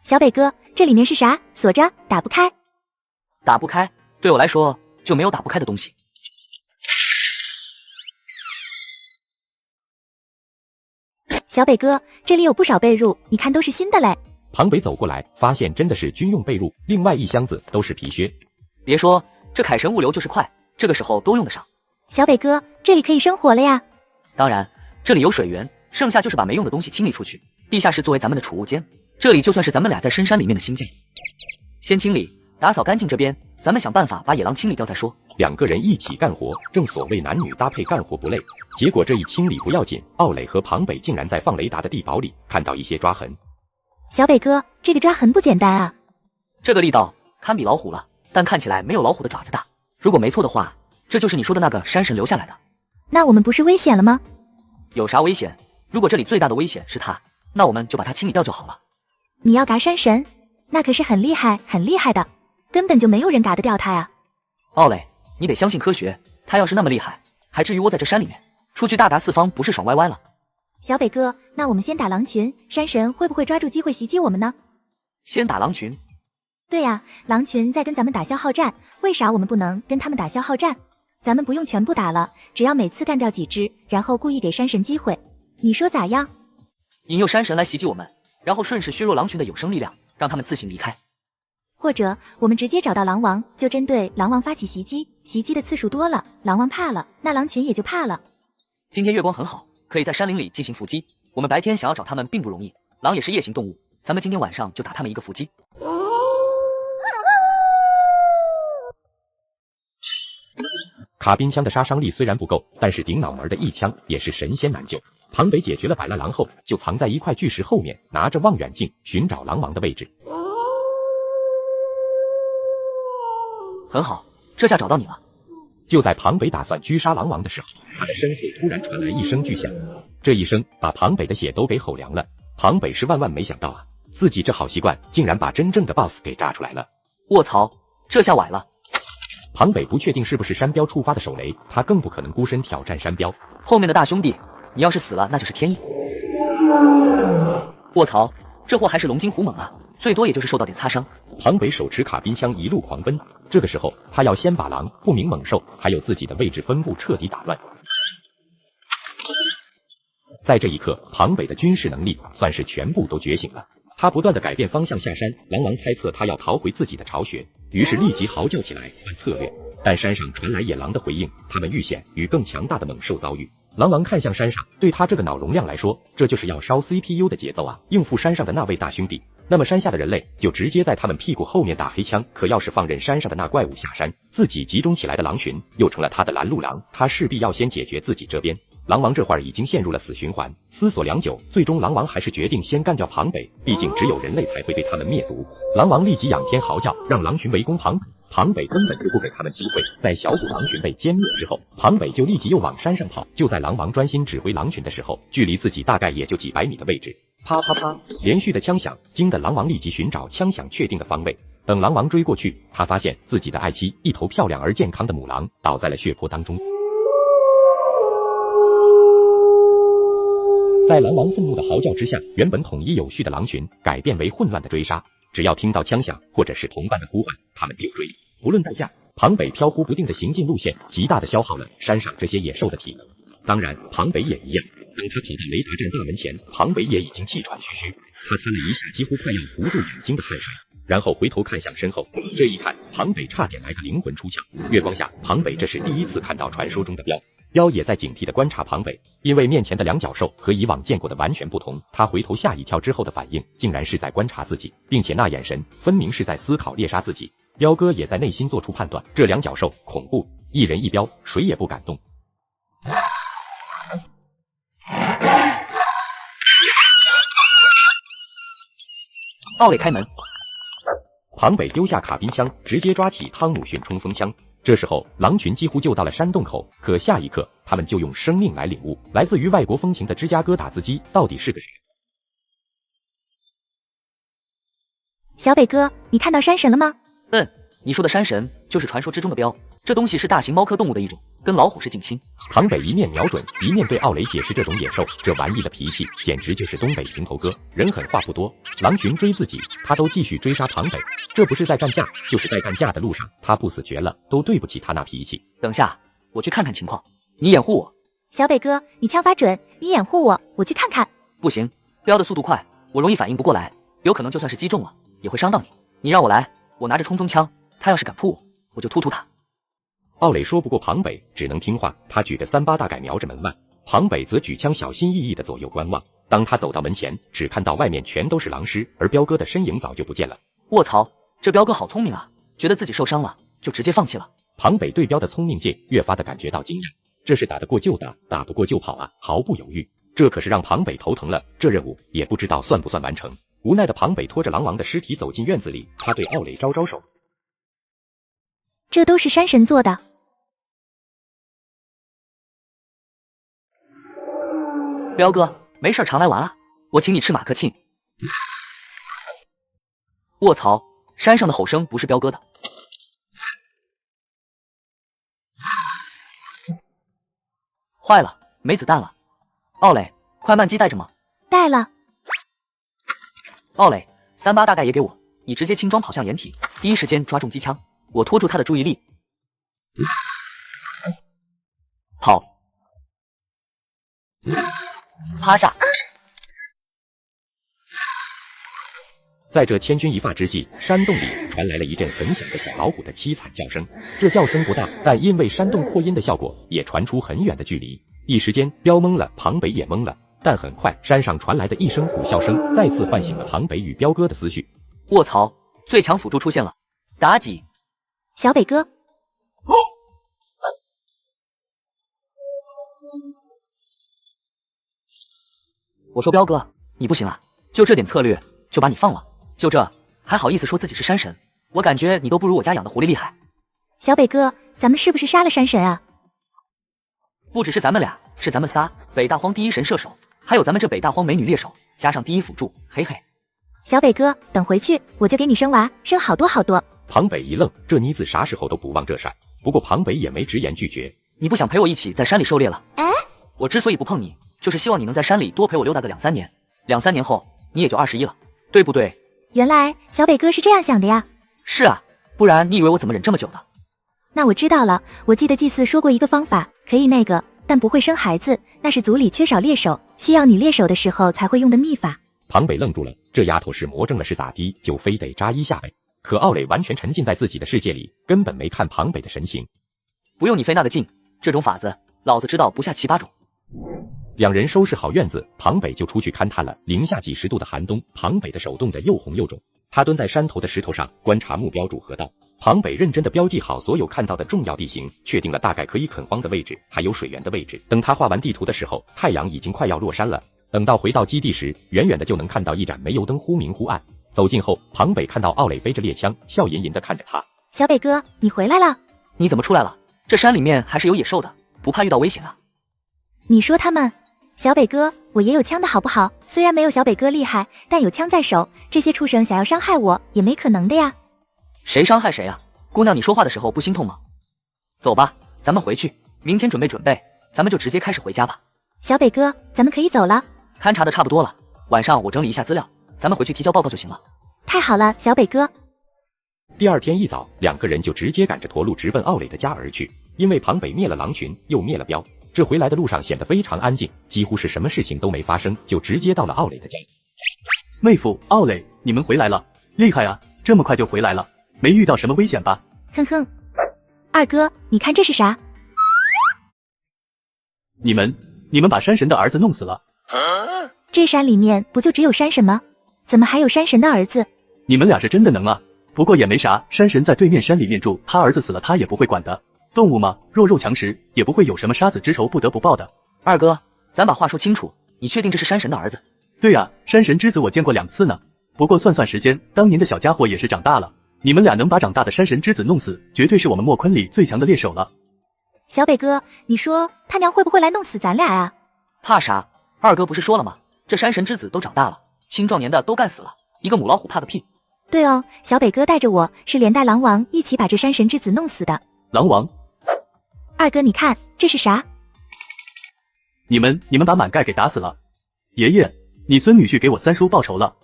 小北哥，这里面是啥？锁着，打不开。打不开？对我来说就没有打不开的东西。小北哥，这里有不少被褥，你看都是新的嘞。庞北走过来，发现真的是军用被褥，另外一箱子都是皮靴。别说，这凯神物流就是快，这个时候都用得上。小北哥，这里可以生火了呀。当然，这里有水源，剩下就是把没用的东西清理出去。地下室作为咱们的储物间，这里就算是咱们俩在深山里面的新家。先清理，打扫干净这边，咱们想办法把野狼清理掉再说。两个人一起干活，正所谓男女搭配干活不累。结果这一清理不要紧，奥磊和庞北竟然在放雷达的地堡里看到一些抓痕。小北哥，这个抓痕不简单啊！这个力道堪比老虎了，但看起来没有老虎的爪子大。如果没错的话，这就是你说的那个山神留下来的。那我们不是危险了吗？有啥危险？如果这里最大的危险是他，那我们就把他清理掉就好了。你要嘎山神，那可是很厉害很厉害的，根本就没有人嘎得掉他呀。奥磊，你得相信科学，他要是那么厉害，还至于窝在这山里面？出去大达四方不是爽歪歪了？小北哥，那我们先打狼群，山神会不会抓住机会袭击我们呢？先打狼群？对呀，狼群在跟咱们打消耗战，为啥我们不能跟他们打消耗战？咱们不用全部打了，只要每次干掉几只，然后故意给山神机会，你说咋样？引诱山神来袭击我们，然后顺势削弱狼群的有生力量，让他们自行离开。或者我们直接找到狼王，就针对狼王发起袭击，袭击的次数多了，狼王怕了，那狼群也就怕了。今天月光很好，可以在山林里进行伏击。我们白天想要找他们并不容易，狼也是夜行动物，咱们今天晚上就打他们一个伏击。卡宾枪的杀伤力虽然不够，但是顶脑门的一枪也是神仙难救。庞北解决了摆烂狼后，就藏在一块巨石后面，拿着望远镜寻找狼王的位置。很好，这下找到你了。就在庞北打算狙杀狼王的时候，他的身后突然传来一声巨响，这一声把庞北的血都给吼凉了。庞北是万万没想到啊，自己这好习惯竟然把真正的 BOSS 给炸出来了。卧槽，这下崴了。庞北不确定是不是山彪触发的手雷，他更不可能孤身挑战山彪。后面的大兄弟，你要是死了，那就是天意。卧槽，这货还是龙精虎猛啊，最多也就是受到点擦伤。庞北手持卡宾枪一路狂奔，这个时候他要先把狼、不明猛兽还有自己的位置分布彻底打乱。在这一刻，庞北的军事能力算是全部都觉醒了。他不断的改变方向下山，狼王猜测他要逃回自己的巢穴，于是立即嚎叫起来换策略。但山上传来野狼的回应，他们遇险与更强大的猛兽遭遇。狼王看向山上，对他这个脑容量来说，这就是要烧 CPU 的节奏啊！应付山上的那位大兄弟，那么山下的人类就直接在他们屁股后面打黑枪。可要是放任山上的那怪物下山，自己集中起来的狼群又成了他的拦路狼，他势必要先解决自己这边。狼王这会儿已经陷入了死循环，思索良久，最终狼王还是决定先干掉庞北，毕竟只有人类才会对他们灭族。狼王立即仰天嚎叫，让狼群围攻庞北。庞北根本就不给他们机会，在小股狼群被歼灭之后，庞北就立即又往山上跑。就在狼王专心指挥狼群的时候，距离自己大概也就几百米的位置，啪啪啪，连续的枪响惊得狼王立即寻找枪响确定的方位。等狼王追过去，他发现自己的爱妻一头漂亮而健康的母狼倒在了血泊当中。在狼王愤怒的嚎叫之下，原本统一有序的狼群改变为混乱的追杀。只要听到枪响或者是同伴的呼唤，他们就追，不论代价。庞北飘忽不定的行进路线，极大的消耗了山上这些野兽的体能。当然，庞北也一样。当他跑到雷达站大门前，庞北也已经气喘吁吁，他擦了一下几乎快要糊住眼睛的汗水，然后回头看向身后。这一看，庞北差点来个灵魂出窍。月光下，庞北这是第一次看到传说中的彪。彪也在警惕地观察庞北，因为面前的两角兽和以往见过的完全不同。他回头吓一跳之后的反应，竟然是在观察自己，并且那眼神分明是在思考猎杀自己。彪哥也在内心做出判断，这两角兽恐怖，一人一彪，谁也不敢动。奥磊开门，庞北丢下卡宾枪，直接抓起汤姆逊冲锋枪。这时候，狼群几乎就到了山洞口，可下一刻，他们就用生命来领悟，来自于外国风情的芝加哥打字机到底是个谁。小北哥，你看到山神了吗？你说的山神就是传说之中的彪，这东西是大型猫科动物的一种，跟老虎是近亲。庞北一面瞄准，一面对奥雷解释这种野兽，这玩意的脾气简直就是东北平头哥，人狠话不多。狼群追自己，他都继续追杀庞北，这不是在干架，就是在干架的路上，他不死绝了，都对不起他那脾气。等下，我去看看情况，你掩护我。小北哥，你枪法准，你掩护我，我去看看。不行，彪的速度快，我容易反应不过来，有可能就算是击中了，也会伤到你。你让我来，我拿着冲锋枪，他要是敢扑我，我就突突他。奥磊说不过庞北，只能听话。他举着38大改瞄着门外，庞北则举枪小心翼翼地左右观望。当他走到门前，只看到外面全都是狼尸，而彪哥的身影早就不见了。卧槽，这彪哥好聪明啊，觉得自己受伤了，就直接放弃了。庞北对彪的聪明劲越发的感觉到惊讶，这是打得过就打，打不过就跑啊，毫不犹豫。这可是让庞北头疼了，这任务也不知道算不算完成。无奈的庞北拖着狼王的尸体走进院子里，他对奥磊招招手。这都是山神做的。彪哥，没事常来玩啊，我请你吃马克沁。卧槽，山上的吼声不是彪哥的。坏了，没子弹了。奥磊，快慢机带着吗？带了。奥磊，38大概也给我，你直接轻装跑向掩体，第一时间抓中机枪，我拖住他的注意力。跑，趴下。在这千钧一发之际，山洞里传来了一阵很响的小老虎的凄惨叫声。这叫声不大，但因为山洞扩音的效果，也传出很远的距离。一时间，彪懵了，庞北也懵了。但很快，山上传来的一声虎啸声，再次唤醒了庞北与彪哥的思绪。卧槽，最强辅助出现了！妲己，小北哥。我说彪哥，你不行啊，就这点策略就把你放了，就这还好意思说自己是山神？我感觉你都不如我家养的狐狸厉害。小北哥，咱们是不是杀了山神啊？不只是咱们俩，是咱们仨，北大荒第一神射手，还有咱们这北大荒美女猎手，加上第一辅助，嘿嘿。小北哥，等回去我就给你生娃，生好多好多。庞北一愣，这妮子啥时候都不忘这事。不过庞北也没直言拒绝。你不想陪我一起在山里狩猎了？我之所以不碰你，就是希望你能在山里多陪我溜达个2-3年，2-3年后你也就21了，对不对？原来小北哥是这样想的呀。是啊，不然你以为我怎么忍这么久的？那我知道了，我记得祭祀说过一个方法，可以那个，但不会生孩子，那是族里缺少猎手，需要女猎手的时候才会用的秘法。庞北愣住了，这丫头是魔怔了是咋的，就非得扎一下呗？可奥磊完全沉浸在自己的世界里，根本没看庞北的神情。不用你费那个劲，这种法子老子知道不下7、8种。两人收拾好院子，庞北就出去勘探了。零下几10度的寒冬，庞北的手冻得又红又肿。他蹲在山头的石头上观察目标主河道。庞北认真地标记好所有看到的重要地形，确定了大概可以垦荒的位置，还有水源的位置。等他画完地图的时候，太阳已经快要落山了。等到回到基地时，远远的就能看到一盏煤油灯忽明忽暗。走近后，庞北看到奥磊背着猎枪，笑吟吟地看着他。小北哥，你回来了？你怎么出来了？这山里面还是有野兽的，不怕遇到危险啊？你说他们？小北哥，我也有枪的好不好？虽然没有小北哥厉害，但有枪在手，这些畜生想要伤害我也没可能的呀。谁伤害谁啊？姑娘，你说话的时候不心痛吗？走吧，咱们回去，明天准备，咱们就直接开始回家吧。小北哥，咱们可以走了。勘察的差不多了，晚上我整理一下资料，咱们回去提交报告就行了。太好了，小北哥。第二天一早，两个人就直接赶着驼鹿直奔奥磊的家而去。因为庞北灭了狼群，又灭了彪，这回来的路上显得非常安静，几乎是什么事情都没发生，就直接到了奥磊的家。妹夫，奥磊，你们回来了，厉害啊，这么快就回来了，没遇到什么危险吧？哼哼。二哥，你看这是啥？你们把山神的儿子弄死了。这山里面不就只有山神吗？怎么还有山神的儿子？你们俩是真的能啊，不过也没啥，山神在对面山里面住，他儿子死了他也不会管的。动物嘛，弱肉强食，也不会有什么杀子之仇不得不报的。二哥，咱把话说清楚，你确定这是山神的儿子？对啊，山神之子我见过2次呢。不过算时间，当年的小家伙也是长大了。你们俩能把长大的山神之子弄死，绝对是我们莫坤里最强的猎手了。小北哥，你说他娘会不会来弄死咱俩啊？怕啥？二哥不是说了吗？这山神之子都长大了，青壮年的都干死了，一个母老虎怕个屁。对哦，小北哥带着我是连带狼王一起把这山神之子弄死的。狼王？二哥，你看这是啥？你们把满盖给打死了。爷爷，你孙女婿给我三叔报仇了。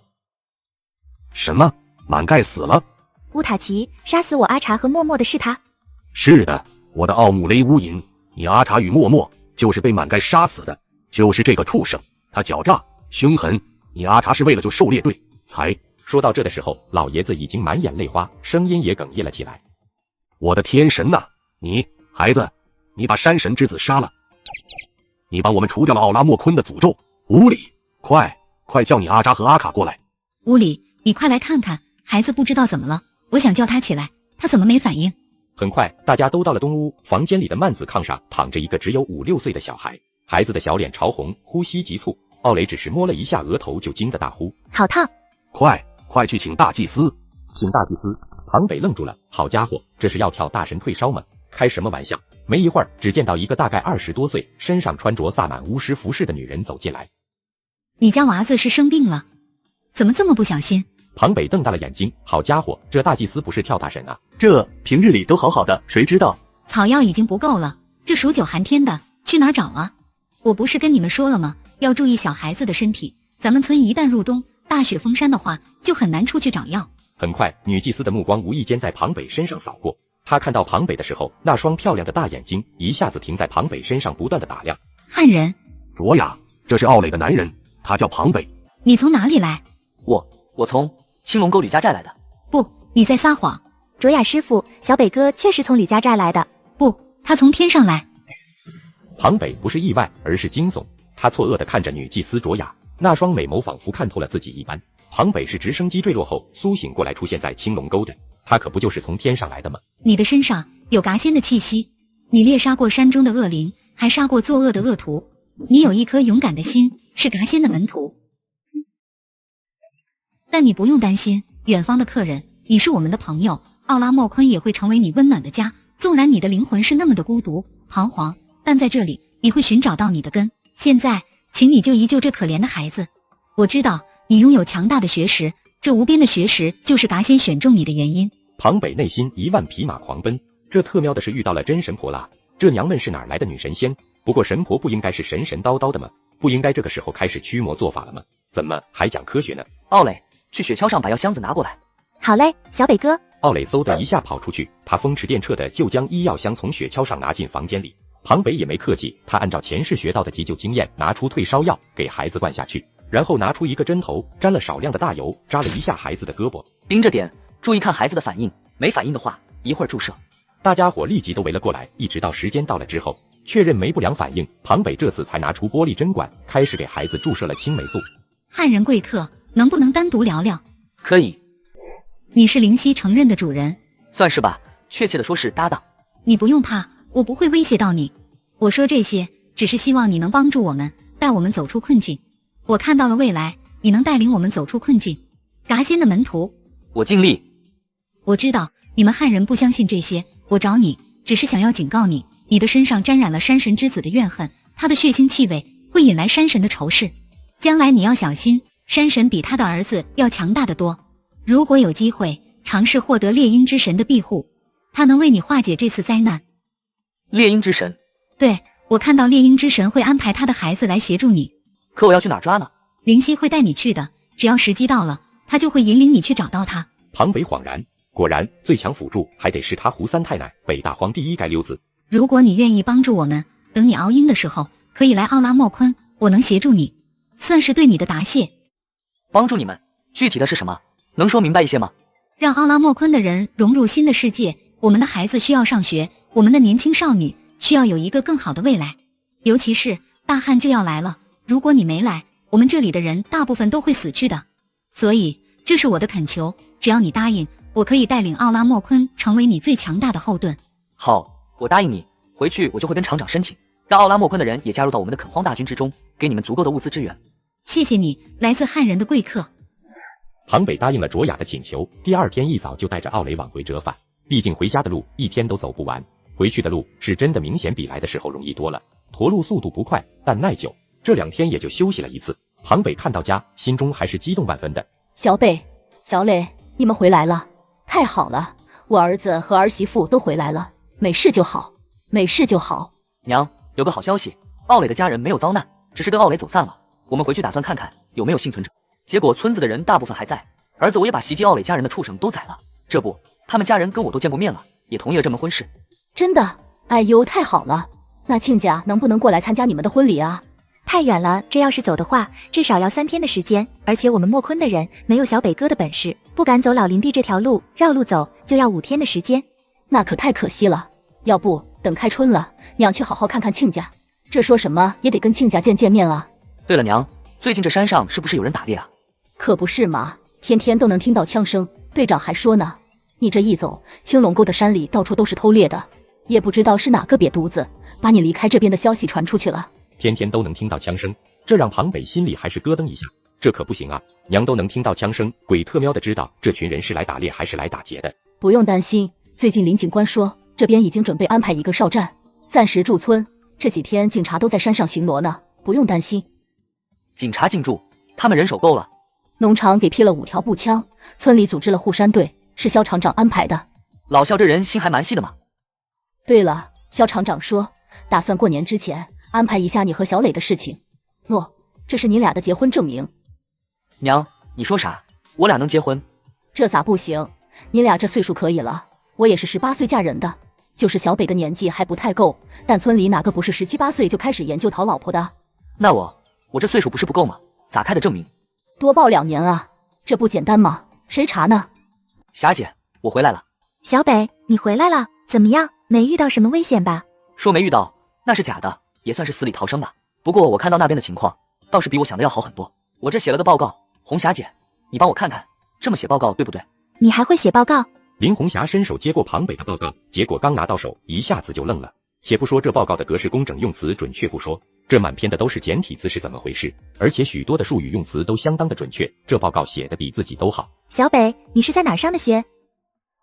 什么？满盖死了？乌塔奇，杀死我阿茶和默默的是他。是的，我的奥姆雷乌银，你阿茶与默默就是被满盖杀死的，就是这个畜生，他狡诈凶狠，你阿茶是为了救狩猎队才……说到这的时候，老爷子已经满眼泪花，声音也哽咽了起来。我的天神呐，你孩子，你把山神之子杀了。你帮我们除掉了奥拉莫昆的诅咒。屋里，快叫你阿扎和阿卡过来。屋里，你快来看看，孩子不知道怎么了，我想叫他起来，他怎么没反应？很快，大家都到了东屋，房间里的幔子炕上躺着一个只有5、6岁的小孩，孩子的小脸潮红，呼吸急促。奥雷只是摸了一下额头，就惊得大呼：“好烫！”快去请大祭司！请大祭司！庞北愣住了，好家伙，这是要跳大神退烧吗？开什么玩笑！没一会儿，只见到一个大概20多岁，身上穿着萨满巫师服饰的女人走进来。你家娃子是生病了？怎么这么不小心？庞北瞪大了眼睛，好家伙，这大祭司不是跳大神啊？这平日里都好好的，谁知道？草药已经不够了，这数9寒天的，去哪儿找啊？我不是跟你们说了吗？要注意小孩子的身体，咱们村一旦入冬，大雪封山的话，就很难出去找药。很快，女祭司的目光无意间在庞北身上扫过，她看到庞北的时候，那双漂亮的大眼睛一下子停在庞北身上，不断的打量。汉人，卓雅，这是奥磊的男人，他叫庞北。你从哪里来？我从青龙沟吕家寨来的。不，你在撒谎。卓雅师傅，小北哥确实从吕家寨来的。不，他从天上来。庞北不是意外，而是惊悚。他错愕地看着女祭司卓雅，那双美眸仿佛看透了自己一般。庞北是直升机坠落后苏醒过来出现在青龙沟的，他可不就是从天上来的吗？你的身上有嘎仙的气息，你猎杀过山中的恶灵，还杀过作恶的恶徒，你有一颗勇敢的心，是嘎仙的门徒。但你不用担心，远方的客人，你是我们的朋友，奥拉莫昆也会成为你温暖的家。纵然你的灵魂是那么的孤独彷徨，但在这里你会寻找到你的根。现在请你救一救这可怜的孩子。我知道你拥有强大的学识，这无边的学识就是嘎仙选中你的原因。庞北内心1万匹马狂奔，这特喵的是遇到了真神婆啦！这娘们是哪来的女神仙？不过神婆不应该是神神叨叨的吗？不应该这个时候开始驱魔做法了吗？怎么还讲科学呢？奥磊，去雪橇上把药箱子拿过来。好嘞，小北哥。奥磊嗖的一下跑出去，他风驰电掣的就将医药箱从雪橇上拿进房间里。庞北也没客气，他按照前世学到的急救经验，拿出退烧药给孩子灌下去，然后拿出一个针头，沾了少量的大油，扎了一下孩子的胳膊，盯着点，注意看孩子的反应，没反应的话，一会儿注射。大家伙立即都围了过来，一直到时间到了之后，确认没不良反应，庞北这次才拿出玻璃针管，开始给孩子注射了青霉素。汉人贵客，能不能单独聊聊？可以。你是灵犀承认的主人？算是吧，确切的说是搭档。你不用怕，我不会威胁到你。我说这些，只是希望你能帮助我们，带我们走出困境。我看到了未来，你能带领我们走出困境。嘎仙的门徒，我尽力。我知道你们汉人不相信这些，我找你只是想要警告你，你的身上沾染了山神之子的怨恨，他的血腥气味会引来山神的仇视。将来你要小心，山神比他的儿子要强大得多。如果有机会，尝试获得猎鹰之神的庇护，他能为你化解这次灾难。猎鹰之神？对，我看到猎鹰之神会安排他的孩子来协助你。可我要去哪儿抓呢？灵犀会带你去的，只要时机到了，他就会引领你去找到他。庞北恍然，果然最强辅助还得是他胡三太奶，北大荒第一街溜子。如果你愿意帮助我们，等你熬鹰的时候，可以来奥拉莫昆，我能协助你，算是对你的答谢。帮助你们，具体的是什么？能说明白一些吗？让奥拉莫昆的人融入新的世界，我们的孩子需要上学，我们的年轻少女需要有一个更好的未来。尤其是大旱就要来了，如果你没来，我们这里的人大部分都会死去的。所以这是我的恳求，只要你答应，我可以带领奥拉莫昆成为你最强大的后盾。好，我答应你，回去我就会跟厂长申请，让奥拉莫昆的人也加入到我们的垦荒大军之中，给你们足够的物资支援。谢谢你，来自汉人的贵客。庞北答应了卓雅的请求，第二天一早就带着奥雷往回折返。毕竟回家的路一天都走不完，回去的路是真的明显比来的时候容易多了。驼路速度不快，但耐久，这2天也就休息了一次。庞北看到家，心中还是激动万分的。小北、小磊，你们回来了，太好了！我儿子和儿媳妇都回来了，没事就好，没事就好。娘，有个好消息，奥磊的家人没有遭难，只是跟奥磊走散了。我们回去打算看看有没有幸存者。结果村子的人大部分还在，儿子我也把袭击奥磊家人的畜生都宰了。这不，他们家人跟我都见过面了，也同意了这门婚事。真的？哎呦，太好了！那亲家能不能过来参加你们的婚礼啊？太远了，这要是走的话，至少要3天的时间。而且我们莫坤的人没有小北哥的本事，不敢走老林地这条路，绕路走就要5天的时间。那可太可惜了。要不等开春了，娘去好好看看亲家。这说什么也得跟亲家见面啊。对了娘，最近这山上是不是有人打猎啊？可不是嘛，天天都能听到枪声。队长还说呢，你这一走，青龙沟的山里到处都是偷猎的，也不知道是哪个瘪犊子把你离开这边的消息传出去了。天天都能听到枪声，这让庞北心里还是咯噔一下。这可不行啊，娘都能听到枪声，鬼特喵的知道这群人是来打猎还是来打劫的。不用担心，最近林警官说这边已经准备安排一个哨站，暂时驻村，这几天警察都在山上巡逻呢，不用担心。警察进驻，他们人手够了。农场给批了5条步枪，村里组织了护山队，是肖厂长安排的。老肖这人心还蛮细的嘛。对了，肖厂长说打算过年之前安排一下你和小磊的事情。喏，这是你俩的结婚证明。娘，你说啥？我俩能结婚？这咋不行？你俩这岁数可以了，我也是18岁嫁人的，就是小北的年纪还不太够，但村里哪个不是17、18岁就开始研究讨老婆的？那我这岁数不是不够吗？咋开的证明？多报2年啊，这不简单吗？谁查呢？霞姐，我回来了。小北，你回来了，怎么样？没遇到什么危险吧？说没遇到，那是假的，也算是死里逃生吧。不过我看到那边的情况，倒是比我想的要好很多。我这写了个报告，红霞姐，你帮我看看，这么写报告对不对？你还会写报告？林红霞伸手接过庞北的报告，结果刚拿到手，一下子就愣了。且不说这报告的格式工整，用词准确不说，这满篇的都是简体字是怎么回事？而且许多的术语用词都相当的准确，这报告写的比自己都好。小北，你是在哪儿上的学？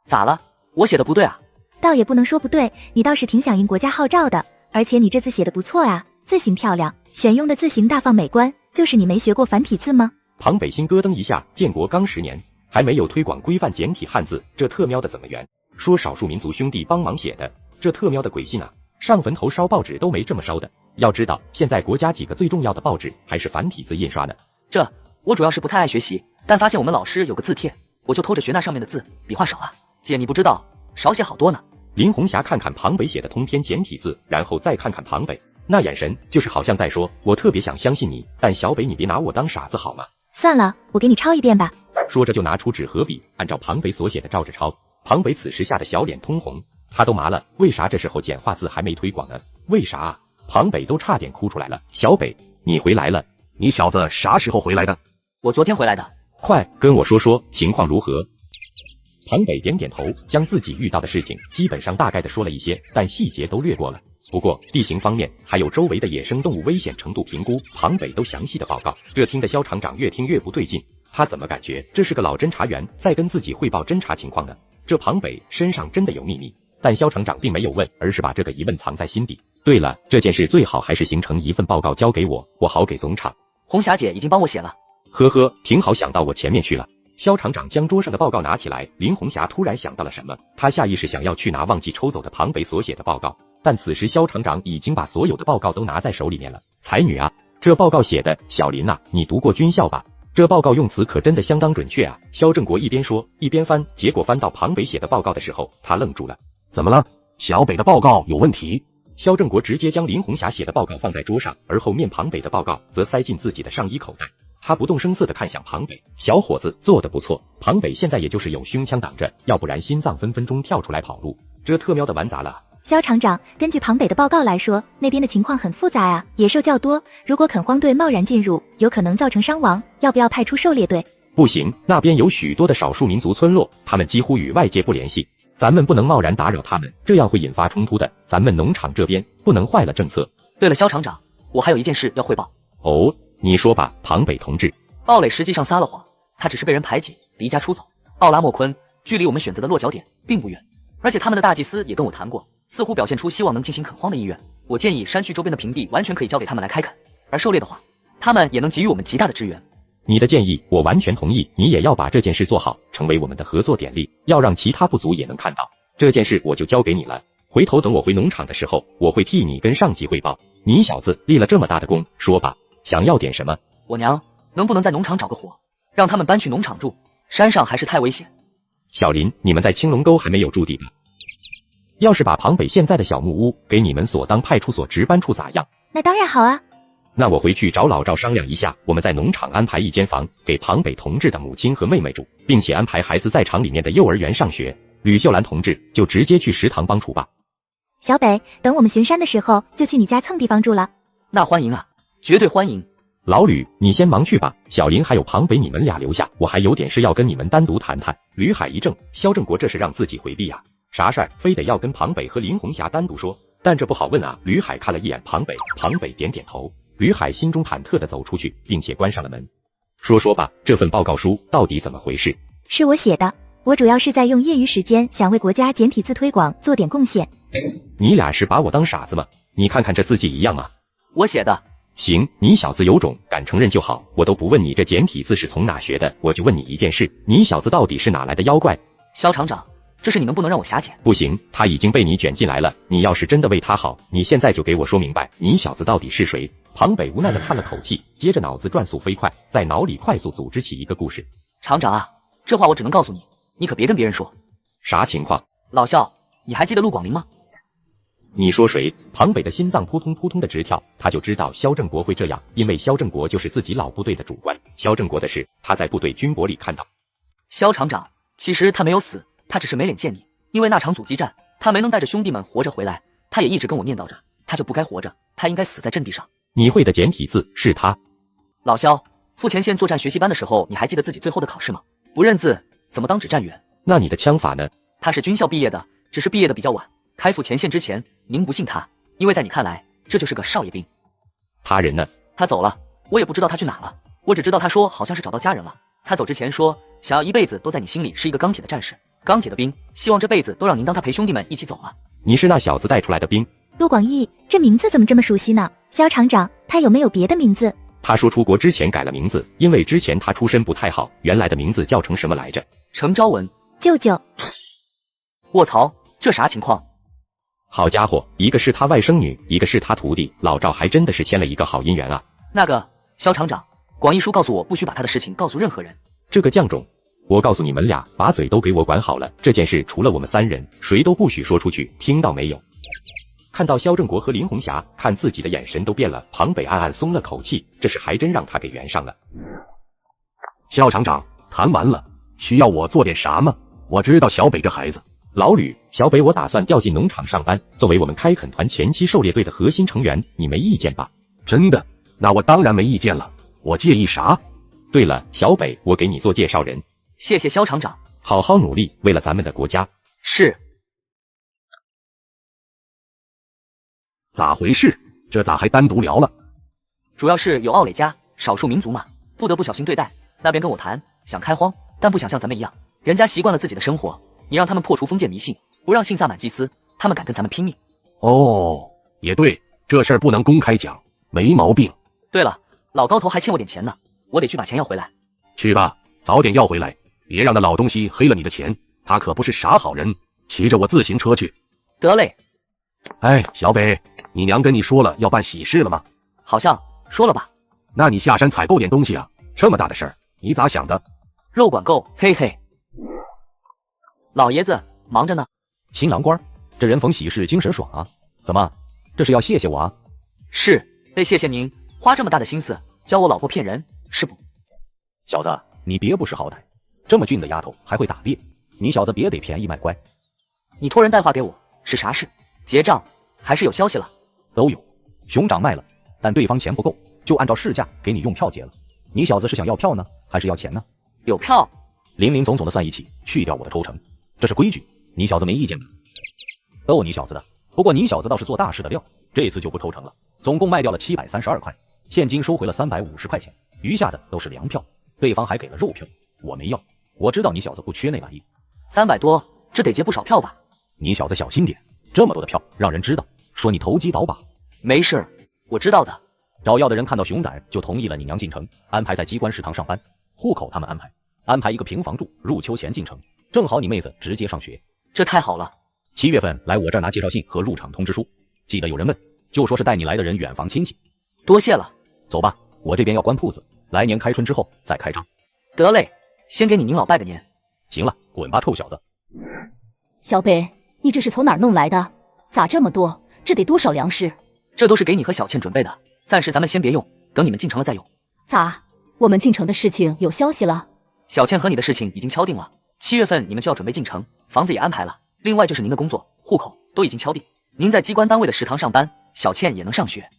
咋了？我写的不对啊？倒也不能说不对，你倒是挺响应国家号召的，而且你这字写的不错啊，字形漂亮，选用的字形大方美观，就是你没学过繁体字吗？庞北心咯噔一下，建国刚10年，还没有推广规范简体汉字，这特喵的怎么圆？说少数民族兄弟帮忙写的，这特喵的鬼信啊！上坟头烧报纸都没这么烧的。要知道，现在国家几个最重要的报纸还是繁体字印刷呢。我主要是不太爱学习，但发现我们老师有个字帖，我就偷着学那上面的字，笔画少啊。姐，你不知道，少写好多呢。林红霞看看庞北写的通篇简体字，然后再看看庞北，那眼神就是好像在说，我特别想相信你，但小北你别拿我当傻子好吗？算了，我给你抄一遍吧。说着就拿出纸和笔，按照庞北所写的照着抄。庞北此时吓得小脸通红，他都麻了，为啥这时候简化字还没推广呢？为啥啊？庞北都差点哭出来了。小北，你回来了？你小子啥时候回来的？我昨天回来的。快跟我说说情况如何？庞北点点头，将自己遇到的事情基本上大概的说了一些，但细节都略过了。不过地形方面还有周围的野生动物危险程度评估，庞北都详细的报告。这听得肖厂长越听越不对劲，他怎么感觉这是个老侦查员在跟自己汇报侦查情况呢？这庞北身上真的有秘密？但肖厂长并没有问，而是把这个疑问藏在心底。对了，这件事最好还是形成一份报告交给我，我好给总厂。红霞姐已经帮我写了。呵呵，挺好，想到我前面去了。肖厂长将桌上的报告拿起来，林红霞突然想到了什么，她下意识想要去拿忘记抽走的庞北所写的报告，但此时肖厂长已经把所有的报告都拿在手里面了。才女啊，这报告写的，小林啊，你读过军校吧？这报告用词可真的相当准确啊！肖正国一边说一边翻，结果翻到庞北写的报告的时候，他愣住了。怎么了？小北的报告有问题？肖正国直接将林红霞写的报告放在桌上，而后面庞北的报告则塞进自己的上衣口袋。他不动声色地看向庞北，小伙子做得不错。庞北现在也就是有胸腔挡着，要不然心脏分分钟跳出来跑路。这特喵的完砸了。肖厂长，根据庞北的报告来说，那边的情况很复杂啊，野兽较多，如果垦荒队贸然进入，有可能造成伤亡，要不要派出狩猎队？不行，那边有许多的少数民族村落，他们几乎与外界不联系，咱们不能贸然打扰他们，这样会引发冲突的。咱们农场这边不能坏了政策。对了，肖厂长，我还有一件事要汇报。哦，你说吧，庞北同志。奥磊实际上撒了谎，他只是被人排挤，离家出走。奥拉莫昆距离我们选择的落脚点并不远，而且他们的大祭司也跟我谈过，似乎表现出希望能进行垦荒的意愿。我建议山区周边的平地完全可以交给他们来开垦，而狩猎的话，他们也能给予我们极大的支援。你的建议我完全同意，你也要把这件事做好，成为我们的合作典例，要让其他部族也能看到。这件事我就交给你了，回头等我回农场的时候，我会替你跟上级汇报。你小子立了这么大的功，说吧，想要点什么？我娘能不能在农场找个活，让他们搬去农场住？山上还是太危险。小林，你们在青龙沟还没有驻地吧？要是把庞北现在的小木屋给你们所当派出所值班处咋样？那当然好啊。那我回去找老赵商量一下，我们在农场安排一间房给庞北同志的母亲和妹妹住，并且安排孩子在厂里面的幼儿园上学。吕秀兰同志就直接去食堂帮厨吧。小北，等我们巡山的时候，就去你家蹭地方住了。那欢迎啊，绝对欢迎。老吕，你先忙去吧，小林还有庞北你们俩留下，我还有点事要跟你们单独谈谈。吕海一怔，萧正国这是让自己回避呀？啥事儿非得要跟庞北和林红霞单独说？但这不好问啊。吕海看了一眼庞北，庞北点点头。吕海心中忐忑地走出去，并且关上了门。说吧，这份报告书到底怎么回事？是我写的，我主要是在用业余时间想为国家简体字推广做点贡献。你俩是把我当傻子吗？你看看这字迹一样啊。我写的。行，你小子有种，敢承认就好，我都不问你这简体字是从哪学的，我就问你一件事，你小子到底是哪来的妖怪？萧厂长，这事你能不能让我狭解？不行，他已经被你卷进来了，你要是真的为他好，你现在就给我说明白，你小子到底是谁？庞北无奈地叹了口气，接着脑子转速飞快，在脑里快速组织起一个故事。厂长啊，这话我只能告诉你，你可别跟别人说。啥情况？老萧，你还记得陆广林吗？你说谁？庞北的心脏扑通扑通的直跳，他就知道萧正国会这样，因为萧正国就是自己老部队的主官。萧正国的事，他在部队军博里看到。萧厂长，其实他没有死，他只是没脸见你，因为那场阻击战，他没能带着兄弟们活着回来，他也一直跟我念叨着，他就不该活着，他应该死在阵地上。你会的简体字是他？老萧，赴前线作战学习班的时候，你还记得自己最后的考试吗？不认字，怎么当指战员？那你的枪法呢？他是军校毕业的，只是毕业的比较晚。开赴前线之前，您不信他，因为在你看来，这就是个少爷兵。他人呢？他走了，我也不知道他去哪了。我只知道他说好像是找到家人了。他走之前说，想要一辈子都在你心里是一个钢铁的战士，钢铁的兵，希望这辈子都让您当他陪兄弟们一起走了。你是那小子带出来的兵？陆广义，这名字怎么这么熟悉呢？萧厂长，他有没有别的名字？他说出国之前改了名字，因为之前他出身不太好，原来的名字叫成什么来着？程昭文。舅舅。卧槽，这啥情况？好家伙，一个是他外甥女，一个是他徒弟，老赵还真的是牵了一个好姻缘啊。那个萧厂长，广义叔告诉我，不许把他的事情告诉任何人。这个犟种，我告诉你们俩，把嘴都给我管好了，这件事除了我们三人，谁都不许说出去，听到没有？看到萧正国和林红霞看自己的眼神都变了，庞北暗暗松了口气，这事还真让他给圆上了。萧厂长，谈完了，需要我做点啥吗？我知道小北这孩子。老吕，小北我打算调进农场上班，作为我们开垦团前期狩猎队的核心成员，你没意见吧？真的？那我当然没意见了，我介意啥？对了，小北，我给你做介绍人。谢谢萧厂长。好好努力，为了咱们的国家。是。咋回事？这咋还单独聊了？主要是有奥磊家少数民族嘛，不得不小心对待。那边跟我谈，想开荒，但不想像咱们一样，人家习惯了自己的生活。你让他们破除封建迷信，不让信萨满祭司，他们敢跟咱们拼命。哦，也对，这事儿不能公开讲，没毛病。对了，老高头还欠我点钱呢，我得去把钱要回来。去吧，早点要回来，别让那老东西黑了你的钱，他可不是啥好人。骑着我自行车去。得嘞。哎，小北，你娘跟你说了要办喜事了吗？好像说了吧。那你下山采购点东西啊，这么大的事儿，你咋想的？肉管够，嘿嘿。老爷子忙着呢。新郎官，这人逢喜事精神爽啊！怎么，这是要谢谢我啊？是，得谢谢您花这么大的心思教我老婆骗人，是不？小子，你别不识好歹，这么俊的丫头还会打猎，你小子别得便宜卖乖。你托人带话给我，是啥事？结账还是有消息了？都有，熊掌卖了，但对方钱不够，就按照市价给你用票结了。你小子是想要票呢，还是要钱呢？有票，零零总总的算一起，去掉我的抽成。这是规矩，你小子没意见吧？逗你小子的，不过你小子倒是做大事的料，这次就不抽成了，总共卖掉了732块，现金收回了350块钱，余下的都是粮票，对方还给了肉票，我没要。我知道你小子不缺那玩意，300多，这得结不少票吧？你小子小心点，这么多的票，让人知道，说你投机倒把。没事，我知道的。找药的人看到熊胆，就同意了你娘进城，安排在机关食堂上班，户口他们安排一个平房住，入秋前进城。正好你妹子直接上学，这太好了。7月份来我这儿拿介绍信和入场通知书，记得有人问，就说是带你来的人远房亲戚。多谢了。走吧，我这边要关铺子，来年开春之后再开张。得嘞，先给你您老拜个年。行了，滚吧臭小子。小北，你这是从哪儿弄来的？咋这么多？这得多少粮食？这都是给你和小倩准备的，暂时咱们先别用，等你们进城了再用。咋？我们进城的事情有消息了？小倩和你的事情已经敲定了，7月份你们就要准备进城，房子也安排了，另外就是您的工作、户口都已经敲定，您在机关单位的食堂上班，小倩也能上学。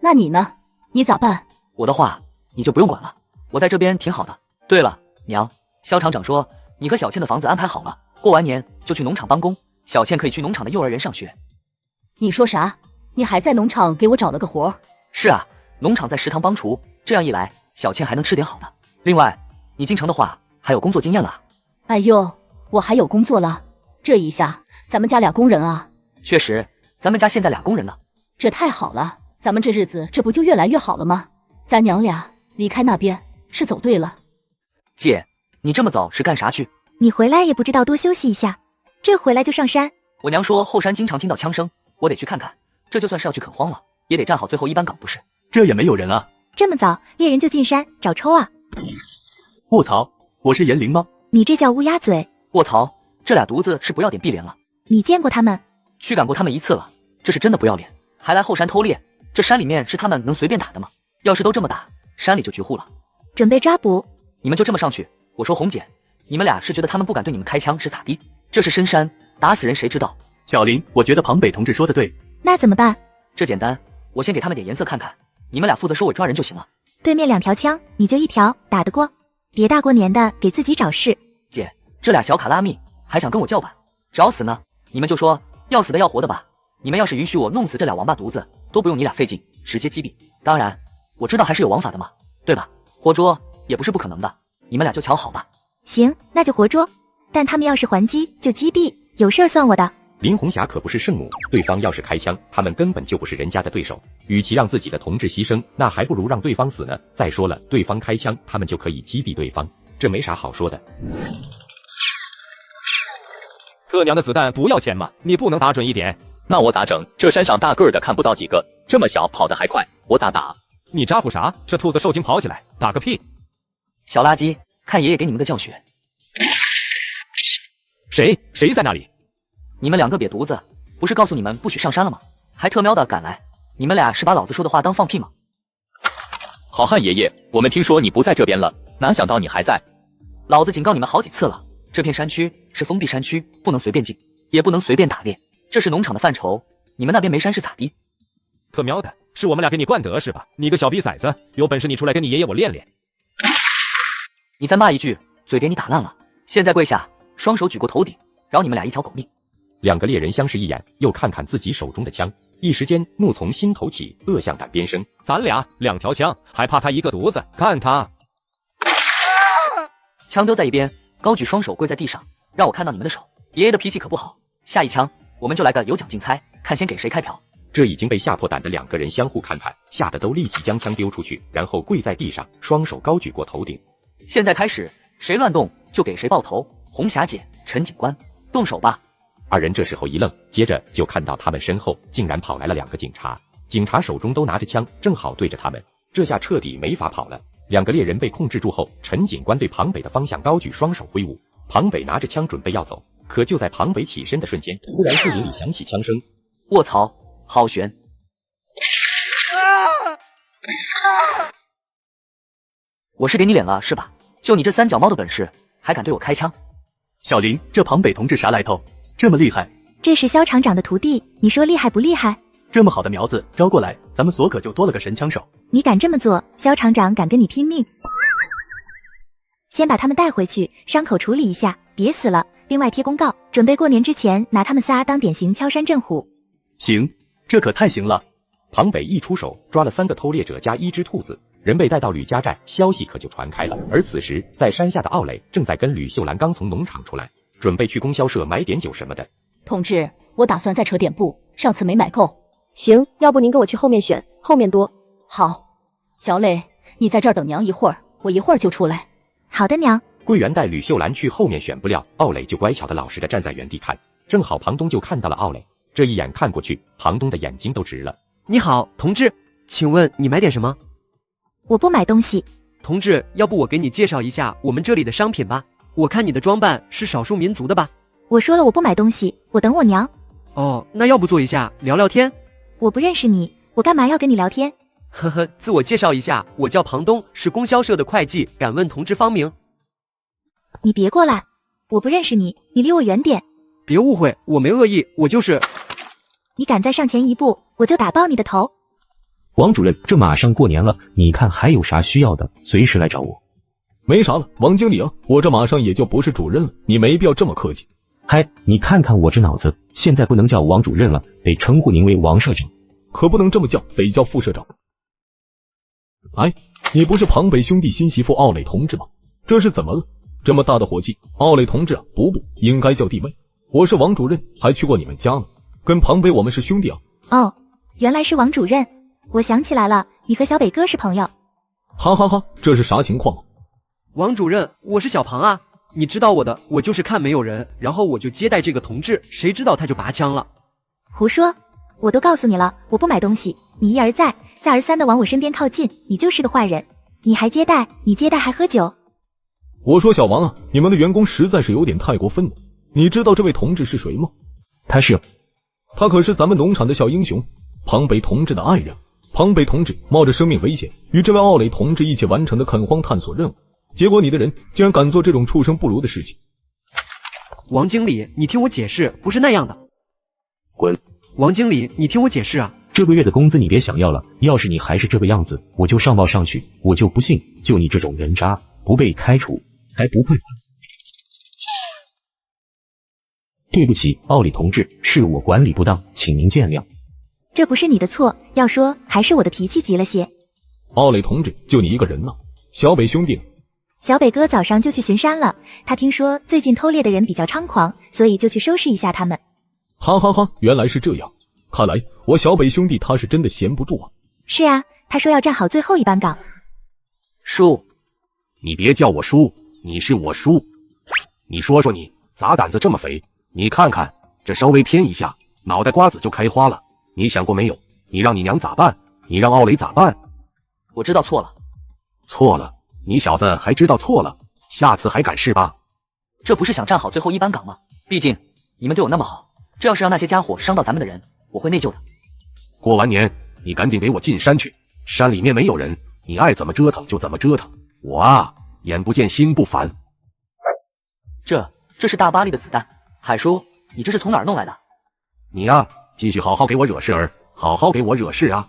那你呢？你咋办？我的话你就不用管了，我在这边挺好的。对了，娘，肖厂长说你和小倩的房子安排好了，过完年就去农场帮工，小倩可以去农场的幼儿园上学。你说啥？你还在农场给我找了个活？是啊，农场在食堂帮厨，这样一来，小倩还能吃点好的。另外，你进城的话还有工作经验了。哎呦，我还有工作了，这一下咱们家俩工人啊。确实，咱们家现在俩工人了。这太好了，咱们这日子这不就越来越好了吗？咱娘俩离开那边是走对了。姐，你这么早是干啥去？你回来也不知道多休息一下，这回来就上山。我娘说后山经常听到枪声，我得去看看。这就算是要去垦荒了，也得站好最后一班岗不是？这也没有人啊。这么早，猎人就进山找抽啊？卧槽，我是严灵吗？你这叫乌鸦嘴。卧槽，这俩犊子是不要点碧莲了。你见过他们？驱赶过他们一次了，这是真的不要脸，还来后山偷猎。这山里面是他们能随便打的吗？要是都这么打，山里就绝户了。准备抓捕。你们就这么上去？我说红姐，你们俩是觉得他们不敢对你们开枪是咋的？这是深山，打死人谁知道？小林，我觉得庞北同志说的对。那怎么办？这简单，我先给他们点颜色看看，你们俩负责收尾抓人就行了。对面2条枪，你就1条，打得过？别大过年的给自己找事。姐，这俩小卡拉蜜还想跟我叫板，找死呢？你们就说要死的要活的吧。你们要是允许我弄死这俩王八犊子，都不用你俩费劲，直接击毙。当然，我知道还是有王法的嘛，对吧？活捉也不是不可能的，你们俩就瞧好吧。行，那就活捉，但他们要是还击就击毙，有事儿算我的。林红霞可不是圣母，对方要是开枪，他们根本就不是人家的对手。与其让自己的同志牺牲，那还不如让对方死呢。再说了，对方开枪，他们就可以击毙对方，这没啥好说的。特娘的子弹不要钱吗？你不能打准一点？那我咋整？这山上大个儿的看不到几个，这么小跑得还快，我咋打？你咋呼啥？这兔子受惊跑起来，打个屁！小垃圾，看爷爷给你们个教训。谁在那里？你们2个瘪犊子，不是告诉你们不许上山了吗？还特喵的赶来，你们俩是把老子说的话当放屁吗？好汉爷爷，我们听说你不在这边了，哪想到你还在。老子警告你们好几次了，这片山区是封闭山区，不能随便进，也不能随便打猎，这是农场的范畴，你们那边没山是咋的？特喵的，是我们俩给你惯得是吧？你个小逼崽子，有本事你出来跟你爷爷我练练。你再骂一句，嘴给你打烂了。现在跪下，双手举过头顶，饶你们俩一条狗命。2个猎人相视一眼，又看看自己手中的枪，一时间怒从心头起，恶向胆边生。咱俩2条枪，还怕他一个犊子？干他！枪丢在一边，高举双手跪在地上，让我看到你们的手。爷爷的脾气可不好，下一枪我们就来个有奖竞猜，看先给谁开瓢。这已经被吓破胆的2个人相互看看，吓得都立即将枪丢出去，然后跪在地上，双手高举过头顶。现在开始，谁乱动就给谁爆头。红霞姐、陈警官，动手吧。2人这时候一愣，接着就看到他们身后竟然跑来了2个警察，警察手中都拿着枪，正好对着他们。这下彻底没法跑了。2个猎人被控制住后，陈警官对庞北的方向高举双手挥舞，庞北拿着枪准备要走，可就在庞北起身的瞬间，突然树林里响起枪声。卧槽，好悬！我是给你脸了是吧？就你这3脚猫的本事，还敢对我开枪？小林，这庞北同志啥来头？这么厉害？这是肖厂长的徒弟，你说厉害不厉害？这么好的苗子招过来，咱们所可就多了个神枪手。你敢这么做，肖厂长敢跟你拼命。先把他们带回去，伤口处理一下，别死了。另外贴公告，准备过年之前拿他们仨当典型敲山震虎。行，这可太行了。庞北一出手，抓了3个偷猎者加1只兔子，人被带到吕家寨，消息可就传开了。而此时，在山下的奥磊正在跟吕秀兰刚从农场出来，准备去供销社买点酒什么的。同志，我打算再扯点布，上次没买够。行，要不您跟我去后面选，后面多。好，小磊，你在这儿等娘一会儿，我一会儿就出来。好的，娘。桂圆带吕秀兰去后面选不料，奥磊就乖巧的老实的站在原地看。正好庞东就看到了奥磊，这一眼看过去，庞东的眼睛都直了。你好，同志，请问你买点什么？我不买东西。同志，要不我给你介绍一下我们这里的商品吧？我看你的装扮是少数民族的吧？我说了我不买东西，我等我娘。哦，那要不坐一下聊聊天？我不认识你，我干嘛要跟你聊天？呵呵，自我介绍一下，我叫庞东，是供销社的会计，敢问同志芳名？你别过来，我不认识你，你离我远点。别误会，我没恶意，我就是……你敢再上前一步，我就打爆你的头！王主任，这马上过年了，你看还有啥需要的，随时来找我。没啥了，王经理啊，我这马上也就不是主任了，你没必要这么客气。嗨，你看看我这脑子，现在不能叫王主任了，得称呼您为王社长。可不能这么叫，得叫副社长。哎，你不是庞北兄弟新媳妇奥磊同志吗？这是怎么了？这么大的火气，奥磊同志啊，不，应该叫弟妹。我是王主任，还去过你们家呢，跟庞北我们是兄弟啊。哦，原来是王主任，我想起来了，你和小北哥是朋友。哈哈哈，这是啥情况啊？王主任，我是小庞啊，你知道我的，我就是看没有人，然后我就接待这个同志，谁知道他就拔枪了。胡说，我都告诉你了，我不买东西，你一而再再而三的往我身边靠近，你就是个坏人。你还接待，你接待还喝酒。我说小王啊，你们的员工实在是有点太过分了。你知道这位同志是谁吗？他可是咱们农场的小英雄，庞北同志的爱人。庞北同志冒着生命危险与这位奥磊同志一起完成的垦荒探索任务，结果你的人竟然敢做这种畜生不如的事情。王经理，你听我解释，不是那样的。滚！王经理，你听我解释啊。这个月的工资你别想要了，要是你还是这个样子，我就上报上去，我就不信就你这种人渣不被开除还不快。对不起，奥里同志，是我管理不当，请您见谅。这不是你的错，要说还是我的脾气急了些。奥磊同志，就你一个人呢？小北兄弟呢？小北哥早上就去巡山了，他听说最近偷猎的人比较猖狂，所以就去收拾一下他们。哈哈哈，原来是这样，看来我小北兄弟他是真的闲不住啊。是啊，他说要站好最后一班岗。叔，你别叫我叔，你是我叔。你说说你，咋胆子这么肥？你看看，这稍微偏一下，脑袋瓜子就开花了。你想过没有？你让你娘咋办？你让奥磊咋办？我知道错了。错了？你小子还知道错了？下次还敢是吧？这不是想站好最后一班岗吗？毕竟你们对我那么好，这要是让那些家伙伤到咱们的人，我会内疚的。过完年，你赶紧给我进山去，山里面没有人，你爱怎么折腾就怎么折腾。我啊，眼不见心不烦。这是大巴黎的子弹，海叔，你这是从哪儿弄来的？你呀，继续好好给我惹事儿，好好给我惹事啊！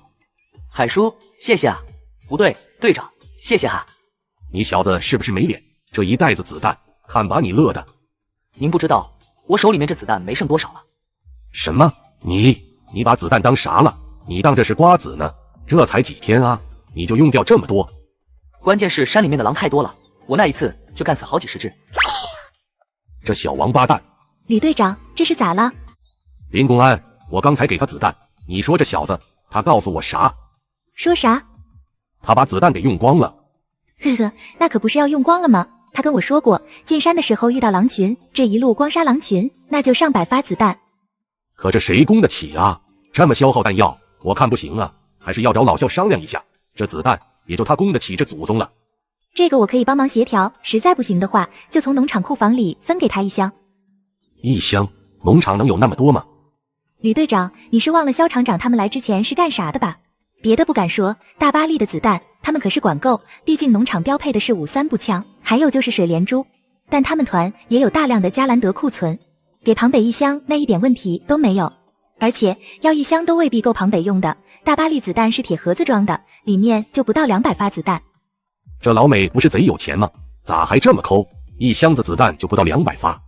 海叔，谢谢啊。不对，队长，谢谢哈。你小子是不是没脸？这一袋子子弹，看把你乐的。您不知道，我手里面这子弹没剩多少了。什么？你把子弹当啥了？你当这是瓜子呢？这才几天啊，你就用掉这么多？关键是山里面的狼太多了，我那一次就干死好几十只。这小王八蛋！李队长，这是咋了？林公安，我刚才给他子弹，你说这小子，他告诉我啥？说啥？他把子弹给用光了。呵呵，那可不是要用光了吗？他跟我说过，进山的时候遇到狼群，这一路光杀狼群，那就上百发子弹。可这谁供得起啊？这么消耗弹药，我看不行啊，还是要找老校商量一下。这子弹也就他供得起这祖宗了。这个我可以帮忙协调，实在不行的话，就从农场库房里分给他一箱。一箱？农场能有那么多吗？吕队长，你是忘了肖厂长他们来之前是干啥的吧？别的不敢说，大巴黎的子弹他们可是管够，毕竟农场标配的是5.3步枪，还有就是水连珠，但他们团也有大量的加兰德库存，给庞北一箱那一点问题都没有。而且要一箱都未必够庞北用的，大巴黎子弹是铁盒子装的，里面就不到200发子弹。这老美不是贼有钱吗？咋还这么抠？一箱子子弹就不到200发。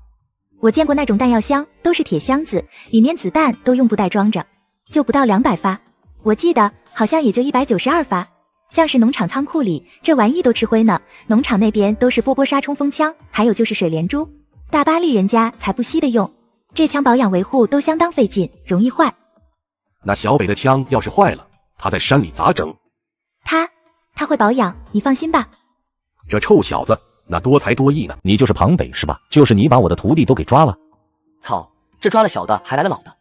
我见过那种弹药箱，都是铁箱子，里面子弹都用布袋装着，就不到200发。我记得好像也就192发。像是农场仓库里这玩意都吃灰呢，农场那边都是波波沙冲锋枪，还有就是水连珠，大巴黎人家才不惜的用，这枪保养维护都相当费劲，容易坏。那小北的枪要是坏了，他在山里咋整？他会保养，你放心吧。这臭小子那多才多艺呢。你就是庞北是吧？就是你把我的徒弟都给抓了。操，这抓了小的还来了老的。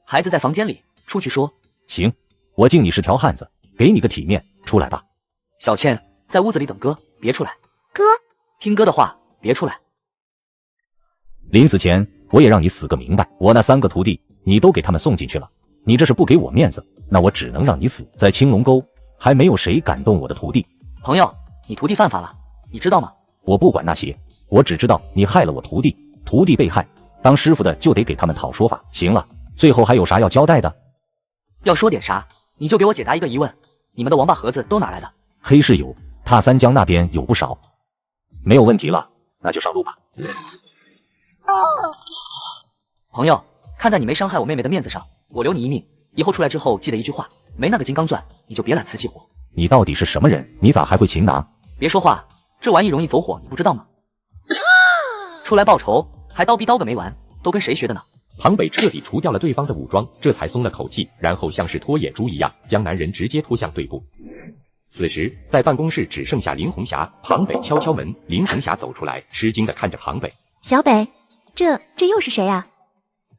孩子在房间里，出去说。行，我敬你是条汉子，给你个体面，出来吧。小倩在屋子里等哥，别出来。哥，听哥的话，别出来。临死前我也让你死个明白，我那3个徒弟你都给他们送进去了，你这是不给我面子，那我只能让你死在青龙沟。还没有谁敢动我的徒弟。朋友，你徒弟犯法了，你知道吗？我不管那些，我只知道你害了我徒弟，徒弟被害，当师傅的就得给他们讨说法。行了，最后还有啥要交代的？要说点啥，你就给我解答一个疑问：你们的王八盒子都哪来的？黑市有，踏三江那边有不少。没有问题了，那就上路吧。朋友，看在你没伤害我妹妹的面子上，我留你一命。以后出来之后记得一句话，没那个金刚钻，你就别揽瓷器活。你到底是什么人？你咋还会擒拿？别说话，这玩意容易走火，你不知道吗？出来报仇，还刀逼刀个没完，都跟谁学的呢？庞北彻底除掉了对方的武装，这才松了口气，然后像是拖野猪一样，将男人直接拖向对部。此时，在办公室只剩下林红霞。庞北敲敲门，林红霞走出来，吃惊的看着庞北。小北，这又是谁啊？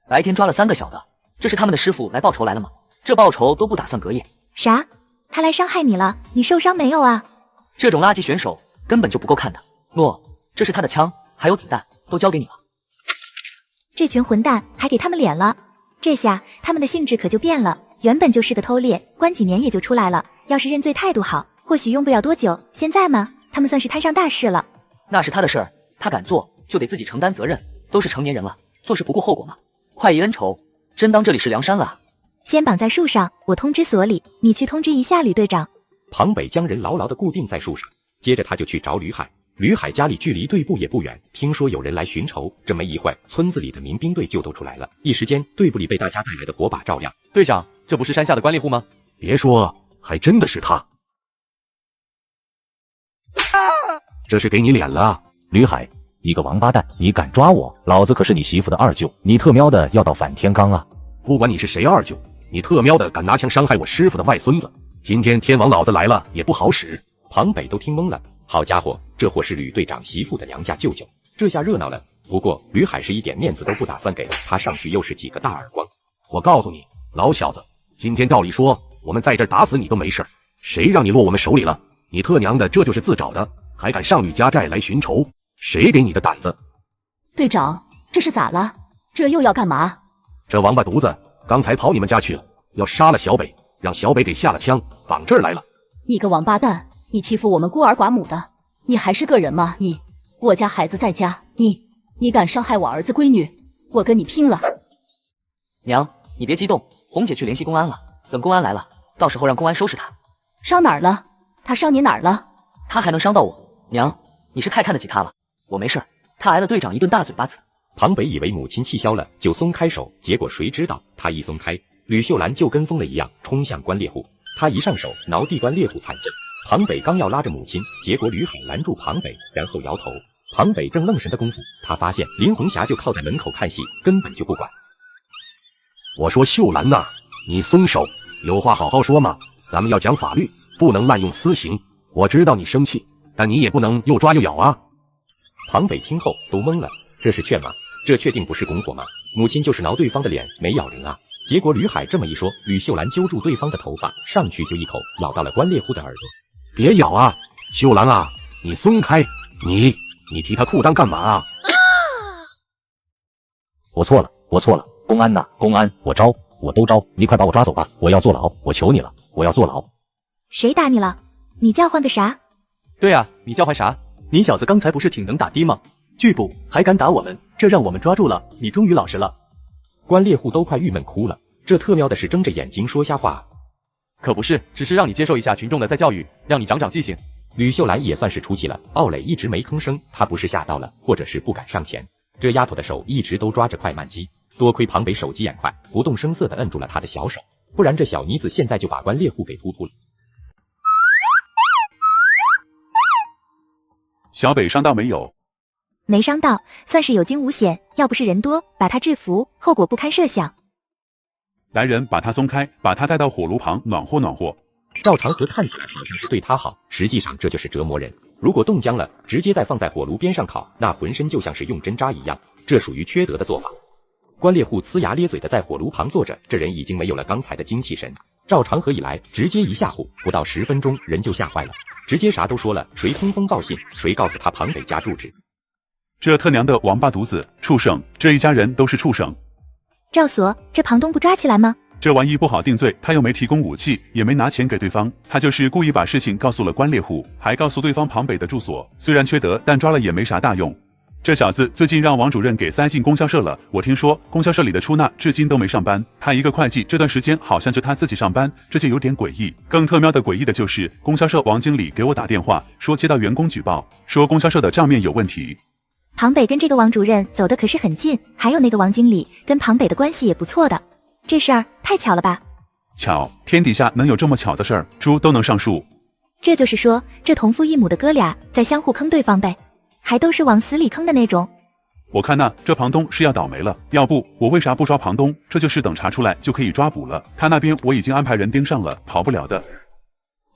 白天抓了3个小的，这是他们的师傅来报仇来了吗？这报仇都不打算隔夜。啥？他来伤害你了？你受伤没有啊？这种垃圾选手根本就不够看的。诺，这是他的枪，还有子弹，都交给你了。这群混蛋还给他们脸了，这下他们的性质可就变了。原本就是个偷猎，关几年也就出来了。要是认罪态度好，或许用不了多久。现在嘛，他们算是摊上大事了。那是他的事儿，他敢做就得自己承担责任。都是成年人了，做事不顾后果嘛。快意恩仇，真当这里是梁山了？先绑在树上，我通知所里，你去通知一下吕队长。庞北将人牢牢地固定在树上，接着他就去找吕海。吕海家里距离队部也不远，听说有人来寻仇，这没一会儿，村子里的民兵队就都出来了。一时间，队部里被大家带来的火把照亮。队长，这不是山下的关猎户吗？别说，还真的是他。这是给你脸了，吕海，你个王八蛋，你敢抓我，老子可是你媳妇的二舅，你特喵的要到反天罡啊！不管你是谁二舅，你特喵的敢拿枪伤害我师傅的外孙子，今天天王老子来了也不好使。庞北都听懵了。好家伙，这货是吕队长媳妇的娘家舅舅，这下热闹了。不过吕海是一点面子都不打算给，他上去又是几个大耳光。我告诉你，老小子，今天照理说我们在这儿打死你都没事，谁让你落我们手里了？你特娘的这就是自找的，还敢上吕家寨来寻仇，谁给你的胆子？队长，这是咋了？这又要干嘛？这王八犊子刚才跑你们家去了，要杀了小北，让小北给下了枪，绑这儿来了。你个王八蛋！你欺负我们孤儿寡母的，你还是个人吗？我家孩子在家，你敢伤害我儿子闺女，我跟你拼了！娘，你别激动，红姐去联系公安了，等公安来了，到时候让公安收拾他。伤哪儿了？他伤你哪儿了？他还能伤到我？娘，你是太看得起他了。我没事，他挨了队长一顿大嘴巴子。庞北以为母亲气消了，就松开手，结果谁知道他一松开，吕秀兰就跟疯了一样冲向关猎户。他一上手挠地关猎户惨叫。庞北刚要拉着母亲，结果吕海拦住庞北，然后摇头。庞北正愣神的功夫，他发现林红霞就靠在门口看戏，根本就不管。我说秀兰呐，你松手，有话好好说嘛，咱们要讲法律，不能滥用私刑。我知道你生气，但你也不能又抓又咬啊。庞北听后都懵了，这是劝吗？这确定不是拱火吗？母亲就是挠对方的脸，没咬人啊。结果吕海这么一说，吕秀兰揪住对方的头发，上去就一口咬到了关猎户的耳朵。别咬啊，秀兰啊，你松开，你提他裤裆干嘛啊？我错了，公安呐，公安，我都招，你快把我抓走吧，我要坐牢，我求你了，我要坐牢。谁打你了？你叫唤个啥？对啊，你叫唤啥？你小子刚才不是挺能打的吗？拒捕还敢打我们，这让我们抓住了，你终于老实了。关猎户都快郁闷哭了，这特喵的是睁着眼睛说瞎话。可不是，只是让你接受一下群众的再教育，让你长长记性。吕秀兰也算是出气了，奥磊一直没吭声，他不是吓到了，或者是不敢上前。这丫头的手一直都抓着快慢机，多亏庞北手疾眼快，不动声色地摁住了他的小手，不然这小妮子现在就把关猎户给突突了。小北伤到没有？没伤到，算是有惊无险，要不是人多，把他制服，后果不堪设想。来人，把他松开，把他带到火炉旁暖和暖和。赵长河看起来好像是对他好，实际上这就是折磨人。如果冻僵了，直接再放在火炉边上烤，那浑身就像是用针扎一样，这属于缺德的做法。关猎户呲牙咧嘴的在火炉旁坐着，这人已经没有了刚才的精气神。赵长河一来，直接一吓唬，不到10分钟，人就吓坏了，直接啥都说了，谁通风报信，谁告诉他庞北家住址。这特娘的王八犊子，畜生，这一家人都是畜生。赵所，这庞东不抓起来吗？这玩意不好定罪，他又没提供武器，也没拿钱给对方，他就是故意把事情告诉了关猎户，还告诉对方庞北的住所。虽然缺德，但抓了也没啥大用。这小子最近让王主任给塞进供销社了，我听说供销社里的出纳至今都没上班，他一个会计这段时间好像就他自己上班，这就有点诡异。更特喵的诡异的就是供销社王经理给我打电话说接到员工举报，说供销社的账面有问题。庞北跟这个王主任走的可是很近，还有那个王经理跟庞北的关系也不错的，这事儿太巧了吧？巧，天底下能有这么巧的事儿，猪都能上树。这就是说，这同父异母的哥俩在相互坑对方呗，还都是往死里坑的那种。我看呐，这庞东是要倒霉了，要不我为啥不抓庞东？这就是等查出来就可以抓捕了。他那边我已经安排人盯上了，跑不了的。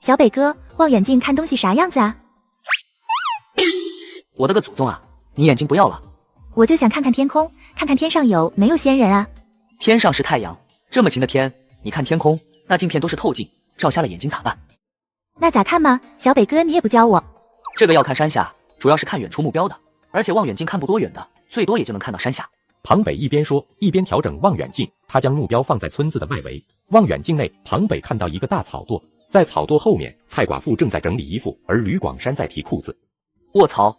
小北哥，望远镜看东西啥样子啊？我的个祖宗啊！你眼睛不要了？我就想看看天空，看看天上有没有仙人啊。天上是太阳，这么晴的天，你看天空，那镜片都是透镜，照瞎了眼睛咋办？那咋看吗？小北哥，你也不教我。这个要看山下，主要是看远处目标的，而且望远镜看不多远的，最多也就能看到山下。庞北一边说，一边调整望远镜，他将目标放在村子的外围。望远镜内，庞北看到一个大草垛，在草垛后面，蔡寡妇正在整理衣服，而吕广山在提裤子。卧槽！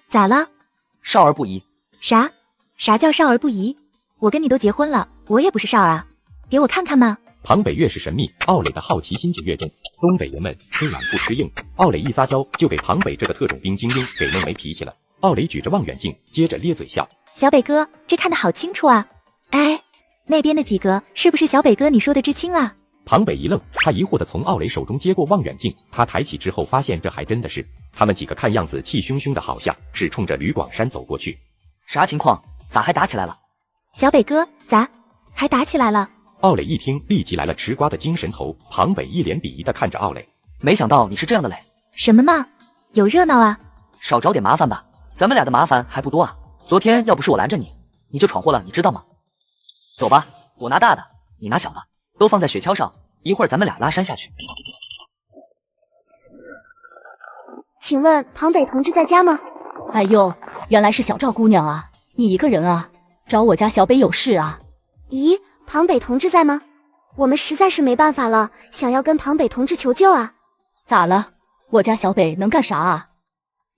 咋了？少儿不宜。啥叫少儿不宜？我跟你都结婚了，我也不是少儿啊，给我看看嘛。庞北越是神秘，奥磊的好奇心就越重。东北人们吃软不吃硬，奥磊一撒娇就给庞北这个特种兵精英给弄没脾气了。奥磊举着望远镜，接着咧嘴笑：“小北哥，这看得好清楚啊！哎，那边的几个是不是小北哥你说的知青啊？”庞北一愣，他疑惑地从奥磊手中接过望远镜，他抬起之后发现这还真的是他们几个，看样子气汹汹的，好像是冲着吕广山走过去。啥情况？咋还打起来了？小北哥，咋还打起来了？奥磊一听，立即来了吃瓜的精神头。庞北一脸鄙夷地看着奥磊，没想到你是这样的嘞。什么嘛，有热闹啊？少找点麻烦吧，咱们俩的麻烦还不多啊。昨天要不是我拦着你，你就闯祸了，你知道吗？走吧，我拿大的，你拿小的，都放在雪橇上，一会儿咱们俩拉山下去。请问庞北同志在家吗？哎呦，原来是小赵姑娘啊，你一个人啊？找我家小北有事啊？咦，庞北同志在吗？我们实在是没办法了，想要跟庞北同志求救啊。咋了？我家小北能干啥啊？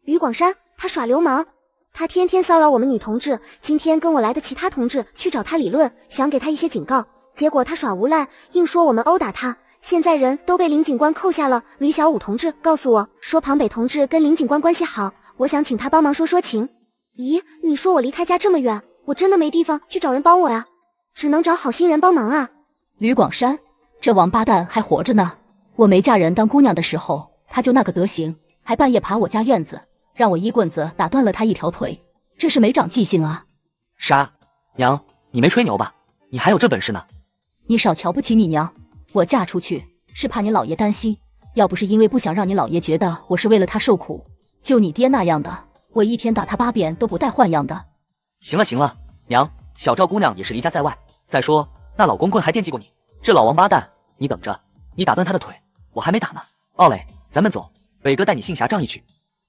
吕广山，他耍流氓，他天天骚扰我们女同志，今天跟我来的其他同志去找他理论，想给他一些警告，结果他耍无赖，硬说我们殴打他，现在人都被林警官扣下了。吕小武同志告诉我说庞北同志跟林警官关系好，我想请他帮忙说说情。咦，你说我离开家这么远，我真的没地方去找人帮我呀，只能找好心人帮忙啊。吕广山，这王八蛋还活着呢，我没嫁人当姑娘的时候他就那个德行，还半夜爬我家院子，让我一棍子打断了他一条腿，这是没长记性啊。啥？娘，你没吹牛吧？你还有这本事呢？你少瞧不起你娘，我嫁出去是怕你姥爷担心，要不是因为不想让你姥爷觉得我是为了他受苦，就你爹那样的，我一天打他8遍都不带换样的。行了行了，娘，小赵姑娘也是离家在外，再说那老光棍还惦记过你，这老王八蛋，你等着，你打断他的腿，我还没打呢。奥磊，咱们走，北哥带你杏霞仗义去。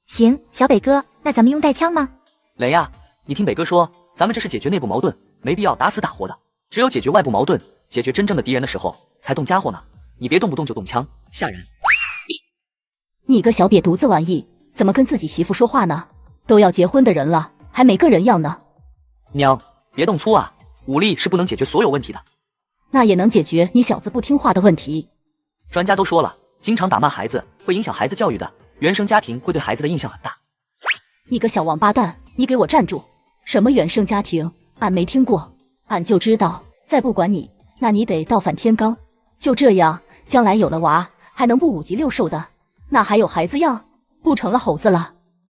行，小北哥，那咱们用带枪吗？磊呀，你听北哥说，咱们这是解决内部矛盾，没必要打死打活的，只有解决外部矛盾，解决真正的敌人的时候才动家伙呢，你别动不动就动枪，吓人。你个小瘪犊子玩意，怎么跟自己媳妇说话呢？都要结婚的人了，还没个人样呢。娘，别动粗啊，武力是不能解决所有问题的。那也能解决你小子不听话的问题。专家都说了，经常打骂孩子会影响孩子教育的，原生家庭会对孩子的印象很大。你个小王八蛋，你给我站住！什么原生家庭，俺没听过，俺就知道再不管你，那你得倒反天罡。就这样，将来有了娃，还能不5级6兽的？那还有孩子样？不成了猴子了？